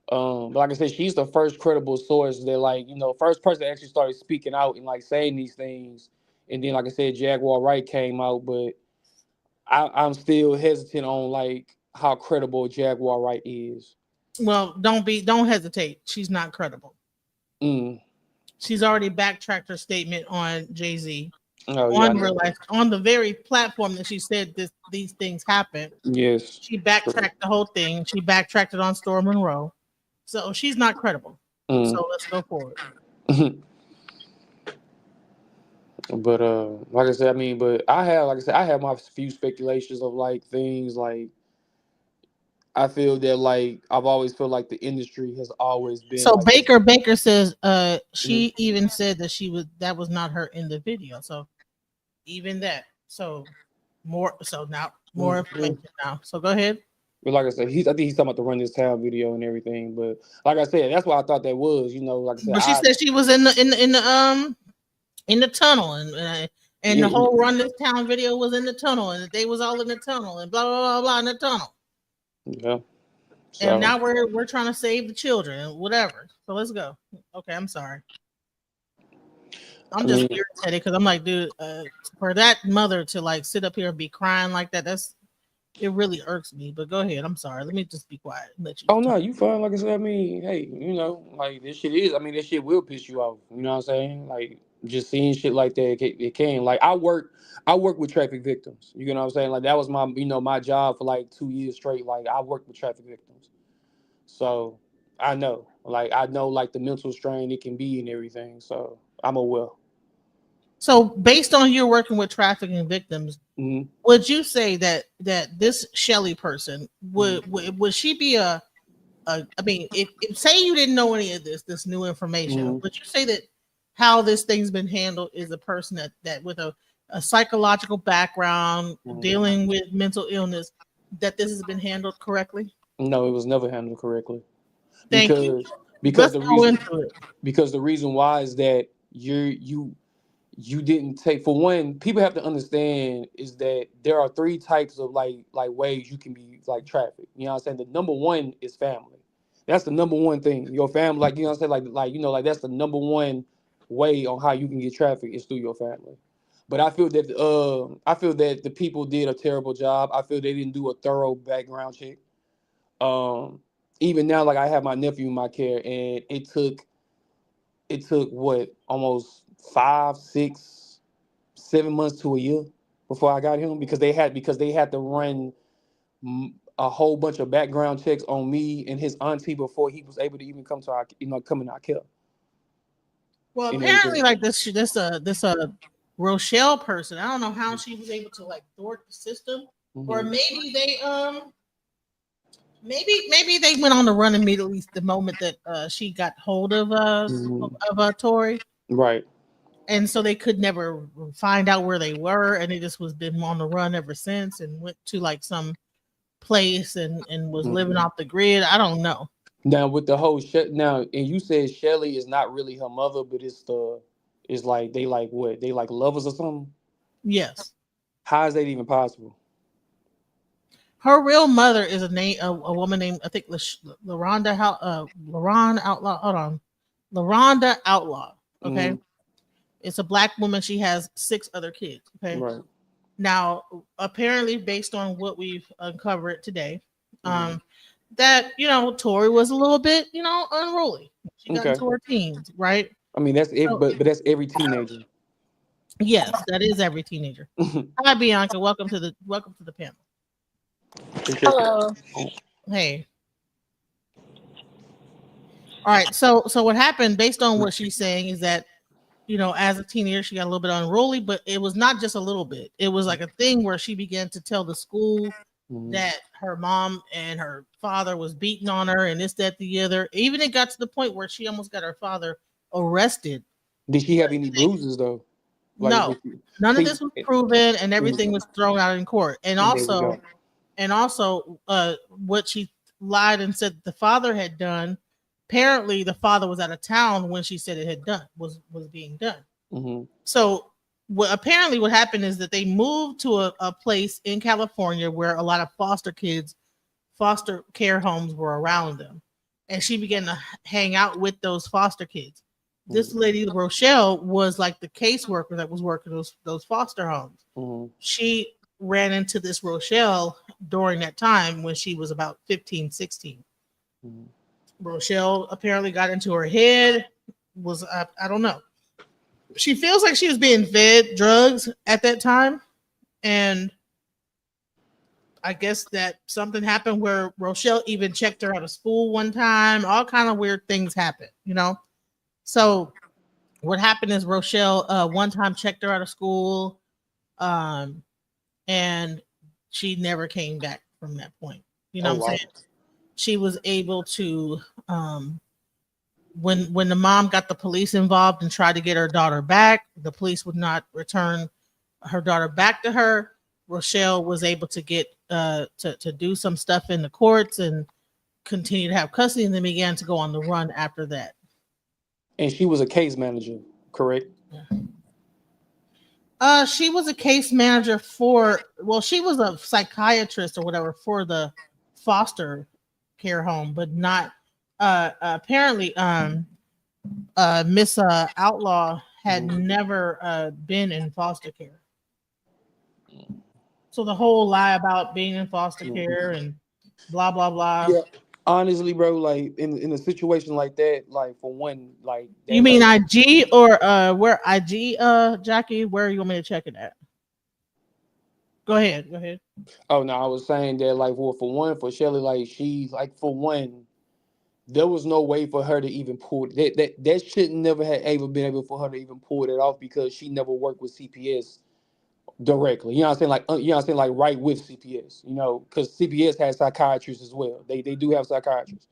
But like I said, she's the first credible source that, like, first person that actually started speaking out and like saying these things. And then, like I said, Jaguar Wright came out, but I'm still hesitant on like how credible Jaguar Wright is. Well, don't hesitate. She's not credible. Mm. She's already backtracked her statement on Jay-Z. Oh yeah, On real life, on the very platform that she said these things happen. yes. She backtracked the whole thing. She backtracked it on Storm Monroe. So she's not credible. So let's go forward. But like I said, I mean, but I have my few speculations of like things like I feel that like I've always felt like the industry has always been So like Baker says she even said that that was not her in the video. So even that. So more information now. So go ahead. But like I said, I think he's talking about the Run This Town video and everything. But like I said, that's what I thought that was. Like I said, But she said she was in the tunnel and the whole Run This Town video was in the tunnel and they was all in the tunnel and blah blah blah blah in the tunnel. Yeah. So. And now we're trying to save the children and whatever. So let's go. Okay, I'm sorry. I'm just irritated because I'm like, dude, for that mother to like sit up here and be crying like that, it really irks me. But go ahead. I'm sorry. Let me just be quiet and let you. Oh no, you fine. Like I said, I mean, hey, like this shit is. I mean, this shit will piss you off. You know what I'm saying? Like just seeing shit like that, it can. Like I work with traffic victims. You know what I'm saying? Like that was my, my job for like 2 years straight. Like I worked with traffic victims, so I know like the mental strain it can be and everything. So I'm aware. So based on you working with trafficking victims, would you say that this Shelly person would she be I mean, if say you didn't know any of this new information, would you say that how this thing's been handled is a person that with a psychological background dealing with mental illness, that this has been handled correctly? No, it was never handled correctly. Thank you. Because the reason why is that you didn't take, for one, people have to understand is that there are 3 types of like ways you can be like trafficked. You know what I'm saying? The number one is family. That's the number one thing. Your family, like, you know what I'm saying? Like that's the number one way on how you can get trafficked is through your family. But I feel that the people did a terrible job. I feel they didn't do a thorough background check. Even now, like I have my nephew in my care, and it took what, almost 5, 6, 7 months to a year before I got him, because they had to run a whole bunch of background checks on me and his auntie before he was able to even come to our come in our care. Well, apparently, like this Rochelle person, I don't know how she was able to like thwart the system, or maybe they maybe they went on the run immediately the moment that she got hold of Tori, right? And so they could never find out where they were, and they just was been on the run ever since, and went to like some place and was living off the grid. I don't know. Now with the whole now, and you said Shelly is not really her mother, but it's like they like what, they like lovers or something. Yes. How is that even possible? Her real mother is a woman named, I think, LaRonda Outlaw. Hold on, LaRonda Outlaw. Okay, it's a Black woman. She has 6 other kids. Okay, right. Now, apparently, based on what we've uncovered today, that Tori was a little bit unruly. She got into her teens, right? I mean, that's but that's every teenager. Yes, that is every teenager. Hi, Bianca. Welcome to the panel. Hello. Hey. All right. So what happened, based on what she's saying, is that as a teenager she got a little bit unruly, but it was not just a little bit. It was like a thing where she began to tell the school that her mom and her father was beating on her and this, that, the other. Even it got to the point where she almost got her father arrested. Did she have any bruises though? Like, No, none of this was proven, and everything was thrown out in court. And also, what she lied and said the father had done. Apparently, the father was out of town when she said it had done was being done. So, apparently, what happened is that they moved to a place in California where a lot of foster care homes were around them, and she began to hang out with those foster kids. This lady Rochelle was like the caseworker that was working those foster homes. She ran into this Rochelle during that time when she was about 15, 16. Rochelle apparently got into her head, I don't know. She feels like she was being fed drugs at that time. And I guess that something happened where Rochelle even checked her out of school one time. All kind of weird things happened, So what happened is Rochelle one time checked her out of school, and she never came back from that point. You know what I'm saying? She was able to, when the mom got the police involved and tried to get her daughter back, the police would not return her daughter back to her. Rochelle was able to get to do some stuff in the courts and continue to have custody, and then began to go on the run after that. And she was a case manager, correct? She was a case manager she was a psychiatrist or whatever for the foster care home, but not apparently Miss Outlaw had never been in foster care. So the whole lie about being in foster care and blah blah blah. Yeah. Honestly, bro, like in a situation like that, like for one, like you mean IG or where IG Jackie, where you want me to check it at? Go ahead. Oh no, I was saying that like for Shelly, like she like for one, there was no way for her to even pull that shit never had ever been able for her to even pull it off because she never worked with CPS directly. You know what I'm saying? Like you know what I'm saying, like right with CPS, because CPS has psychiatrists as well. They do have psychiatrists.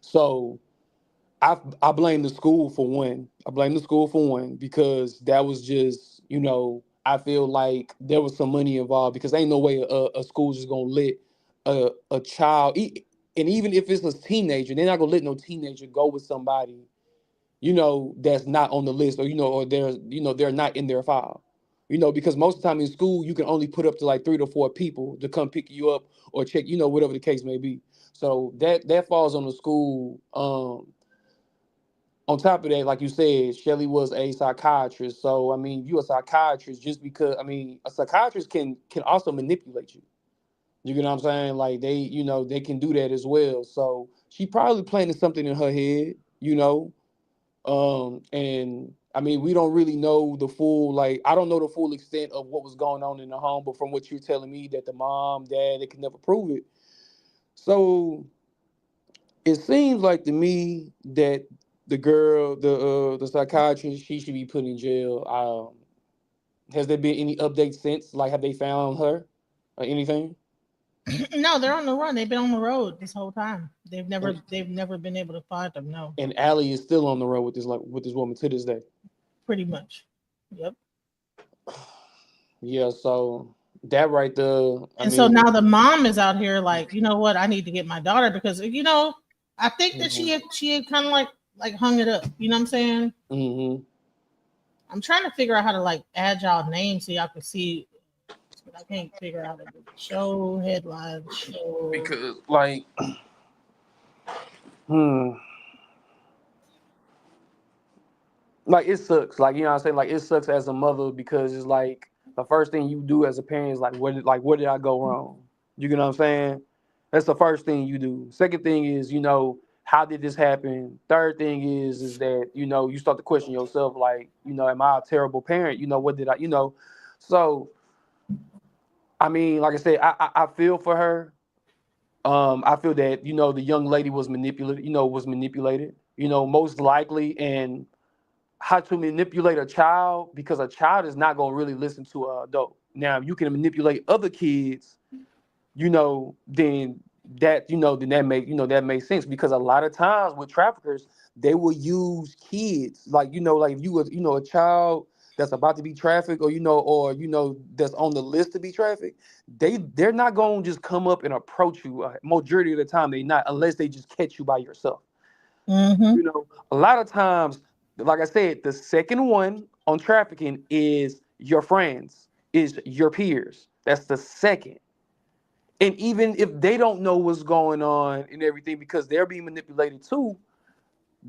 So I blame the school for one. Because that was just, I feel like there was some money involved because ain't no way a school just gonna let a child, and even if it's a teenager, they're not gonna let no teenager go with somebody, that's not on the list or they're not in their file. Because most of the time in school, you can only put up to like 3 to 4 people to come pick you up or check, whatever the case may be. So that falls on the school. On top of that, like you said, Shelly was a psychiatrist. So, I mean, you a psychiatrist just because, a psychiatrist can also manipulate you. You get what I'm saying? Like they can do that as well. So she probably planted something in her head, and I mean, we don't really know the full, I don't know the full extent of what was going on in the home, but from what you're telling me that the mom, dad, they could never prove it. So it seems like to me that the girl, the psychiatrist, she should be put in jail. Has there been any updates since? Like, have they found her or anything? No, they're on the run. They've been on the road this whole time. They've never been able to find them. No. And Allie is still on the road with this woman to this day. Pretty much. Yep. Yeah. So that right there. So now the mom is out here like, you know what? I need to get my daughter because I think that she had kind of like hung it up. You know what I'm saying? Mm-hmm. I'm trying to figure out how to like add y'all names so y'all can see. But I can't figure out the show headline. Because like it sucks. Like, you know what I'm saying? Like it sucks as a mother because it's like the first thing you do as a parent is like, where did I go wrong? You get what I'm saying? That's the first thing you do. Second thing is, how did this happen? Third thing is that, you start to question yourself, like, am I a terrible parent? What did I, So, I mean, like I said, I feel for her. I feel that, the young lady was manipulated, most likely, and how to manipulate a child, because a child is not going to really listen to an adult. Now, you can manipulate other kids then that makes sense, because a lot of times with traffickers, they will use kids, like if you was a child that's about to be trafficked, or that's on the list to be trafficked, they're not going to just come up and approach you. Majority of the time they not, unless they just catch you by yourself. Mm-hmm. A lot of times, like I said, the second one on trafficking is your friends, is your peers. That's the second. And even if they don't know what's going on and everything, because they're being manipulated too,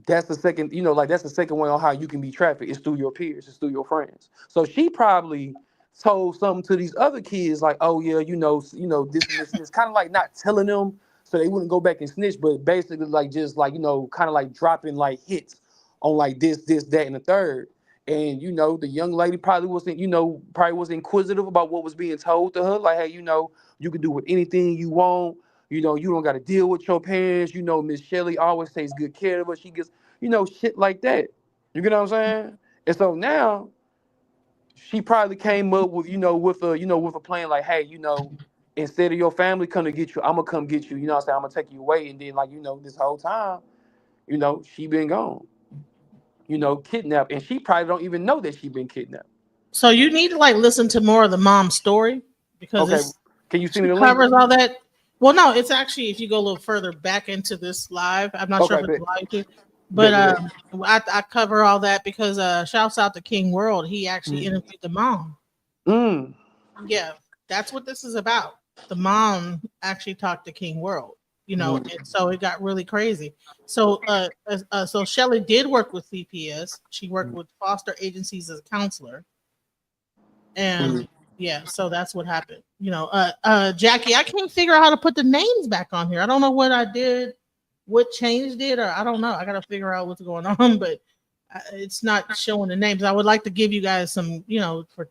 that's the second, that's the second way on how you can be trafficked. It's through your peers, it's through your friends. So she probably told something to these other kids, like, oh yeah, this and this and this, kind of like not telling them so they wouldn't go back and snitch, but basically like just like, kind of like dropping like hits on like this, that, and the third. And the young lady probably wasn't inquisitive about what was being told to her. Like, hey, you can do with anything you want. You don't got to deal with your parents. Miss Shelly always takes good care of her. She gets, shit like that. You get what I'm saying? And so now she probably came up with, with a plan like, hey, instead of your family come to get you, I'm gonna come get you. You know what I'm saying? I'm gonna take you away. And then, like, this whole time, she been gone. Kidnapped, and she probably don't even know that she been kidnapped. So you need to like listen to more of the mom's story, because Okay, can you send me the link? covers all that. Well, no, it's actually, if you go a little further back into this live, I'm not sure if it's live too, but I cover all that because shouts out to King World. He actually interviewed the mom. Yeah, that's what this is about. The mom actually talked to King World, and so it got really crazy. So so Shelly did work with CPS. She worked with foster agencies as a counselor. And yeah, so that's what happened. Jackie, I can't figure out how to put the names back on here. I don't know what I did, what changed it, or I don't know. I got to figure out what's going on, but it's not showing the names. I would like to give you guys some,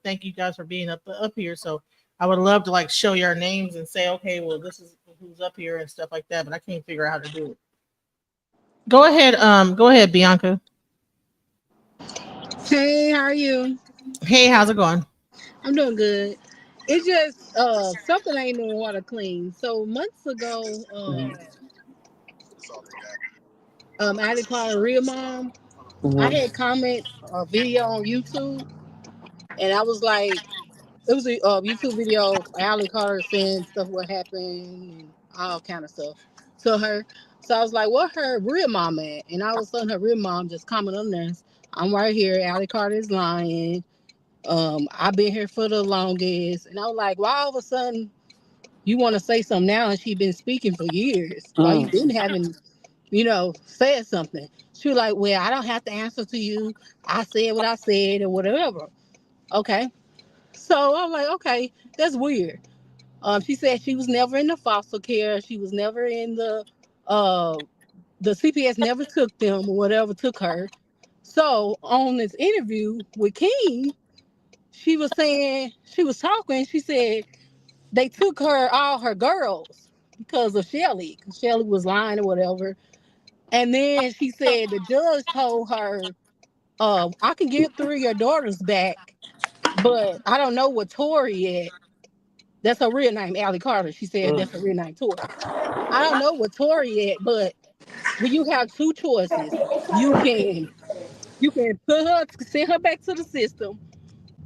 thank you guys for being up here. So I would love to like show your names and say, okay, well, this is who's up here and stuff like that, but I can't figure out how to do it. Go ahead, Bianca. Hey, how are you? Hey, how's it going? I'm doing good. It's just something I ain't even want to clean. So months ago, Allie Carter, real mom, I had comment a video on YouTube, and I was like, it was a YouTube video of Allie Carter saying stuff what happened and all kind of stuff to her. So I was like, what her real mom at? And all of a sudden her real mom just comment on this. I'm right here. Allie Carter is lying. I've been here for the longest. And I was like, why all of a sudden you want to say something now and she been speaking for years? Why you been having, said something? She was like, well, I don't have to answer to you. I said what I said or whatever. Okay. So I'm like, okay, that's weird. She said she was never in the foster care. She was never in the CPS never took them or whatever took her. So on this interview with King, she was saying, she was talking, she said they took all her girls because of Shelly. Because Shelly was lying or whatever. And then she said the judge told her, I can give 3 of your daughters back, but I don't know what Tori at. That's her real name, Allie Carter. She said that's her real name, Tori. I don't know what Tori at, but when you have 2 choices, you can send her back to the system,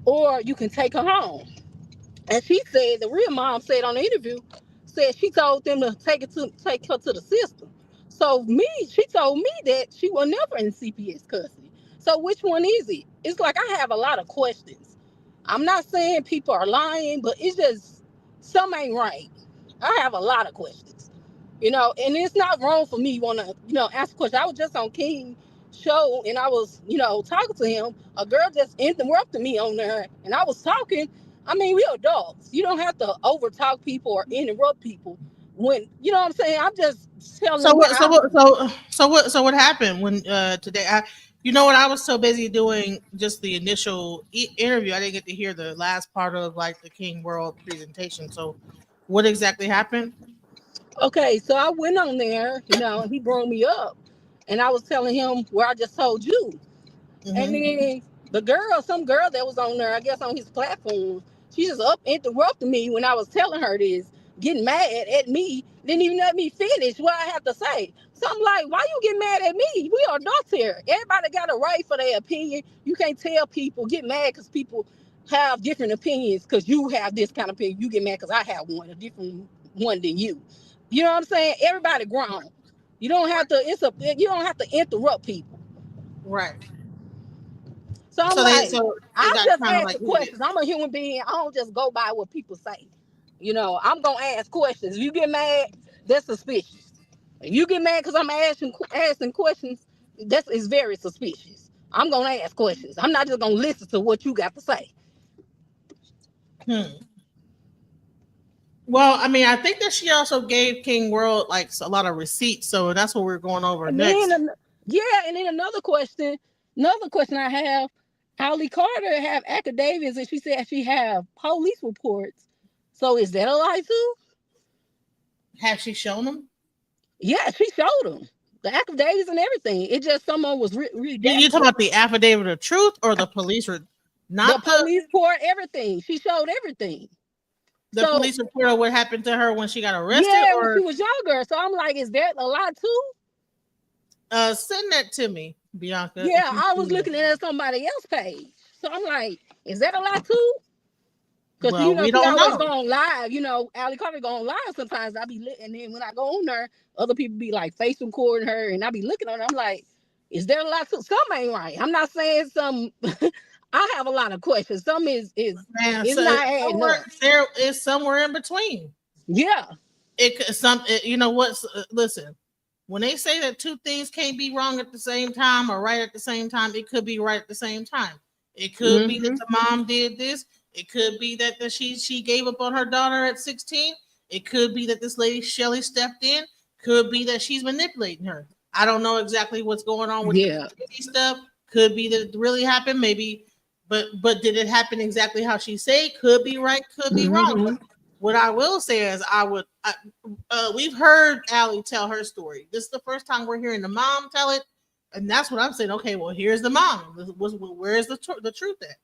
or you can take her home. And she said, the real mom said on the interview, said she told them to take her to the system. So she told me that she was never in CPS custody. So which one is it? It's like I have a lot of questions. I'm not saying people are lying, but it's just some ain't right. I have a lot of questions, and it's not wrong for me want to, ask questions. I was just on King show and I was, talking to him. A girl just interrupted me on there and I was talking. I mean, we adults. You don't have to over talk people or interrupt people when, you know what I'm saying? I'm just telling So them what happened when today? I was so busy doing just the initial interview, I didn't get to hear the last part of like the King World presentation. So, what exactly happened? Okay, so I went on there, and he brought me up, and I was telling him where I just told you, and then some girl that was on there, I guess on his platform, she just up interrupted me when I was telling her this. getting mad at me, didn't even let me finish what I have to say. So I'm like, why you get mad at me? We are adults here. Everybody got a right for their opinion. You can't tell people, get mad because people have different opinions because you have this kind of opinion. You get mad because I have one, a different one than you. You know what I'm saying? Everybody grown. You don't have to, you don't have to interrupt people. Right. So I'm So like, it I got just kind of ask like the questions. I'm a human being. I don't just go by what people say. You know, I'm gonna ask questions. If you get mad, that's suspicious. If you get mad because I'm asking questions, that is very suspicious. I'm gonna ask questions. I'm not just gonna listen to what you got to say. Well, I mean, I think that she also gave King World like a lot of receipts, so that's what we're going over And next. then, and then another question I have, Shelly Carter have affidavits, and she said she have police reports. So is that a lie too? Have she shown them? Yeah, she showed them the affidavits and everything. It just someone was You talking about the affidavit of truth or the police not the police report, everything. She showed everything. the police report of what happened to her when she got arrested? Yeah, or when she was younger. So I'm like, is that a lie too? Send that to me, Bianca. Yeah, I was looking at somebody else's page. So I'm like, is that a lie too? Because Well, we she don't always know. go on live. Shelly Carter go on live sometimes. I be and then when I go on there, other people be like face recording her, and I be looking on her. I'm like, is there a lot to some ain't right? I'm not saying some. I have a lot of questions. Some is Man, it's so not adding up. there is somewhere in between. Yeah, you know what? Listen, when they say that two things can't be wrong at the same time or right at the same time, it could be right at the same time. It could be that the mom did this. It could be that she gave up on her daughter at 16. It could be that this lady Shelly stepped in. Could be that she's manipulating her. I don't know exactly what's going on with the stuff. Could be that it really happened, maybe, but did it happen exactly how she said? Could be right, could be wrong. But what I will say is, we've heard Allie tell her story. This is the first time we're hearing the mom tell it, and that's what I'm saying. Okay, well, here's the mom. Where's the truth at?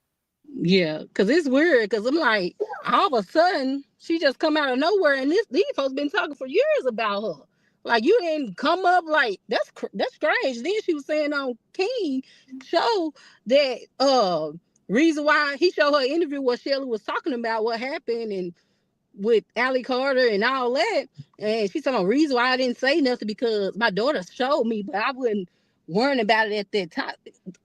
Yeah, because it's weird. Because I'm like, all of a sudden, she just come out of nowhere, and these folks been talking for years about her. Like, you didn't come up like that's strange. Then she was saying on King show that reason why he showed her interview what Shelly was talking about, what happened, and with Shelly Carter and all that, and she's talking about reason why I didn't say nothing because my daughter showed me, but I wouldn't worrying about it at that time.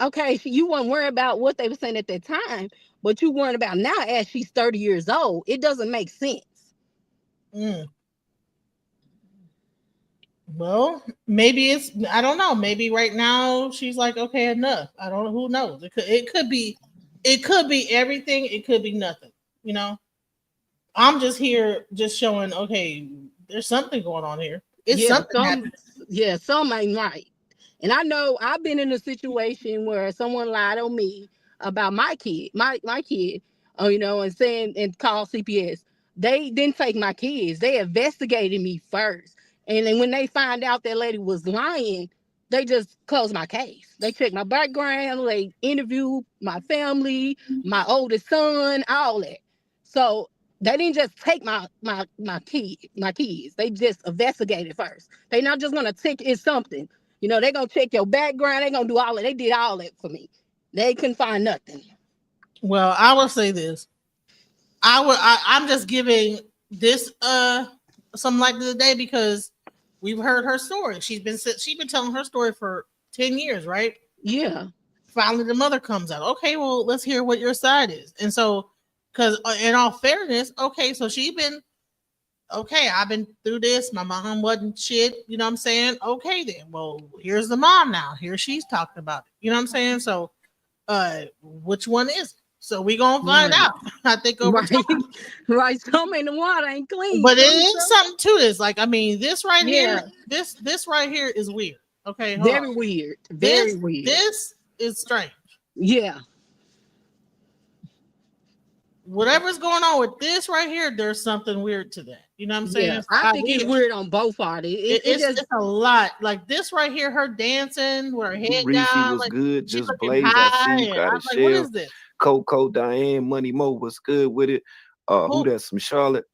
Okay, you weren't worried about what they were saying at that time, but you worried about now as she's 30 years old. It doesn't make sense. Well, maybe I don't know. Maybe right now she's like, okay, enough. I don't know. Who knows? It could be everything. It could be nothing. I'm just here just showing, okay, there's something going on here. It's something happening. Yeah, something ain't right. And I know I've been in a situation where someone lied on me about my kid, my kid, and saying and called CPS. They didn't take my kids. They investigated me first. And then when they find out that lady was lying, they just closed my case. They checked my background, they interviewed my family, my oldest son, all that. So they didn't just take my kids. They just investigated first. They not just gonna take it's something. They're gonna check your background, they're gonna do all that. They did all that for me. They couldn't find nothing. Well, I will say this. I'm just giving this some light to the day because we've heard her story. She's been telling her story for 10 years, right? Yeah. Finally the mother comes out. Okay, well, let's hear what your side is. And so, because in all fairness, okay, so I've been through this. My mom wasn't shit. You know what I'm saying? Okay, then. Well, here's the mom now. Here she's talking about it. You know what I'm saying? So, which one is it? So we gonna find out. I think over time. Right, some in the water ain't clean. But it is something to this. Like, I mean, this right Yeah. here, this right here is weird. Okay, hold Very on. weird. Very weird. This is strange. Yeah. Whatever's going on with this right here, there's something weird to that. You know what I'm saying? Yeah, I think it's weird on both parties. It's a lot. Like this right here, her dancing with her head Reese down. was Like, good. she's Just looking Blaze. I high, see you and got I a was like, what shell. is this? Coco, Diane, Money Mo was good with it. Who that's from Charlotte?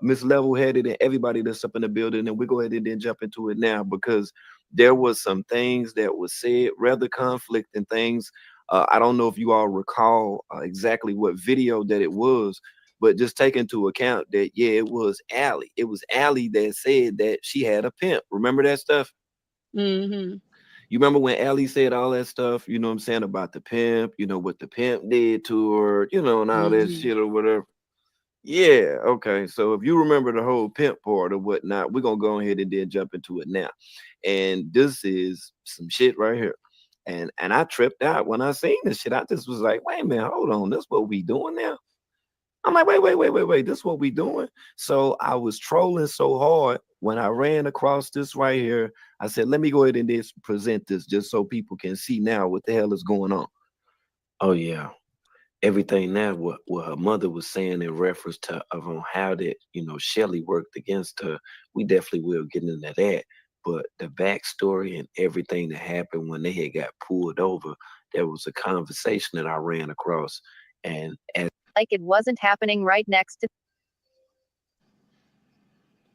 Miss Level-Headed and everybody that's up in the building, and we go ahead and then jump into it now because there was some things that was said, rather conflicting things. I don't know if you all recall exactly what video that it was, but just take into account that, yeah, it was Allie. It was Allie that said that she had a pimp. Remember that stuff? Mm-hmm. You remember when Allie said all that stuff, you know what I'm saying, about the pimp, you know, what the pimp did to her, you know, and all that shit or whatever. Yeah, okay. So if you remember the whole pimp part or whatnot, we're gonna go ahead and then jump into it now. And this is some shit right here. And I tripped out when I seen this shit. I just was like, wait a minute, hold on, this what we doing now? I'm like, wait, this what we doing? So I was trolling so hard when I ran across this right here. I said, let me go ahead and just present this just so people can see now what the hell is going on. Oh yeah. Everything now what her mother was saying in reference to on how that, you know, Shelly worked against her, we definitely will get into that. But the backstory and everything that happened when they had got pulled over, there was a conversation that I ran across, and as like it wasn't happening right next to.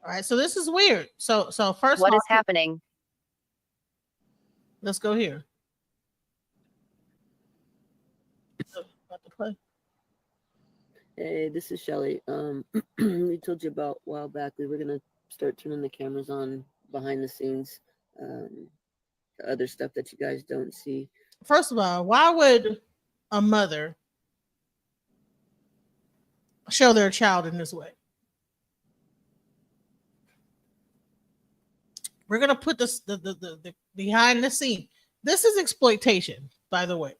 All right, so this is weird. So first, what is happening? Let's go here. About to play. Hey, this is Shelly. We told you about a while back we were gonna start turning the cameras on behind the scenes, other stuff that you guys don't see. First of all, why would a mother show their child in this way? We're gonna put this the behind the scene. This is exploitation, by the way.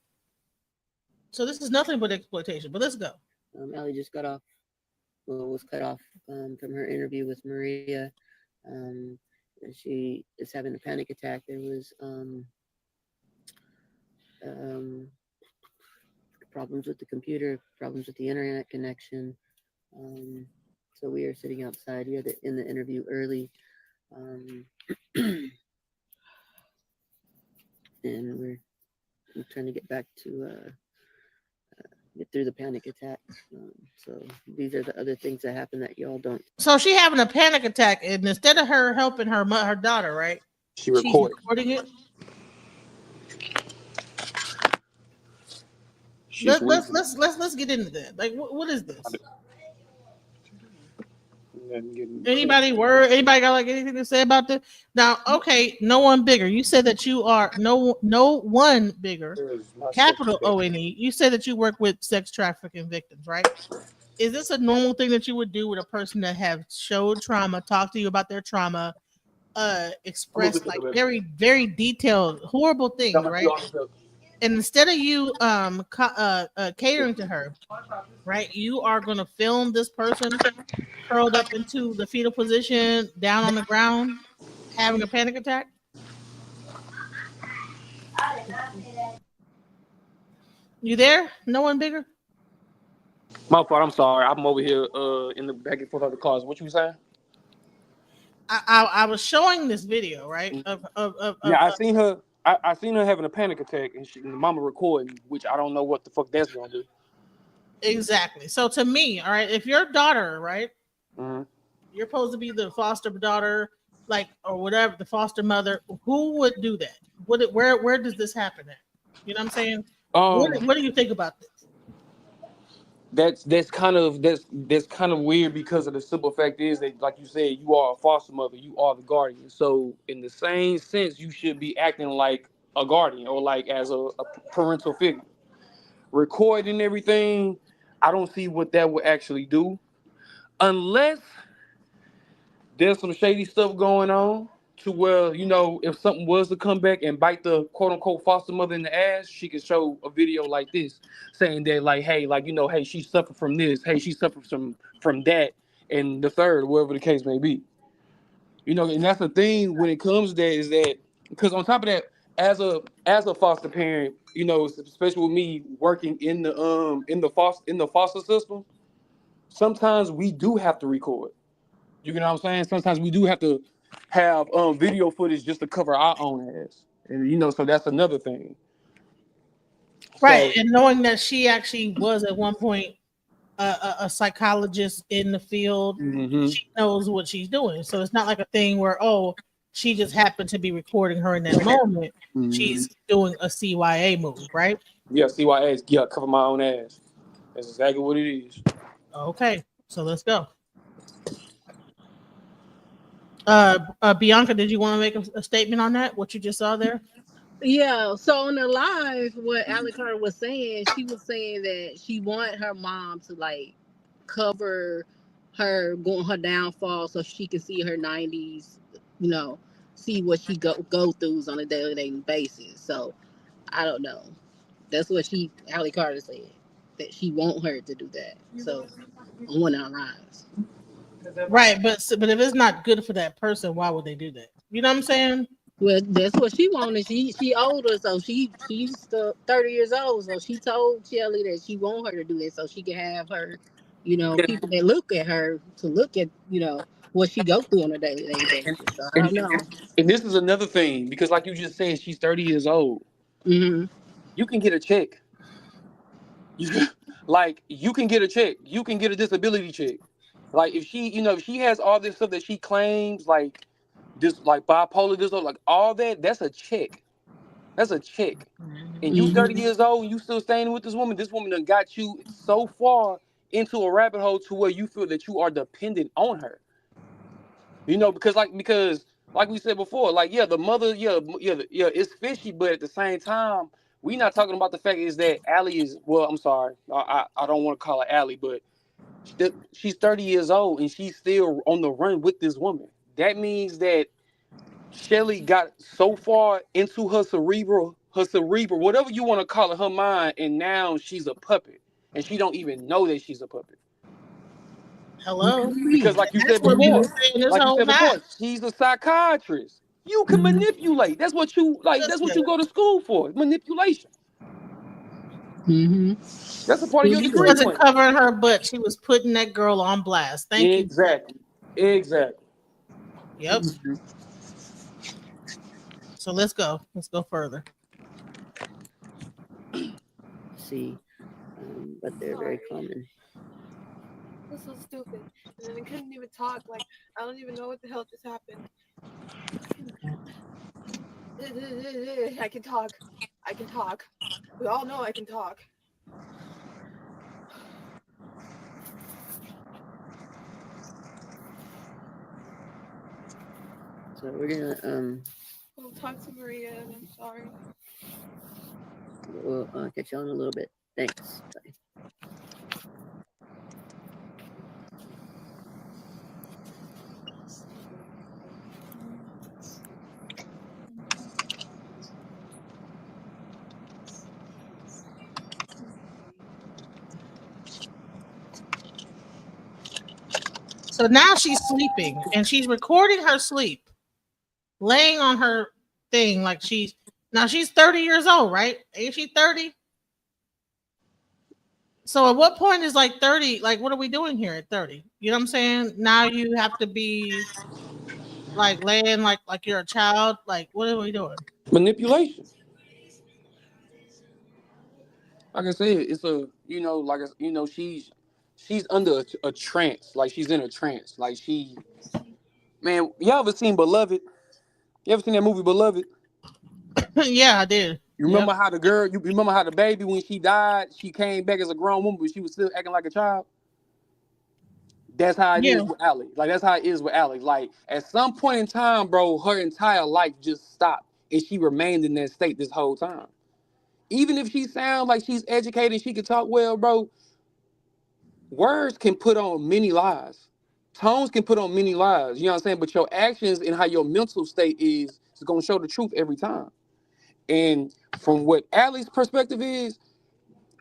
So this is nothing but exploitation. But let's go. Allie just got off, was cut off from her interview with Maria. She is having a panic attack. There was problems with the computer, problems with the internet connection. So we are sitting outside. We had to end the interview early. And we're trying to get back to get through the panic attack. So these are the other things that happen that y'all don't. So she having a panic attack, and instead of her helping her daughter, right? She's recording it. Let's get into that. Like, what is this? Anybody got like anything to say about this? Now, okay, no one bigger. You said that you are no one bigger. Capital ONE. You said that you work with sex trafficking victims, right? Is this a normal thing that you would do with a person that have showed trauma, talk to you about their trauma, express like very, very detailed, horrible things, right? And instead of you catering to her, right, you are going to film this person curled up into the fetal position, down on the ground, having a panic attack? You there? No one bigger? My fault. I'm sorry. I'm over here in the back and forth of the cars. What you saying? I was showing this video, right? I seen her. I seen her having a panic attack, and the mama recording, which I don't know what the fuck that's gonna do. Exactly. So to me, all right, if your daughter, right, you're supposed to be the foster daughter, like, or whatever, the foster mother, who would do that? Where does this happen at? You know what I'm saying? What do you think about this? That's kind of weird because of the simple fact is that, like you said, you are a foster mother, you are the guardian. So in the same sense, you should be acting like a guardian or like as a parental figure. Recording everything, I don't see what that would actually do, unless there's some shady stuff going on to where, you know, if something was to come back and bite the quote unquote foster mother in the ass, she could show a video like this saying that, like, hey, like, you know, hey, she suffered from this, hey, she suffered from that, and the third, whatever the case may be. You know, and that's the thing when it comes to that is that, because on top of that, as a foster parent, you know, especially with me working in the foster system, sometimes we do have to record. You know what I'm saying? Sometimes we do have to have video footage just to cover our own ass, and you know, so that's another thing. Right, so, and knowing that she actually was at one point a psychologist in the field. Mm-hmm. She knows what she's doing. So it's not like a thing where, oh, she just happened to be recording her in that moment. Mm-hmm. She's doing a CYA move, right? Yeah, CYA. Yeah, cover my own ass. That's exactly what it is. Okay, so let's go. Bianca, did you want to make a statement on that? What you just saw there? Yeah, so on the live, what Allie Carter was saying, she was saying that she wanted her mom to like cover her going her downfall so she can see her 90s, you know, see what she go throughs on a daily basis. So I don't know. That's what Allie Carter said, that she want her to do that. So on one of our lives. Right, but if it's not good for that person, why would they do that? You know what I'm saying? Well, that's what she wanted. She older, so she's 30 years old. So she told Shelly that she want her to do that so she can have her, you know, people that look at her to look at, you know, what she go through on a daily basis. So I don't know. And this is another thing, because like you just said, she's 30 years old. Mm-hmm. You can get a check. You can get a check. You can get a disability check. Like if she has all this stuff that she claims, like this, like bipolar disorder, like all that, that's a check. That's a check. And you 30 years old and you still staying with this woman. This woman done got you so far into a rabbit hole to where you feel that you are dependent on her. You know, because like we said before, like the mother, it's fishy, but at the same time, we not talking about the fact is that Allie is, well, I'm sorry, I don't want to call her Allie, but she's 30 years old and she's still on the run with this woman. That means that Shelly got so far into her cerebral, whatever you want to call it, her mind, and now she's a puppet, and she don't even know that she's a puppet. Hello, because like you said before, she's a psychiatrist. You can manipulate. That's what you like. That's what you go to school for. Manipulation. Mm-hmm. That's a part of your She degree. wasn't covering her butt. She was putting that girl on blast. Thank you. Exactly. Yep. So let's go. Let's go further. See, but they're very common. This is so stupid. And then I couldn't even talk. Like, I don't even know what the hell just happened. I can talk. I can talk. We all know I can talk. So we're gonna I'll talk to Maria, and I'm sorry. we'll catch you on in a little bit. Thanks. Bye. So now she's sleeping and she's recording her sleep, laying on her thing like she's 30 years old, right? Ain't she 30? So at what point is like 30? Like, what are we doing here at 30? You know what I'm saying? Now you have to be like laying like you're a child. Like, what are we doing? Manipulation. Like I said, it's a she's under a trance. Like she's in a trance. Like man, y'all ever seen Beloved? You ever seen that movie Beloved? Yeah, I did. You remember how you remember how the baby, when she died, she came back as a grown woman, but she was still acting like a child? That's how it is with Allie. Like, that's how it is with Allie. Like, at some point in time, bro, her entire life just stopped, and she remained in that state this whole time. Even if she sounds like she's educated, she can talk well, bro, words can put on many lies. Tones can put on many lies. You know what I'm saying? But your actions and how your mental state is going to show the truth every time. And from what Allie's perspective is,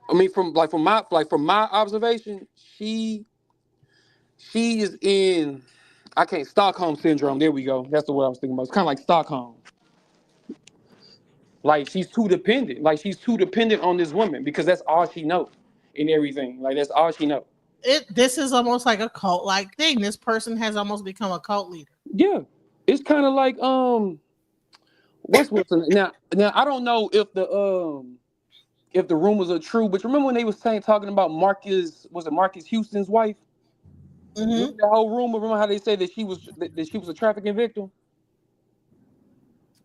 I mean, from my observation, she is in, Stockholm syndrome. There we go. That's the word I was thinking about. It's kind of like Stockholm. Like, she's too dependent. Like, she's too dependent on this woman because that's all she knows in everything. Like, that's all she knows. This is almost like a cult-like thing. This person has almost become a cult leader. Yeah, it's kind of like what's now I don't know if if the rumors are true. But remember when they was talking about Marcus, was it Marcus Houston's wife? Remember the whole rumor? Remember how they said that she was a trafficking victim?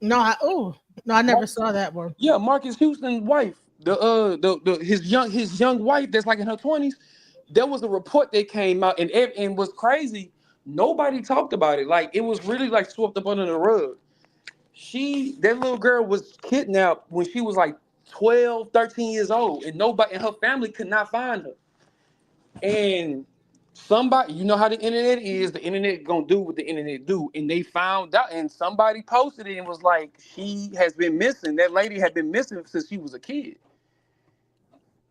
No, I never saw that one. Yeah, Marcus Houston's wife, his young wife that's like in her 20s. There was a report that came out, and was crazy. Nobody talked about it. Like it was really like swept up under the rug. That little girl was kidnapped when she was like 12, 13 years old, and nobody and her family could not find her. And somebody, you know how the internet is, the internet gonna do what the internet do, and they found out, and somebody posted it and was like, she has been missing. That lady had been missing since she was a kid.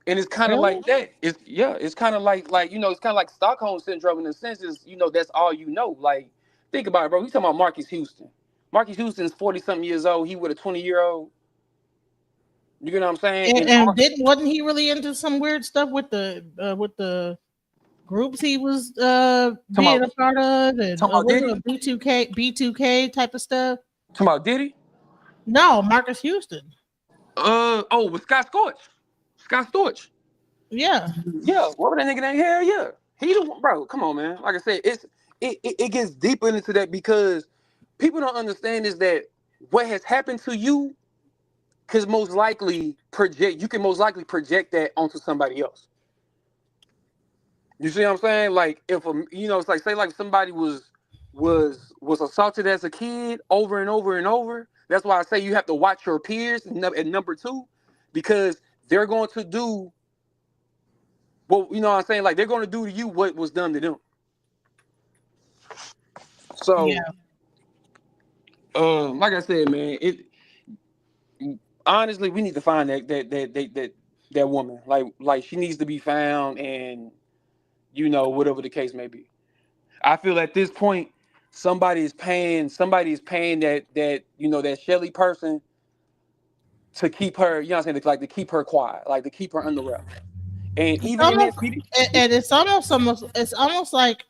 And it's kind of like that. It's kind of like it's kind of like Stockholm syndrome in the sense is, that's all you know. Like, think about it, bro. We talking about Marcus Houston. Marcus Houston's 40-something years old. He with a 20-year-old. You get what I'm saying? And wasn't he really into some weird stuff with the groups he was being a part of, and B2K type of stuff? Talking about Diddy? No, Marcus Houston. With Scott Storch. Yeah. Yeah, what was that nigga name? Hell yeah. He the one, bro. Come on, man. Like I said, it gets deeper into that because people don't understand is that what has happened to you can most likely project that onto somebody else. You see what I'm saying? Like if it's like say like somebody was assaulted as a kid over and over and over. That's why I say you have to watch your peers at number 2, because they're going to do what you know what I'm saying. Like they're going to do to you what was done to them. So, like I said, man, honestly, we need to find that woman. Like she needs to be found, and whatever the case may be. I feel at this point, somebody is paying that Shelly person to keep her, you know what I'm saying, like to keep her quiet, like to keep her under wraps. And it's almost like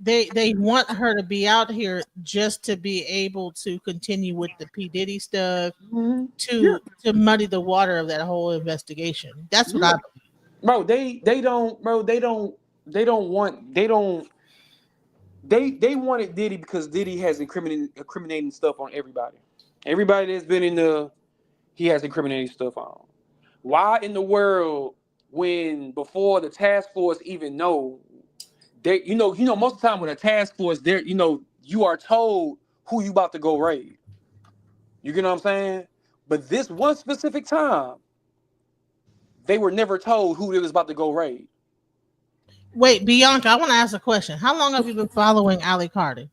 they want her to be out here just to be able to continue with the P. Diddy stuff, to muddy the water of that whole investigation. That's what I believe. Bro, they wanted Diddy because Diddy has incriminating stuff on everybody. Everybody that's been he has incriminating stuff on. Why in the world, when before the task force even know, they most of the time when a task force there, you are told who you about to go raid. You get what I'm saying? But this one specific time, they were never told who they was about to go raid. Wait, Bianca, I want to ask a question. How long have you been following Shelly Carter?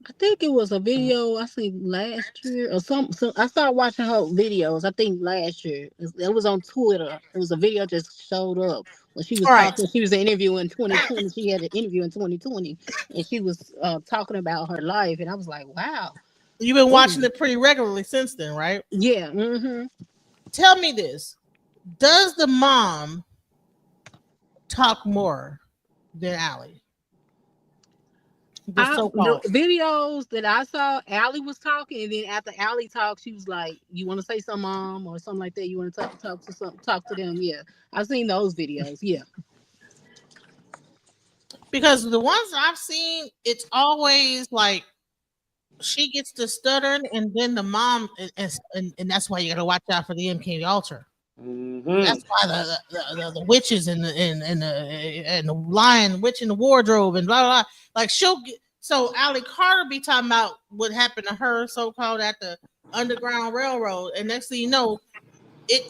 I think it was a video I seen last year or something. So I started watching her videos. I think last year it was on Twitter. It was a video just showed up when she was talking. She was an interview in 2020. She had an interview in 2020, and she was talking about her life. And I was like, wow. You've been watching it pretty regularly since then, right? Yeah. Mm-hmm. Tell me this: does the mom talk more than Shelly? The videos that I saw, Shelly was talking, and then after Shelly talked, she was like, "You want to say something, Mom, or something like that? You want to talk to them?" Yeah, I've seen those videos. Yeah, because the ones I've seen, it's always like she gets to stuttering, and then the mom, and that's why you got to watch out for the MK Ultra. Mm-hmm. That's why the witches and the lion witch in the wardrobe and blah blah. Like so Shelly Carter be talking about what happened to her so-called at the Underground Railroad, and next thing you know,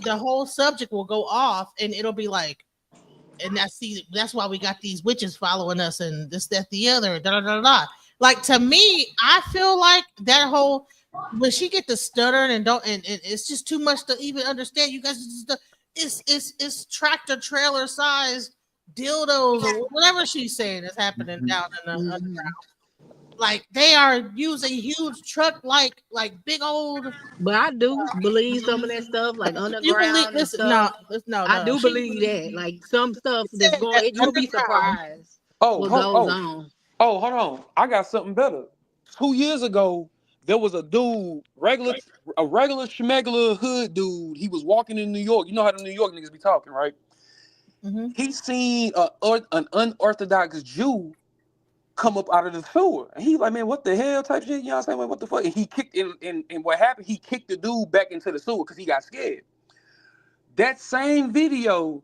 the whole subject will go off, and it'll be like, and that's why we got these witches following us, and this, that, the other, da da da da. Like to me, I feel like that whole. When she get to stuttering and it's just too much to even understand. You guys, it's tractor trailer size dildos or whatever she's saying is happening down in the underground. Like they are using huge truck like big old. But I do believe some of that stuff, like underground. No, I do believe that. Like some stuff that's going, you'll be surprised. Hold on. I got something better. 2 years ago, there was a dude, a regular schmegular hood dude. He was walking in New York. You know how the New York niggas be talking, right? Mm-hmm. He seen an unorthodox Jew come up out of the sewer, and he like, man, what the hell type shit? You know what I'm saying? What the fuck? And he kicked and what happened? He kicked the dude back into the sewer because he got scared. That same video,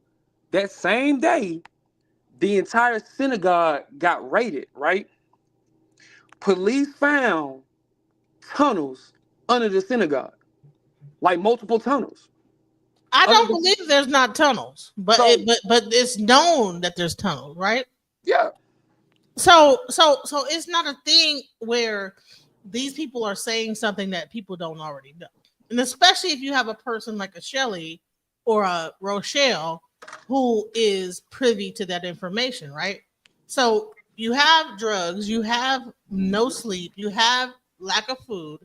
that same day, the entire synagogue got raided. Right? Police found tunnels under the synagogue, like multiple tunnels. I don't believe there's not tunnels, but but it's known that there's tunnels, right? Yeah. So it's not a thing where these people are saying something that people don't already know, and especially if you have a person like a Shelly or a Rochelle who is privy to that information, right? So you have drugs, you have no sleep, you have lack of food,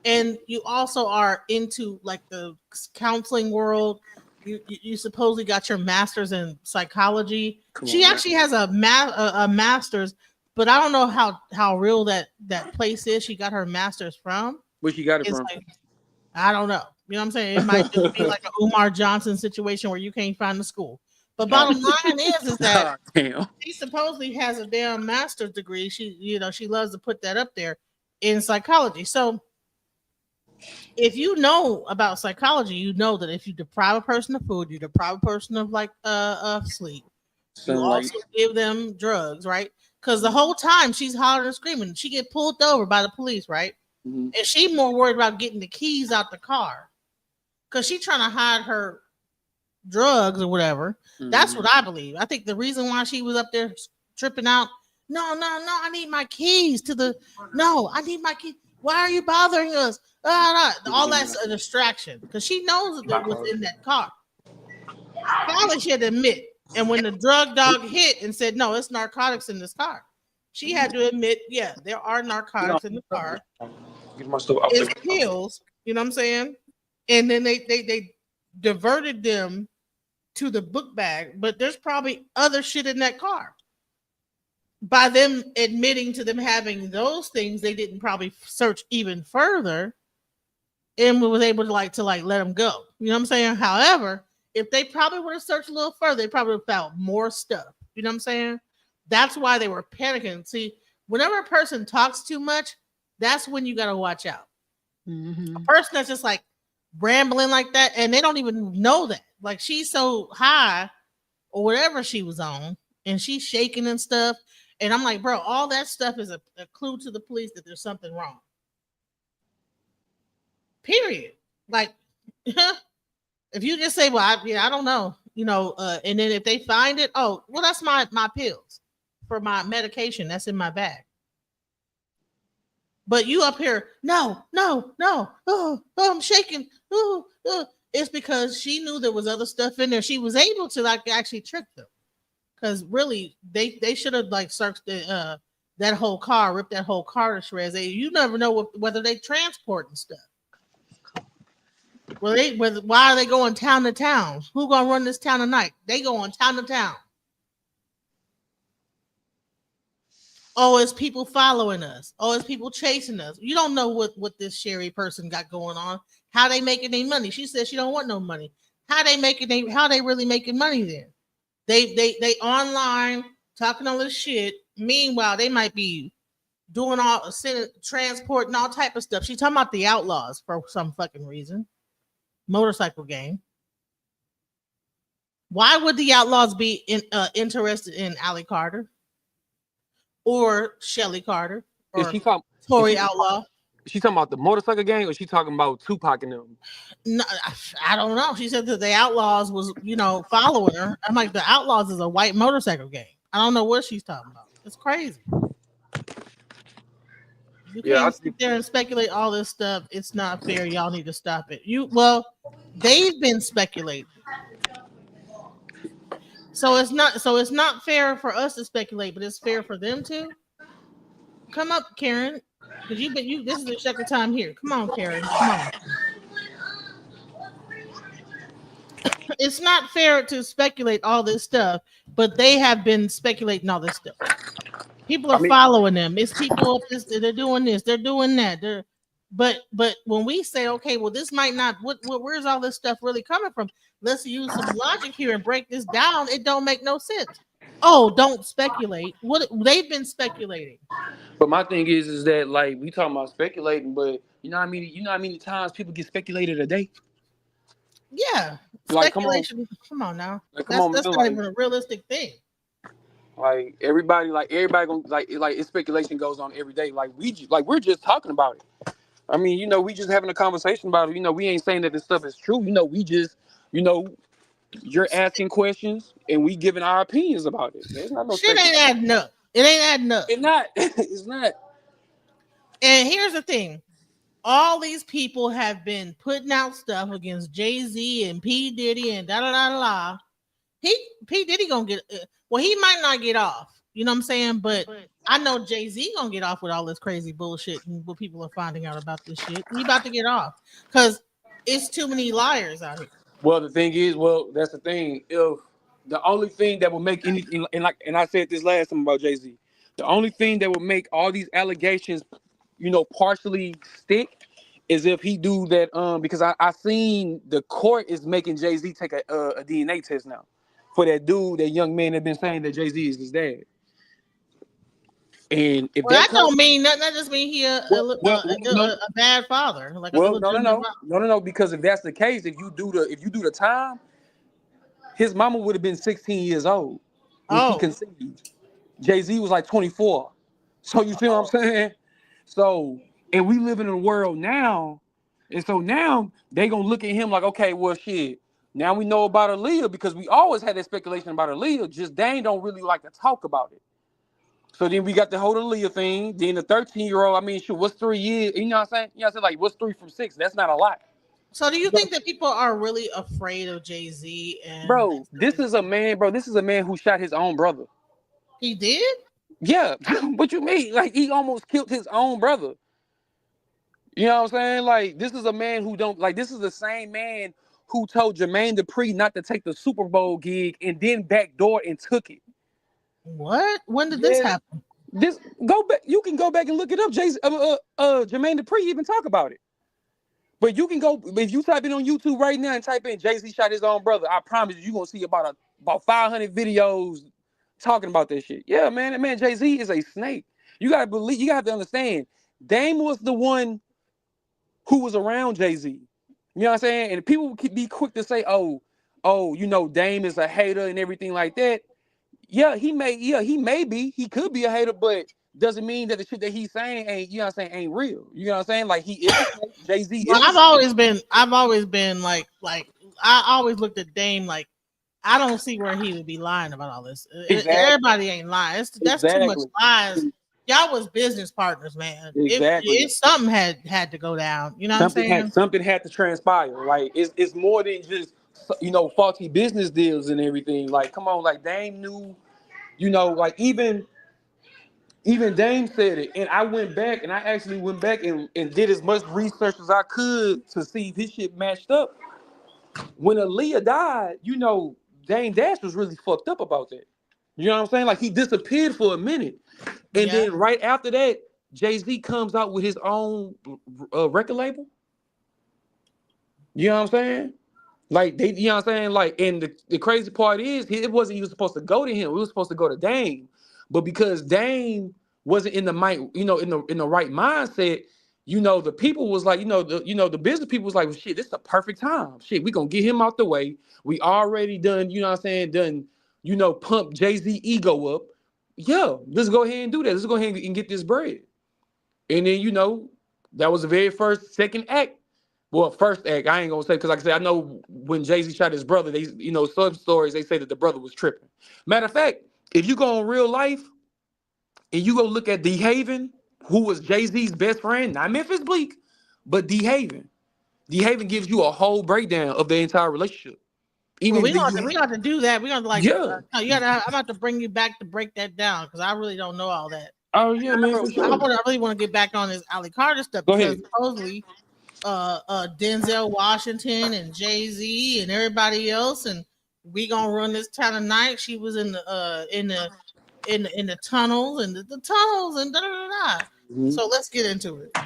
and you also are into like the counseling world. You supposedly got your master's in psychology. She actually has a master's, but I don't know how real that place is. She got her master's from. Where she got it from? Like, I don't know. You know what I'm saying? It might just be like an Umar Johnson situation where you can't find the school. But bottom line is that she supposedly has a damn master's degree. She loves to put that up there in psychology. So if you know about psychology, you know that if you deprive a person of food, you deprive a person of of sleep. You also give them drugs, right? Because the whole time she's hollering and screaming, she get pulled over by the police, right? Mm-hmm. And she more worried about getting the keys out the car because she's trying to hide her drugs or whatever. Mm-hmm. That's what I believe. I think the reason why she was up there tripping out, no, I need my keys I need my keys. Why are you bothering us? All that's a distraction because she knows that was in that car. Finally, she had to admit. And when the drug dog hit and said, no, it's narcotics in this car, she had to admit, yeah, there are narcotics in the car. It's pills, you know what I'm saying? And then they diverted them to the book bag, but there's probably other shit in that car. By them admitting to them having those things, they didn't probably search even further and was able to let them go. You know what I'm saying? However, if they probably would have searched a little further, they probably would have found more stuff. You know what I'm saying? That's why they were panicking. See, whenever a person talks too much, that's when you got to watch out. Mm-hmm. A person that's just like rambling like that, and they don't even know that. Like she's so high or whatever she was on, and she's shaking and stuff. And I'm like, bro, all that stuff is a clue to the police that there's something wrong. Period. Like, if you just say, well, I don't know, and then if they find it, oh, well, that's my pills for my medication. That's in my bag. But you up here, no. Oh, I'm shaking. It's because she knew there was other stuff in there. She was able to actually trick them. Because really, they should have searched that whole car, ripped that whole car to shreds. You never know whether they transporting stuff. Why are they going town to town? Who gonna run this town tonight? They going town to town. Oh, it's people following us. Oh, it's people chasing us. You don't know what this Sherry person got going on. How they making their money? She said she don't want no money. How they really making money then? They online talking all this shit. Meanwhile, they might be doing transporting all type of stuff. She's talking about the Outlaws for some fucking reason. Motorcycle gang. Why would the Outlaws be interested in Allie Carter or Shelly Carter or Tori Outlaw? Is she talking about the motorcycle gang, or is she talking about Tupac and them? No, I don't know. She said that the Outlaws was, following her. I'm like, the Outlaws is a white motorcycle gang. I don't know what she's talking about. It's crazy. You can't sit there and speculate all this stuff. It's not fair. Y'all need to stop it. They've been speculating. So it's not fair for us to speculate, but it's fair for them to. Come up, Karen. Because this is the second time here. Come on, Karen. Come on. It's not fair to speculate all this stuff, but they have been speculating all this stuff. People are following them. It's people up this, they're doing this, they're doing that. But when we say, okay, well, this might not, where's all this stuff really coming from? Let's use some logic here and break this down. It don't make no sense. Oh, don't speculate. What they've been speculating. But my thing is that like we talking about speculating, but you know what I mean? You know how many times people get speculated a day? Yeah, Like, speculation. Come on now. Like, come on, That's man, not like, even a realistic thing. Like everybody gonna like it's speculation goes on every day. Like we're just talking about it. I mean, you know, we just having a conversation about it. You know, we ain't saying that this stuff is true. You know, we just, you know, you're asking questions and we giving our opinions about it. There's not no Shit ain't adding up. It ain't adding up. It's not. It's not. And here's the thing. All these people have been putting out stuff against Jay-Z and P. Diddy and da-da-da-da-da. P. Diddy gonna get, well, he might not get off. You know what I'm saying? But I know Jay-Z gonna get off with all this crazy bullshit and what people are finding out about this shit. He about to get off because it's too many liars out here. Well, the thing is, that's the thing. If the only thing that will make anything, and I said this last time about Jay-Z, the only thing that will make all these allegations, you know, partially stick is if he do that. Because I seen the court is making Jay-Z take a DNA test now for that dude, that young man that been saying that Jay-Z is his dad. And if that don't mean nothing, that just mean he a bad father. Like no. Because if that's the case, if you do the time, his mama would have been 16 years old when she conceived. Jay-Z was like 24. So you see what I'm saying? So, and we live in a world now, and so now they gonna look at him like, okay, well, shit. Now we know about Aaliyah because we always had that speculation about Aaliyah. Just Dane don't really like to talk about it. So then we got the whole Aaliyah thing. Then the 13-year-old, I mean, shoot, what's 3 years? You know what I'm saying? You know what I'm saying? Like, what's 3 from 6? That's not a lot. So do you think that people are really afraid of Jay-Z? And bro, this is a man who shot his own brother. He did? Yeah. What you mean? Like, he almost killed his own brother. You know what I'm saying? Like, this is a man who this is the same man who told Jermaine Dupri not to take the Super Bowl gig and then backdoor and took it. What? When did this happen? This go back. You can go back and look it up. Jermaine Dupri even talk about it. But you can go if you type in on YouTube right now and type in Jay-Z shot his own brother. I promise you're gonna see about 500 videos talking about this shit. Yeah, man. That man Jay-Z is a snake. You gotta believe. You have to understand. Dame was the one who was around Jay-Z. You know what I'm saying? And people could be quick to say, oh, you know, Dame is a hater and everything like that. Yeah, he may be. He could be a hater, but doesn't mean that the shit that he's saying ain't, you know what I'm saying, ain't real. You know what I'm saying? Like, he is Jay-Z. Well, I've always been like I always looked at Dame like I don't see where he would be lying about all this. Exactly. Everybody ain't lying. That's too much lies. Y'all was business partners, man. Exactly. If something had to go down. You know what I'm saying? Something had to transpire. Like, it's more than just, you know, faulty business deals and everything. Like, come on, like Dame knew, you know, like even Dame said it. And I actually went back and did as much research as I could to see if his shit matched up. When Aaliyah died, you know, Dame Dash was really fucked up about that. You know what I'm saying? Like, he disappeared for a minute. And then right after that, Jay-Z comes out with his own record label. You know what I'm saying? Like, you know what I'm saying? Like, and the crazy part is, it wasn't even supposed to go to him. It was supposed to go to Dame. But because Dame wasn't in the right mindset, you know, the people was like, the business people was like, well, shit, this is the perfect time. Shit, we gonna get him out the way. We already done, you know what I'm saying, pump Jay-Z ego up. Yeah, let's go ahead and do that. Let's go ahead and get this bread. And then, you know, that was the very second act. Well, first act, I ain't gonna say, because like I said, I know when Jay-Z shot his brother, they, you know, some stories, they say that the brother was tripping. Matter of fact, if you go on Real Life and you go look at D Haven, who was Jay-Z's best friend, not Memphis Bleak, but D Haven. D Haven gives you a whole breakdown of the entire relationship. Even we got to do that. We're gonna like, I'm about to bring you back to break that down because I really don't know all that. Oh yeah, man. For sure. I really want to get back on this Ali Carter stuff because supposedly Denzel Washington and Jay-Z and everybody else, and we gonna run this town tonight. She was in the tunnels and the tunnels and da da da da. So let's get into it.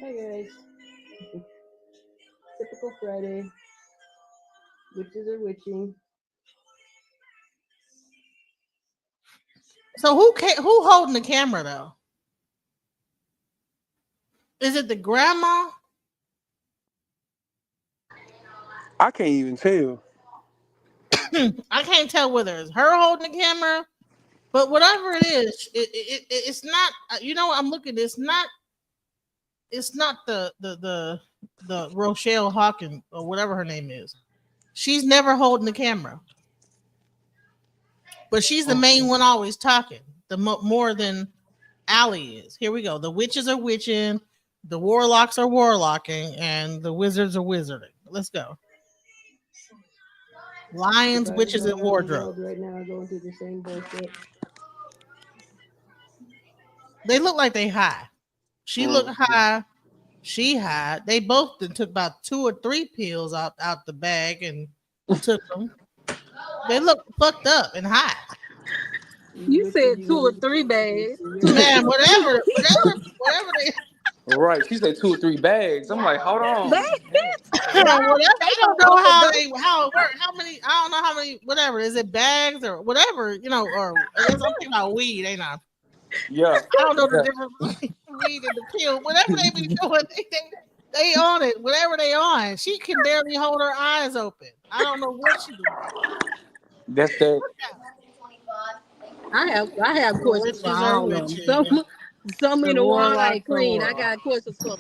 Hi guys. Typical Friday. Witches are witching. So who holding the camera though? Is it the grandma? I can't even tell. I can't tell whether it's her holding the camera, but whatever it is, it's not. You know, I'm looking. It's not the Rochelle Hawks or whatever her name is. She's never holding the camera, but she's the main one always talking. More than Allie is. Here we go. The witches are witching, the warlocks are warlocking, and the wizards are wizarding. Let's go. Lions, witches, and wardrobe. Right now, going through the same bullshit. They look like they high. She look high. She high. They both took about 2 or 3 pills out the bag and took them. They look fucked up and high. You said 2 or 3 bags. Man, whatever they. All right, she said 2 or 3 bags. I'm like, hold on. Whatever. I don't know how many. I don't know how many. Whatever is it, bags or whatever? You know, or I guess I'm thinking about weed, ain't I? Yeah. I don't know the difference between weed and the pill. Whatever they be doing, they on it. Whatever they on, she can barely hold her eyes open. I don't know what she doing. That's that. I have questions for all of them. Some in the water ain't clean. I got questions for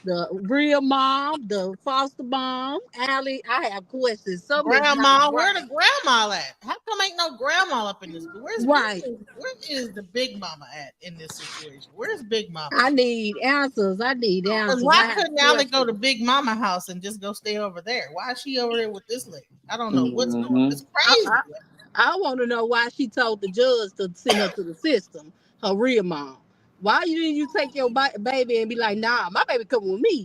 the real mom, the foster mom, Allie. I have questions. Some Grandma, where the grandma at? How come ain't no grandma up in this? Where is the big mama at in this situation? Where's Big Mama? I need answers. Why couldn't Allie go to Big Mama house and just go stay over there? Why is she over there with this lady? I don't know what's going on. It's crazy. I want to know why she told the judge to send her to the system, her real mom. Why didn't you take your baby and be like, nah, my baby coming with me?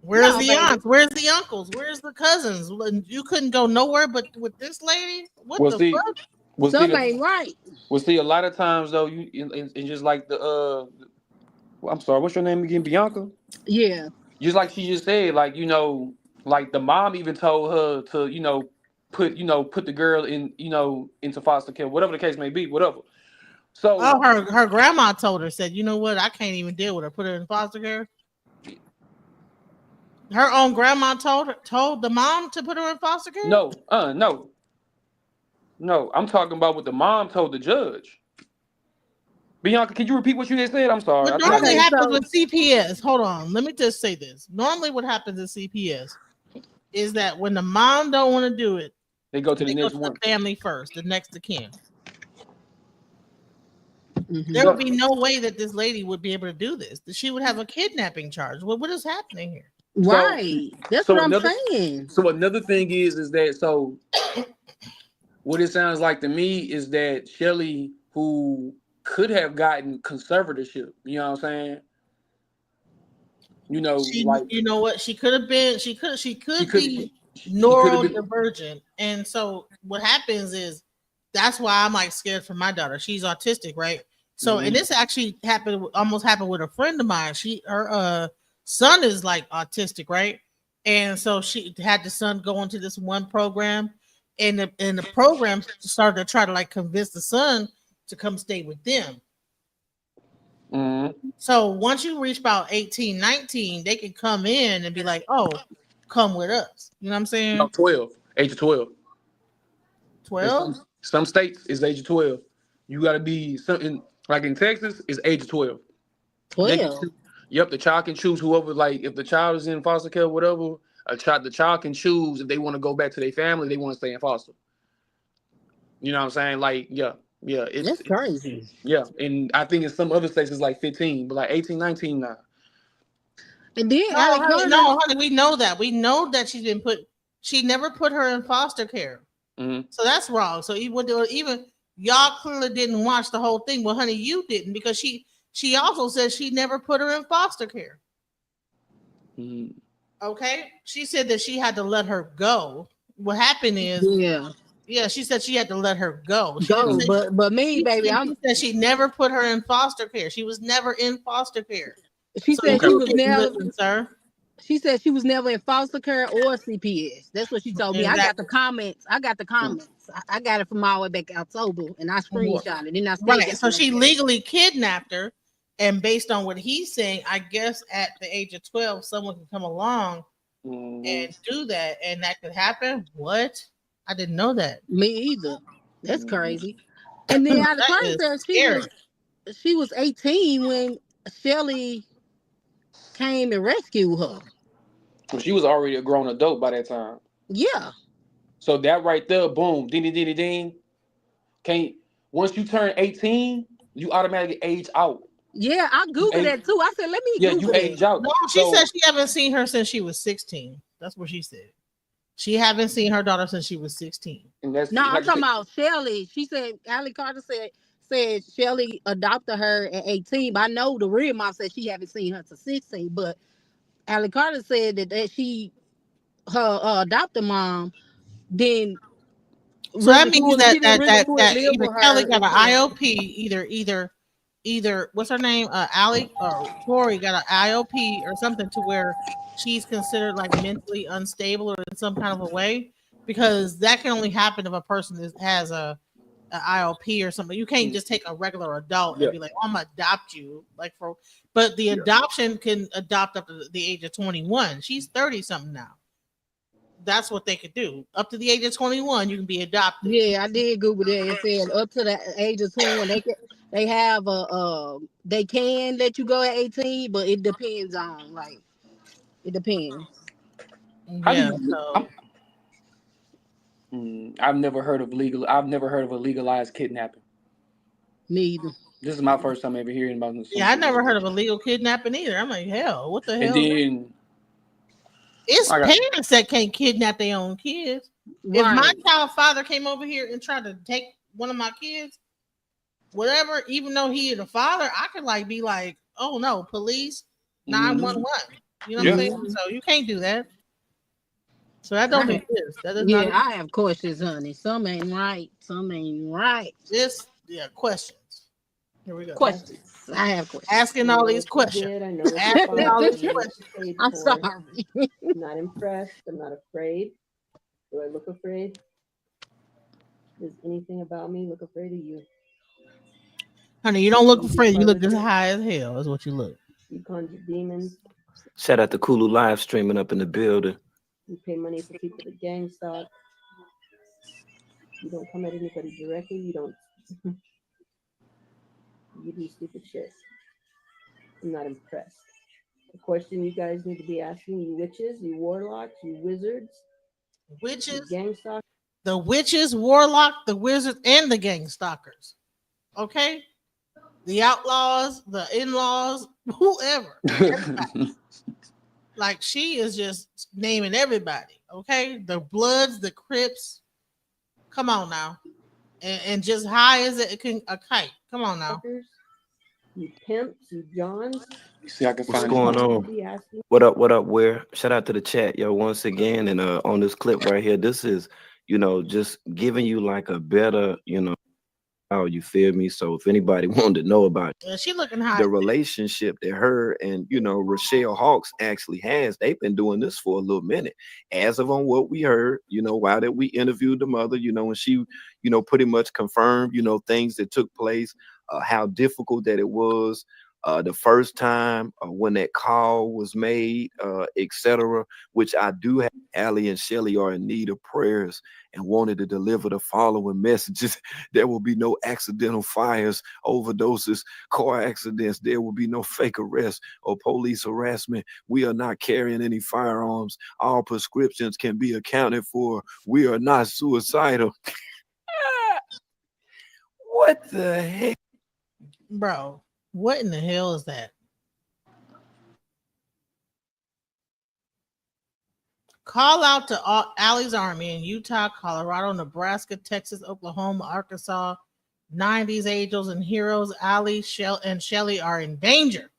Where's the aunts? Where's the uncles? Where's the cousins? You couldn't go nowhere but with this lady? What the fuck? Something ain't right. Well, see, a lot of times though, and just like I'm sorry, what's your name again, Bianca? Yeah. Just like she just said, like, you know, like the mom even told her to, you know, put the girl in, you know, into foster care, whatever the case may be, whatever. So her grandma told her, said, you know what, I can't even deal with her. Put her in foster care. Her own grandma told the mom to put her in foster care? No. I'm talking about what the mom told the judge. Bianca, can you repeat what you just said? I'm sorry. What normally happens with CPS, hold on, let me just say this. Normally what happens in CPS is that when the mom don't want to do it, they go to the next one. The family first, the next of kin. There would be no way that this lady would be able to do this. She would have a kidnapping charge. What is happening here? Right. That's what I'm saying. So another thing is that what it sounds like to me is that Shelly, who could have gotten conservatorship, you know what I'm saying? You know, you know what? She could be neurodivergent. And so what happens is that's why I'm like scared for my daughter. She's autistic, right? So and this actually almost happened with a friend of mine. Her son is like autistic, right? And so she had the son go into this one program, and the program started to try to like convince the son to come stay with them. So once you reach about 18, 19, they can come in and be like, oh, come with us. You know what I'm saying? No, 12. Age of 12. 12? Some states is age of 12. You got to be something like in Texas is age of 12. 12. Yep, the child can choose whoever, like if the child is in foster care, whatever, the child can choose if they want to go back to their family, they want to stay in foster. You know what I'm saying? Like, yeah, that's crazy. Yeah, and I think in some other states it's like 15, but like 18, 19 now. And then honey, we know that. We know that she never put her in foster care. So that's wrong. So even y'all clearly didn't watch the whole thing. Well, honey, you didn't, because she also said she never put her in foster care. Okay, she said that she had to let her go. What happened is, she said she had to let her go. She didn't Go, say but me, baby, she said she never put her in foster care. She was never in foster care. She So said you she was didn't never. listen, sir. She said she was never in foster care or CPS. That's what she told me. I got the comments. I got it from all the way back October, and I screenshot it. And I still Right. So she legally kidnapped her, and based on what he's saying, I guess at the age of 12, someone can come along and do that, and that could happen. What? I didn't know that. Me either. That's crazy. And then out of That said is she was 18 when Shelly came and rescued her. Well, she was already a grown adult by that time. Yeah. So that right there, boom, ding, ding, ding, ding. Can't once you turn 18, you automatically age out. Yeah, I googled that too. I said, let me Yeah, Google you age out. No, she said she haven't seen her since she was 16. That's what she said. She haven't seen her daughter since she was 16. And that's no, I'm talking about Shelly. She said Allie Carter said Shelly adopted her at 18. But I know the real mom said she haven't seen her to 16. But Allie Carter said that she her adopted mom then. So that means that live either with her Kelly got an until- IOP, either what's her name, Allie or Tori got an IOP or something to where she's considered like mentally unstable or in some kind of a way, because that can only happen if a person has a IOP or something. You can't just take a regular adult and be like, oh, I'm gonna adopt you, but the adoption can adopt up to the age of 21. She's 30 something now. That's what they could do. Up to the age of 21, you can be adopted. Yeah, I did Google that. It said up to the age of 21, they have they can let you go at 18, but it depends on it depends. Yeah. I've never heard of a legalized kidnapping. Me either. This is my first time ever hearing about this. Yeah, I never heard of illegal kidnapping either. I'm like, hell, what the hell? And then it's parents that can't kidnap their own kids. If my child father came over here and tried to take one of my kids, whatever, even though he is a father, I could be like, oh no, police, 911. You know what I'm saying? So you can't do that. So that don't exist. That is not. I have questions, honey. Some ain't right. Some ain't right. Questions. Here we go. Questions. I have questions. Asking all these questions. I know what Asking all these questions. I'm sorry. I'm not impressed. I'm not afraid. Do I look afraid? Does anything about me look afraid of you? Honey, you don't look afraid. You look just high as hell. Is what you look. You conjure demons. Shout out to Kulu live streaming up in the building. You pay money for people to gang stalk. You don't come at anybody directly. You don't. You do stupid shit. I'm not impressed. The question you guys need to be asking, you witches, you warlocks, you wizards, witches, gang stalkers. The witches, warlock, the wizards, and the gang stalkers. Okay? The outlaws, the in-laws, whoever. Like, she is just naming everybody. Okay? The Bloods, the Crips. Come on now. And just high as a kite. Come on now. You pimps, you Johns. See, I can What's find going on? What up? Where? Shout out to the chat, yo, once again. And on this clip right here, this is, just giving you like a better, how you feel me. So if anybody wanted to know about she looking high. The relationship that her and Rochelle Hawks actually has, they've been doing this for a little minute. As of on what we heard, while that we interviewed the mother, and she, pretty much confirmed, things that took place, how difficult that it was. The first time when that call was made, etc., which I do have. Allie and Shelly are in need of prayers and wanted to deliver the following messages. There will be no accidental fires, overdoses, car accidents. There will be no fake arrests or police harassment. We are not carrying any firearms. All prescriptions can be accounted for. We are not suicidal. What the heck? Bro, what in the hell is that? Call out to Allie's Army in Utah, Colorado, Nebraska, Texas, Oklahoma, Arkansas. 90s angels and heroes, Allie, and Shelly are in danger.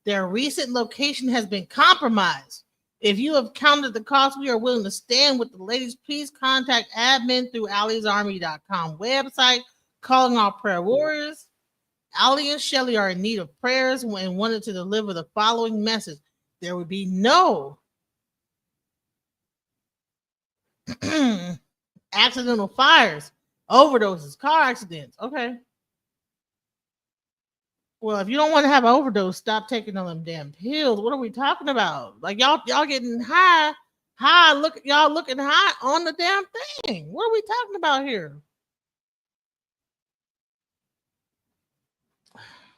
Their recent location has been compromised. If you have counted the cost we are willing to stand with the ladies, please contact admin through allysarmy.com website, calling all prayer warriors. Allie and Shelly are in need of prayers and wanted to deliver the following message. There would be no accidental fires, overdoses, car accidents. Okay. Well, if you don't want to have an overdose, stop taking all them damn pills. What are we talking about? Like y'all getting high. Look, y'all looking high on the damn thing. What are we talking about here?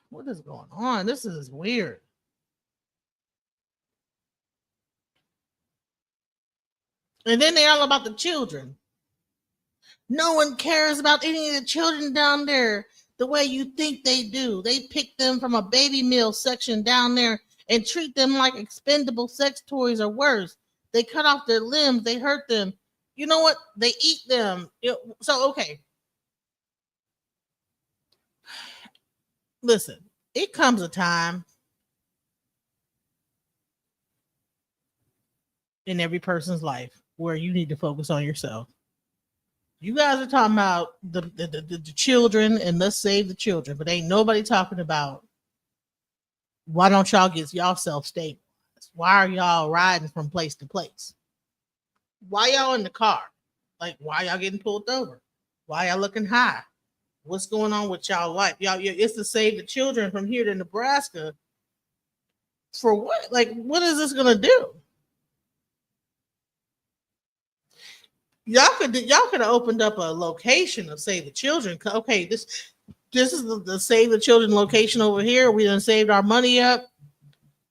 What is going on? This is weird. And then they're all about the children. No one cares about any of the children down there the way you think they do. They pick them from a baby meal section down there and treat them like expendable sex toys or worse. They cut off their limbs. They hurt them. You know what? They eat them. So, okay. Listen, it comes a time in every person's life where you need to focus on yourself. You guys are talking about the children and let's save the children, but ain't nobody talking about why don't y'all get y'all self-stabilized? Why are y'all riding from place to place? Why y'all in the car? Like, why y'all getting pulled over? Why y'all looking high? What's going on with y'all life? Y'all, it's to save the children from here to Nebraska. For what? Like, what is this gonna do? Y'all could have opened up a location of Save the Children. Okay, this is the Save the Children location over here. We done saved our money up.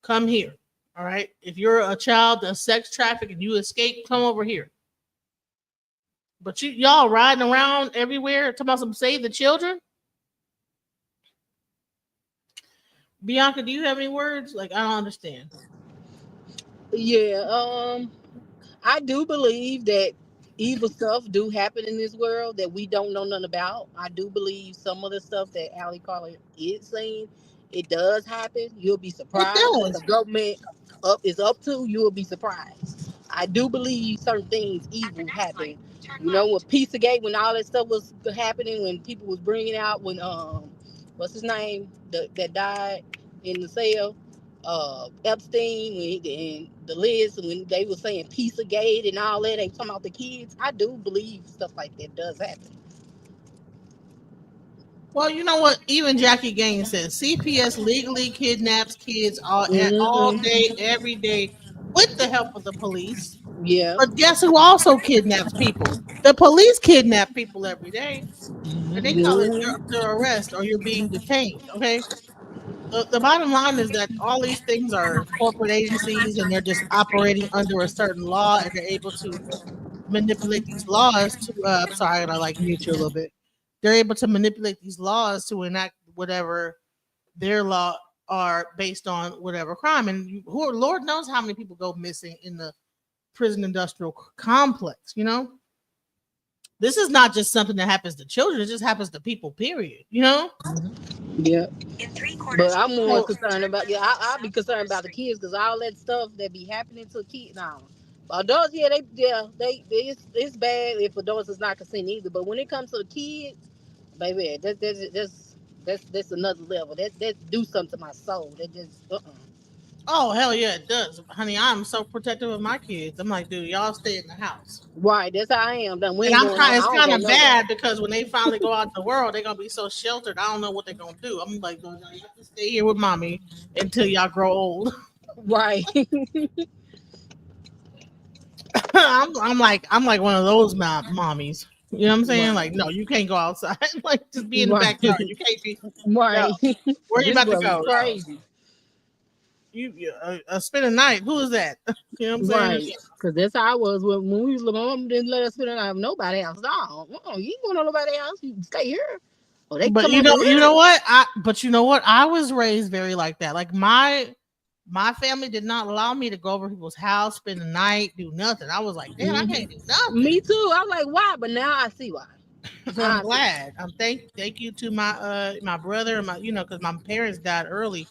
Come here. All right. If you're a child that's sex trafficked and you escape, come over here. But y'all riding around everywhere talking about some Save the Children. Bianca, do you have any words? Like, I don't understand. Yeah, I do believe that evil stuff do happen in this world that we don't know nothing about. I do believe some of the stuff that Allie Carter is saying, it does happen. You'll be surprised what the government is up to. You will be surprised. I do believe certain things evil happen. You know, with Pizzagate, when all that stuff was happening, when people was bringing out when what's his name that died in the cell, Epstein and the Liz, when they were saying Pizzagate and all that, they talking about the kids. I do believe stuff like that does happen. Well, you know what? Even Jackie Gaines says CPS legally kidnaps kids all day, every day, with the help of the police. Yeah. But guess who also kidnaps people? The police kidnap people every day. And they call it your arrest or you're being detained. Okay. The bottom line is that all these things are corporate agencies and they're just operating under a certain law and they're able to manipulate these laws to I'm sorry, I like mute you a little bit. They're able to manipulate these laws to enact whatever their law are based on whatever crime. And Lord knows how many people go missing in the prison industrial complex, you know? This is not just something that happens to children, it just happens to people, period, you know? Yeah. But I'm more concerned about I'll be concerned about the kids because all that stuff that be happening to kids now. Adults, it's bad if adults is not consent either. But when it comes to the kids, baby, that's another level. That do something to my soul. That just Oh hell yeah, it does, honey. I'm so protective of my kids. I'm like, dude, y'all stay in the house. Right, that's how I am. Then It's kind of bad because when they finally go out in the world, they're gonna be so sheltered. I don't know what they're gonna do. I'm like, you have to stay here with mommy until y'all grow old. Right. I'm like one of those mommies. You know what I'm saying? Right. Like, no, you can't go outside. Like, just be in the backyard. You can't be. Right. No. Where you about to go? Crazy. You spend a night. Who is that? You know what I'm saying? Right. Because that's how I was when we was little. Mom didn't let us spend a night with nobody else. No, you ain't going to nobody else. You stay here. Oh, they but you know what? I was raised very like that. Like my family did not allow me to go over people's house, spend the night, do nothing. I was like, damn, I can't do nothing. Me too. I was like, why? But now I see why. I'm glad. Thank you to my my brother and my because my parents died early.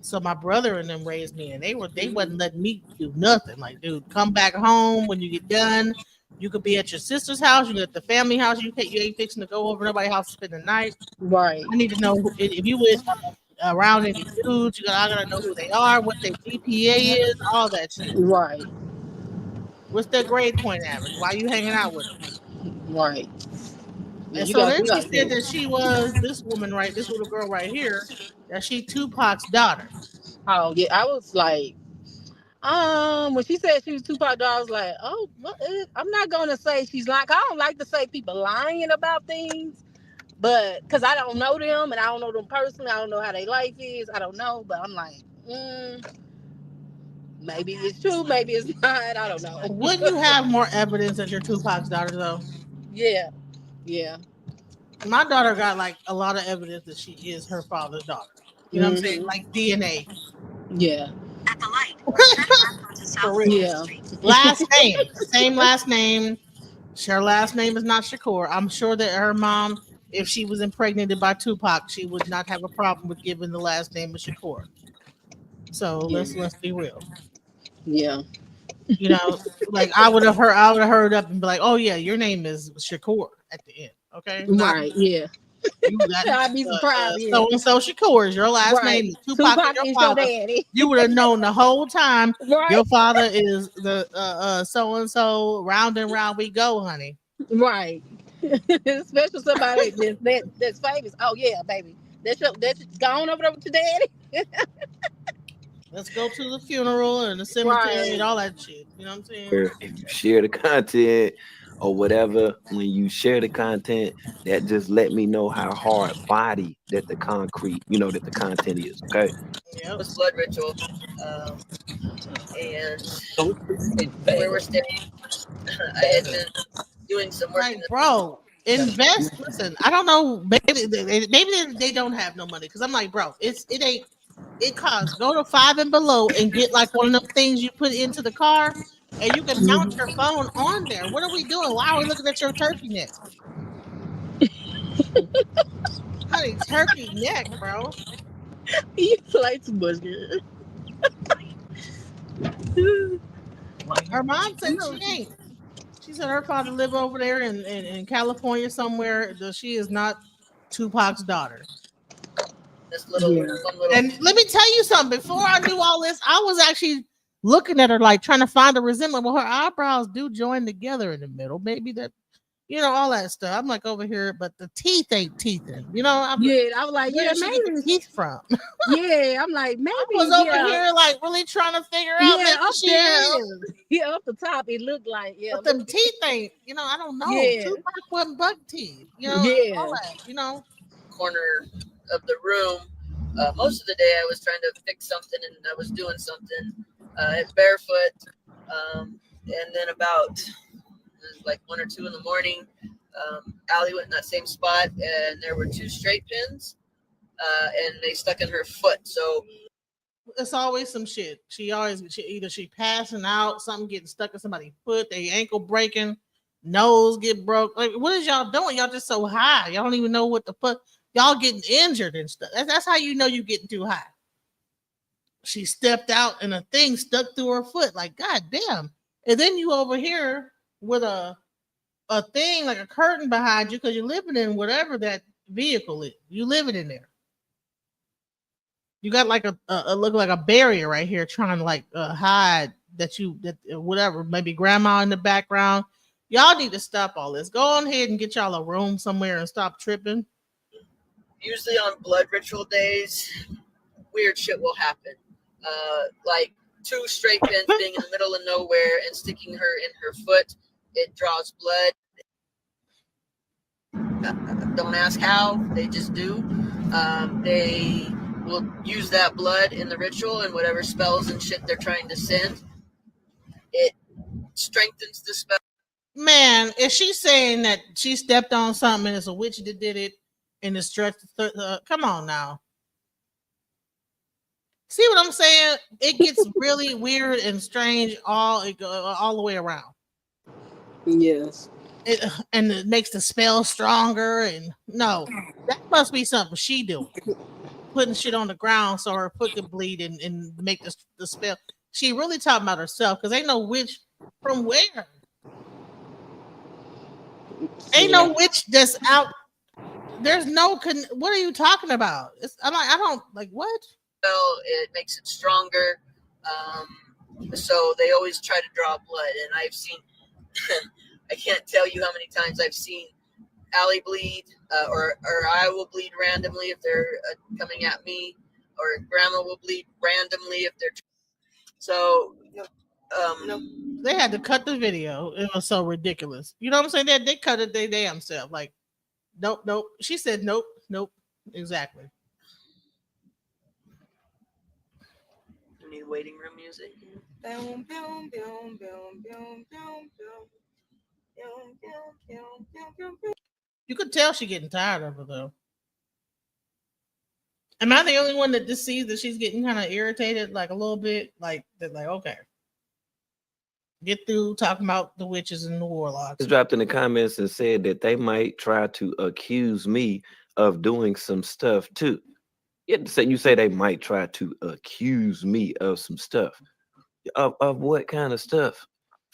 So my brother and them raised me, and they wasn't letting me do nothing. Like, dude, come back home when you get done. You could be at your sister's house, you at the family house. You ain't fixing to go over nobody's house to spend the night. Right. I need to know if you with around any dudes. I gotta know who they are, what their GPA is, all that shit. Right. What's their grade point average? Why you hanging out with them? Right. And You so got then you she got said that she was this woman, right? This little girl right here, that she Tupac's daughter. Oh yeah, I was like, when she said she was Tupac daughter, I was like, oh, I'm not gonna say she's like. I don't like to say people lying about things, but because I don't know them and I don't know them personally, I don't know how their life is. I don't know, but I'm like, maybe it's true, maybe it's not. I don't know. Wouldn't you have more evidence that you're Tupac's daughter, though? Yeah, yeah. My daughter got like a lot of evidence that she is her father's daughter. You know what I'm saying? Like DNA. Yeah. At the light. For real. Yeah. Last name, same last name. Her last name is not Shakur. I'm sure that her mom, if she was impregnated by Tupac, she would not have a problem with giving the last name of Shakur. So let's be real. Yeah. You know, like I would have heard up and be like, "Oh yeah, your name is Shakur" at the end. Okay, Right. Yeah. I'd be surprised. So and so Shakur is your last Right. name. Tupac is your father. daddy. You would have known the whole time. Right. Your father is the so and so. Round and round we go, honey. Right. Especially somebody that's famous. Oh yeah, baby. That's gone over there with your daddy. Let's go to the funeral and the cemetery and all that shit. You know what I'm saying? Where if you share the content or whatever, when you share the content, that just let me know how hard body that the concrete, that the content is. Okay. Yep. Was blood ritual, and where we're staying, I had been doing some work. Like, bro, invest. Listen, I don't know. Maybe they don't have no money because I'm like, bro, it costs. Go to Five and Below and get like one of them things you put into the car, and you can mount your phone on there. What are we doing? Why are we looking at your turkey neck? Honey, turkey neck, bro. You play too much, girl. Her mom said she ain't. She said her father lived over there in California somewhere. Though she is not Tupac's daughter. This little. And let me tell you something. Before I knew all this, I was actually looking at her like trying to find a resemblance. Well, her eyebrows do join together in the middle. Maybe that, all that stuff. I'm like over here, but the teeth ain't teething. I was like, where did she get the teeth from? Yeah, I'm like, maybe I was over here like really trying to figure out. Yeah, maybe up she there. is. Yeah, up the top, it looked like But them teeth ain't. I don't know. Yeah. Tupac wasn't buck teeth. Yeah. All that. Corner of the room. Most of the day I was trying to fix something and I was doing something barefoot. And then about like 1 or 2 in the morning, Allie went in that same spot and there were 2 straight pins and they stuck in her foot. So it's always some shit. Either she passing out, something getting stuck in somebody's foot, they ankle breaking, nose get broke. Like, what is y'all doing? Y'all just so high. Y'all don't even know what the fuck. Y'all getting injured and stuff. That's how you know you getting too high. She stepped out and a thing stuck through her foot. Like, god damn. And then you over here with a thing like a curtain behind you because you're living in whatever that vehicle is. You living in there. You got like a look like a barrier right here trying to like hide that whatever, maybe grandma in the background. Y'all need to stop all this. Go on ahead and get y'all a room somewhere and stop tripping. Usually on blood ritual days, weird shit will happen. Like 2 straight pins being in the middle of nowhere and sticking her in her foot. It draws blood. Don't ask how, they just do. They will use that blood in the ritual and whatever spells and shit they're trying to send. It strengthens the spell. Man, if she's saying that she stepped on something and it's a witch that did it and it's stretched, come on now. See what I'm saying? It gets really weird and strange all the way around. Yes. And it makes the spell stronger. And no, that must be something she doing. putting shit on the ground so her foot could bleed and make the spell. She really talking about herself because ain't no witch from where. Ain't no witch that's out. There's no. What are you talking about? I'm like, I don't like what. Well, it makes it stronger. So they always try to draw blood, and I've seen. I can't tell you how many times I've seen Allie bleed, or I will bleed randomly if they're coming at me, or Grandma will bleed randomly if they're. So, they had to cut the video. It was so ridiculous. You know what I'm saying? They cut it. They damn self. Like, nope. She said nope. Exactly. I need waiting room music. You could tell she getting tired of it though. Am I the only one that just sees that she's getting kind of irritated, like a little bit, like that? Like, okay, get through talking about the witches and the warlocks. Dropped in the comments and said that they might try to accuse me of doing some stuff too. You say they might try to accuse me of some stuff. Of what kind of stuff?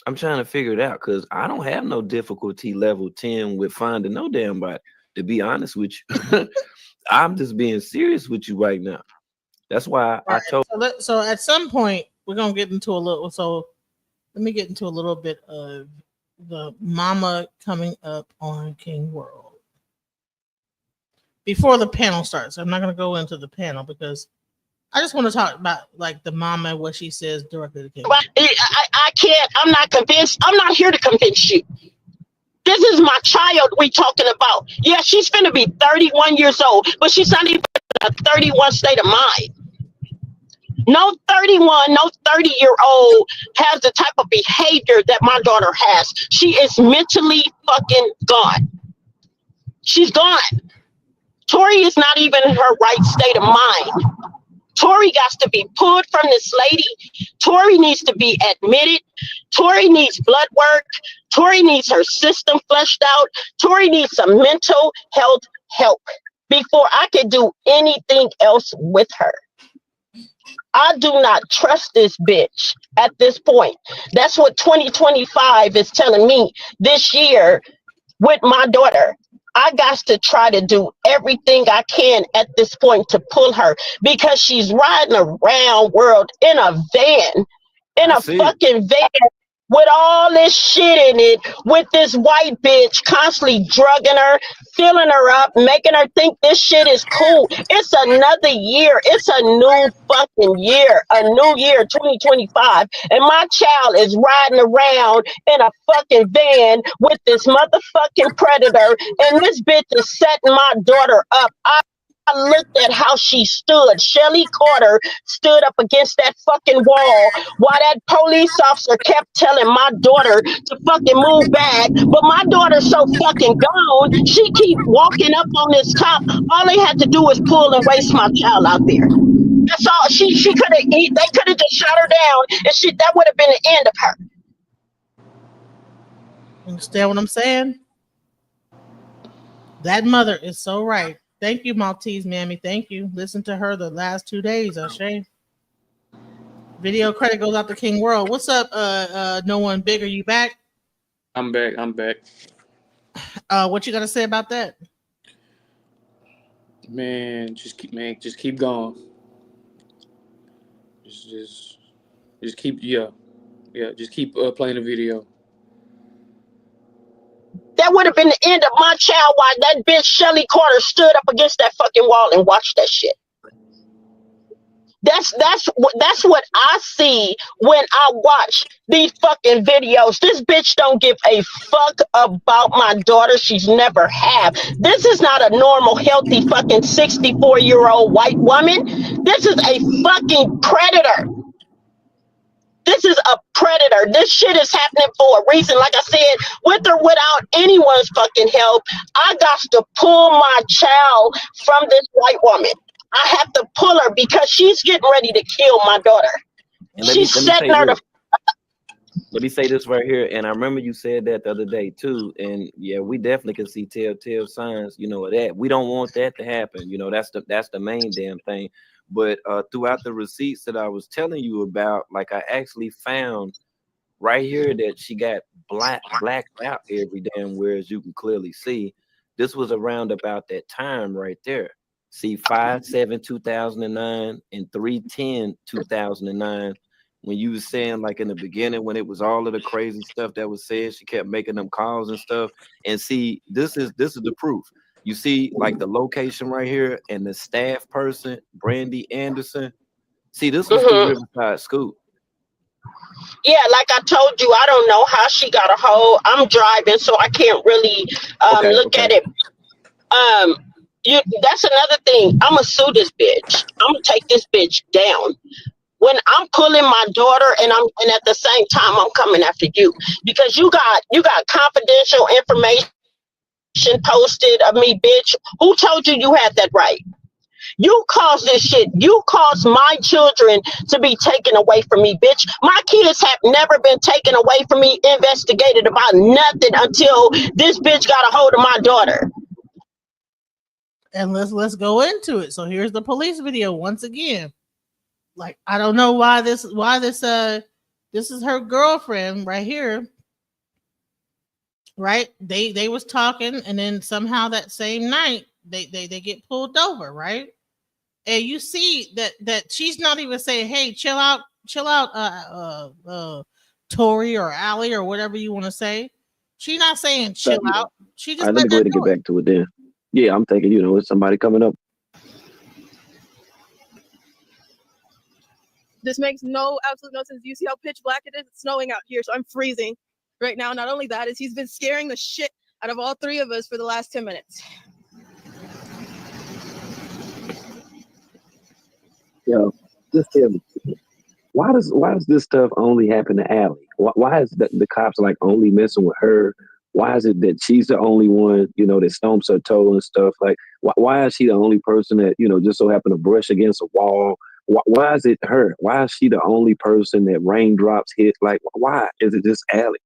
I'm trying to figure it out because I don't have no difficulty level 10 with finding no damn body. To be honest with you, I'm just being serious with you right now. That's why I told. So at some point we're gonna get into a little. So let me get into a little bit of the mama coming up on King World before the panel starts. I'm not gonna go into the panel because I just want to talk about like the mama and what she says directly to King. I can't. I'm not convinced. I'm not here to convince you. This is my child we talking about. Yeah, she's finna be 31 years old, but she's not even in a 31 state of mind. No 30-year-old has the type of behavior that my daughter has. She is mentally fucking gone. She's gone. Tori is not even in her right state of mind. Tori got to be pulled from this lady. Tori needs to be admitted. Tori needs blood work. Tori needs her system fleshed out. Tori needs some mental health help before I can do anything else with her. I do not trust this bitch at this point. That's what 2025 is telling me this year with my daughter. I got to try to do everything I can at this point to pull her because she's riding around world in a van, fucking van with all this shit in it, with this white bitch constantly drugging her, filling her up, making her think this shit is cool. It's another year. It's a new fucking year, a new year, 2025. And my child is riding around in a fucking van with this motherfucking predator. And this bitch is setting my daughter up. I looked at how she stood. Shelly Carter stood up against that fucking wall while that police officer kept telling my daughter to fucking move back. But my daughter's so fucking gone, she keep walking up on this top. All they had to do was pull and waste my child out there. That's all. She could have. They could have just shot her down, and that would have been the end of her. Understand what I'm saying? That mother is so right. Thank you, Maltese Mammy. Thank you. Listen to her the last 2 days, Ashay. Video credit goes out to King World. What's up? No One Big. Are you back? I'm back. What you gotta say about that? Man, just keep going. Just keep just keep playing the video. That would have been the end of my child while that bitch Shelly Carter stood up against that fucking wall and watched that shit. That's what I see when I watch these fucking videos. This bitch don't give a fuck about my daughter. She's never have. This is not a normal, healthy fucking 64-year-old white woman. This is a fucking predator. This is a predator. This shit is happening for a reason. Like I said, with or without anyone's fucking help, I got to pull my child from this white woman. I have to pull her because she's getting ready to kill my daughter. She's setting her to. let me say this right here. And I remember you said that the other day too. And yeah, we definitely can see telltale signs, of that. We don't want that to happen. That's the main damn thing. But throughout the receipts that I was telling you about, like I actually found right here that she got blacked out every damn where, as you can clearly see. This was around about that time right there. See, 5/7/2009 and 3/10/2009. When you was saying, like, in the beginning, when it was all of the crazy stuff that was said, she kept making them calls and stuff. And see, this is the proof. You see, like, the location right here and the staff person, Brandy Anderson. See, this was through Riverside School. Yeah, like I told you, I don't know how she got a hold. I'm driving, so I can't really look at it. That's another thing. I'ma sue this bitch. I'm gonna take this bitch down. When I'm pulling my daughter and at the same time I'm coming after you because you got confidential information posted of me, bitch. Who told you had that right? You caused this shit. You caused my children to be taken away from me, bitch. My kids have never been taken away from me, investigated about nothing until this bitch got a hold of my daughter. And let's go into it. So here's the police video once again. Like, I don't know why this is her girlfriend right here. Right? They was talking, and then somehow that same night they get pulled over, right? And you see that she's not even saying, "Hey, chill out, Tori or Allie or whatever you want to say." She's not saying chill out. She just let me go ahead and get back to it then. Yeah, I'm thinking, it's somebody coming up. This makes absolute no sense. You see how pitch black it is? It's snowing out here, so I'm freezing right now. Not only that, is he's been scaring the shit out of all three of us for the last 10 minutes. Yo, just tell me, why does this stuff only happen to Allie? Why is the cops like only messing with her? Why is it that she's the only one, that stomps her toe and stuff? Like, why is she the only person that, just so happened to brush against a wall? Why is it her? Why is she the only person that raindrops hit? Like, why is it just Allie?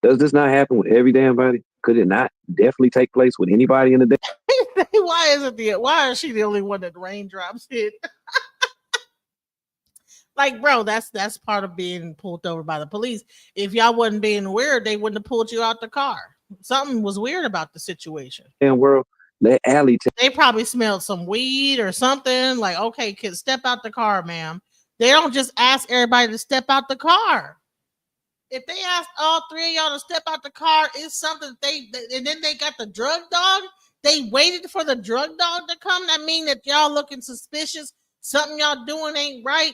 Does this not happen with every damn body? Could it not definitely take place with anybody in the day? Why is she the only one that raindrops hit? Like, bro, that's part of being pulled over by the police. If y'all wasn't being weird, they wouldn't have pulled you out the car. Something was weird about the situation. Damn world, let Allie they probably smelled some weed or something. Like, okay, kids, step out the car, ma'am. They don't just ask everybody to step out the car. If they ask all three of y'all to step out the car, it's something and then they got the drug dog. They waited for the drug dog to come. That mean that y'all looking suspicious. Something y'all doing ain't right.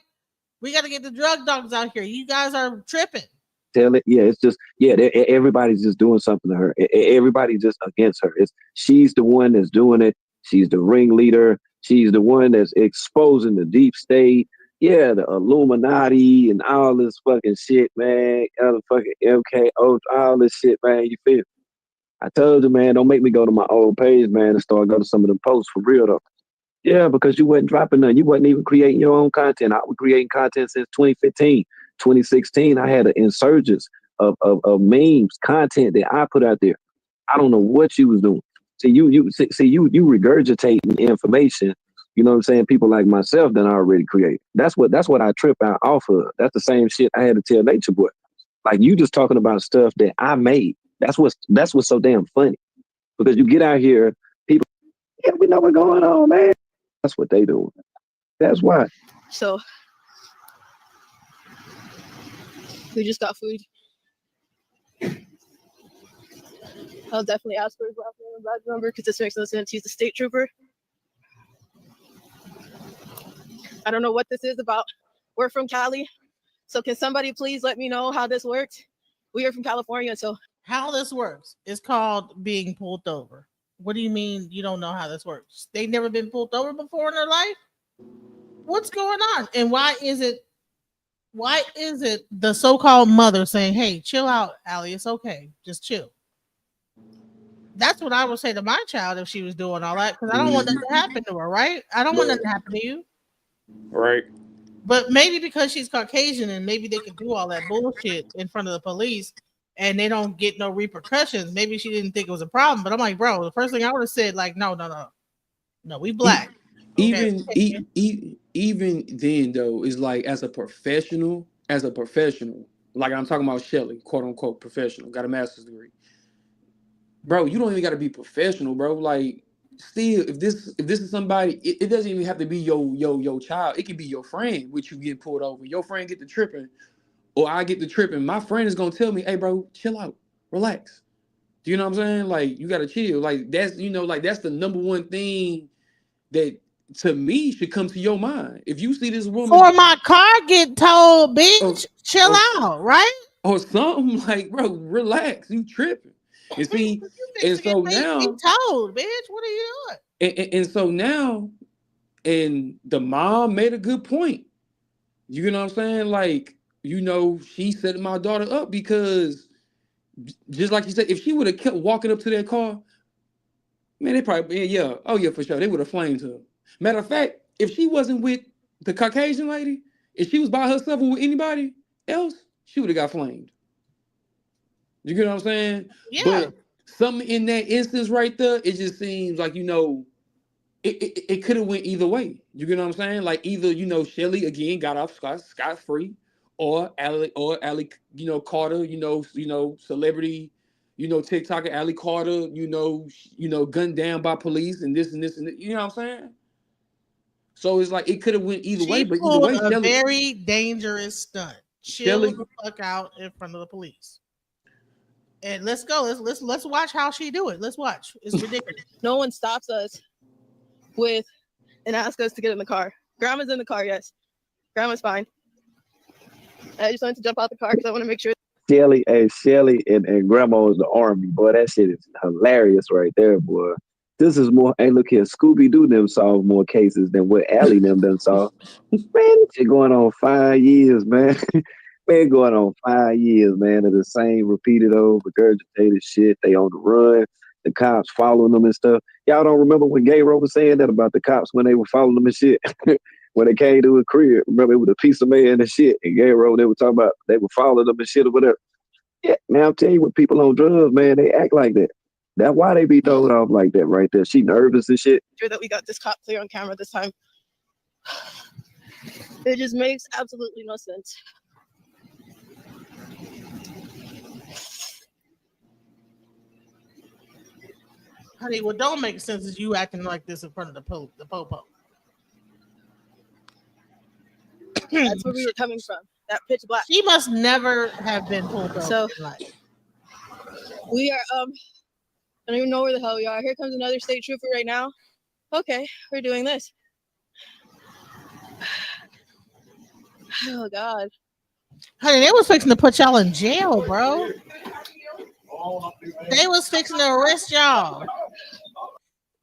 We got to get the drug dogs out here. You guys are tripping. Tell it. Yeah, it's just, everybody's just doing something to her. Everybody's just against her. She's the one that's doing it. She's the ringleader. She's the one that's exposing the deep state. Yeah, the Illuminati and all this fucking shit, man. Other fucking MKO, all this shit, man. You feel? I told you, man, don't make me go to my old page, man, and start going to some of them posts for real, though. Yeah, because you wasn't dropping nothing. You wasn't even creating your own content. I was creating content since 2015. 2016, I had an insurgence of memes, content that I put out there. I don't know what you was doing. See, you regurgitating information, you know what I'm saying? People like myself that I already created. That's what I trip out off of. That's the same shit I had to tell Nature Boy. Like, you just talking about stuff that I made. That's what's so damn funny. Because you get out here, people, yeah, we know what's going on, man. That's what they doing. That's why. So we just got food. I'll definitely ask for his last name and badge number because this makes no sense. He's a state trooper. I don't know what this is about. We're from Cali. So can somebody please let me know how this works? We are from California, so. How this works is called being pulled over. What do you mean you don't know how this works? They've never been pulled over before in their life? What's going on? And why is it the so-called mother saying, hey, chill out, Allie, it's okay. Just chill. That's what I would say to my child if she was doing all that, because I don't want that to happen to her, right? I don't want that to happen to you. Right. But maybe because she's Caucasian and maybe they could do all that bullshit in front of the police and they don't get no repercussions. Maybe she didn't think it was a problem. But I'm like, bro, the first thing I would have said, like, no, we black. Okay. Even then though, is like as a professional, like I'm talking about Shelly, quote unquote professional, got a master's degree. Bro, you don't even gotta be professional, bro. Like still, if this is somebody, it doesn't even have to be your child. It can be your friend, which you get pulled over. Your friend get to tripping, or I get to tripping. My friend is gonna tell me, hey bro, chill out, relax. Do you know what I'm saying? Like you gotta chill. Like that's like that's the number one thing that to me should come to your mind. If you see this woman for my car get towed, bitch, chill out, right? Or something, like, bro, relax. You tripping. You see, and so now told, bitch, what are you doing? And so now, and the mom made a good point. You know what I'm saying? Like, she set my daughter up because just like you said, if she would have kept walking up to that car, man, they probably, yeah, oh yeah, for sure, they would have flamed her. Matter of fact, if she wasn't with the Caucasian lady, if she was by herself or with anybody else, she would have got flamed. You get what I'm saying? Yeah. But something in that instance right there, it just seems like, it could have went either way. You get what I'm saying? Like either, Shelly again got off scot free, or Allie, Carter, celebrity, TikToker Allie Carter, gunned down by police and this and this and this, you know what I'm saying? So it's like it could have went either way, but either way, a very dangerous stunt. Chill the fuck out in front of the police. And let's go. Let's watch how she do it. Let's watch. It's ridiculous. No one stops us and ask us to get in the car. Grandma's in the car, yes. Grandma's fine. I just wanted to jump out the car because I want to make sure. Shelly and Grandma is the army, boy. That shit is hilarious right there, boy. This is more. Hey, look here, Scooby-Doo them solve more cases than what Allie them done solve. Man, shit going on 5 years, man. Man, going on 5 years, man, of the same repeated old regurgitated shit. They on the run. The cops following them and stuff. Y'all don't remember when Gayro was saying that about the cops when they were following them and shit? When they came to his crib, remember it was a piece of man and shit. And Gayro, they were talking about they were following them and shit or whatever. Yeah, man, I'm telling you, when people on drugs, man, they act like that. That's why they be throwing off like that right there. She nervous and shit. Sure that we got this cop clear on camera this time. It just makes absolutely no sense. Honey, what don't make sense is you acting like this in front of the popo. That's where we were coming from. That pitch black. She must never have been pulled over. So we are I don't even know where the hell we are. Here comes another state trooper right now. Okay, we're doing this. Oh God. Honey, they was fixing to put y'all in jail, bro. They was fixing to arrest y'all.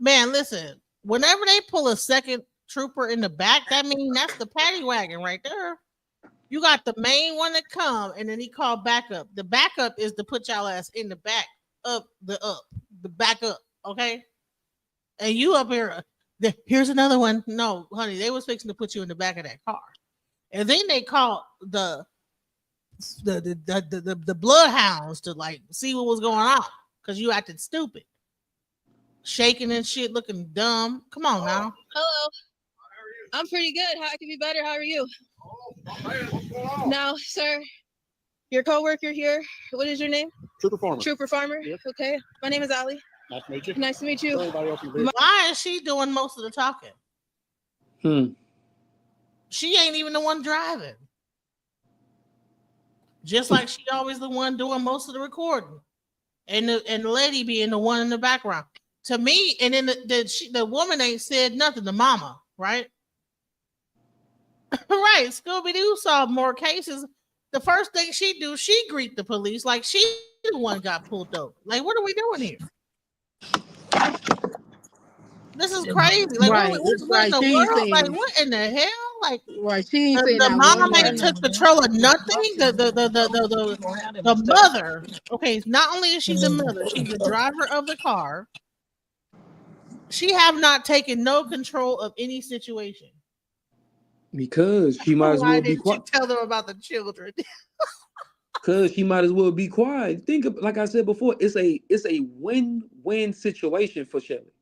Man, listen, whenever they pull a second trooper in the back, that means that's the paddy wagon right there. You got the main one that come, and then he called backup. The backup is to put y'all ass in the back, the backup, okay? And you up here, here's another one. No, honey, they was fixing to put you in the back of that car. And then they called the bloodhounds to like see what was going on because you acted stupid, shaking and shit, looking dumb. Come on now. Hello. I'm pretty good. How I can be better? How are you? Now, sir, your coworker here. What is your name? Trooper Farmer. Trooper Farmer. Yep. Okay. My name is Allie. Nice to meet you. Nice to meet you. Why is she doing most of the talking? She ain't even the one driving. Just like she always the one doing most of the recording, and the lady being the one in the background. To me, and then the woman ain't said nothing. The mama, right? Right. Scooby-Doo solved more cases. The first thing she do, she greet the police like she the one got pulled over. Like, what are we doing here? This is crazy. Like, right. what in the world? Like, what in the hell? Like, right. She ain't the mom ain't took control of nothing. The mother. Okay, not only is she the mother, she's the driver of the car. She have not taken no control of any situation. Because she might as Why well be didn't you quiet. tell them about the children? Because she might as well be quiet. Think of, like I said before, it's a win-win situation for Shelly.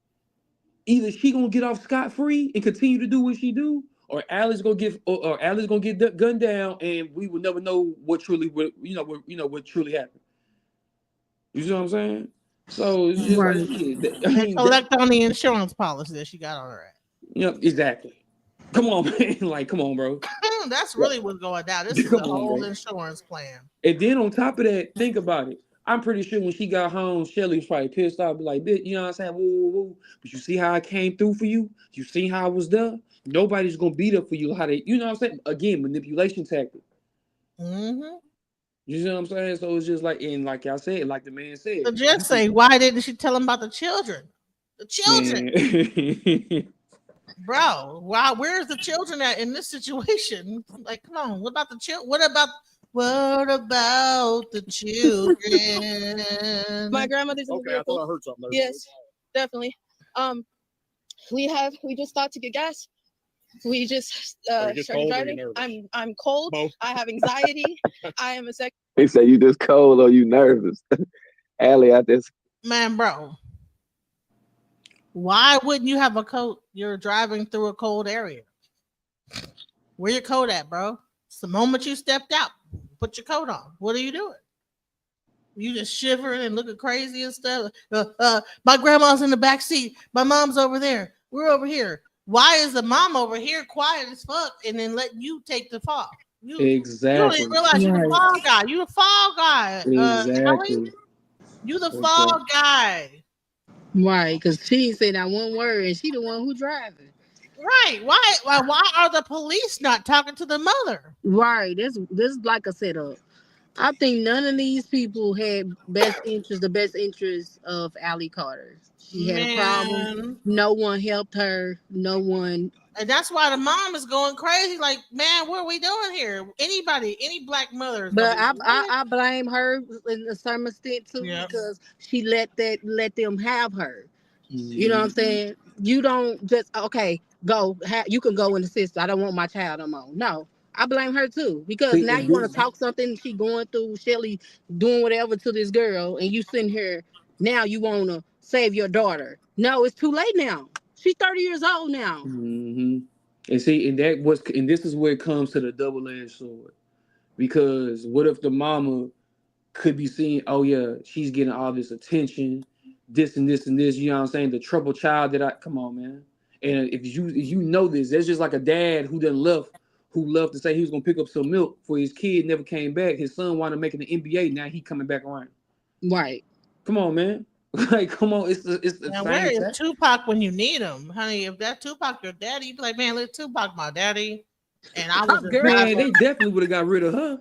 Either she gonna get off scot-free and continue to do what she do, or Allie's gonna get gunned down, and we will never know what truly what truly happened. You see what I'm saying? So it's just like Right. shit. I And mean, collect on the insurance policy that she got on her ass. exactly. Come on, man. Like, come on, bro. That's really what's going down. This is Come a on, whole bro. insurance plan. And then on top of that, think about it. I'm pretty sure when she got home, Shelly was probably pissed off, be like, bitch, you know what I'm saying? Whoa, whoa, whoa. But you see how I came through for you? You see how I was there? Nobody's gonna beat up for you. How they, you know what I'm saying? Again, manipulation tactic. Mm-hmm. You see what I'm saying? So it's just like, and like I said, like the man said, So just say, why didn't she tell him about the children? The children, man. bro. Why? Where's the children at in this situation? Like, come on. What about the children? What about the children? My grandmother's in the Okay, I vehicle. thought I heard something. Yes, definitely. We just stopped to get gas. We just Are you just started cold or you driving. nervous? I'm cold. Both. I have anxiety. I am a sex. He said you just cold or you nervous. Allie, I just Man, bro. Why wouldn't you have a coat? You're driving through a cold area. Where your coat at, bro? It's the moment you stepped out. Put your coat on. What are you doing? You just shivering and looking crazy and stuff. My grandma's in the back seat. My mom's over there. We're over here. Why is the mom over here quiet as fuck and then letting you take the fall? You don't Exactly. even realize you're the Right. fall guy. You the fall guy. Allie, Exactly. you the fall guy. Right. Because she ain't say that one word and she the one who driving. Right. Why are the police not talking to the mother? Right. This is like a setup. I think none of these people had the best interest of Allie Carter. She had a problem. Man. No one helped her. No one. And that's why the mom is going crazy. Like, man, what are we doing here? Any black mother is But gonna be I blame her in a certain extent too yeah. because she let them have her. You know what I'm saying? You don't just okay go. You can go in the system. I don't want my child no more. No, I blame her too because See, now and you want this, to talk something she going through, Shelly doing whatever to this girl, and you sitting here now you want to save your daughter. No, it's too late now. She's 30 years old now. and see, and this is where it comes to the double-edged sword. Because what if the mama could be seeing, oh yeah, she's getting all this attention, this and this and this, you know what I'm saying? The troubled child come on, man. And if you know this, that's just like a dad who left to say he was gonna pick up some milk for his kid, never came back. His son wanted to make the NBA, now he coming back around. Right. Come on, man. Like, come on, it's the Now, same where is thing. Tupac when you need him, honey? If that Tupac your daddy, you be like, man, let Tupac my daddy. And I was Girl. Man, they definitely would have got rid of her.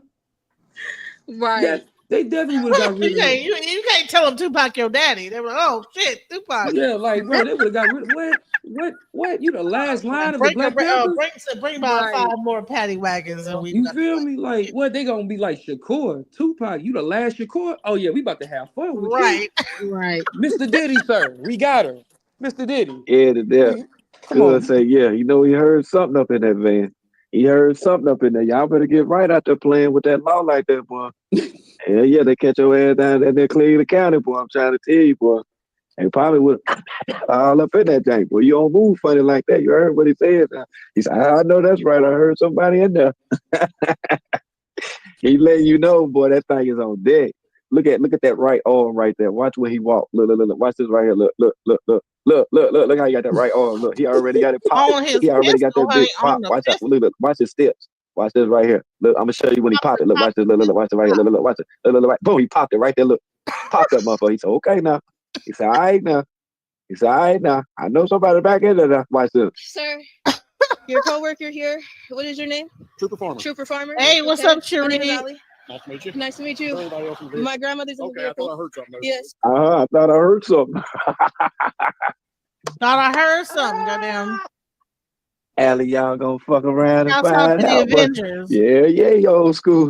Right. They definitely would have got rid of her. you can't tell them Tupac your daddy. They were like, oh shit, Tupac. Yeah, like bro, they would have got rid of what? You the last line of the Black Panthers? Bring about 5 more paddy wagons and we You feel me? Like what? They gonna be like Shakur, Tupac. You the last Shakur? Oh yeah, we about to have fun with right. you. Right. Mr. Diddy, sir, we got her. Mr. Diddy. yeah, the death. Come on. Say, yeah, you know he heard something up in that van. He heard something up in there. Y'all better get right out there playing with that law like that, boy. Yeah, they catch your ass down there in Cleveland County, boy. I'm trying to tell you, boy. And probably would all up in that thing. Boy, you don't move funny like that. You heard what he said. He said, I know that's right. I heard somebody in there. He letting you know, boy, that thing is on deck. Look at that right arm right there. Watch when he walk. Look. Watch this right here. Look how he got that right arm. Look, he already got it popped. He already got that big pop. Watch that. Look. Watch his steps. Watch this right here. Look, I'm gonna show you when he popped it. Look, watch this. Look, watch it right here. Look, watch it. Look, right. Boom, he popped it right there. Look, popped that motherfucker. He said, okay now. He said, all right now. He said, all right now. I know somebody back in there now. Watch this. Sir, your coworker here. What is your name? Trooper Farmer. Trooper Farmer. Hey, what's up, My name is Cherie? Allie. Nice to meet you. Nice to meet you. My grandmother's in the Okay, I vehicle. thought I heard something. Yes. I thought I heard something. Thought I heard something, goddamn. Allie, y'all gonna fuck around and Y'all find talking out. the Avengers. Yeah, you old school.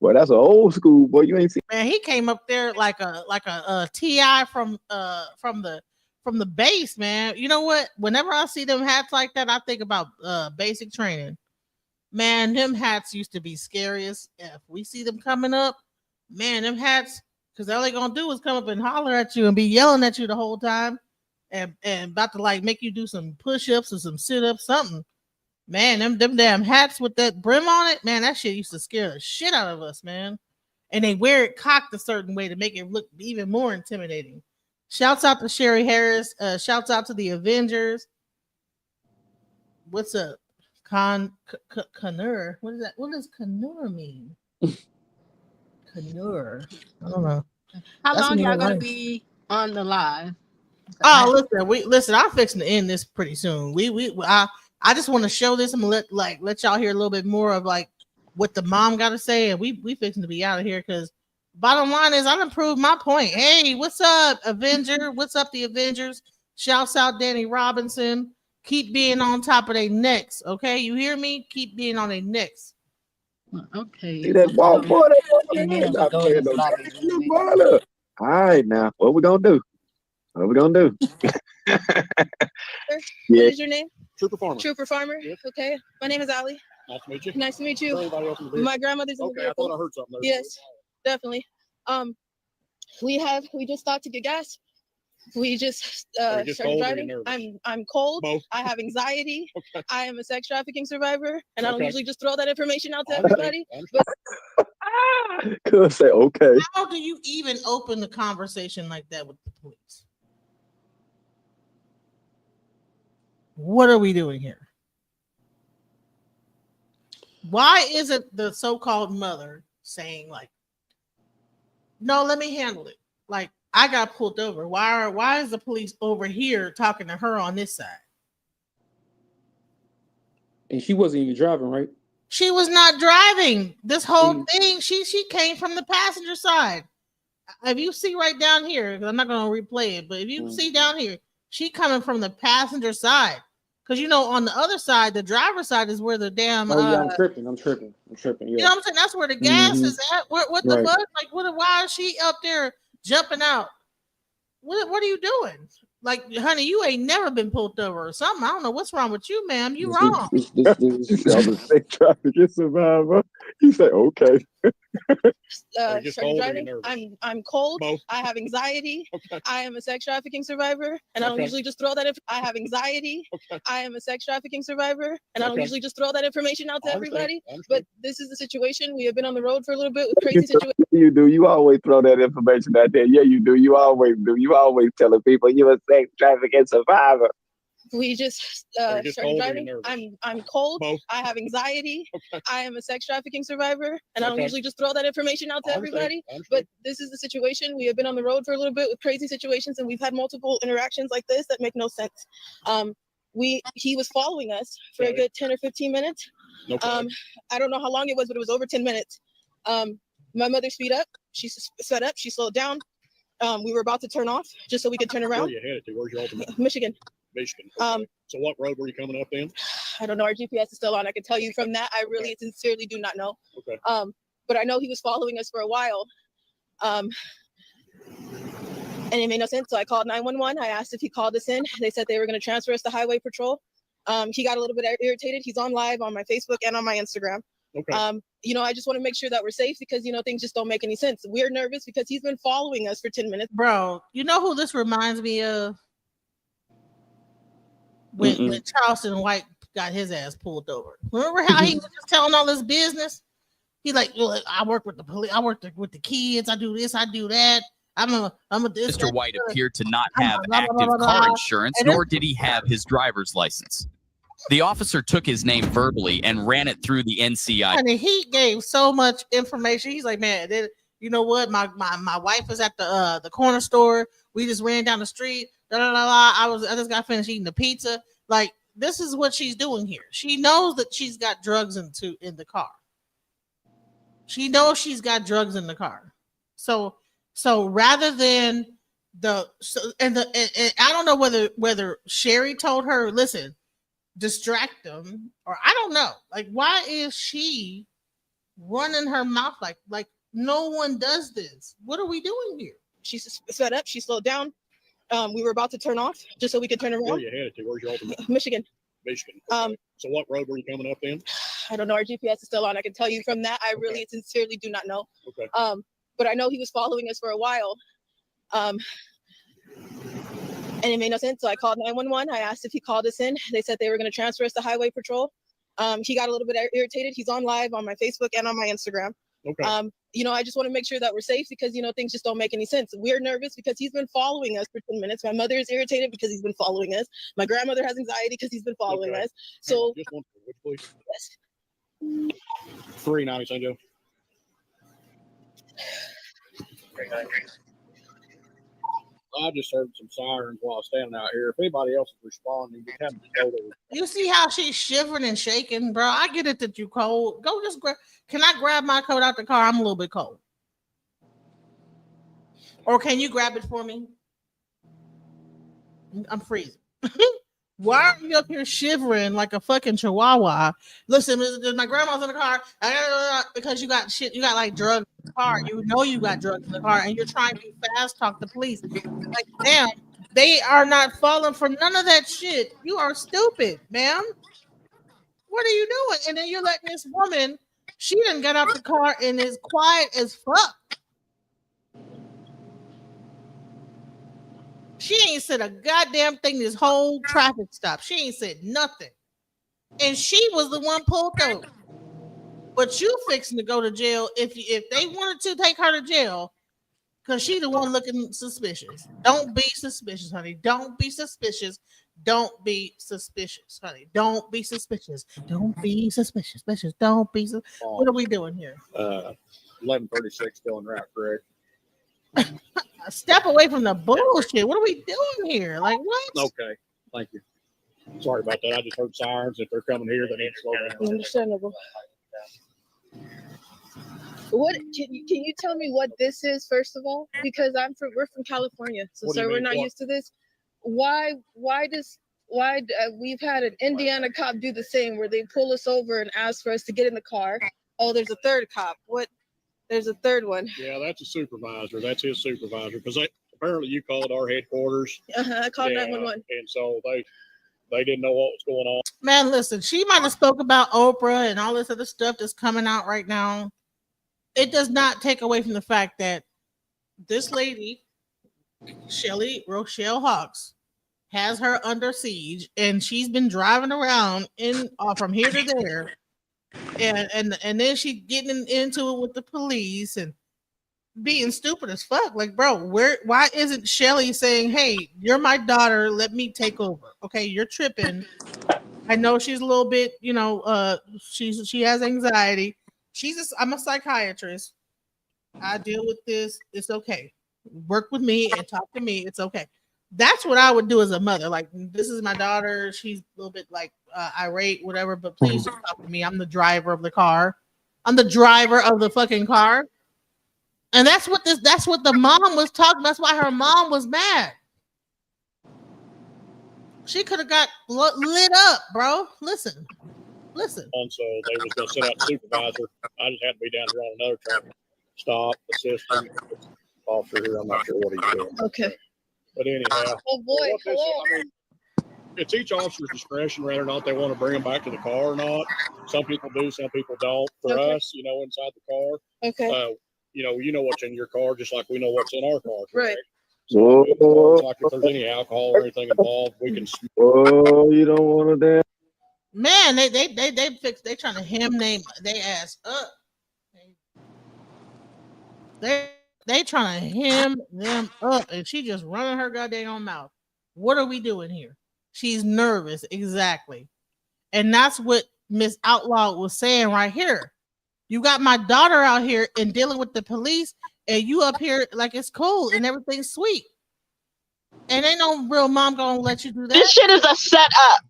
Boy, that's an old school boy. You ain't seen. Man, he came up there like a TI from the base, man. You know what? Whenever I see them hats like that, I think about basic training. Man, them hats used to be scary as if we see them coming up. Man, them hats, because all they gonna do is come up and holler at you and be yelling at you the whole time, and about to like make you do some push-ups or some sit-ups, something. Man, them damn hats with that brim on it, man, that shit used to scare the shit out of us, man. And they wear it cocked a certain way to make it look even more intimidating. Shouts out to Sherry Harris. Shouts out to the Avengers. What's up? Canur. What is that? What does Canur mean? Canur. I don't know. How That's long y'all another gonna language. be on the live? Oh, listen. I'm fixing to end this pretty soon. I just want to show this and let y'all hear a little bit more of like what the mom got to say, and we fixing to be out of here because bottom line is I done proved my point. Hey, what's up, Avenger? What's up, the Avengers? Shouts out Danny Robinson. Keep being on top of their necks, okay? You hear me? Keep being on their necks. Okay. See that ball boy? Not playing no games, boy. Look. All right, now what we gonna do? What we gonna do? What Yeah. is your name? Trooper Farmer. Trooper Farmer. Yep. Okay. My name is Allie. Nice to meet you. Nice to meet you. Anybody else in the vehicle? My grandmother's in the Okay, I vehicle. thought I heard something there. Yes, definitely. We just stopped to get gas. We just Are you just started cold or you driving. nervous? I'm cold. Both. I have anxiety. Okay. I am a sex trafficking survivor, and I don't Okay. usually just throw that information out to I understand. everybody. I understand. But Could say okay. How do you even open the conversation like that with the police? What are we doing here? Why isn't the so-called mother saying like, no, let me handle it? Like, I got pulled over. Why is the police over here talking to her on this side? And she wasn't even driving, right? She was not driving this whole thing. She came from the passenger side. If you see right down here, because I'm not going to replay it, but if you see down here, she coming from the passenger side. Because you know, on the other side, the driver's side is where the damn. Oh yeah, I'm tripping. Yeah. You know what I'm saying? That's where the gas is at. What the Right. fuck? Like, why is she up there jumping out? What are you doing? Like, honey, you ain't never been pulled over or something. I don't know what's wrong with you, ma'am. You wrong. You sound a sick trafficking survivor. You say okay. Are you just started cold or you driving. nervous? I'm cold. Both. I have anxiety. Okay. I am a sex trafficking survivor, and I don't Okay. usually just throw that. I have anxiety. Okay. I am a sex trafficking survivor, and I don't Okay. usually just throw that information out to I understand. everybody. I understand. But this is the situation. We have been on the road for a little bit with crazy situations. You do. You always throw that information out there. Yeah, you do. You always do. You always telling people you're a sex trafficking survivor. We just Are you just started cold or you driving. nervous? I'm cold. Both. I have anxiety. Okay. I am a sex trafficking survivor, and I don't Okay. usually just throw that information out to I understand. everybody. I understand. But this is the situation. We have been on the road for a little bit with crazy situations, and we've had multiple interactions like this that make no sense. He was following us for a Okay. good 10 or 15 minutes. Okay. I don't know how long it was, but it was over 10 minutes. My mother speed up. She sped up. She slowed down. We were about to turn off just so we could turn Where are around. you headed to? Where's your ultimate? Michigan. Michigan. Okay. So what road were you coming up then? I don't know. Our GPS is still on. I can tell you from that. I really sincerely do not know. Okay. But I know he was following us for a while. And it made no sense. So I called 911. I asked if he called us in. They said they were going to transfer us to Highway Patrol. He got a little bit irritated. He's on live on my Facebook and on my Instagram. Okay. I just want to make sure that we're safe because, things just don't make any sense. We're nervous because he's been following us for 10 minutes. Bro, you know who this reminds me of? When Charleston White got his ass pulled over. Remember how he was just telling all his business? He like, I work with the police, I work with the kids, I do this, I do that. I'm a this. Mr. White appeared to not have blah, blah, active blah, blah, car blah. insurance, And then- nor did he have his driver's license. The officer took his name verbally and ran it through the NCI. And he gave so much information. He's like, man, you know what? My wife is at the corner store. We just ran down the street. I just got finished eating the pizza. Like, this is what she's doing here. She knows that she's got drugs in the car. She knows she's got drugs in the car. So rather than I don't know whether Sherry told her, listen, distract them, or I don't know. Like, why is she running her mouth like no one does this? What are we doing here? She sped up. She slowed down. We were about to turn off just so we could turn Where are around. you headed to? Where's your ultimate? Michigan. Michigan. Okay. So what road were you coming up then? I don't know. Our GPS is still on. I can tell you from that. I really sincerely do not know. Okay. But I know he was following us for a while. And it made no sense. So I called 911. I asked if he called us in. They said they were going to transfer us to Highway Patrol. He got a little bit irritated. He's on live on my Facebook and on my Instagram. Okay. I just want to make sure that we're safe because, things just don't make any sense. We're nervous because he's been following us for 10 minutes. My mother is irritated because he's been following us. My grandmother has anxiety because he's been following us. So, Just one, please. Yes. 390 St. Joe. I just heard some sirens while I was standing out here. If anybody else is responding, just have them go to. You see how she's shivering and shaking, bro? I get it that you cold. Go just grab. Can I grab my coat out the car? I'm a little bit cold. Or can you grab it for me? I'm freezing. Why are you up here shivering like a fucking chihuahua? Listen, my grandma's in the car because you got shit. You got like drugs in the car. You know you got drugs in the car, and you're trying to fast talk the police. Like, damn, they are not falling for none of that shit. You are stupid, ma'am. What are you doing? And then you're letting this woman. She done got out the car and is quiet as fuck. She ain't said a goddamn thing this whole traffic stop. She ain't said nothing. And she was the one pulled over. But you fixing to go to jail if they wanted to take her to jail because she the one looking suspicious. Don't be suspicious, honey. Don't be suspicious. Don't be suspicious, honey. Don't be suspicious. Don't be suspicious. Don't be. What are we doing here? 1136 still en route, correct? Step away from the bullshit. What are we doing here? Like what? Okay, thank you. Sorry about that. I just heard sirens. If they're coming here, they need to slow down. Understandable. What can you tell me what this is first of all? Because we're from California, so What do you sir, we're mean, not what? used to this. Why we've had an Indiana cop do the same where they pull us over and ask for us to get in the car. Oh, there's a third cop. What? There's a third one. Yeah, that's a supervisor. That's his supervisor because apparently you called our headquarters. I called 911. And so they didn't know what was going on. Man, listen, she might have spoke about Oprah and all this other stuff that's coming out right now. It does not take away from the fact that this lady, Rochelle Hawks, has her under siege, and she's been driving around from here to there. And then she getting into it with the police and being stupid as fuck. Like, bro, why isn't Shelly saying, hey, you're my daughter, let me take over? Okay, you're tripping. I know she's a little bit, she has anxiety. I'm a psychiatrist. I deal with this. It's okay. Work with me and talk to me. It's okay. That's what I would do as a mother. Like, this is my daughter. She's a little bit like irate, whatever, but please just talk to me. I'm the driver of the car. I'm the driver of the fucking car. And that's what the mom was talking. That's why her mom was mad. She could have got lit up, bro. Listen. And so they was going to send out the supervisor. I just had to be down here on another traffic stop, assistant officer here. I'm not sure what he's doing. Okay. But anyhow. Oh boy, hello. It's each officer's discretion whether or not they want to bring them back to the car or not. Some people do, some people don't. For us, inside the car, okay. You know what's in your car just like we know what's in our car. Right. So like if there's any alcohol or anything involved, we can. Oh, you don't want to dance. Man, they trying to they ass up. They trying to hem them up, and she just running her goddamn mouth. What are we doing here? She's nervous, exactly. And that's what Miss Outlaw was saying right here. You got my daughter out here and dealing with the police, and you up here like it's cool and everything's sweet. And ain't no real mom gonna let you do that. This shit is a setup.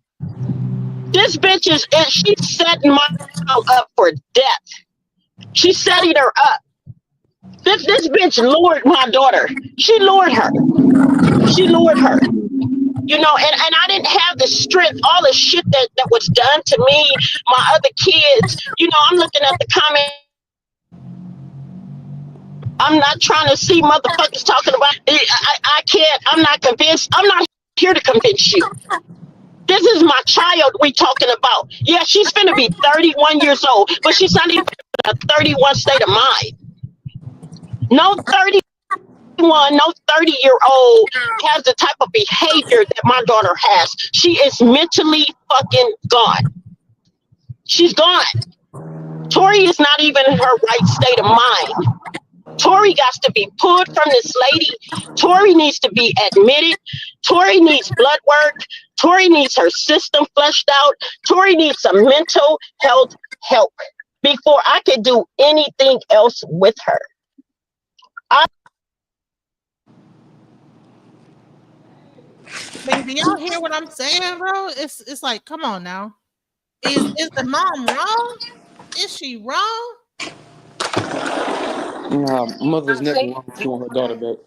This bitch she's setting my mom up for death. She's setting her up. This bitch lured my daughter. She lured her. And I didn't have the strength, all the shit that was done to me, my other kids. I'm looking at the comment. I'm not trying to see motherfuckers talking about it. I can't. I'm not convinced. I'm not here to convince you. This is my child we talking about. Yeah, she's finna be 31 years old, but she's not even in a 31 state of mind. No 31, no 30-year-old has the type of behavior that my daughter has. She is mentally fucking gone. She's gone. Tori is not even in her right state of mind. Tori got to be pulled from this lady. Tori needs to be admitted. Tori needs blood work. Tori needs her system fleshed out. Tori needs some mental health help before I can do anything else with her. Baby, y'all hear what I'm saying, bro? It's like, come on now. Is the mom wrong? Is she wrong? Nah, mother's never wrong. She want her daughter back.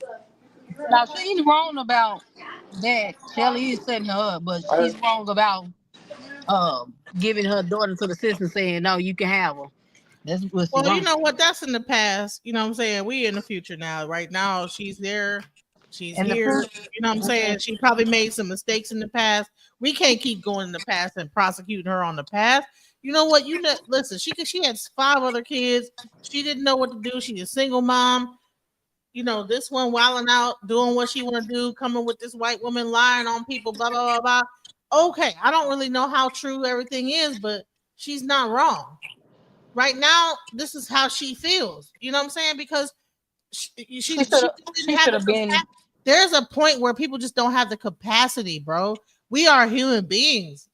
Now she ain't wrong about that. Shelly is setting her up, but she's wrong about giving her daughter to the system, saying no, you can have her. That's what's Well, wrong. you know what? That's in the past. You know what I'm saying? We in the future now. Right now, she's there. She's And the here. first- You know what I'm saying? She probably made some mistakes in the past. We can't keep going in the past and prosecuting her on the past. You know what? You know, listen. She had 5 other kids. She didn't know what to do. She's a single mom. You know, this one wilding out, doing what she want to do, coming with this white woman lying on people, blah, blah, blah, blah. Okay, I don't really know how true everything is, but she's not wrong. Right now, this is how she feels. You know what I'm saying? Because she didn't have the been. There's a point where people just don't have the capacity, bro. We are human beings.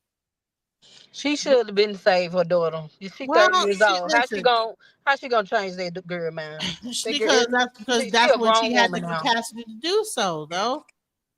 She should have been saved her daughter. She 30 years old. How she gonna change that girl, man? Because that's when she had the capacity to do so, though.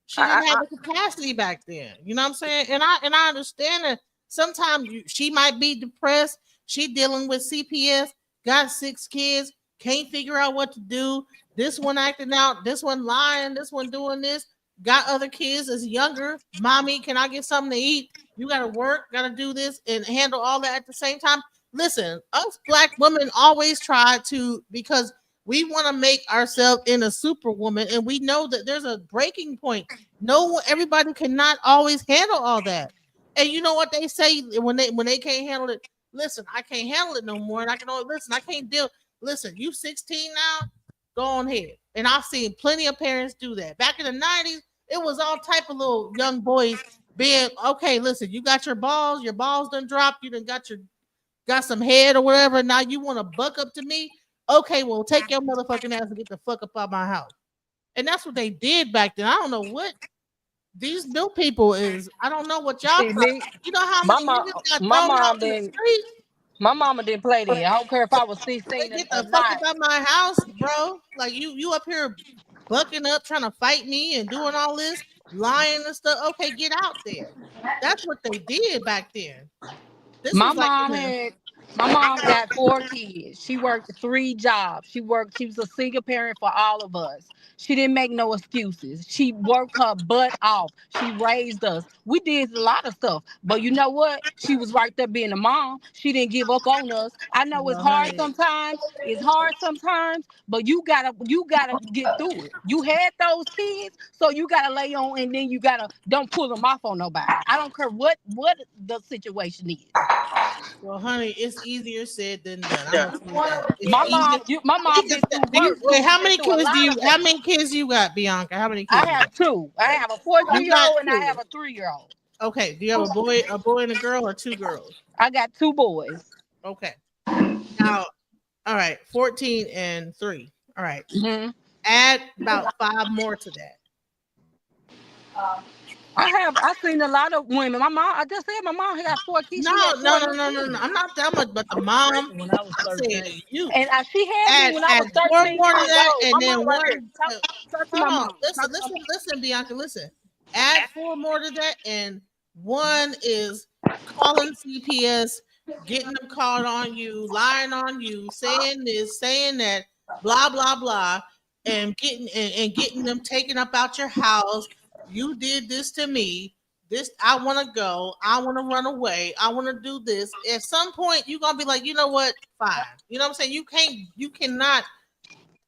She didn't have the capacity back then. You know what I'm saying? And I understand that sometimes she might be depressed. She dealing with CPS, got 6 kids, can't figure out what to do. This one acting out, this one lying, this one doing this. Got other kids that's younger. Mommy, can I get something to eat? You gotta work, gotta do this and handle all that at the same time. Listen, us black women always try to, because we want to make ourselves in a superwoman, and we know that there's a breaking point. No, everybody cannot always handle all that. And you know what they say when they can't handle it? Listen, I can't handle it no more, and I can only listen. I can't deal. Listen, you 16 now, go on ahead. And I've seen plenty of parents do that. Back in the 90s, it was all type of little young boys being okay. Listen, you got your balls done dropped. You done got some head or whatever. Now you want to buck up to me? Okay, well, take your motherfucking ass and get the fuck up out my house. And that's what they did back then. I don't know what these new people is. I don't know what y'all. You know how many niggas got thrown out in the street? My mama didn't play that. I don't care if I was 16 Get or the fuck not. up out my house, bro. Like you up here bucking up, trying to fight me and doing all this, lying and stuff. Okay, get out there. That's what they did back then. My mom got 4 kids. She worked 3 jobs. She was a single parent for all of us. She didn't make no excuses. She worked her butt off. She raised us. We did a lot of stuff. But you know what? She was right there being a mom. She didn't give up on us. I know it's hard sometimes. But you gotta get through it. You had those kids, so you gotta lay on, and then you gotta don't pull them off on nobody. I don't care what the situation is. Well, honey, it's easier said than done. My mom been through work. Wait, how many kids you got, Bianca? How many kids? I have 2. I have a 14-year-old and I have a 3-year-old. Okay. Do you have a boy and a girl, or 2 girls? I got 2 boys. Okay. Now, all right, 14 and 3. All right. Mm-hmm. Add about 5 more to that. I've seen a lot of women. I just said my mom got 4 kids. No. I'm not talking about the mom. When I was 13. You. And she had me when I was 13. 4 more to that, and then right 1. Talk to my mom. Listen, Bianca, listen. Add 4 more to that, and 1 is calling CPS, getting them called on you, lying on you, saying this, saying that, blah blah blah, and getting them taken up out your house. You did this to me. This, I want to go. I want to run away. I want to do this. At some point, you're gonna be like, you know what? Fine. You know what I'm saying? You cannot.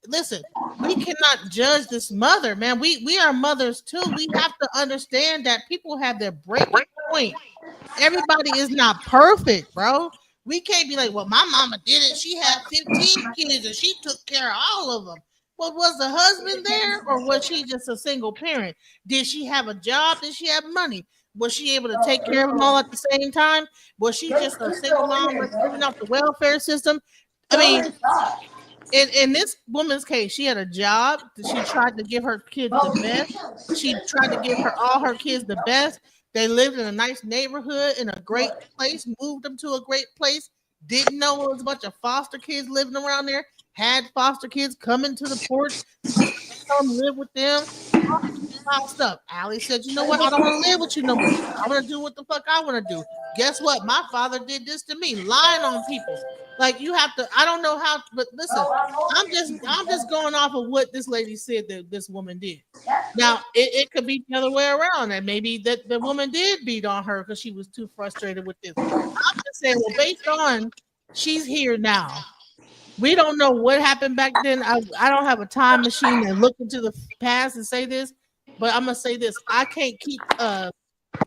Listen, we cannot judge this mother, man. We are mothers too. We have to understand that people have their breaking point. Everybody is not perfect, bro. We can't be like, well, my mama did it. She had 15 kids and she took care of all of them. Well, was the husband there or was she just a single parent? Did she have a job? Did she have money? Was she able to take care of them all at the same time? Was she just a single mom living off the welfare system? I mean, in this woman's case, she had a job. She tried to give her kids the best. She tried to give all her kids the best. They lived in a nice neighborhood in a great place, moved them to a great place. Didn't know there was a bunch of foster kids living around there. Had foster kids coming to the porch, come live with them. All stuff. Allie said, "You know what? I don't want to live with you no more. I want to do what the fuck I want to do." Guess what? My father did this to me, lying on people. Like you have to. I don't know how, but listen, I'm just going off of what this lady said that this woman did. Now it could be the other way around, and maybe that the woman did beat on her because she was too frustrated with this. I'm just saying, well, based on she's here now. We don't know what happened back then. I don't have a time machine and look into the past and say this, but I'm gonna say this. I can't keep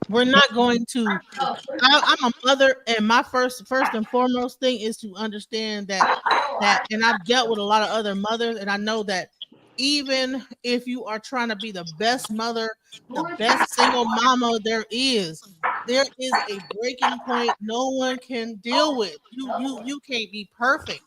we're not going to I'm a mother, and my first and foremost thing is to understand that and I've dealt with a lot of other mothers, and I know that even if you are trying to be the best mother, the best single mama there is a breaking point no one can deal with. You can't be perfect.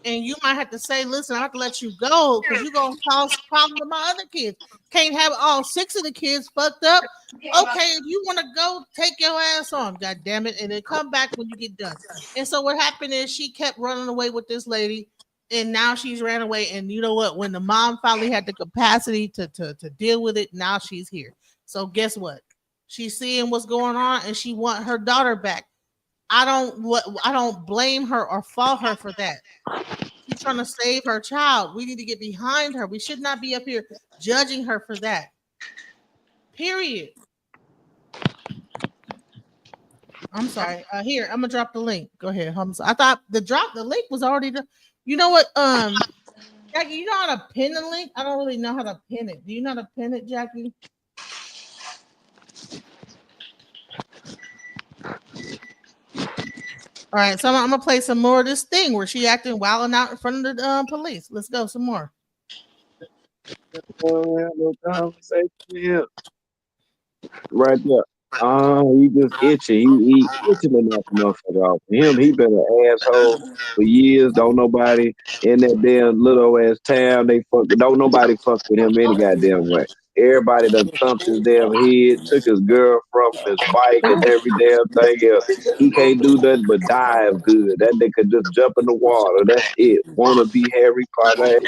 And you might have to say, listen, I have to let you go because you're gonna cause problems with my other kids. Can't have all 6 of the kids fucked up. Okay, if you want to go, take your ass on, god damn it, and then come back when you get done. And so what happened is she kept running away with this lady, and now she's ran away. And you know what? When the mom finally had the capacity to deal with it, now she's here. So guess what? She's seeing what's going on, and she want her daughter back. I don't blame her or fault her for that. She's trying to save her child. We need to get behind her. We should not be up here judging her for that. Period. I'm sorry. Here, I'm gonna drop the link. Go ahead. I thought the link was already done. You know what? Jackie, you know how to pin the link? I don't really know how to pin it. Do you know how to pin it, Jackie? All right, so I'm gonna play some more of this thing where she acting wilding out in front of the police. Let's go some more. No conversation here. Right there. He just itching. He itching to knock the motherfucker off. Him, he been an asshole for years. Don't nobody in that damn little ass town. Don't nobody fuck with him any goddamn way. Everybody done thumped his damn head, took his girl from him, his bike and every damn thing else. He can't do nothing but dive good. That nigga just jump in the water. That's it. Wanna be Harry Potter.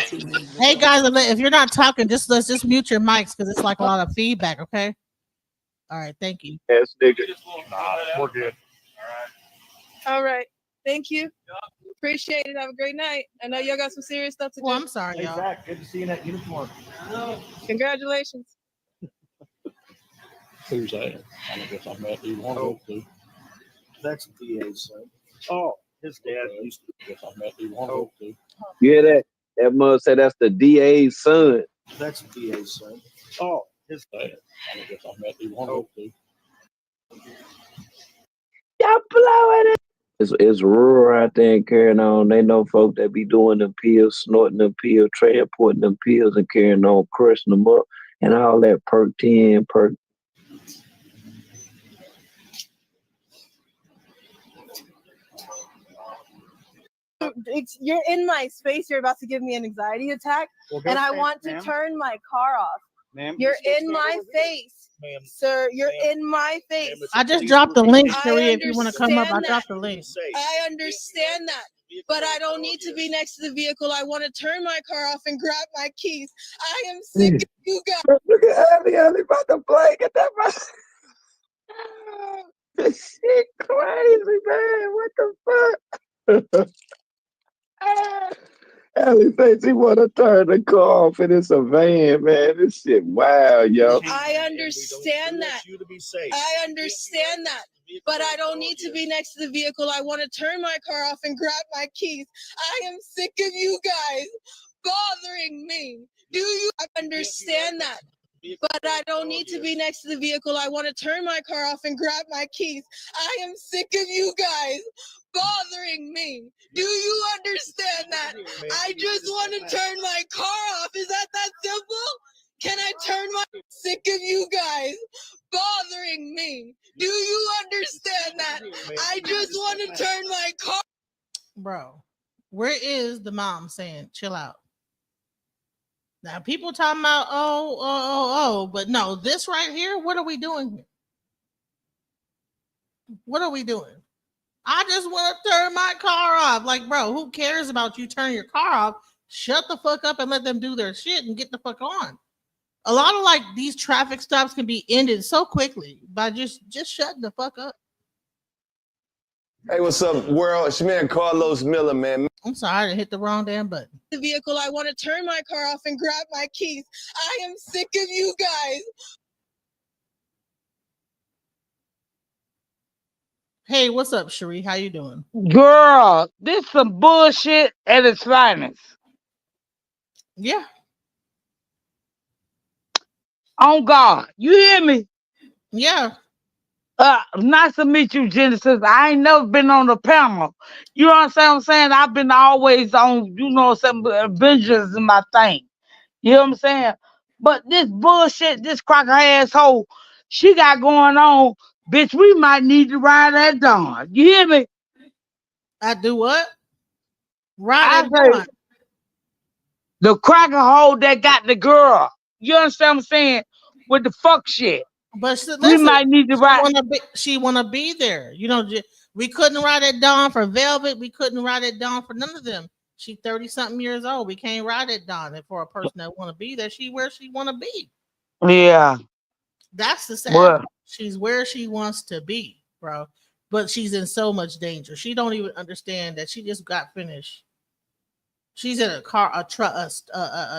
Hey guys, if you're not talking, let's just mute your mics because it's like a lot of feedback. Okay. All right. Thank you. Ass nigga. Nah, we're good. All right. Thank you. Appreciate it. Have a great night. I know y'all got some serious stuff to do. Well, I'm sorry, Hey, y'all. Zach, good to see you in that uniform. Congratulations. Who's that? I guess I met you one of those. That's DA's son. Oh, his dad used to. Guess I met you one of those. Yeah, that mother said that's the DA's son. That's DA's son. Oh, his dad. I guess I met you one of those. Y'all blowing it. It's rural out there and carrying on. They know folk that be doing them pills, snorting them pills, transporting them pills and carrying on, crushing them up, and all that perk 10, perk. You're in my space. You're about to give me an anxiety attack, and I want to turn my car off. You're in my face. Sir, you're in my face. I just dropped the link, Sherry. If you want to come up, I dropped the link. I understand that, but I don't need to be next to the vehicle. I want to turn my car off and grab my keys. I am sick of you guys. Look at Ellie about to play. Get that This shit crazy, man. What the fuck? Ellie thinks he want to turn the car off and it's a van, man. This shit wild, yo. I understand that. I understand that. But I don't need to be next to the vehicle. I want to turn my car off and grab my keys. I am sick of you guys bothering me. Do you understand that? But I don't need to be next to the vehicle. I want to turn my car off and grab my keys. I am sick of you guys bothering me. Do you understand that? I just want to turn my car off. Is that simple? Can I turn my sick of you guys bothering me? Do you understand that? I just want to turn my car. Bro, where is the mom saying, chill out? Now, people talking about, but no, this right here, what are we doing here? What are we doing? I just want to turn my car off. Like, bro, who cares about you turning your car off? Shut the fuck up and let them do their shit and get the fuck on. A lot of like these traffic stops can be ended so quickly by just shutting the fuck up. Hey, what's up, world? It's your man Carlos Miller, man. I'm sorry, I hit the wrong damn button. The vehicle, I want to turn my car off and grab my keys. I am sick of you guys. Hey, what's up, Cherie? How you doing? Girl, this some bullshit at its finest. Yeah. On God. You hear me? Yeah. Nice to meet you, Genesis. I ain't never been on the panel. You know what I'm saying? I've been always on, some Avengers in my thing. You know what I'm saying? But this bullshit, this cracker asshole, she got going on, bitch, we might need to ride that dawn. You hear me? I do what? Ride that dawn. The cracker hole that got the girl. You understand what I'm saying? With the fuck shit. But listen, we might need to ride. She wanna be there. We couldn't ride at dawn for Velvet. We couldn't ride at dawn for none of them. She 30-something years old. We can't ride at dawn. And for a person that want to be there, she where she want to be. Yeah. That's the sad part. She's where she wants to be, bro. But she's in so much danger. She don't even understand that she just got finished. She's at a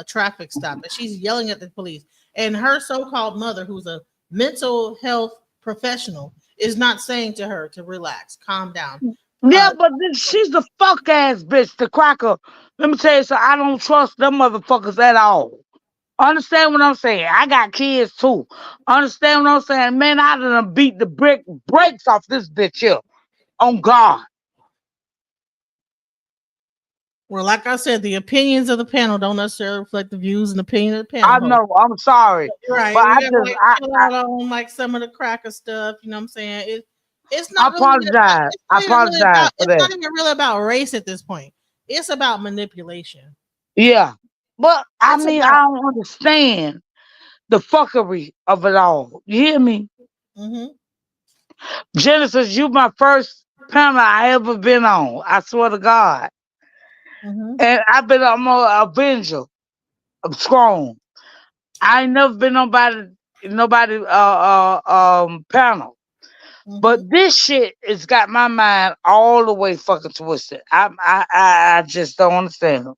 traffic stop, and she's yelling at the police. And her so-called mother, who's a mental health professional, is not saying to her to relax, calm down. Yeah, but she's the fuck ass bitch, the cracker. Let me tell you something. I don't trust them motherfuckers at all. Understand what I'm saying? I got kids too. Understand what I'm saying? Man, I done beat the brakes off this bitch here. On God. Well, like I said, the opinions of the panel don't necessarily reflect the views and opinion of the panel. I know. I'm sorry. Right. But I on like some of the cracker stuff. You know what I'm saying? It's not. I apologize. I apologize for that. It's not even really about race at this point. It's about manipulation. Yeah. But I don't understand the fuckery of it all. You hear me? Mm-hmm. Genesis, you my first panel I ever been on. I swear to God. Mm-hmm. And I've been on more Avenger. I'm strong. I ain't never been nobody panel. Mm-hmm. But this shit has got my mind all the way fucking twisted. I just don't understand them.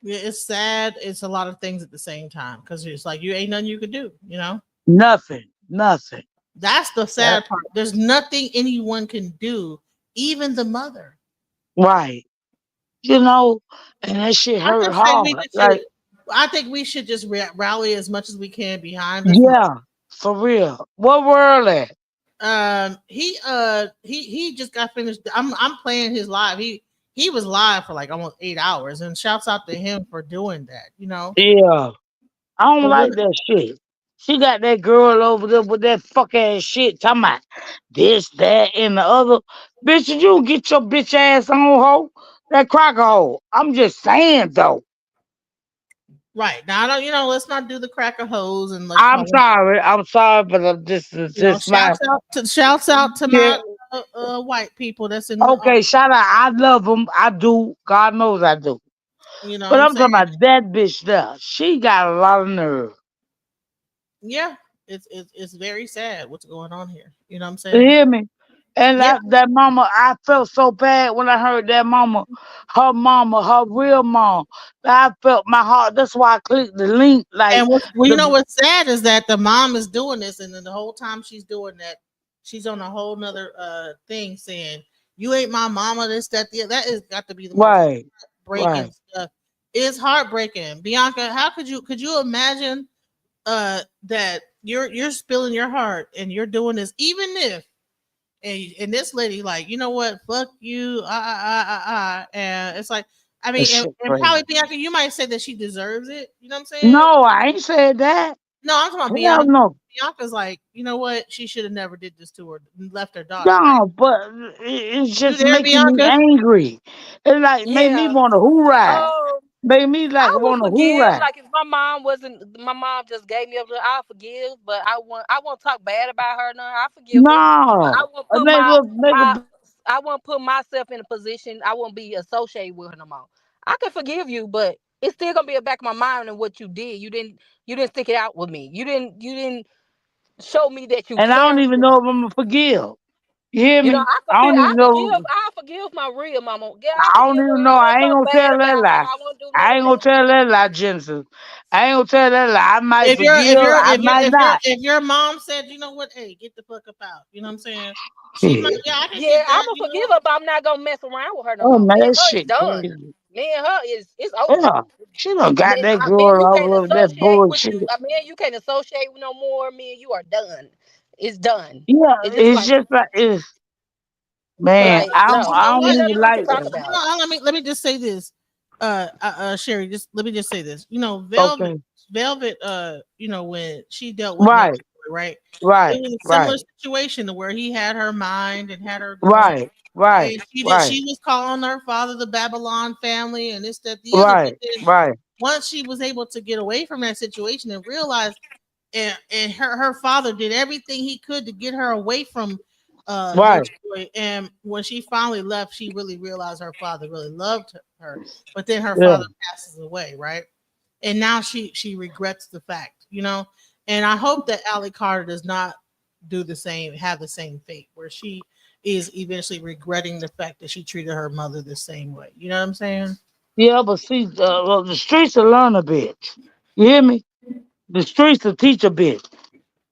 Yeah, it's sad. It's a lot of things at the same time because it's like you ain't nothing you could do. Nothing. That's the sad part. There's nothing anyone can do, even the mother. Right. And that shit hurt hard. I think we should just rally as much as we can behind this. Yeah, for real. What world at? He just got finished. I'm playing his live. He was live for like almost 8 hours, and shouts out to him for doing that. Yeah. I don't like that shit. She got that girl over there with that fuck ass shit talking about this, that, and the other. Bitch, you get your bitch ass on, hoe. That cracker hole. I'm just saying though. Right. Now I don't, let's not do the cracker hose and I'm sorry, but I'm just shouts out to my white people that's in okay, shout out. I love them. I do. God knows I do. But I'm talking about that bitch there. She got a lot of nerve. Yeah, it's very sad what's going on here. You know what I'm saying? You hear me? And that mama, I felt so bad when I heard that mama, her real mom. I felt my heart. That's why I clicked the link. And what's sad is that the mom is doing this, and then the whole time she's doing that, she's on a whole nother thing saying, "You ain't my mama." This, that, that has got to be the most breaking stuff It's heartbreaking. Bianca, how could you imagine that you're spilling your heart and you're doing this, even if and this lady like, you know what, fuck you, and it's like, I That mean, shit and probably crazy. Bianca, you might say that she deserves it. You know what I'm saying? No, I ain't said that. No, I'm talking about Hell Bianca. no. Bianca's like, you know what, she should have never did this to her, and left her daughter, right? No, but it's You just there, making me Bianca? angry. It like made me Yeah. want to hoorah. Um, Made me like I will want to forgive. hoorah. Like if my mom just gave me up to, I'll forgive. But I won't talk bad about her. No, I forgive her. But I No, won't a put nigga, I won't put myself in a position. I won't be associated with her no more. I can forgive you, but it's still gonna be in the back of my mind and what you did. You didn't stick it out with me. You didn't show me that you and I don't cared even for know me. if I'm gonna forgive. You hear You know, me? I don't even know. I forgive my real mama. Yeah, I I don't forgive her. even know. I won't I ain't talk gonna bad tell that about her. lie. I won't do none I of ain't gonna that. tell that lie, Genesis. I ain't gonna tell that lie. I might If your forgive. I might not. if your mom said, you know what, hey, get the fuck up out. You know what I'm saying? She might, Shit. yeah, I can Yeah, get I'm that. gonna You know forgive what? her, but I'm not gonna mess around with her no Oh more. man, Me and that her is shit done. crazy. Me and her is it's over. Yeah, she done got that Me and girl you all can't over that associate with bullshit. you. Me and you can't associate with no more. Me and you are done. It's done. Yeah, It's just it's like just like it's man. like You no, I know don't what? ain't even nothing we like can talk that. about. Let me just say this, Sherry. Just let me just say this. You know, Okay, Velvet. You know, when she dealt with Nate, right, right? right, It was a right, similar situation to where he had her mind and had her going, right, right, and right, she was calling her father the Babylon family and this, that, the other. But right, then right, once she was able to get away from that situation and realize, and her father did everything he could to get her away from right. Nate's boy. And when she finally left, she really realized her father really loved her. But then her Yeah, father passes away, right? And now she regrets the fact, you know. And I hope that Allie Carter does not do the same, have the same fate where she is eventually regretting the fact that she treated her mother the same way. You know what I'm saying? yeah. But see, the streets will learn a bitch. You hear me? The streets will teach a bitch.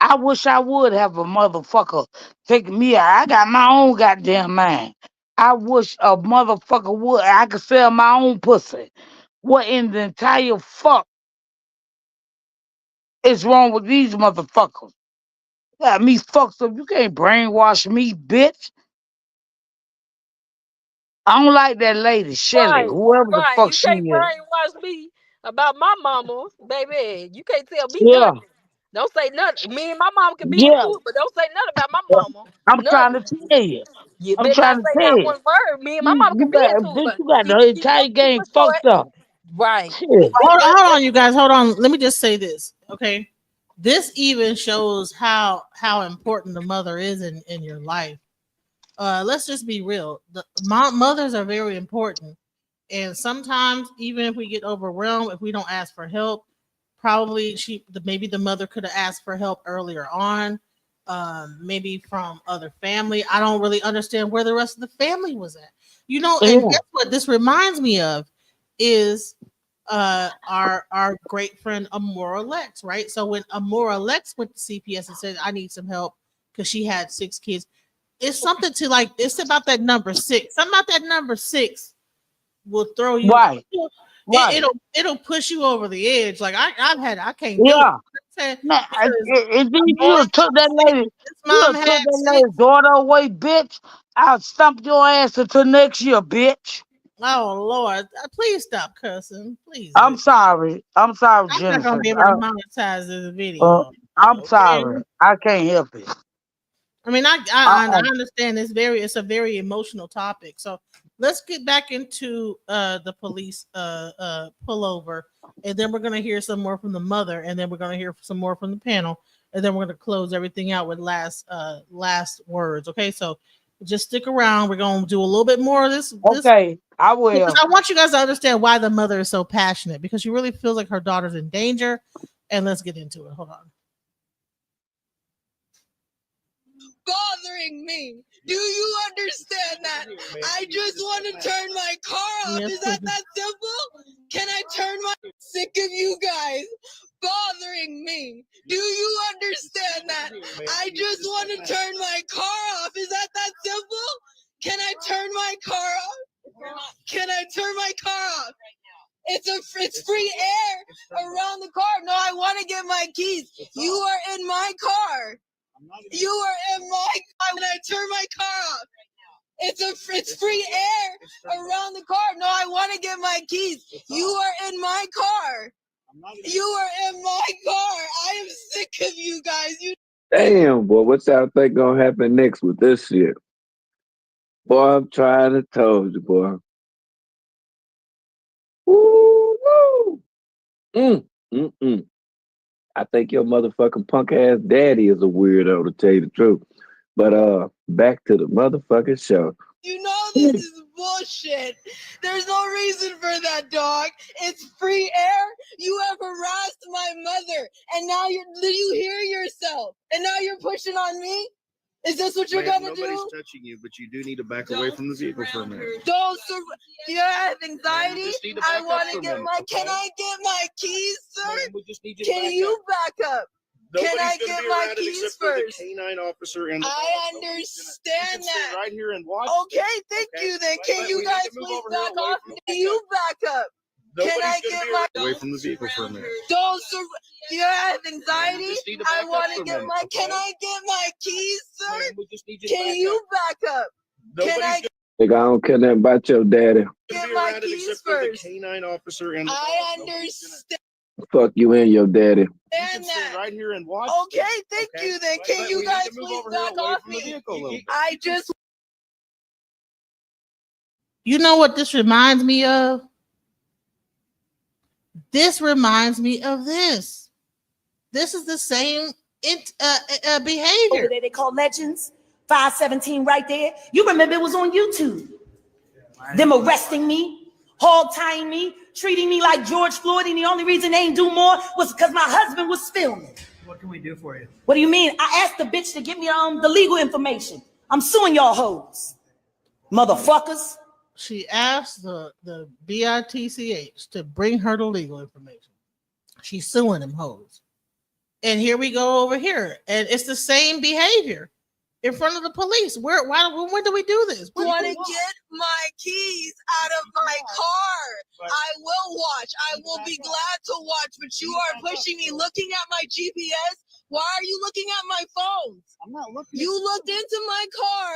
I wish I would have a motherfucker taking me out. I got my own goddamn mind. I wish a motherfucker would. I could sell my own pussy. What in the entire fuck is wrong with these motherfuckers? Got me fucked up. You can't brainwash me, bitch. I don't like that lady, Shelly, Right, whoever the right. fuck You she can't is. brainwash me about my mama, baby. You can't tell me Yeah, nothing. Don't say nothing. Me and my mama can be yeah. cool, but don't say nothing about my mama. I'm trying to Nothing. tell you. You I'm better not trying to say tell not you. one word. Me and my You, mama you can be got, into it, bitch, but you got keep the keep your entire keep game it short. fucked up. Right. Shit. Hold on, you guys. Hold on. Let me just say this, okay? This even shows how important the mother is in your life. Let's just be real. Mothers are very important, and sometimes even if we get overwhelmed, if we don't ask for help, probably maybe the mother could have asked for help earlier on, maybe from other family. I don't really understand where the rest of the family was at. You know, and Yeah. guess what this reminds me of is our great friend Amora Lex, right? So when Amora Lex went to CPS and said, I need some help because she had 6 kids, it's something to like, it's about that number 6. Something about that number 6 will throw you, Right. Right. it'll push you over the edge. Like I can't do it. Yeah. You know what I'm saying? Man, Because if you Amora have took that had 6, lady, this you mom have took had that 6. lady's daughter away, bitch. I'll stump your ass until next year, bitch. Oh Lord, please stop cussing. Please. I'm sorry. I'm sorry, I'm not gonna Jennifer. be able to monetize this Uh, video. I'm Okay. sorry. I can't help it. I mean, I Uh-uh. understand it's a very emotional topic. So let's get back into the police pullover, and then we're gonna hear some more from the mother, and then we're gonna hear some more from the panel, and then we're gonna close everything out with last words. Okay, so just stick around. We're gonna do a little bit more of this. Okay, I Because will. I want you guys to understand why the mother is so passionate, because she really feels like her daughter's in danger. And let's get into it. Hold on. Bothering me. Do you understand that? I just want to turn my car off. Yes, Is that simple? Can I turn my sick of you guys bothering me? Do you understand that? I just want to turn my car off. Is that simple? Can I turn my car off? Can I turn my car off? It's free air around the car. No, I want to get my keys. You are in my car. You are in my car when I turn my car off. It's free air around the car. No, I want to get my keys. You are in my car. You are in my car. I am sick of you guys. Damn, boy, what y'all think gonna happen next with this shit? Boy, I'm trying to told you, boy. Woo, woo. Mm. I think your motherfucking punk ass daddy is a weirdo, to tell you the truth. But back to the motherfucking show. You know this is bullshit. There's no reason for that, dog. It's free air. You have harassed my mother, and now do you hear yourself? And now you're pushing on me? Is this what you're gonna do? Nobody's touching you, but you do need to back away from the vehicle for a minute. You have anxiety? You just need to I back want up to for a get minute, my. okay? Can I get my keys, sir? Ma'am, we just need you to Can back you up. back up? Can I Nobody's gonna get be my around it keys except for the first? canine officer and the I dog. understand You can sit that. right here and watch. Okay, thank Okay? you then. But Can you we need guys to move please over here back away off? from the Can you back up? Can Nobody's I gonna get be my away from the vehicle for a minute. You have anxiety? just need to I back want up to for a get minute, my. okay? Can I get my keys, sir? Ma'am, we just need you to Can back you up. back up? Can Nobody's I Nigga, I don't care nothing about your daddy. get be my around it keys except for the first? canine officer and the I dog. understand Fuck you and your daddy. You can sit that. right here and watch. Okay, thank you then. Can But you we need guys to move please over here back away off from the me? vehicle a little bit. I just. You know what this reminds me of? This reminds me of this. This is the same behavior. Over there, they call legends. 517 right there. You remember it was on YouTube. Them arresting me, hog tying me, treating me like George Floyd, and the only reason they ain't do more was because my husband was filming. What can we do for you? What do you mean? I asked the bitch to give me the legal information. I'm suing y'all hoes, motherfuckers. She asked the BITCH to bring her the legal information. She's suing them hoes. And here we go over here. And it's the same behavior in front of the police. When do we do this? I want to get my keys out of my car. I will watch. I will be glad to watch, but you are pushing me, looking at my GPS. Why are you looking at my phone? I'm not looking. You looked into my car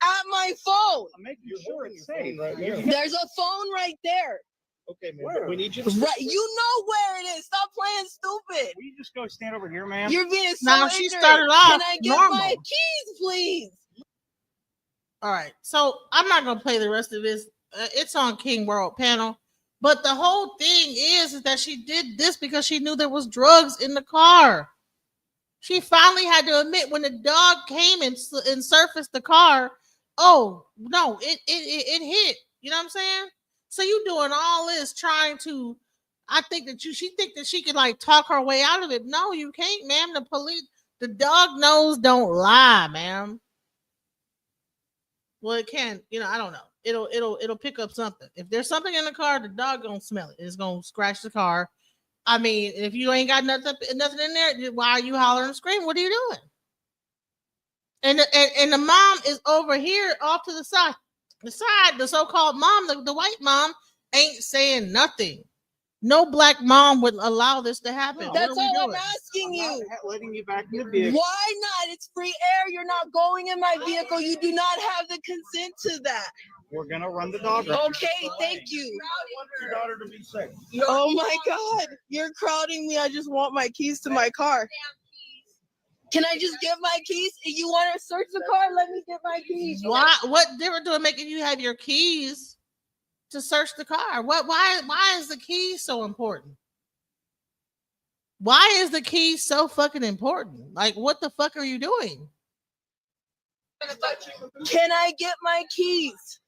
at my phone. I'm making sure it's safe. Right here. There's a phone right there. Okay, man. But we need you to Right, you know where it is. Stop playing stupid. Will you just go stand over here, ma'am? You're being so Now, ignorant. she started off Can I get normal. my keys, please? All right. So I'm not going to play the rest of this. It's on King World panel. But the whole thing is that she did this because she knew there was drugs in the car. She finally had to admit when the dog came and surfaced the car, oh, no, it hit. You know what I'm saying? So you doing all this trying to, she think that she could like talk her way out of it. No, you can't, ma'am. The dog nose don't lie, ma'am. Well, it can, I don't know. It'll pick up something. If there's something in the car, the dog gonna smell it. It's gonna scratch the car. I mean, if you ain't got nothing in there, why are you hollering and screaming? What are you doing? And the mom is over here off to the side. The so-called mom, the white mom, ain't saying nothing. No black mom would allow this to happen. That's all I'm asking you. Letting you back in the vehicle. Why not? It's free air. You're not going in my vehicle. You do not have the consent to that. We're gonna run the dog. Okay, thank you. your daughter to be safe. Oh my God, you're crowding me. I just want my keys to my car. Can I just get my keys? If you want to search the car, let me get my keys. Why? What difference do it make if you have your keys to search the car? Why is the key so important? Why is the key so fucking important? Like, what the fuck are you doing? Can I get my keys?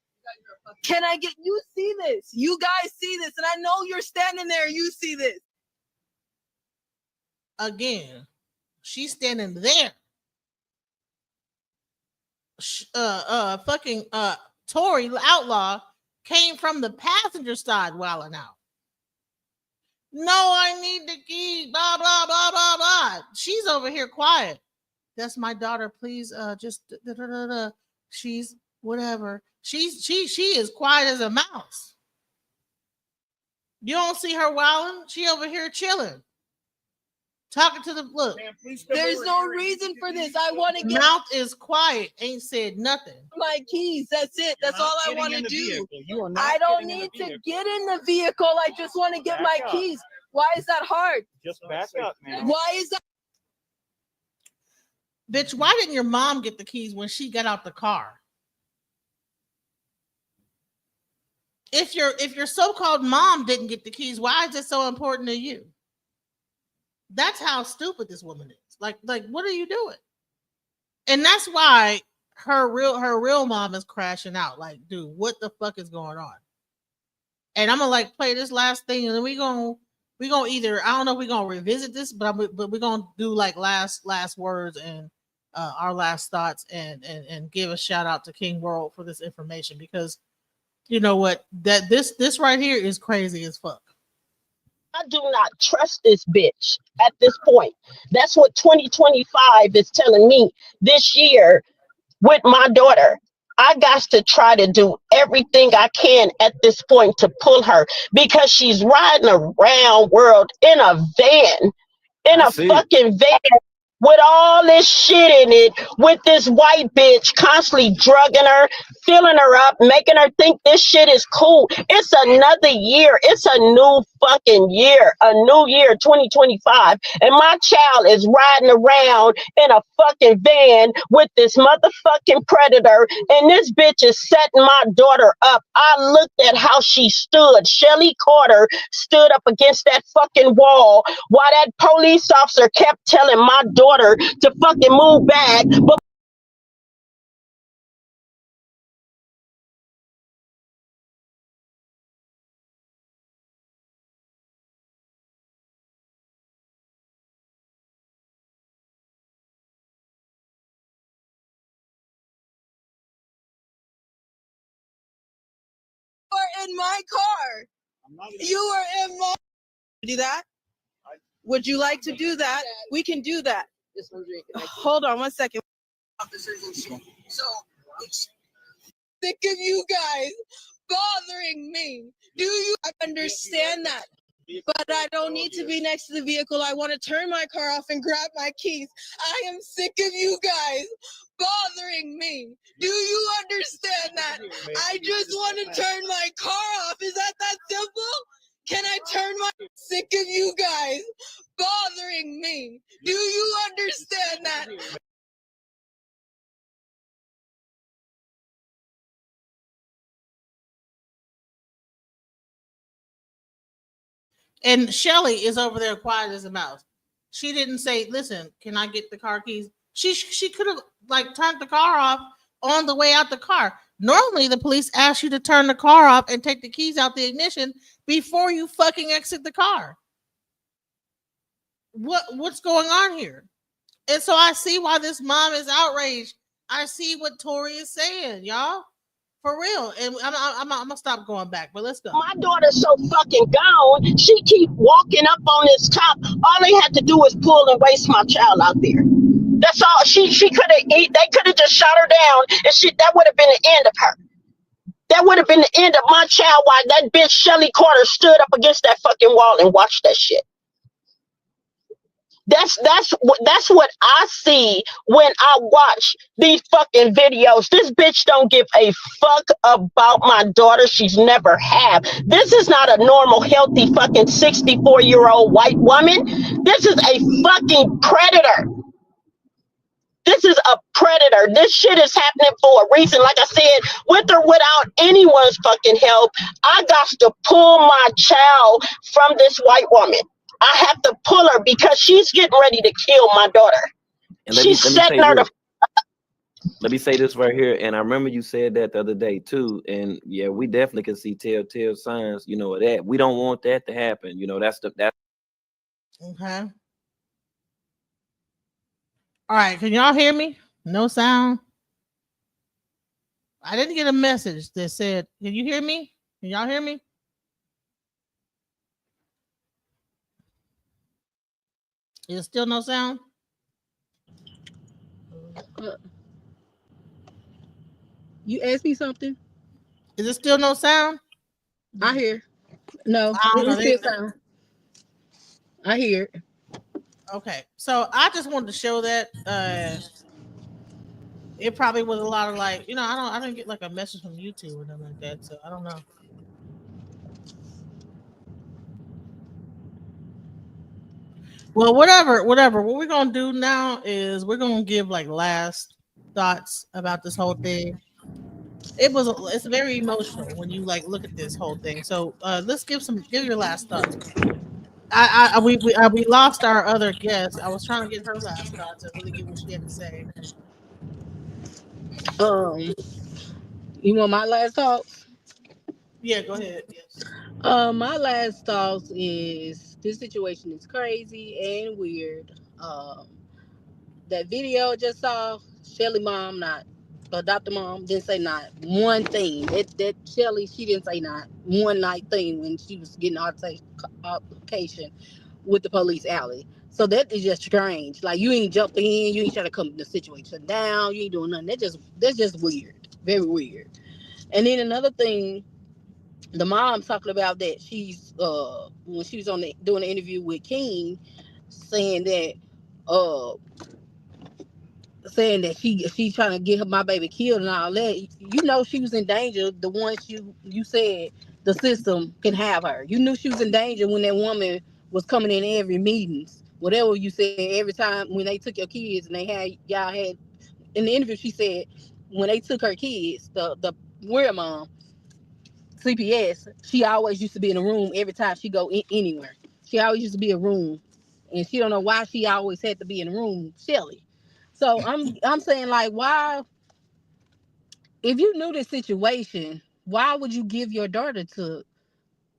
Can I get, you see this? You guys see this, and I know you're standing there, you see this. Again, she's standing there. Fucking Tori Outlaw came from the passenger side wilding out. No, I need the key. Blah blah blah blah blah. She's over here quiet. That's my daughter. Please, just da, da, da, da. She's whatever. She is quiet as a mouse. You don't see her wilding. She over here chilling, talking to the look. There's no reason for this. I want to get Mouth is quiet. Ain't said nothing. my keys. That's it. That's all I want to do. You are not I don't getting in need the to vehicle. get in the vehicle. I just want to get Back my up. keys. Why is that hard? Just back up, man. Why is that? Bitch, why didn't your mom get the keys when she got out the car? If your so-called mom didn't get the keys, why is it so important to you? That's how stupid this woman is. Like what are you doing? And that's why her real mom is crashing out. Like, dude, what the fuck is going on? And I'm gonna like play this last thing, and then we gonna either, I don't know if we're gonna revisit this, but we're gonna do like last words and our last thoughts, and give a shout out to King World for this information, because you know what, that this right here is crazy as fuck. I do not trust this bitch at this point. That's what 2025 is telling me this year with my daughter. I got to try to do everything I can at this point to pull her, because she's riding around world in a van, in I a see it. fucking van with all this shit in it, with this white bitch constantly drugging her, filling her up, making her think this shit is cool. It's another year. It's a new fucking year, a new year, 2025. And my child is riding around in a fucking van with this motherfucking predator. And this bitch is setting my daughter up. I looked at how she stood. Shelly Carter stood up against that fucking wall while that police officer kept telling my daughter to fucking move back. But You are in my car. You are in my. Do that? Would you like to do that? We can do that. Hold on 1 second. So sick of you guys bothering me. Do you understand that? But I don't need to be next to the vehicle. I want to turn my car off and grab my keys. I am sick of you guys bothering me. Do you understand that? I just want to turn my car off. Is that simple? Can I turn my sick of you guys bothering me? Do you understand that? And Shelly is over there quiet as a mouse. She didn't say, listen, can I get the car keys? She could have like turned the car off on the way out the car. Normally the police ask you to turn the car off and take the keys out the ignition before you fucking exit the car. What's going on here? And so I see why this mom is outraged. I see what Tori is saying, y'all. For real. And I'm gonna stop going back, but let's go. my daughter's so fucking gone. She keep walking up on this top. All they had to do was pull and waste my child out there. That's all. She could have. They could have just shot her down, and that would have been the end of her. That would have been the end of my child. While that bitch Shelly Carter stood up against that fucking wall and watched that shit. That's what I see when I watch these fucking videos. This bitch don't give a fuck about my daughter. She's never have. This is not a normal, healthy fucking 64-year-old white woman. This is a fucking predator. This is a predator. This shit is happening for a reason. Like I said, with or without anyone's fucking help, I got to pull my child from this white woman. I have to pull her because she's getting ready to kill my daughter. And She's setting her to. Let me say this right here. And I remember you said that the other day too. And yeah, we definitely can see telltale signs, you know, of that. We don't want that to happen. You know, that's. Okay. All right, can y'all hear me? No sound. I didn't get a message that said, can you hear me? Can y'all hear me? Is it still no sound? You asked me something? Is it still no sound? I hear. No, I don't know. it's still sound. I hear it. Okay, so I just wanted to show that it probably was a lot of like, I didn't get like a message from YouTube or nothing like that, so I don't know. Well, whatever. What we're gonna do now is we're gonna give like last thoughts about this whole thing. It's very emotional when you like look at this whole thing. So let's give your last thoughts. We lost our other guest. I was trying to get her last thoughts and really get what she had to say. You want my last thoughts? Yeah, go ahead. Yes. My last thoughts is this situation is crazy and weird. That video I just saw, Shelly mom, not adopted mom, didn't say not one thing. That Shelly, she didn't say not one night thing when she was getting altercation with the police alley. So that is just strange. Like you ain't jumped in, you ain't trying to come the situation down, you ain't doing nothing. That's just weird. Very weird. And then another thing, the mom talking about that she's when she was doing the interview with King, saying that uh she's trying to get my baby killed and all that. You know she was in danger. The ones you said the system can have her. You knew she was in danger when that woman was coming in every meetings. Whatever you said, every time when they took your kids and y'all had in the interview, she said when they took her kids, the weird mom, CPS, she always used to be in a room every time she go anywhere. She always used to be in a room, and she don't know why she always had to be in a room. Shelly. So I'm saying like, why? If you knew this situation, why would you give your daughter to?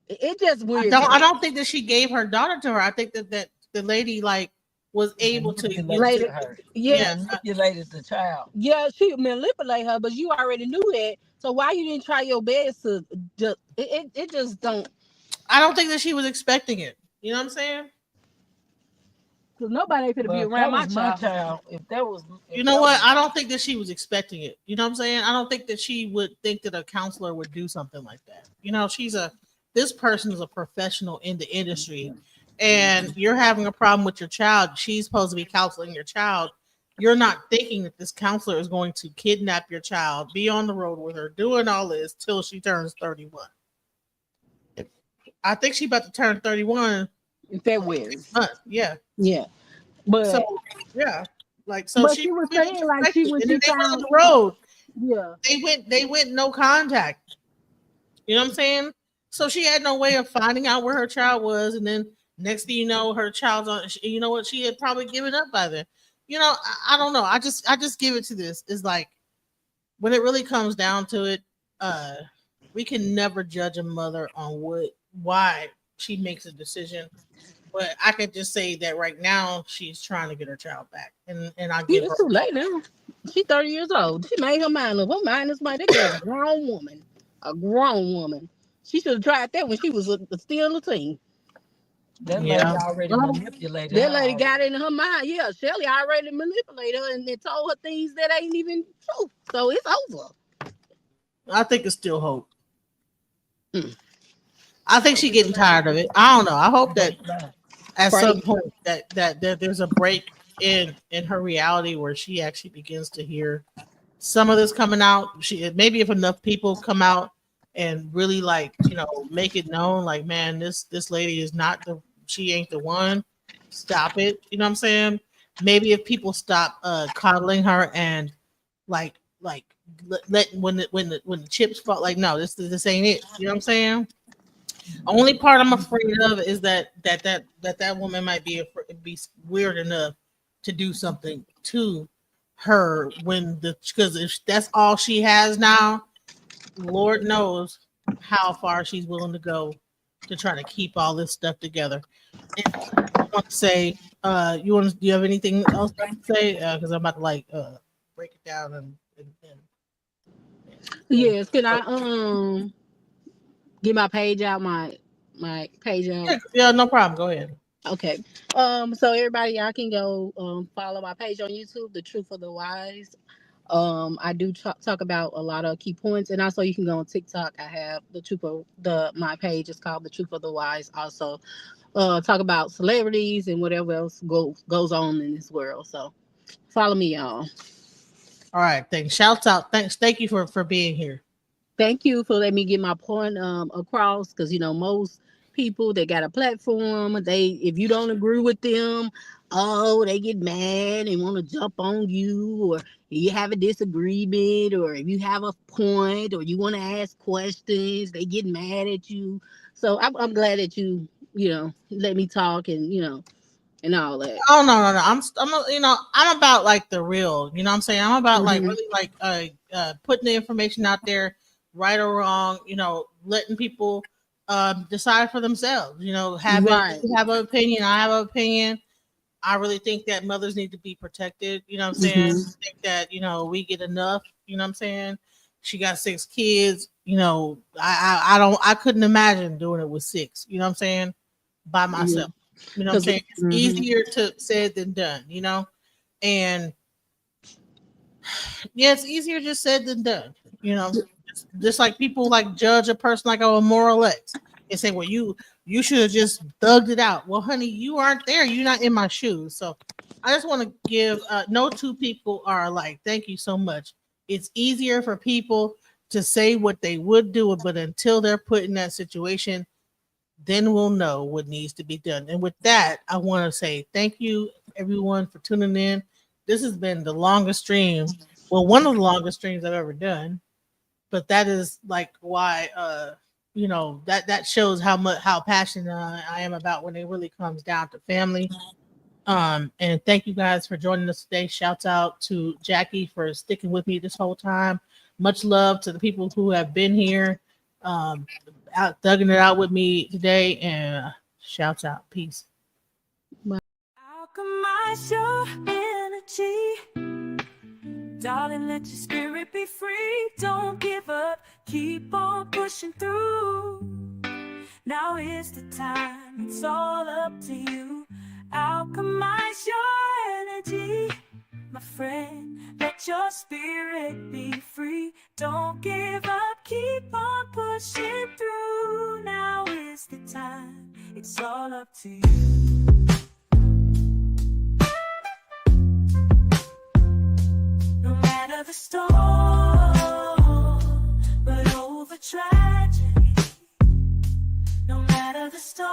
It just weird. I don't think that she gave her daughter to her. I think that the lady like was able to manipulate her. Yeah, manipulated the child. Yeah, she manipulate her, but you already knew that. So why you didn't try your best to just? It just don't. I don't think that she was expecting it. You know what I'm saying? Because nobody ain't finna be around my child. If that was, You know what? I don't think that she was expecting it. You know what I'm saying? I don't think that she would think that a counselor would do something like that. You know, this person is a professional in the industry, and you're having a problem with your child. She's supposed to be counseling your child. You're not thinking that this counselor is going to kidnap your child, be on the road with her, doing all this till she turns 31. I think she's about to turn 31 in February. Yeah. Yeah. But so yeah. Like so but she was saying like she when she they went found on the road. Yeah. They went no contact. You know what I'm saying? So she had no way of finding out where her child was, and then next thing you know, her child's on. You know what? She had probably given up by then. You know, I don't know. I just give it to this. Is like when it really comes down to it, we can never judge a mother on why she makes a decision. But I can just say that right now she's trying to get her child back, and I give her. It's too late now. She's 30 years old. She made her mind up. Her mind is made. That girl's a grown woman. A grown woman. She should have tried that when she was still a teen. That lady already manipulated. That lady got it in her mind. Yeah, Shelly already manipulated her and told her things that ain't even true. So it's over. I think it's still hope. I think she's getting tired of it. I don't know. I hope that at some point that there's a break in her reality where she actually begins to hear some of this coming out. Maybe if enough people come out and really like, make it known, like, man, this lady is not she ain't the one. Stop it. You know what I'm saying? Maybe if people stop coddling her and like let when the chips fall, like, no, this ain't it. You know what I'm saying? Only part I'm afraid of is that woman might be weird enough to do something to her because if that's all she has now, Lord knows how far she's willing to go to try to keep all this stuff together. And I want to say, do you have anything else to say? Because I'm about to break it down and yes. Can I get my page out? My page out. Yeah, no problem. Go ahead. Okay. So everybody, y'all can go follow my page on YouTube, The Truth of the Wise. I do talk about a lot of key points, and also you can go on TikTok. I have my page is called The Truth of the Wise. Also, talk about celebrities and whatever else goes on in this world. So follow me, y'all. All right, thanks. Shouts out. Thank you for being here. Thank you for letting me get my point across, because most people that got a platform, if you don't agree with them, they get mad and want to jump on you, or you have a disagreement, or if you have a point, or you want to ask questions, they get mad at you. So I'm glad that you let me talk and and all that. Oh no. I'm about like the real. You know what I'm saying? I'm about like really like putting the information out there, right or wrong. Letting people decide for themselves. You have an opinion. I have an opinion. I really think that mothers need to be protected. You know what I'm saying? I think that we get enough. You know what I'm saying? She got 6 kids. I couldn't imagine doing it with 6. You know what I'm saying? By myself. You know what I'm saying? It's easier to said than done, and yeah, it's easier just said than done, just like people like judge a person like a moral X and say, well, you should have just thugged it out. Well, honey, you aren't there. You're not in my shoes. So I just want to give, no two people are alike. Thank you so much. It's easier for people to say what they would do, but until they're put in that situation, then we'll know what needs to be done. And with that, I want to say thank you, everyone, for tuning in. This has been the longest stream. Well, one of the longest streams I've ever done. But that is like why, that shows how passionate I am about when it really comes down to family. And thank you guys for joining us today. Shouts out to Jackie for sticking with me this whole time. Much love to the people who have been here. Out thugging it out with me today, and shouts out. Peace. Alchemize your energy, darling, let your spirit be free. Don't give up, keep on pushing through. Now is the time, it's all up to you. Alchemize your energy, my friend, let your spirit be free. Don't give up, keep on pushing through. Now is the time, it's all up to you. No matter the storm, but over tragedy. No matter the storm,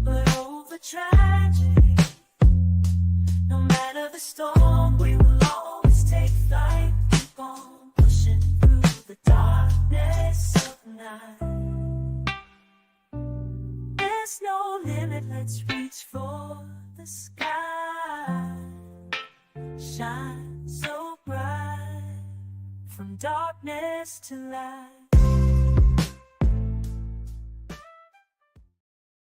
but over tragedy. No matter the storm, we will always take flight. Keep on pushing through the darkness of night. There's no limit, let's reach for the sky. Shine so bright, from darkness to light.